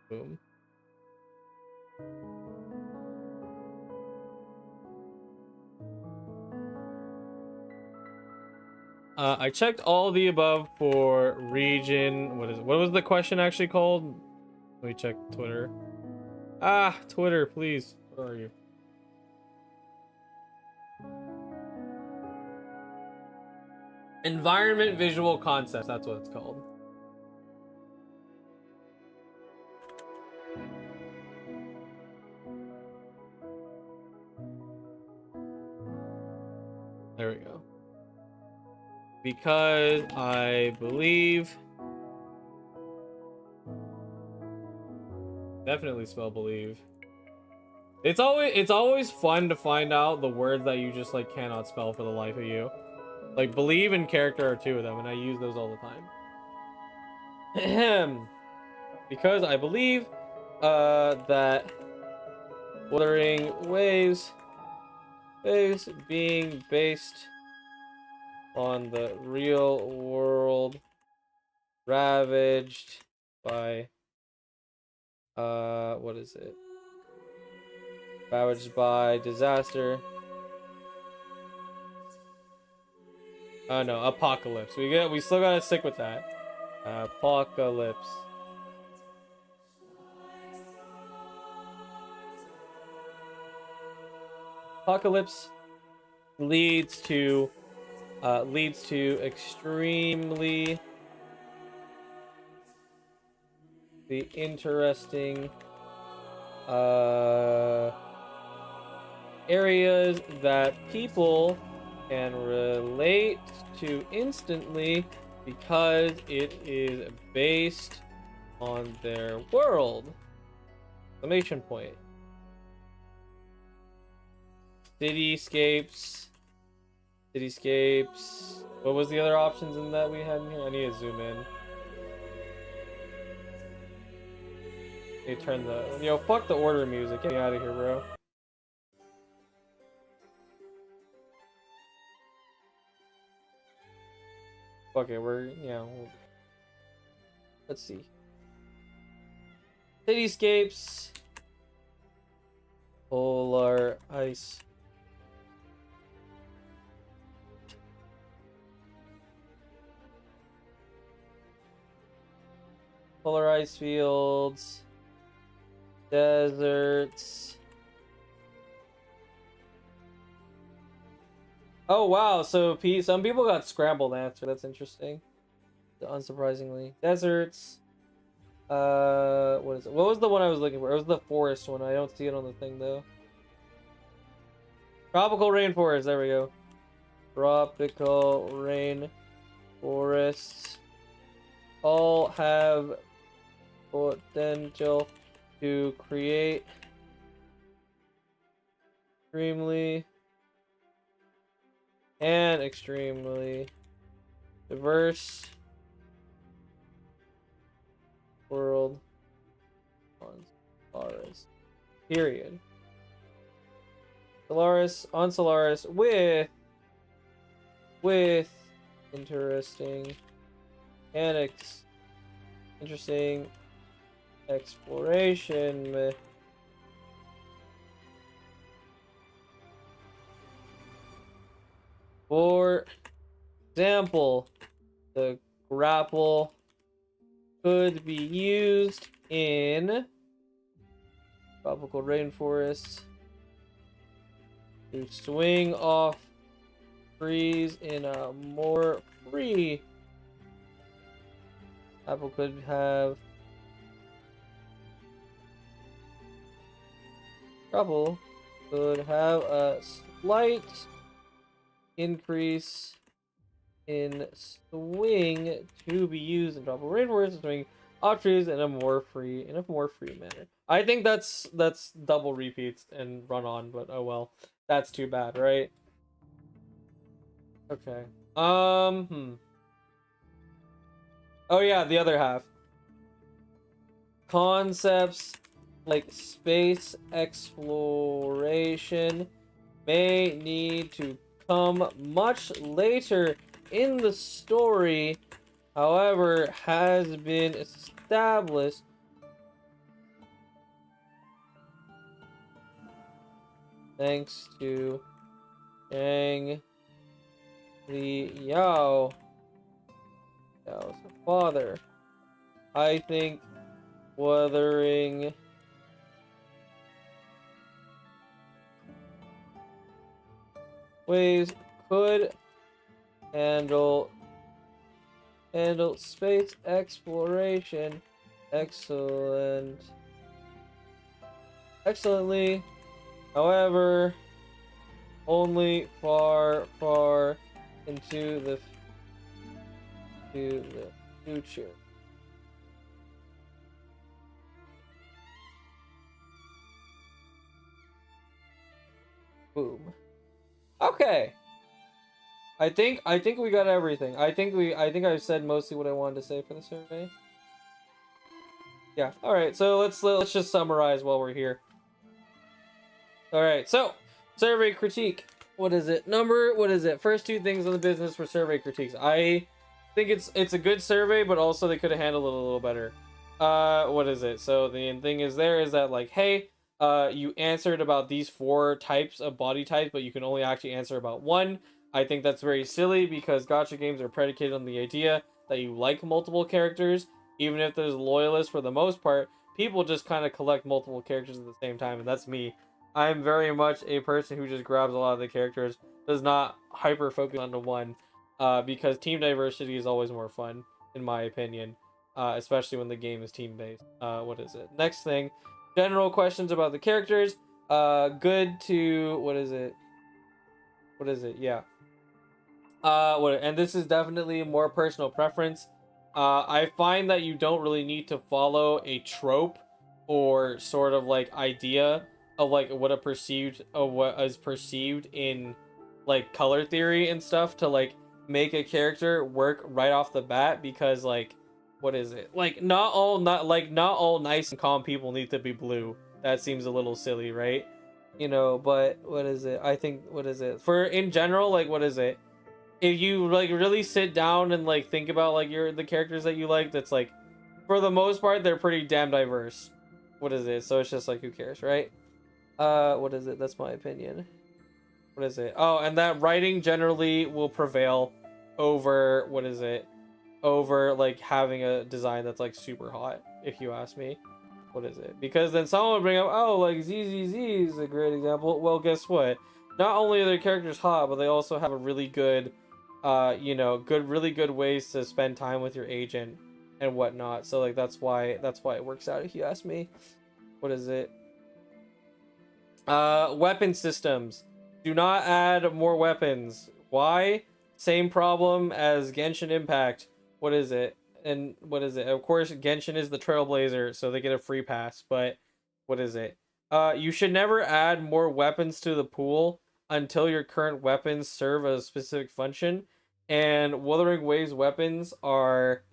Boom. I checked all the above for region. What was the question actually called? Let me check Twitter. Twitter, please. Where are you? Environment visual concepts, that's what it's called. There we go. Because I believe, definitely spell believe. It's always fun to find out the words that you just like cannot spell for the life of you. Like believe and character are two of them, and I use those all the time. Because I believe that Wuthering Waves being based on the real world, ravaged by what is it? Ravaged by disaster. Oh no, apocalypse. We still gotta stick with that. Apocalypse. Apocalypse leads to extremely the interesting areas that people can relate to instantly because it is based on their world. Exclamation point. Cityscapes. What was the other options in that we had in here? I need to zoom in. They turn the... Yo, fuck the order music. Get me out of here, bro. Fuck it, let's see. Cityscapes. Polar ice. Polar ice fields. Deserts. Oh wow, so some people got scrambled answer. That's interesting. Unsurprisingly. Deserts. What is it? What was the one I was looking for? It was the forest one. I don't see it on the thing though. Tropical rainforest, there we go. Tropical rainforests all have potential to create extremely diverse world on Solaris. Period. On Solaris with interesting exploration. For example, the grapple could be used in tropical rainforests to swing off trees in a more free. Apple could have trouble. Could have a slight increase in swing to be used in tropical rainforests to swing off trees in a more free manner. I think that's double repeats and run on, but oh well. That's too bad, right? Okay. Oh yeah, the other half. Concepts like space exploration may need to come much later in the story, however, has been established thanks to Chang the Yao's father. I think Wuthering Waves could handle space exploration excellently. However, only far into the future. Boom. Okay. I think we got everything. I think I've said mostly what I wanted to say for the survey. Yeah. All right. So let's just summarize while we're here. All right. So, survey critique. What is it? What is it? First two things on the business for survey critiques. I think it's a good survey, but also they could have handled it a little better. What is it? So the thing is that like, hey, you answered about these 4 types of body types, but you can only actually answer about 1. I think that's very silly because gacha games are predicated on the idea that you like multiple characters. Even if there's loyalists, for the most part, people just kind of collect multiple characters at the same time, and that's me. I'm very much a person who just grabs a lot of the characters, does not hyper focus onto one, because team diversity is always more fun, in my opinion, especially when the game is team based. What is it? Next thing, general questions about the characters. Good to what is it? Yeah. And this is definitely more personal preference. I find that you don't really need to follow a trope or sort of like idea of like what is perceived in like color theory and stuff to like make a character work right off the bat, because like what is it? Like not all nice and calm people need to be blue. That seems a little silly, right? You know, but what is it? I think for in general, like what is it? If you like really sit down and like think about like the characters that you like, that's like for the most part they're pretty damn diverse. What is it? So it's just like, who cares, right? What is it? That's my opinion. What is it? Oh, and that writing generally will prevail over what is it? Over like having a design that's like super hot, if you ask me. What is it? Because then someone would bring up, oh, like ZZZ is a great example. Well, guess what? Not only are their characters hot, but they also have a really good really good ways to spend time with your agent and whatnot. So like that's why it works out, if you ask me. What is it? Weapon systems. Do not add more weapons. Why? Same problem as Genshin Impact. What is it? And what is it? Of course, Genshin is the trailblazer, so they get a free pass. But what is it? You should never add more weapons to the pool until your current weapons serve a specific function. And Wuthering Waves weapons are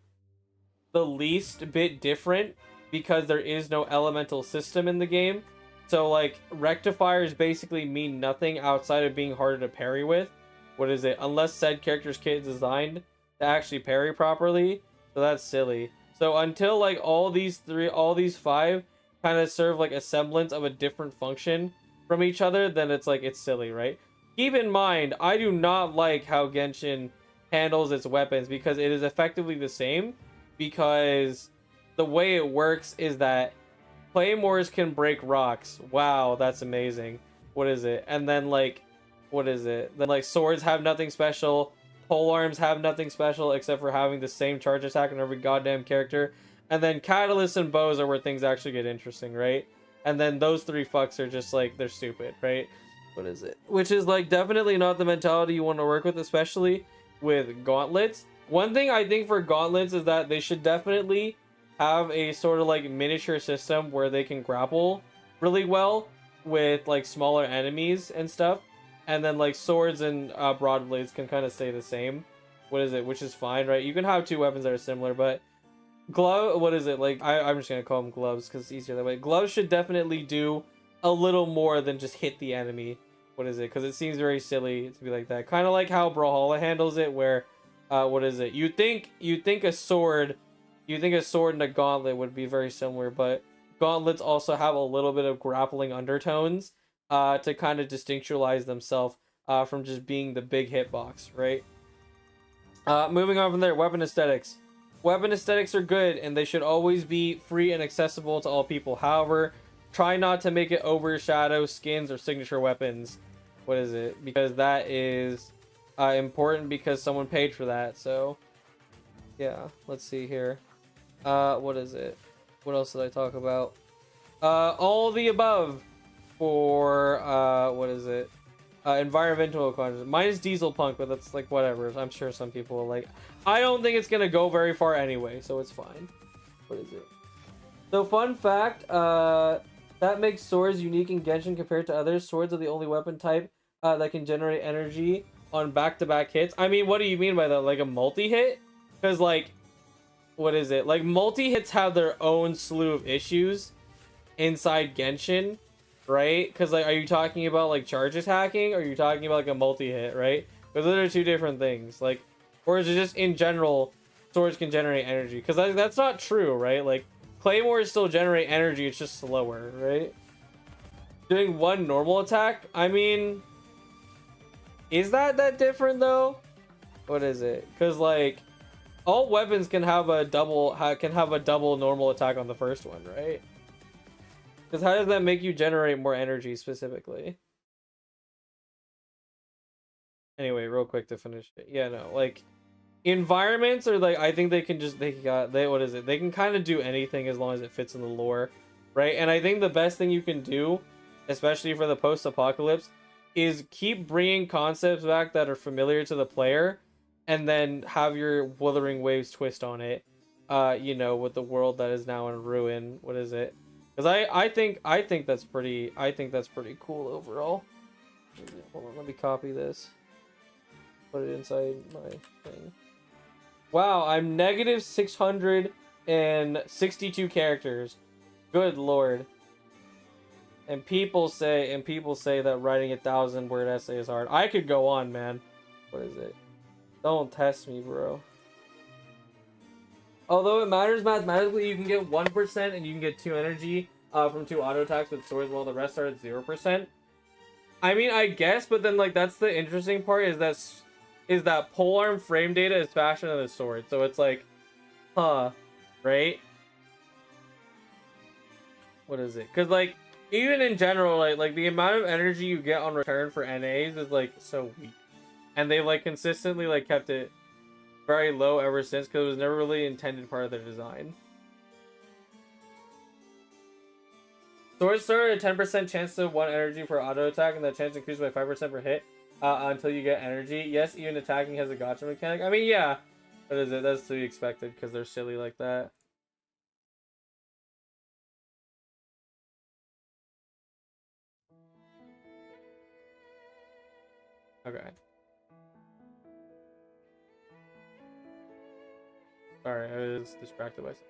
the least bit different because there is no elemental system in the game. So like rectifiers basically mean nothing outside of being harder to parry with. What is it? Unless said character's kit is designed to actually parry properly. So that's silly. So until like all these 5 kind of serve like a semblance of a different function from each other, then it's like it's silly, right? Keep in mind, I do not like how Genshin handles its weapons, because it is effectively the same, because the way it works is that claymores can break rocks. Wow, that's amazing. What is it? And then like what is it? Then like swords have nothing special, polearms have nothing special except for having the same charge attack on every goddamn character. And then catalysts and bows are where things actually get interesting, right? And then those 3 fucks are just like, they're stupid, right? What is it? Which is like definitely not the mentality you want to work with, especially with gauntlets. One thing I think for gauntlets is that they should definitely have a sort of like miniature system where they can grapple really well with like smaller enemies and stuff. And then like swords and broad blades can kind of stay the same. What is it? Which is fine, right? You can have 2 weapons that are similar, but what is it? Like I'm just gonna call them gloves because it's easier that way. Gloves should definitely do a little more than just hit the enemy. What is it? Because it seems very silly to be like that. Kind of like how Brawlhalla handles it, where what is it? You think a sword and a gauntlet would be very similar, but gauntlets also have a little bit of grappling undertones to kind of distinctualize themselves from just being the big hitbox, right? Moving on from there, weapon aesthetics. Weapon aesthetics are good, and they should always be free and accessible to all people. However, try not to make it overshadow skins or signature weapons. What is it? Because that is important because someone paid for that. So, yeah. Let's see here. What is it? What else did I talk about? All the above for what is it? Environmental conscious. Mine is diesel punk, but that's like whatever. I'm sure some people will like. I don't think it's gonna go very far anyway, so it's fine. What is it? So fun fact, that makes swords unique in Genshin compared to others. Swords are the only weapon type that can generate energy on back-to-back hits. I mean, what do you mean by that? Like a multi-hit? Because like, what is it? Like multi-hits have their own slew of issues inside Genshin. Right? Because like, are you talking about like charges hacking, or are you talking about like a multi-hit, right? Because those are two different things. Like, or is it just in general, swords can generate energy? Because that's not true, right? Like, claymores still generate energy, it's just slower, right? Doing one normal attack, I mean, is that different though? What is it? Because like, all weapons can have a double normal attack on the first one, right? Because how does that make you generate more energy specifically? Anyway, real quick to finish it. Yeah, no, like environments are like, I think they can just what is it? They can kind of do anything as long as it fits in the lore, right? And I think the best thing you can do, especially for the post-apocalypse, is keep bringing concepts back that are familiar to the player, and then have your Wuthering Waves twist on it. You know, with the world that is now in ruin. What is it? Because I think that's pretty cool overall. Hold on, let me copy this. Put it inside my thing. Wow, I'm negative 662 characters. Good lord. And people say that writing 1,000-word essay is hard. I could go on, man. What is it? Don't test me, bro. Although it matters mathematically, you can get 1% and you can get 2 energy from 2 auto attacks with swords, while the rest are at 0%. I mean, I guess, but then like that's the interesting part is that polearm frame data is faster than the sword, so it's like, huh, right? What is it? Because like even in general, like the amount of energy you get on return for NAs is like so weak, and they've like consistently like kept it very low ever since, because it was never really intended part of their design. Swords start at a 10% chance to 1 energy per auto attack, and that chance increases by 5% per hit until you get energy. Yes, even attacking has a gotcha mechanic. I mean, yeah. What is it? That's to be expected because they're silly like that. Okay. Sorry, I was distracted by something.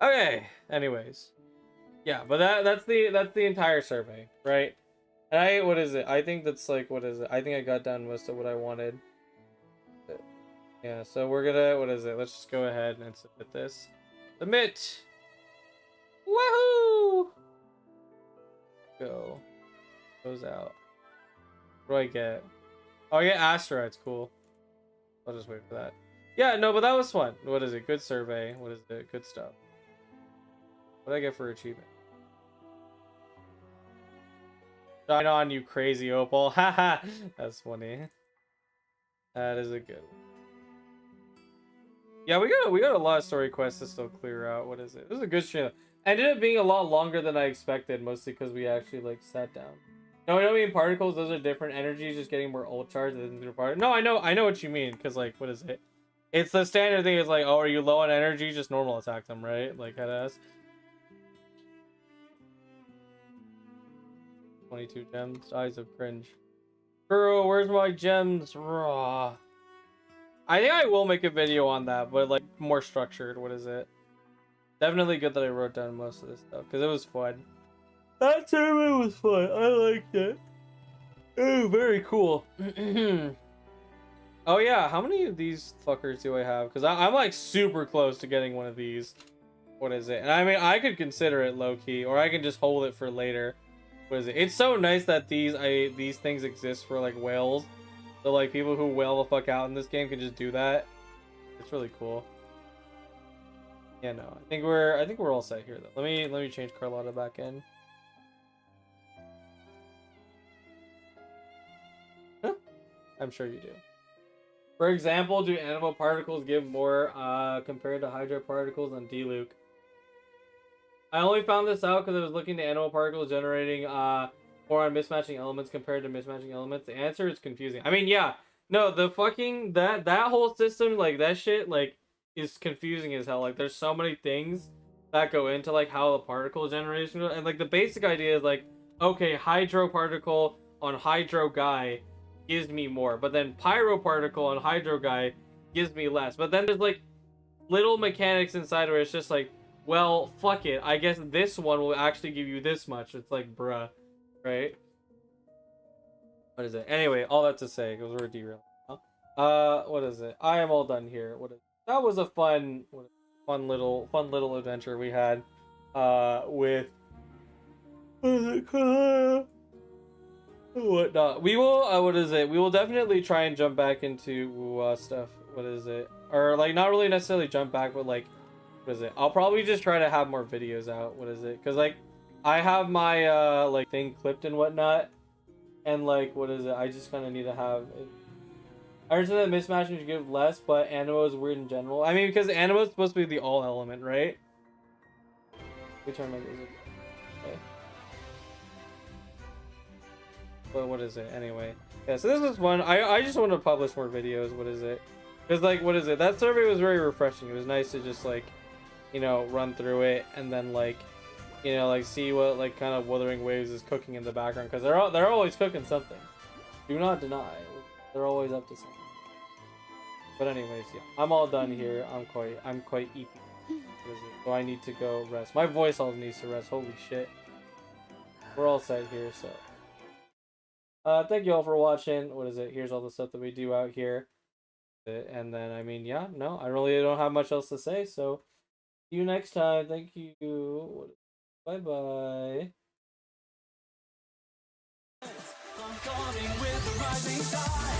Okay. Anyways, yeah, but that's the entire survey, right? And what is it? I think that's like, what is it? I think I got down most of what I wanted. Yeah, so we're gonna, what is it? Let's just go ahead and submit this. Submit! Woohoo! Go. Goes out. What do I get? Oh, I get asteroids. Cool. I'll just wait for that. Yeah, no, but that was fun. What is it? Good survey. What is it? Good stuff. What did I get for achievement? Shine on, you crazy opal. Haha. That's funny. That is a good one. Yeah, we got a lot of story quests to still clear out. What is it? This is a good stream. Ended up being a lot longer than I expected, mostly because we actually like sat down. No, I don't mean particles. Those are different energies, just getting more ult charge than through particles. No, I know what you mean. Because like, what is it? It's the standard thing. Is like, oh, are you low on energy? Just normal attack them, right? Like head ass. 22 gems. Eyes of cringe. Bro, where's my gems? Raw. I think I will make a video on that, but like more structured. What is it? Definitely good that I wrote down most of this stuff because it was fun. That tournament was fun. I liked it. Ooh, very cool. Oh yeah, how many of these fuckers do I have? Because I'm like super close to getting one of these. What is it? And I mean, I could consider it low key, or I can just hold it for later. What is it? It's so nice that these things exist for like whales, So like people who wail the fuck out in this game can just do that. It's really cool. Yeah, no, I think we're all set here though. Let me change Carlotta back in. Huh? I'm sure you do. For example, do animal particles give more compared to hydro particles on D-Luke? I only found this out because I was looking at animal particles generating more on mismatching elements compared to mismatching elements. The answer is confusing. I mean, yeah, no, the fucking that whole system, like that shit, like is confusing as hell. Like, there's so many things that go into like how the particle generation, and like the basic idea is like, okay, hydro particle on hydro guy gives me more, but then pyro particle on hydro guy gives me less. But then there's like little mechanics inside where it's just like, well, fuck it, I guess this one will actually give you this much. It's like, bruh, right? What is it? Anyway, all that to say, because we're derailing now. What is it? I am all done here. What is it? That was a fun little adventure we had with whatnot. We will what is it? We will definitely try and jump back into stuff. What is it? Or like not really necessarily jump back, but like what is it? I'll probably just try to have more videos out. What is it? Because like I have my like thing clipped and whatnot, and like what is it? I just kind of need to have it. I understand that mismatching should give less, but animo is weird in general. I mean, because animo is supposed to be the all element, right? Which one is it? Okay. But what is it anyway? Yeah, so this was fun. I just want to publish more videos. What is it? Because like what is it? That survey was very refreshing. It was nice to just like, you know, run through it and then like, you know, like see what like kind of Wuthering Waves is cooking in the background, because they're always cooking something. Do not deny. They're always up to something. But anyways, yeah, I'm all done here. I'm quite eepy. So I need to go rest. My voice all needs to rest. Holy shit. We're all set here, so. Thank you all for watching. What is it? Here's all the stuff that we do out here. And then, I mean, yeah, no, I really don't have much else to say, so see you next time. Thank you. Bye-bye. I'm coming with the rising tide.